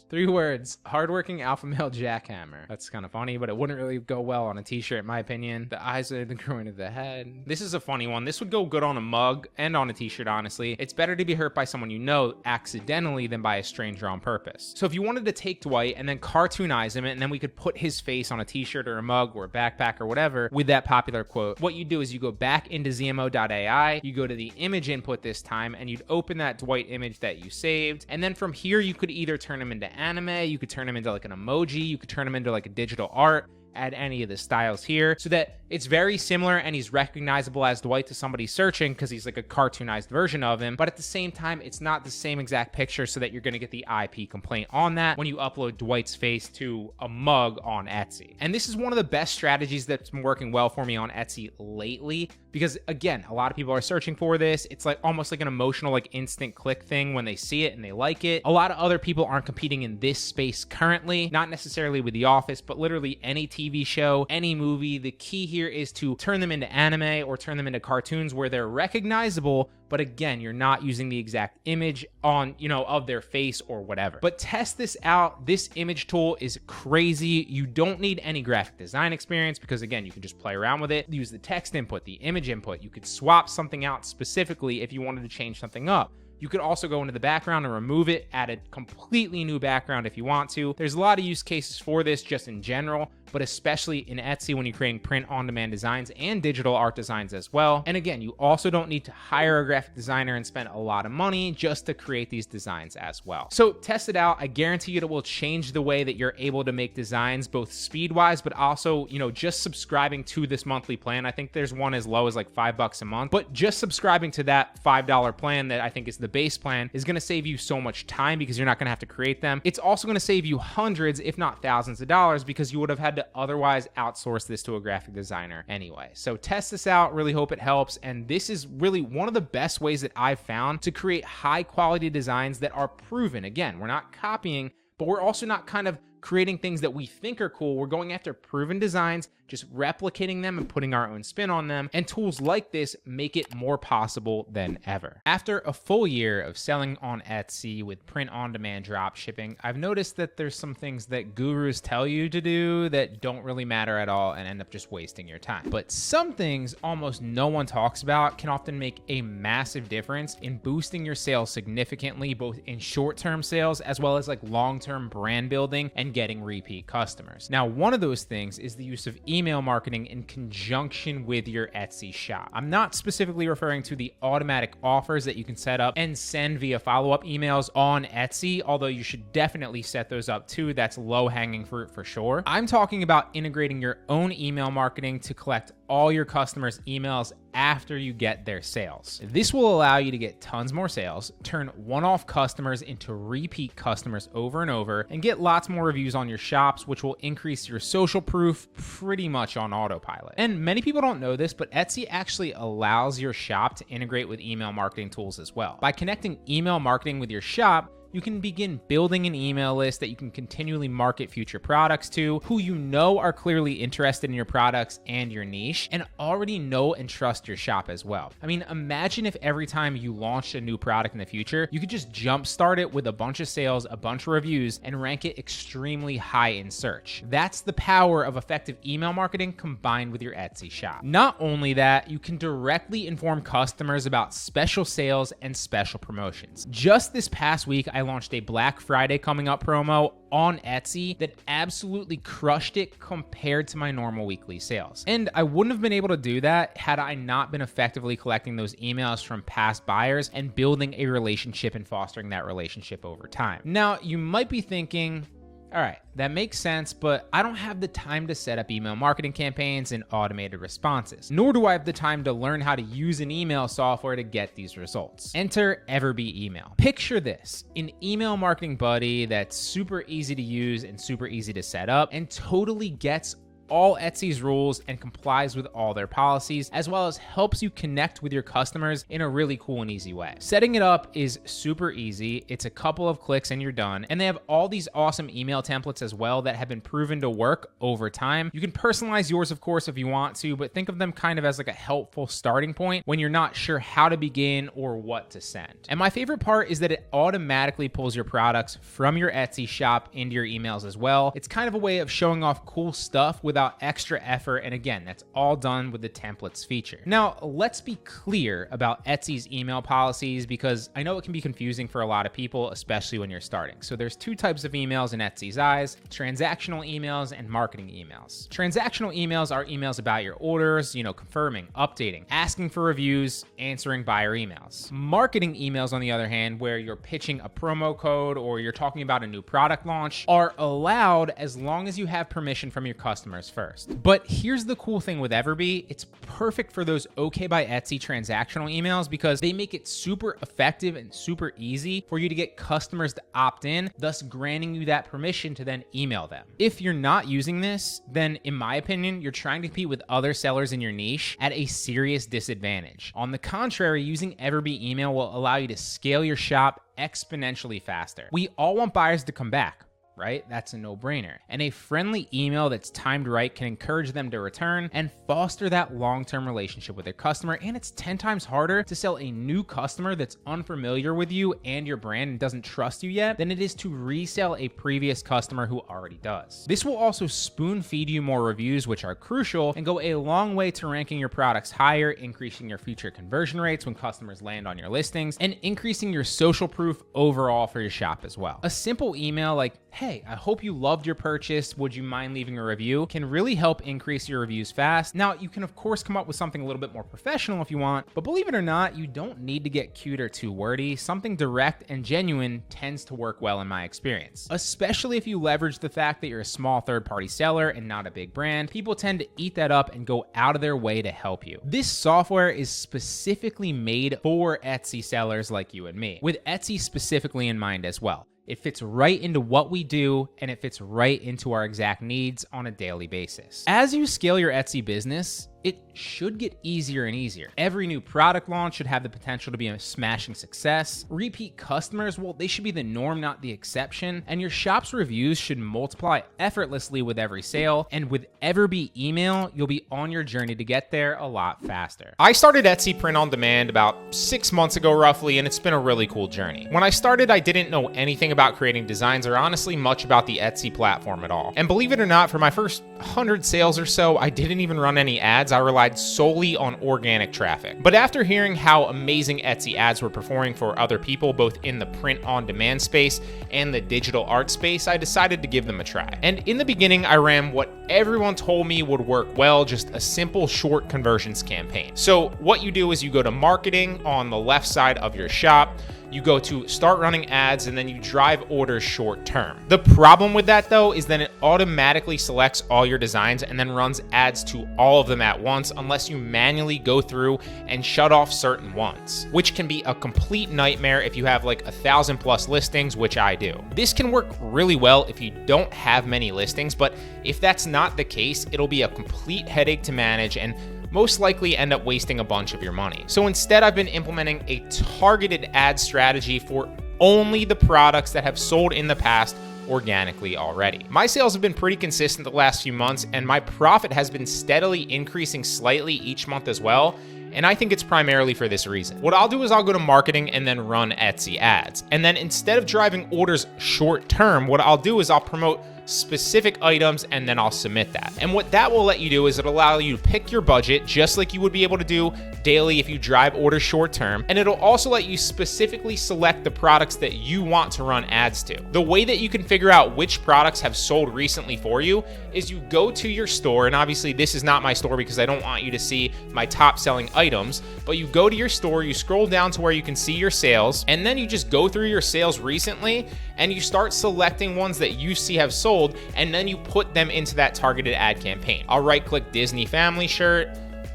Three words, hardworking alpha male jackhammer. That's kind of funny, but it wouldn't really go well on a t-shirt in my opinion. The eyes are the groin of the head. This is a funny one. This would go good on a mug and on a t-shirt, honestly. It's better to be hurt by someone you know accidentally than by a stranger on purpose. So if you wanted to take Dwight and then cartoonize him, and then we could put his face on a t-shirt or a mug or a backpack or whatever with that popular quote, what you do is you go back into ZMO.ai, you go to the image input this time, and you'd open that Dwight image that you saved. And then from here, you could either turn him into anime, you could turn him into like an emoji, you could turn him into like a digital art, add any of the styles here so that it's very similar and he's recognizable as Dwight to somebody searching because he's like a cartoonized version of him. But at the same time, it's not the same exact picture so that you're going to get the IP complaint on that when you upload Dwight's face to a mug on Etsy. And this is one of the best strategies that's been working well for me on Etsy lately because, again, a lot of people are searching for this. It's like almost like an emotional, like instant click thing when they see it and they like it. A lot of other people aren't competing in this space currently, not necessarily with The Office, but literally any TV show, any movie. The key here is to turn them into anime or turn them into cartoons where they're recognizable, but again, you're not using the exact image on, of their face or whatever. But test this out. This image tool is crazy. You don't need any graphic design experience because, again, you can just play around with it. Use the text input, the image input. You could swap something out specifically if you wanted to change something up. You could also go into the background and remove it, add a completely new background if you want to. There's a lot of use cases for this just in general, but especially in Etsy when you're creating print-on-demand designs and digital art designs as well. And again, you also don't need to hire a graphic designer and spend a lot of money just to create these designs as well. So test it out. I guarantee you it will change the way that you're able to make designs, both speed-wise, but also, just subscribing to this monthly plan. I think there's one as low as like $5 a month, but just subscribing to that $5 plan that I think is the base plan is going to save you so much time because you're not going to have to create them. It's also going to save you hundreds, if not thousands of dollars because you would have had to otherwise outsource this to a graphic designer anyway. So test this out. Really hope it helps. And this is really one of the best ways that I've found to create high quality designs that are proven. Again, we're not copying, but we're also not kind of creating things that we think are cool. We're going after proven designs, just replicating them and putting our own spin on them. And tools like this make it more possible than ever. After a full year of selling on Etsy with print-on-demand drop shipping, I've noticed that there's some things that gurus tell you to do that don't really matter at all and end up just wasting your time. But some things almost no one talks about can often make a massive difference in boosting your sales significantly, both in short-term sales as well as like long-term brand building and getting repeat customers. Now, one of those things is the use of email marketing in conjunction with your Etsy shop. I'm not specifically referring to the automatic offers that you can set up and send via follow-up emails on Etsy, although you should definitely set those up too. That's low-hanging fruit for sure. I'm talking about integrating your own email marketing to collect all your customers' emails after you get their sales. This will allow you to get tons more sales, turn one-off customers into repeat customers over and over, and get lots more reviews on your shops, which will increase your social proof pretty much on autopilot. And many people don't know this, but Etsy actually allows your shop to integrate with email marketing tools as well. By connecting email marketing with your shop, you can begin building an email list that you can continually market future products to, who you know are clearly interested in your products and your niche, and already know and trust your shop as well. I mean, imagine if every time you launched a new product in the future, you could just jumpstart it with a bunch of sales, a bunch of reviews, and rank it extremely high in search. That's the power of effective email marketing combined with your Etsy shop. Not only that, you can directly inform customers about special sales and special promotions. Just this past week, I launched a Black Friday coming up promo on Etsy that absolutely crushed it compared to my normal weekly sales. And I wouldn't have been able to do that had I not been effectively collecting those emails from past buyers and building a relationship and fostering that relationship over time. Now, you might be thinking, all right, that makes sense, but I don't have the time to set up email marketing campaigns and automated responses, nor do I have the time to learn how to use an email software to get these results. Enter Everbee email. Picture this, an email marketing buddy that's super easy to use and super easy to set up and totally gets all Etsy's rules and complies with all their policies, as well as helps you connect with your customers in a really cool and easy way. Setting it up is super easy. It's a couple of clicks and you're done. And they have all these awesome email templates as well that have been proven to work over time. You can personalize yours, of course, if you want to, but think of them kind of as like a helpful starting point when you're not sure how to begin or what to send. And my favorite part is that it automatically pulls your products from your Etsy shop into your emails as well. It's kind of a way of showing off cool stuff without extra effort, and again, that's all done with the templates feature. Now, let's be clear about Etsy's email policies because I know it can be confusing for a lot of people, especially when you're starting. So there's two types of emails in Etsy's eyes: transactional emails and marketing emails. Transactional emails are emails about your orders, confirming, updating, asking for reviews, answering buyer emails. Marketing emails, on the other hand, where you're pitching a promo code or you're talking about a new product launch, are allowed as long as you have permission from your customers first. But here's the cool thing with Everbee. It's perfect for those okay by Etsy transactional emails because they make it super effective and super easy for you to get customers to opt in, thus granting you that permission to then email them. If you're not using this, then in my opinion, you're trying to compete with other sellers in your niche at a serious disadvantage. On the contrary, using Everbee email will allow you to scale your shop exponentially faster. We all want buyers to come back, right? That's a no-brainer. And a friendly email that's timed right can encourage them to return and foster that long-term relationship with their customer. And it's 10 times harder to sell a new customer that's unfamiliar with you and your brand and doesn't trust you yet than it is to resell a previous customer who already does. This will also spoon feed you more reviews, which are crucial and go a long way to ranking your products higher, increasing your future conversion rates when customers land on your listings, and increasing your social proof overall for your shop as well. A simple email like, "Hey, I hope you loved your purchase. Would you mind leaving a review?" can really help increase your reviews fast. Now, you can of course come up with something a little bit more professional if you want, but believe it or not, you don't need to get cute or too wordy. Something direct and genuine tends to work well in my experience. Especially if you leverage the fact that you're a small third-party seller and not a big brand, people tend to eat that up and go out of their way to help you. This software is specifically made for Etsy sellers like you and me, with Etsy specifically in mind as well. It fits right into what we do, and it fits right into our exact needs on a daily basis. As you scale your Etsy business, it should get easier and easier. Every new product launch should have the potential to be a smashing success. Repeat customers, well, they should be the norm, not the exception. And your shop's reviews should multiply effortlessly with every sale. And with Everbee email, you'll be on your journey to get there a lot faster. I started Etsy Print on Demand about 6 months ago roughly, and it's been a really cool journey. When I started, I didn't know anything about creating designs or honestly much about the Etsy platform at all. And believe it or not, for my first 100 sales or so, I didn't even run any ads. I relied solely on organic traffic. But after hearing how amazing Etsy ads were performing for other people, both in the print on demand space and the digital art space, I decided to give them a try. And in the beginning, I ran what everyone told me would work well, just a simple short conversions campaign. So what you do is you go to marketing on the left side of your shop, you go to start running ads, and then you drive orders short term. The problem with that though is that it automatically selects all your designs and then runs ads to all of them at once unless you manually go through and shut off certain ones, which can be a complete nightmare if you have like 1,000+ listings, which I do. This can work really well if you don't have many listings, but if that's not the case, it'll be a complete headache to manage and most likely end up wasting a bunch of your money. So instead, I've been implementing a targeted ad strategy for only the products that have sold in the past organically already. My sales have been pretty consistent the last few months, and my profit has been steadily increasing slightly each month as well. And I think it's primarily for this reason. What I'll do is I'll go to marketing and then run Etsy ads. And then instead of driving orders short term, what I'll do is I'll promote specific items and then I'll submit that. And what that will let you do is it'll allow you to pick your budget just like you would be able to do daily if you drive orders short term. And it'll also let you specifically select the products that you want to run ads to. The way that you can figure out which products have sold recently for you is you go to your store, and obviously this is not my store because I don't want you to see my top selling items, but you go to your store, you scroll down to where you can see your sales, and then you just go through your sales recently and you start selecting ones that you see have sold, and then you put them into that targeted ad campaign. I'll right click Disney family shirt,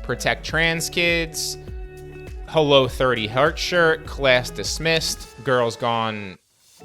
protect trans kids, hello 30 Hertz shirt, class dismissed, girls gone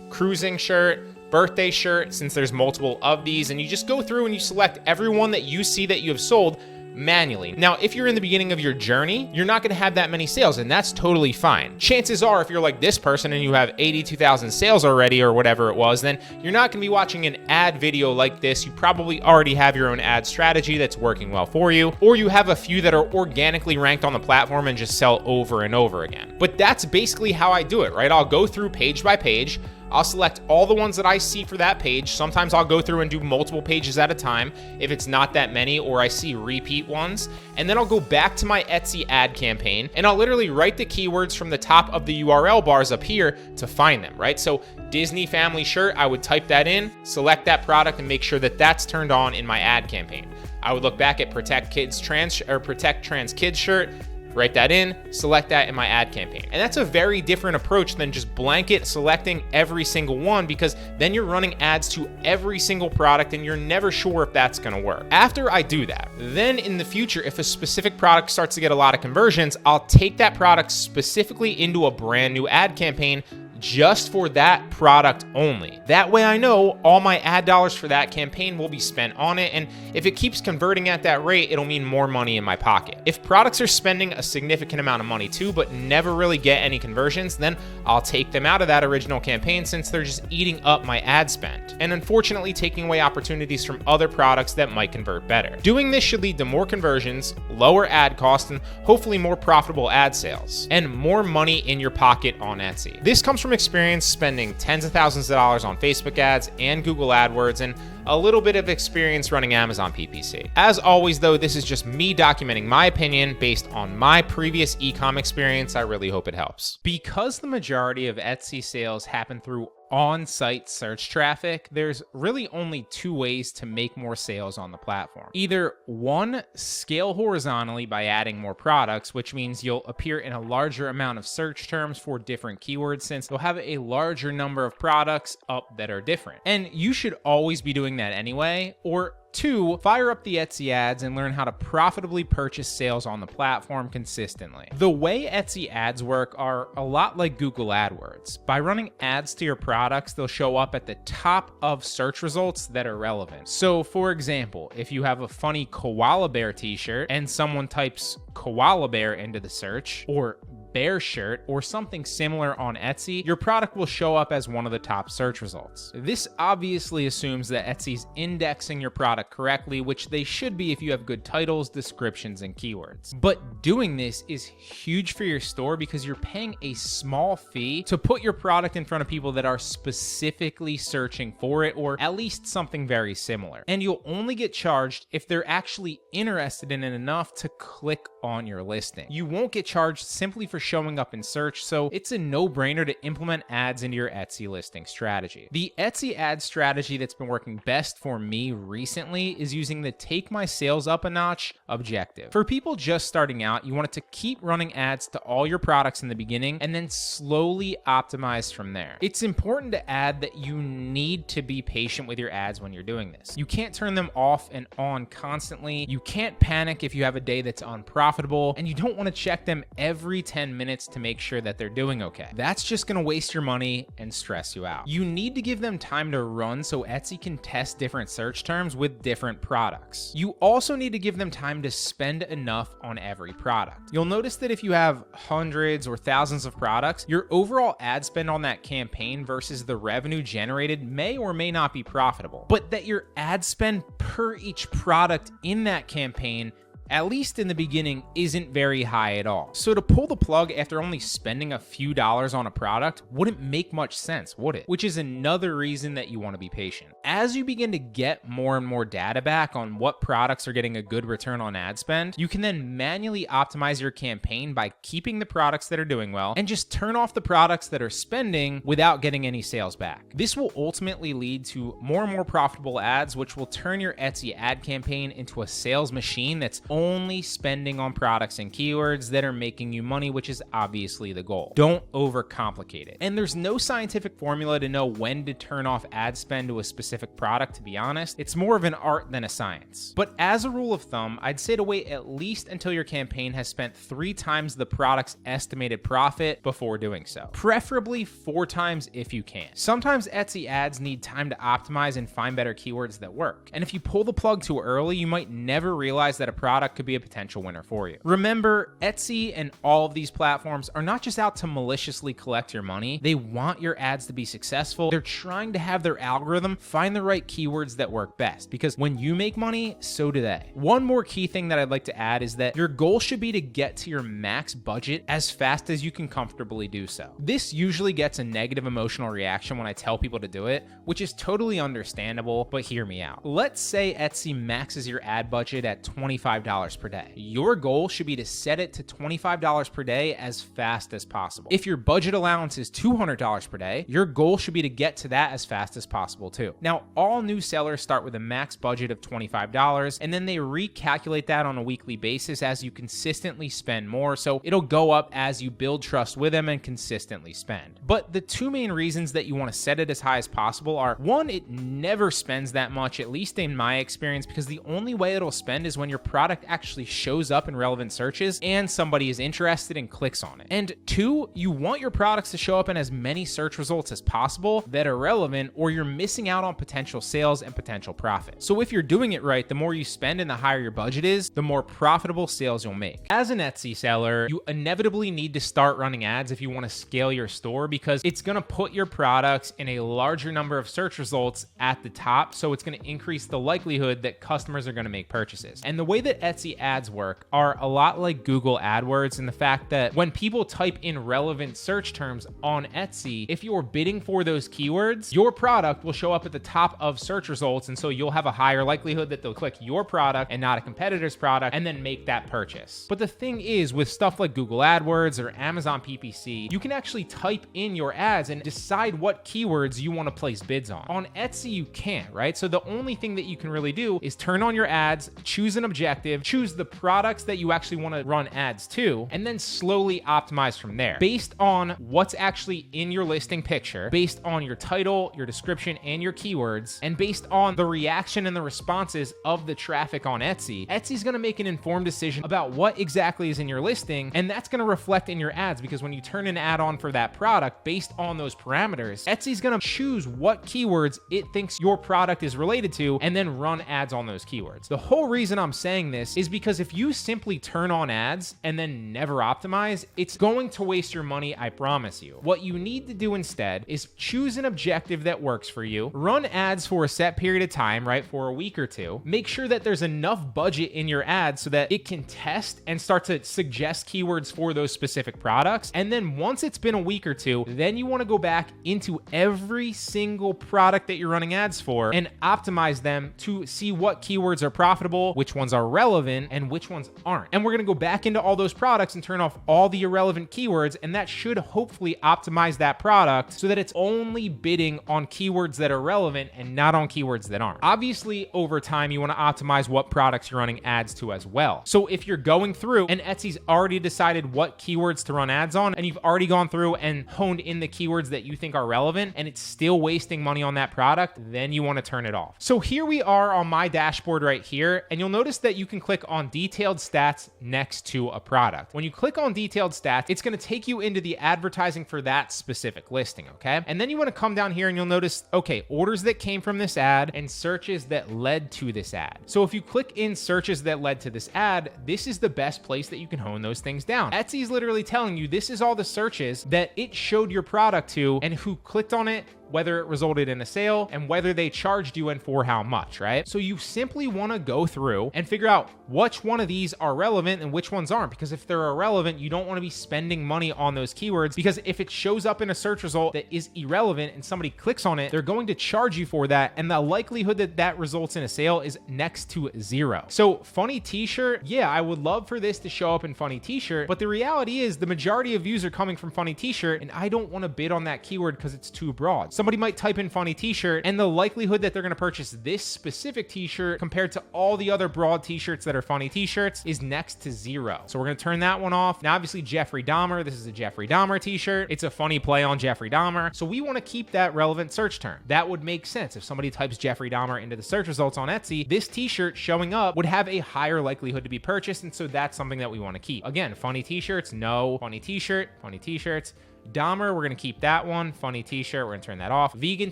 cruising shirt, birthday shirt, since there's multiple of these, and you just go through and you select every one that you see that you have sold manually. Now, if you're in the beginning of your journey, you're not going to have that many sales, and that's totally fine. Chances are, if you're like this person and you have 82,000 sales already or whatever it was, then you're not going to be watching an ad video like this. You probably already have your own ad strategy that's working well for you, or you have a few that are organically ranked on the platform and just sell over and over again. But that's basically how I do it, right? I'll go through page by page. I'll select all the ones that I see for that page. Sometimes I'll go through and do multiple pages at a time if it's not that many or I see repeat ones. And then I'll go back to my Etsy ad campaign and I'll literally write the keywords from the top of the URL bars up here to find them, right? So Disney family shirt, I would type that in, select that product, and make sure that that's turned on in my ad campaign. I would look back at protect trans kids shirt, write that in, select that in my ad campaign. And that's a very different approach than just blanket selecting every single one, because then you're running ads to every single product and you're never sure if that's gonna work. After I do that, then in the future, if a specific product starts to get a lot of conversions, I'll take that product specifically into a brand new ad campaign just for that product only. That way I know all my ad dollars for that campaign will be spent on it, and if it keeps converting at that rate, it'll mean more money in my pocket. If products are spending a significant amount of money too, but never really get any conversions, then I'll take them out of that original campaign since they're just eating up my ad spend, and unfortunately taking away opportunities from other products that might convert better. Doing this should lead to more conversions, lower ad costs, and hopefully more profitable ad sales, and more money in your pocket on Etsy. This comes from experience spending tens of thousands of dollars on Facebook ads and Google AdWords, and a little bit of experience running Amazon PPC. As always though, this is just me documenting my opinion based on my previous e-com experience. I really hope it helps. Because the majority of Etsy sales happen through on-site search traffic, there's really only two ways to make more sales on the platform. Either one, scale horizontally by adding more products, which means you'll appear in a larger amount of search terms for different keywords since you'll have a larger number of products up that are different. And you should always be doing that anyway. Or two, fire up the Etsy ads and learn how to profitably purchase sales on the platform consistently. The way Etsy ads work are a lot like Google AdWords. By running ads to your products, they'll show up at the top of search results that are relevant. So for example, if you have a funny koala bear t-shirt and someone types koala bear into the search, or bear shirt, or something similar on Etsy, your product will show up as one of the top search results. This obviously assumes that Etsy's indexing your product correctly, which they should be if you have good titles, descriptions, and keywords. But doing this is huge for your store because you're paying a small fee to put your product in front of people that are specifically searching for it, or at least something very similar. And you'll only get charged if they're actually interested in it enough to click on your listing. You won't get charged simply for showing up in search, so it's a no-brainer to implement ads into your Etsy listing strategy. The Etsy ad strategy that's been working best for me recently is using the take my sales up a notch objective. For people just starting out, you want it to keep running ads to all your products in the beginning and then slowly optimize from there. It's important to add that you need to be patient with your ads when you're doing this. You can't turn them off and on constantly. You can't panic if you have a day that's unprofitable, and you don't want to check them every 10 minutes to make sure that they're doing okay. That's just going to waste your money and stress you out. You need to give them time to run so Etsy can test different search terms with different products. You also need to give them time to spend enough on every product. You'll notice that if you have hundreds or thousands of products, your overall ad spend on that campaign versus the revenue generated may or may not be profitable, but that your ad spend per each product in that campaign, at least in the beginning, isn't very high at all. So to pull the plug after only spending a few dollars on a product wouldn't make much sense, would it? Which is another reason that you want to be patient. As you begin to get more and more data back on what products are getting a good return on ad spend, you can then manually optimize your campaign by keeping the products that are doing well and just turn off the products that are spending without getting any sales back. This will ultimately lead to more and more profitable ads, which will turn your Etsy ad campaign into a sales machine that's only spending on products and keywords that are making you money, which is obviously the goal. Don't overcomplicate it. And there's no scientific formula to know when to turn off ad spend to a specific product, to be honest. It's more of an art than a science. But as a rule of thumb, I'd say to wait at least until your campaign has spent 3 times the product's estimated profit before doing so. Preferably 4 times if you can. Sometimes Etsy ads need time to optimize and find better keywords that work. And if you pull the plug too early, you might never realize that a product could be a potential winner for you. Remember, Etsy and all of these platforms are not just out to maliciously collect your money. They want your ads to be successful. They're trying to have their algorithm find the right keywords that work best, because when you make money, so do they. One more key thing that I'd like to add is that your goal should be to get to your max budget as fast as you can comfortably do so. This usually gets a negative emotional reaction when I tell people to do it, which is totally understandable, but hear me out. Let's say Etsy maxes your ad budget at $25 $25 per day. Your goal should be to set it to $25 per day as fast as possible. If your budget allowance is $200 per day, your goal should be to get to that as fast as possible too. Now, all new sellers start with a max budget of $25, and then they recalculate that on a weekly basis as you consistently spend more, so it'll go up as you build trust with them and consistently spend. But the two main reasons that you want to set it as high as possible are, one, it never spends that much, at least in my experience, because the only way it'll spend is when your product actually shows up in relevant searches and somebody is interested and clicks on it. And two, you want your products to show up in as many search results as possible that are relevant, or you're missing out on potential sales and potential profit. So if you're doing it right, the more you spend and the higher your budget is, the more profitable sales you'll make. As an Etsy seller, you inevitably need to start running ads if you want to scale your store, because it's going to put your products in a larger number of search results at the top, so it's going to increase the likelihood that customers are going to make purchases. And the way that Etsy ads work are a lot like Google AdWords in the fact that when people type in relevant search terms on Etsy, if you're bidding for those keywords, your product will show up at the top of search results, and so you'll have a higher likelihood that they'll click your product and not a competitor's product and then make that purchase. But the thing is, with stuff like Google AdWords or Amazon PPC, you can actually type in your ads and decide what keywords you want to place bids on. On Etsy, you can't, right? So the only thing that you can really do is turn on your ads, choose an objective, choose the products that you actually want to run ads to, and then slowly optimize from there based on what's actually in your listing picture, based on your title, your description, and your keywords, and based on the reaction and the responses of the traffic on Etsy. Etsy's going to make an informed decision about what exactly is in your listing, and that's going to reflect in your ads, because when you turn an ad on for that product based on those parameters, Etsy's going to choose what keywords it thinks your product is related to and then run ads on those keywords. The whole reason I'm saying this is because if you simply turn on ads and then never optimize, it's going to waste your money, I promise you. What you need to do instead is choose an objective that works for you, run ads for a set period of time, right, for a week or two, make sure that there's enough budget in your ads so that it can test and start to suggest keywords for those specific products. And then once it's been a week or two, then you want to go back into every single product that you're running ads for and optimize them to see what keywords are profitable, which ones are relevant, and which ones aren't. And we're going to go back into all those products and turn off all the irrelevant keywords, and that should hopefully optimize that product so that it's only bidding on keywords that are relevant and not on keywords that aren't. Obviously, over time, you want to optimize what products you're running ads to as well. So if you're going through and Etsy's already decided what keywords to run ads on, and you've already gone through and honed in the keywords that you think are relevant, and it's still wasting money on that product, then you want to turn it off. So here we are on my dashboard right here, and you'll notice that you can click on detailed stats next to a product. When you click on detailed stats, it's going to take you into the advertising for that specific listing, okay? And then you want to come down here and you'll notice, okay, orders that came from this ad and searches that led to this ad. So if you click in searches that led to this ad, this is the best place that you can hone those things down. Etsy is literally telling you this is all the searches that it showed your product to and who clicked on it, whether it resulted in a sale, and whether they charged you and for how much, right? So you simply want to go through and figure out which one of these are relevant and which ones aren't, because if they're irrelevant, you don't want to be spending money on those keywords, because if it shows up in a search result that is irrelevant and somebody clicks on it, they're going to charge you for that, and the likelihood that that results in a sale is next to zero. So funny t-shirt, yeah, I would love for this to show up in funny t-shirt, but the reality is the majority of views are coming from funny t-shirt, and I don't want to bid on that keyword because it's too broad. Somebody might type in funny t-shirt, and the likelihood that they're going to purchase this specific t-shirt compared to all the other broad t-shirts that are funny t-shirts is next to zero. So we're going to turn that one off. Now, obviously, Jeffrey Dahmer, this is a Jeffrey Dahmer t-shirt. It's a funny play on Jeffrey Dahmer. So we want to keep that relevant search term. That would make sense. If somebody types Jeffrey Dahmer into the search results on Etsy, this t-shirt showing up would have a higher likelihood to be purchased. And so that's something that we want to keep. Again, funny t-shirts, no. Funny t-shirt, funny t-shirts. Dahmer, we're going to keep that one. Funny t-shirt, we're going to turn that off. Vegan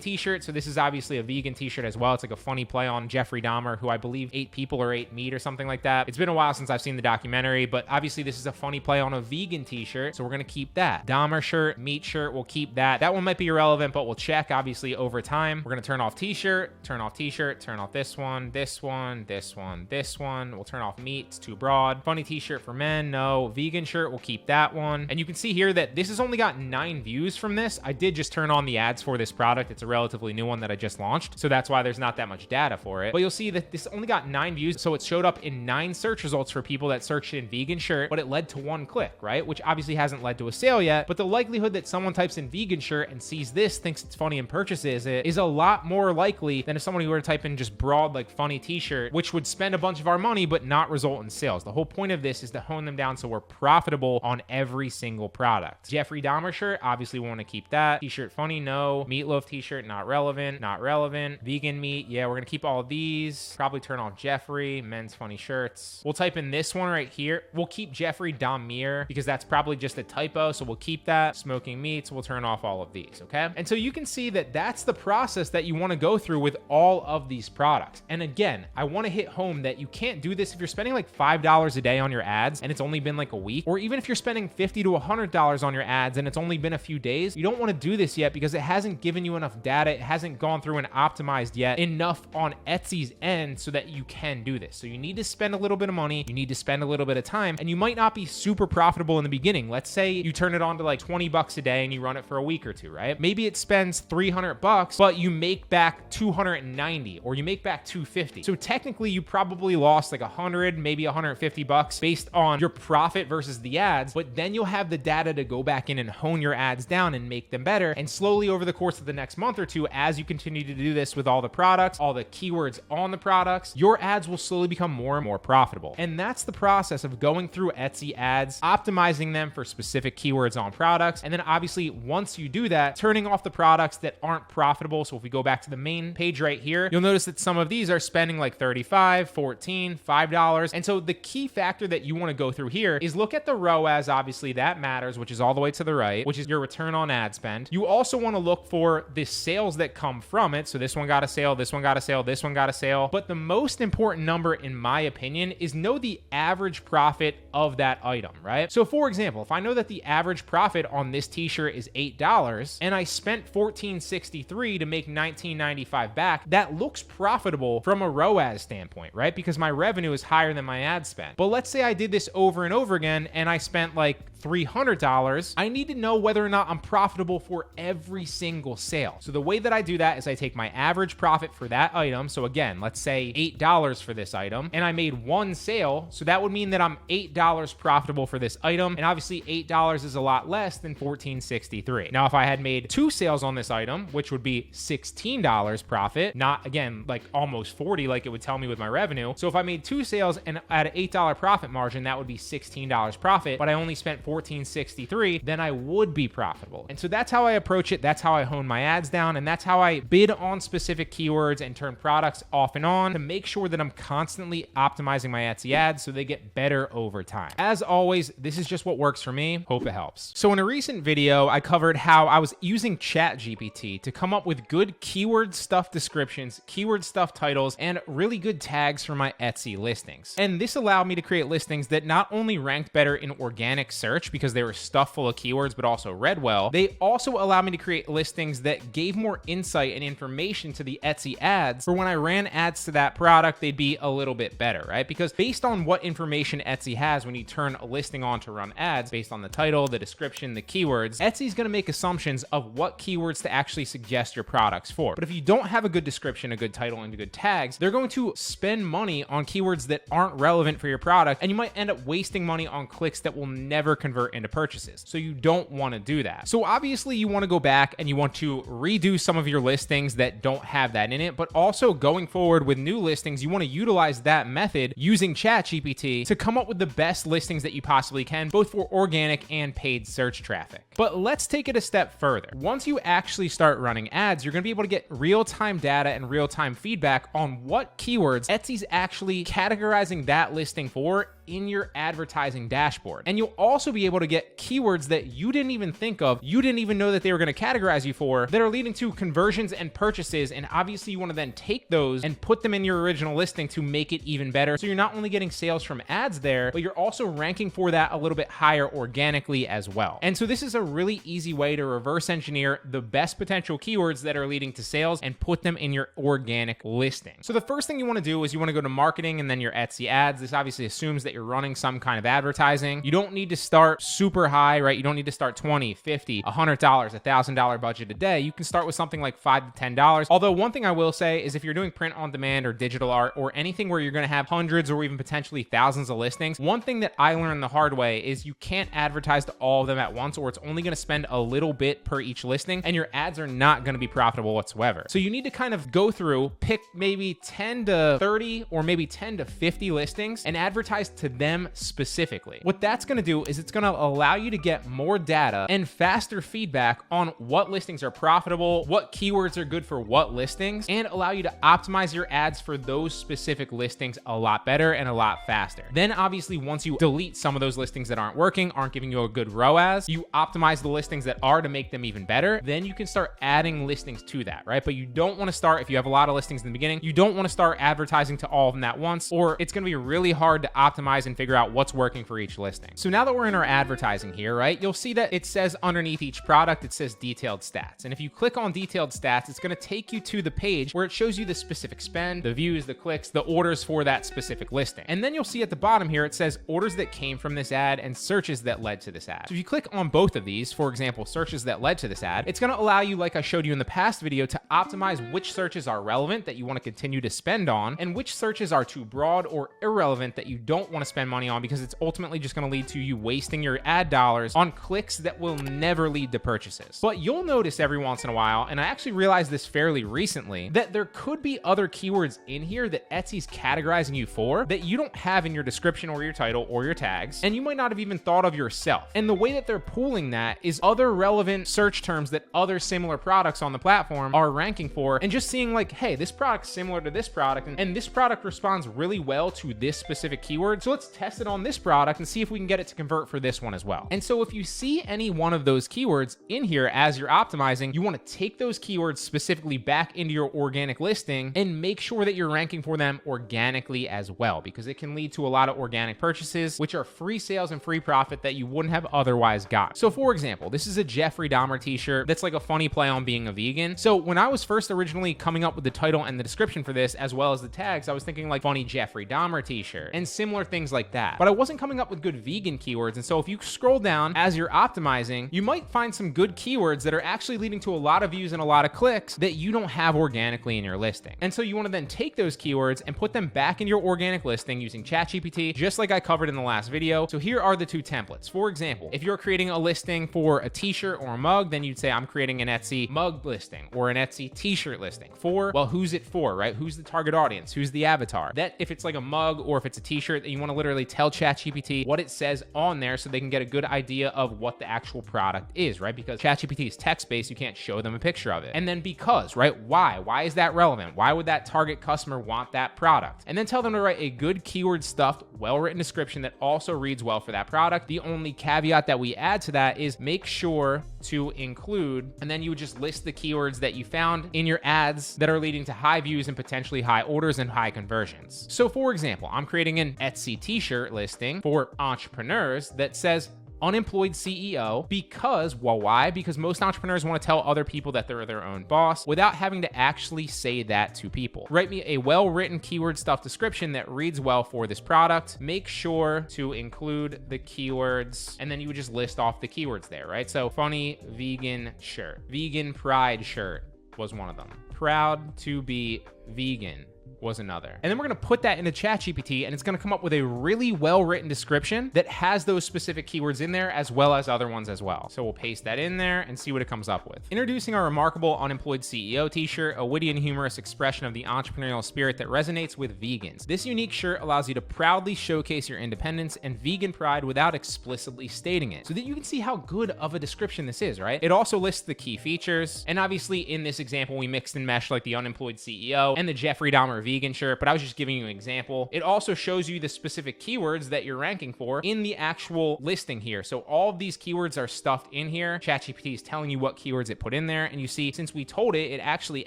t-shirt, so this is obviously a vegan t-shirt as well. It's like a funny play on Jeffrey Dahmer, who I believe ate people or ate meat or something like that. It's been a while since I've seen the documentary, but obviously this is a funny play on a vegan t-shirt, so we're going to keep that. Dahmer shirt, meat shirt, we'll keep that. That one might be irrelevant, but we'll check obviously over time. We're going to turn off t-shirt, turn off t-shirt, turn off this one, this one, this one, this one. We'll turn off meat, it's too broad. Funny t-shirt for men, no. Vegan shirt, we'll keep that one. And you can see here that this has only got 9 views from this. I did just turn on the ads for this product. It's a relatively new one that I just launched, so that's why there's not that much data for it. But you'll see that this only got 9 views, so it showed up in 9 search results for people that searched in vegan shirt, but it led to 1 click, right? Which obviously hasn't led to a sale yet, but the likelihood that someone types in vegan shirt and sees this, thinks it's funny, and purchases it is a lot more likely than if someone were to type in just broad, like funny t-shirt, which would spend a bunch of our money but not result in sales. The whole point of this is to hone them down so we're profitable on every single product. Jeffrey Dahmer shirt, obviously we want to keep that. T-shirt funny, no. Meatloaf t-shirt, not relevant, not relevant. Vegan meat, yeah, we're gonna keep all of these. Probably turn off Jeffrey. Men's funny shirts. We'll type in this one right here. We'll keep Jeffrey Dahmer because that's probably just a typo, so we'll keep that. Smoking meats, we'll turn off all of these, okay? And so you can see that that's the process that you want to go through with all of these products. And again, I want to hit home that you can't do this if you're spending like $5 a day on your ads and it's only been like a week, or even if you're spending $50 to $100 on your ads and it's only been a few days. You don't want to do this yet because it hasn't given you enough data. It hasn't gone through and optimized yet enough on Etsy's end so that you can do this. So you need to spend a little bit of money, you need to spend a little bit of time, and you might not be super profitable in the beginning. Let's say you turn it on to like 20 bucks a day and you run it for a week or two, right? Maybe it spends 300 bucks, but you make back 290 or you make back 250. So technically you probably lost like 100, maybe 150 bucks based on your profit versus the ads, but then you'll have the data to go back in and hone your ads down and make them better. And slowly over the course of the next month or two, as you continue to do this with all the products, all the keywords on the products, your ads will slowly become more and more profitable. And that's the process of going through Etsy ads, optimizing them for specific keywords on products. And then obviously once you do that, turning off the products that aren't profitable. So if we go back to the main page right here, you'll notice that some of these are spending like $35, $14, $5. And so the key factor that you want to go through here is look at the ROAS. Obviously that matters, which is all the way to the right, which is your return on ad spend. You also want to look for the sales that come from it. So this one got a sale, this one got a sale, this one got a sale. But the most important number, in my opinion, is know the average profit of that item, right? So for example, if I know that the average profit on this t-shirt is $8 and I spent $14.63 to make $19.95 back, that looks profitable from a ROAS standpoint, right? Because my revenue is higher than my ad spend. But let's say I did this over and over again and I spent like $300, I need to know whether or not I'm profitable for every single sale. So the way that I do that is I take my average profit for that item. So again, let's say $8 for this item, and I made 1 sale. So that would mean that I'm $8 profitable for this item. And obviously $8 is a lot less than $14.63. Now, if I had made 2 sales on this item, which would be $16 profit, not again, like almost 40, like it would tell me with my revenue. So if I made 2 sales and at an $8 profit margin, that would be $16 profit, but I only spent $14.63, then I would be profitable. And so that's how I approach it. That's how I hone my ads down. And that's how I bid on specific keywords and turn products off and on to make sure that I'm constantly optimizing my Etsy ads so they get better over time. As always, this is just what works for me. Hope it helps. So in a recent video, I covered how I was using ChatGPT to come up with good keyword stuff descriptions, keyword stuff titles, and really good tags for my Etsy listings. And this allowed me to create listings that not only ranked better in organic search because they were stuffed full of keywords, but also read well. They also allowed me to create listings that gave more insight and information to the Etsy ads for when I ran ads to that product, they'd be a little bit better, right? Because based on what information Etsy has when you turn a listing on to run ads, based on the title, the description, the keywords, Etsy's going to make assumptions of what keywords to actually suggest your products for. But if you don't have a good description, a good title, and good tags, they're going to spend money on keywords that aren't relevant for your product, and you might end up wasting money on clicks that will never convert into purchases. So you don't want to do that. So obviously you want to go back and you want to redo some of your listings that don't have that in it, but also going forward with new listings, you want to utilize that method using ChatGPT to come up with the best listings that you possibly can, both for organic and paid search traffic. But let's take it a step further. Once you actually start running ads, you're going to be able to get real-time data and real-time feedback on what keywords Etsy's actually categorizing that listing for in your advertising dashboard. And you'll also be able to get keywords that you didn't even think of, you didn't even know that they were going to categorize you for, that are leading to conversions and purchases. And obviously you want to then take those and put them in your original listing to make it even better. So you're not only getting sales from ads there, but you're also ranking for that a little bit higher organically as well. And so this is a a really easy way to reverse engineer the best potential keywords that are leading to sales and put them in your organic listing. So the first thing you want to do is you want to go to marketing and then your Etsy ads. This obviously assumes that you're running some kind of advertising. You don't need to start super high, right? You don't need to start $20, $50, $100, $1,000 budget a day. You can start with something like $5 to $10. Although one thing I will say is if you're doing print on demand or digital art or anything where you're going to have hundreds or even potentially thousands of listings, one thing that I learned the hard way is you can't advertise to all of them at once, or it's only going to spend a little bit per each listing and your ads are not going to be profitable whatsoever. So you need to kind of go through, pick maybe 10 to 30 or maybe 10 to 50 listings and advertise to them specifically. What that's going to do is it's going to allow you to get more data and faster feedback on what listings are profitable, what keywords are good for what listings, and allow you to optimize your ads for those specific listings a lot better and a lot faster. Then obviously once you delete some of those listings that aren't working, aren't giving you a good ROAS, you optimize the listings that are to make them even better, then you can start adding listings to that, right? But you don't want to start, if you have a lot of listings in the beginning, you don't want to start advertising to all of them at once, or it's going to be really hard to optimize and figure out what's working for each listing. So now that we're in our advertising here, right, you'll see that it says underneath each product, it says detailed stats. And if you click on detailed stats, it's going to take you to the page where it shows you the specific spend, the views, the clicks, the orders for that specific listing. And then you'll see at the bottom here, it says orders that came from this ad and searches that led to this ad. So if you click on both of these, for example, searches that led to this ad, it's going to allow you, like I showed you in the past video, to optimize which searches are relevant that you want to continue to spend on and which searches are too broad or irrelevant that you don't want to spend money on, because it's ultimately just going to lead to you wasting your ad dollars on clicks that will never lead to purchases. But you'll notice every once in a while, and I actually realized this fairly recently, that there could be other keywords in here that Etsy's categorizing you for that you don't have in your description or your title or your tags, and you might not have even thought of yourself. And the way that they're pooling that is other relevant search terms that other similar products on the platform are ranking for, and just seeing like, hey, this product's similar to this product, and this product responds really well to this specific keyword, so let's test it on this product and see if we can get it to convert for this one as well. And so if you see any one of those keywords in here as you're optimizing, you want to take those keywords specifically back into your organic listing and make sure that you're ranking for them organically as well, because it can lead to a lot of organic purchases, which are free sales and free profit that you wouldn't have otherwise got. So for example, this is a Jeffrey Dahmer t-shirt that's like a funny play on being a vegan. So when I was first originally coming up with the title and the description for this, as well as the tags, I was thinking like funny Jeffrey Dahmer t-shirt and similar things like that. But I wasn't coming up with good vegan keywords. And so if you scroll down as you're optimizing, you might find some good keywords that are actually leading to a lot of views and a lot of clicks that you don't have organically in your listing. And so you want to then take those keywords and put them back in your organic listing using ChatGPT, just like I covered in the last video. So here are the two templates. For example, if you're creating a listing for a t-shirt or a mug, then you'd say, I'm creating an Etsy mug listing or an Etsy t-shirt listing for, well, who's it for, right? Who's the target audience? Who's the avatar? That if it's like a mug or if it's a t-shirt, you want to literally tell ChatGPT what it says on there so they can get a good idea of what the actual product is, right? Because ChatGPT is text-based, you can't show them a picture of it. And then because, right? Why is that relevant? Why would that target customer want that product? And then tell them to write a good keyword stuffed, well-written description that also reads well for that product. The only caveat that we add to that is make sure to include, and then you would just list the keywords that you found in your ads that are leading to high views and potentially high orders and high conversions. So for example, I'm creating an Etsy t-shirt listing for entrepreneurs that says unemployed CEO because, well, why? Because most entrepreneurs want to tell other people that they're their own boss without having to actually say that to people. Write me a well-written keyword stuff description that reads well for this product. Make sure to include the keywords, and then you would just list off the keywords there, right? So funny vegan shirt, vegan pride shirt was one of them. Proud to be vegan was another. And then we're going to put that into ChatGPT and it's going to come up with a really well-written description that has those specific keywords in there as well as other ones as well. So we'll paste that in there and see what it comes up with. Introducing our remarkable Unemployed CEO t-shirt, a witty and humorous expression of the entrepreneurial spirit that resonates with vegans. This unique shirt allows you to proudly showcase your independence and vegan pride without explicitly stating it, so that you can see how good of a description this is, right? It also lists the key features. And obviously in this example, we mixed and meshed like the Unemployed CEO and the Jeffrey Dahmer a vegan shirt, but I was just giving you an example. It also shows you the specific keywords that you're ranking for in the actual listing here. So all of these keywords are stuffed in here. ChatGPT is telling you what keywords it put in there. And you see, since we told it, it actually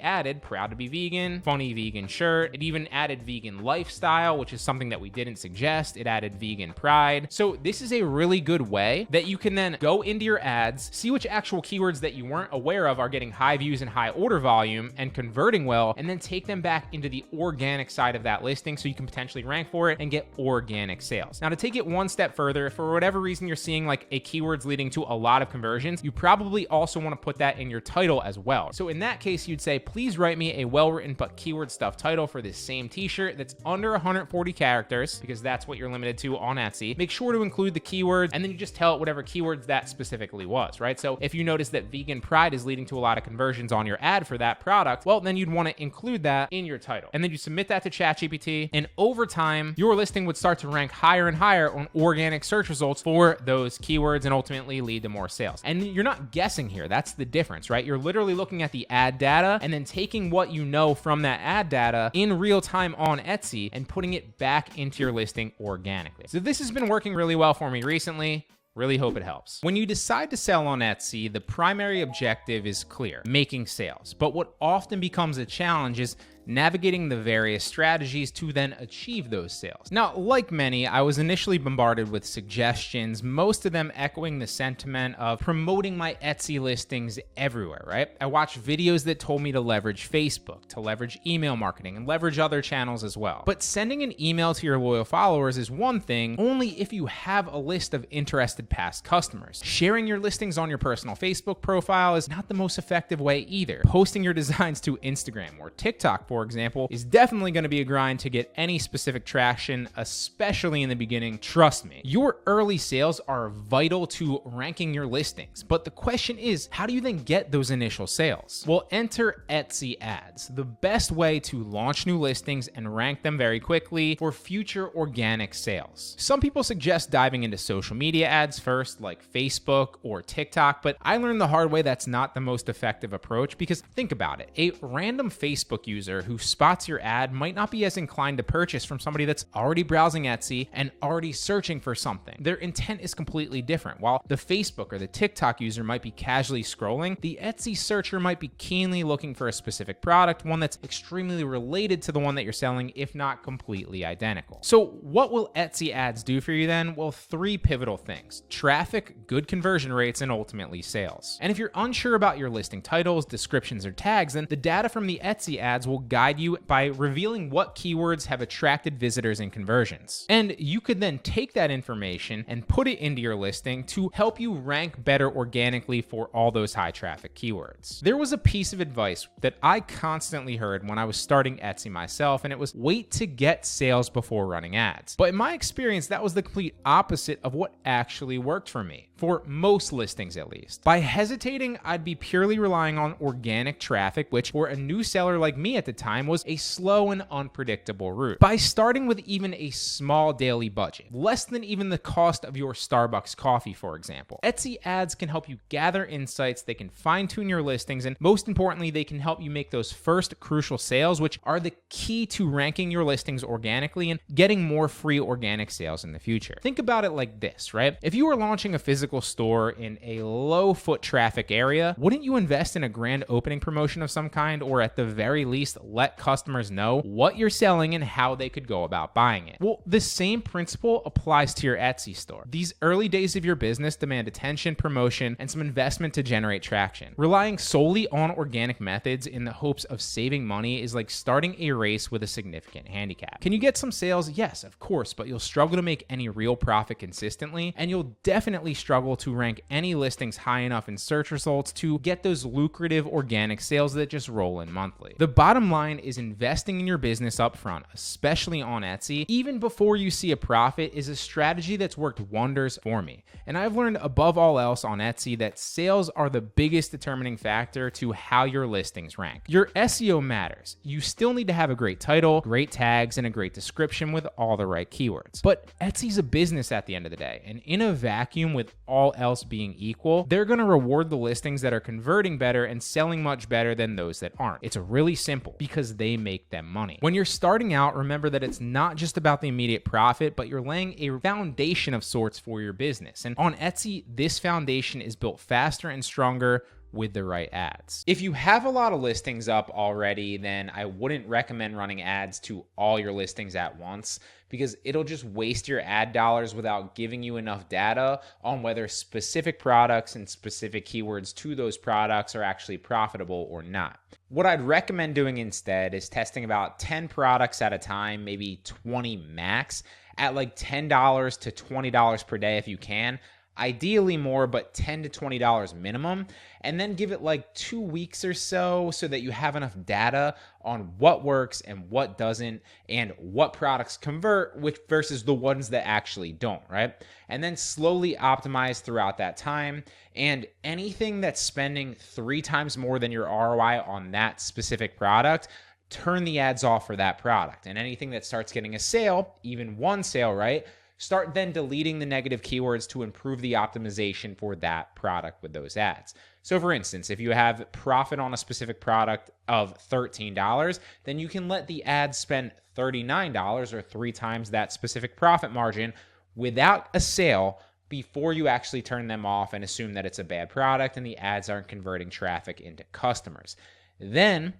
added proud to be vegan, funny vegan shirt. It even added vegan lifestyle, which is something that we didn't suggest. It added vegan pride. So this is a really good way that you can then go into your ads, see which actual keywords that you weren't aware of are getting high views and high order volume and converting well, and then take them back into the organic side of that listing so you can potentially rank for it and get organic sales. Now, to take it one step further, if for whatever reason you're seeing like a keyword's leading to a lot of conversions, you probably also want to put that in your title as well. So in that case, you'd say, please write me a well-written but keyword stuff title for this same t-shirt that's under 140 characters, because that's what you're limited to on Etsy. Make sure to include the keywords, and then you just tell it whatever keywords that specifically was, right? So if you notice that vegan pride is leading to a lot of conversions on your ad for that product, well, then you'd want to include that in your title. And then you submit that to ChatGPT, and over time, your listing would start to rank higher and higher on organic search results for those keywords and ultimately lead to more sales. And you're not guessing here. That's the difference, right? You're literally looking at the ad data and then taking what you know from that ad data in real time on Etsy and putting it back into your listing organically. So this has been working really well for me recently. Really hope it helps. When you decide to sell on Etsy, the primary objective is clear, making sales. But what often becomes a challenge is navigating the various strategies to then achieve those sales. Now, like many, I was initially bombarded with suggestions, most of them echoing the sentiment of promoting my Etsy listings everywhere, right? I watched videos that told me to leverage Facebook, to leverage email marketing, and leverage other channels as well. But sending an email to your loyal followers is one thing, only if you have a list of interested past customers. Sharing your listings on your personal Facebook profile is not the most effective way either. Posting your designs to Instagram or TikTok, for example, is definitely going to be a grind to get any specific traction, especially in the beginning. Trust me, your early sales are vital to ranking your listings. But the question is, how do you then get those initial sales? Well, enter Etsy ads, the best way to launch new listings and rank them very quickly for future organic sales. Some people suggest diving into social media ads first, like Facebook or TikTok, but I learned the hard way that's not the most effective approach, because think about it. A random Facebook user who spots your ad might not be as inclined to purchase from somebody that's already browsing Etsy and already searching for something. Their intent is completely different. While the Facebook or the TikTok user might be casually scrolling, the Etsy searcher might be keenly looking for a specific product, one that's extremely related to the one that you're selling, if not completely identical. So what will Etsy ads do for you then? Well, three pivotal things: traffic, good conversion rates, and ultimately sales. And if you're unsure about your listing titles, descriptions, or tags, then the data from the Etsy ads will guide you by revealing what keywords have attracted visitors and conversions. And you could then take that information and put it into your listing to help you rank better organically for all those high traffic keywords. There was a piece of advice that I constantly heard when I was starting Etsy myself, and it was wait to get sales before running ads. But in my experience, that was the complete opposite of what actually worked for me, for most listings at least. By hesitating, I'd be purely relying on organic traffic, which for a new seller like me at the time was a slow and unpredictable route. By starting with even a small daily budget, less than even the cost of your Starbucks coffee, for example, Etsy ads can help you gather insights, they can fine-tune your listings, and most importantly, they can help you make those first crucial sales, which are the key to ranking your listings organically and getting more free organic sales in the future. Think about it like this, right? If you were launching a physical store in a low foot traffic area, wouldn't you invest in a grand opening promotion of some kind, or at the very least let customers know what you're selling and how they could go about buying it? Well, the same principle applies to your Etsy store. These early days of your business demand attention, promotion, and some investment to generate traction. Relying solely on organic methods in the hopes of saving money is like starting a race with a significant handicap. Can you get some sales? Yes, of course, but you'll struggle to make any real profit consistently, and you'll definitely struggle to rank any listings high enough in search results to get those lucrative organic sales that just roll in monthly. The bottom line is investing in your business up front, especially on Etsy, even before you see a profit, is a strategy that's worked wonders for me. And I've learned above all else on Etsy that sales are the biggest determining factor to how your listings rank. Your SEO matters. You still need to have a great title, great tags, and a great description with all the right keywords. But Etsy's a business at the end of the day, and in a vacuum, with all else being equal, they're going to reward the listings that are converting better and selling much better than those that aren't. It's really simple. because they make them money. When you're starting out, remember that it's not just about the immediate profit, but you're laying a foundation of sorts for your business. And on Etsy, this foundation is built faster and stronger with the right ads. If you have a lot of listings up already, then I wouldn't recommend running ads to all your listings at once, because it'll just waste your ad dollars without giving you enough data on whether specific products and specific keywords to those products are actually profitable or not. What I'd recommend doing instead is testing about 10 products at a time, maybe 20 max, at like $10 to $20 per day if you can. Ideally more, but $10 to $20 minimum, and then give it like 2 weeks or so that you have enough data on what works and what doesn't, and what products convert which versus the ones that actually don't, right? And then slowly optimize throughout that time. And anything that's spending 3 times more than your ROI on that specific product, turn the ads off for that product. And anything that starts getting a sale, even one sale, right? Start then deleting the negative keywords to improve the optimization for that product with those ads. So for instance, if you have profit on a specific product of $13, then you can let the ads spend $39 or 3 times that specific profit margin without a sale before you actually turn them off and assume that it's a bad product and the ads aren't converting traffic into customers. Then,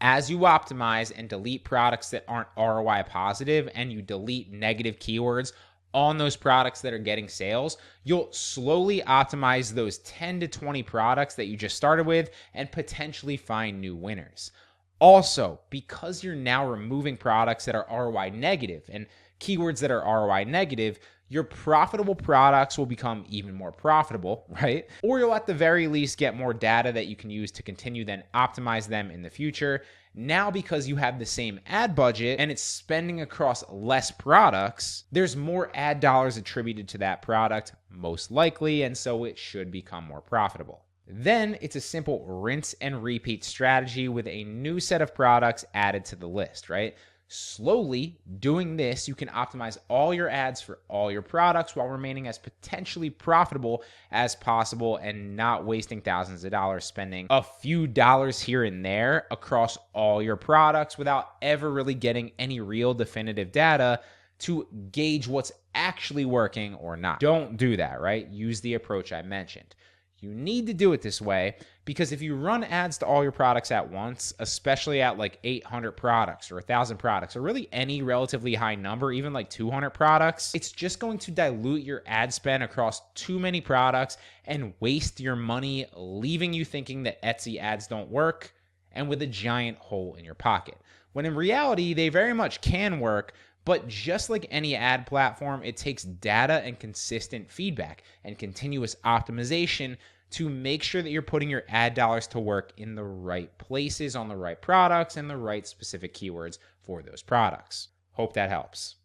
as you optimize and delete products that aren't ROI positive, and you delete negative keywords on those products that are getting sales, you'll slowly optimize those 10 to 20 products that you just started with and potentially find new winners. Also, because you're now removing products that are ROI negative and keywords that are ROI negative, your profitable products will become even more profitable, right? Or you'll at the very least get more data that you can use to continue then optimize them in the future. Now, because you have the same ad budget and it's spending across less products, there's more ad dollars attributed to that product, most likely, and so it should become more profitable. Then it's a simple rinse and repeat strategy with a new set of products added to the list, right? Slowly doing this, you can optimize all your ads for all your products while remaining as potentially profitable as possible and not wasting thousands of dollars spending a few dollars here and there across all your products without ever really getting any real definitive data to gauge what's actually working or not. Don't do that, right? Use the approach I mentioned. You need to do it this way because if you run ads to all your products at once, especially at like 800 products or 1,000 products or really any relatively high number, even like 200 products, it's just going to dilute your ad spend across too many products and waste your money, leaving you thinking that Etsy ads don't work and with a giant hole in your pocket. When in reality, they very much can work, but just like any ad platform, it takes data and consistent feedback and continuous optimization to make sure that you're putting your ad dollars to work in the right places on the right products and the right specific keywords for those products. Hope that helps.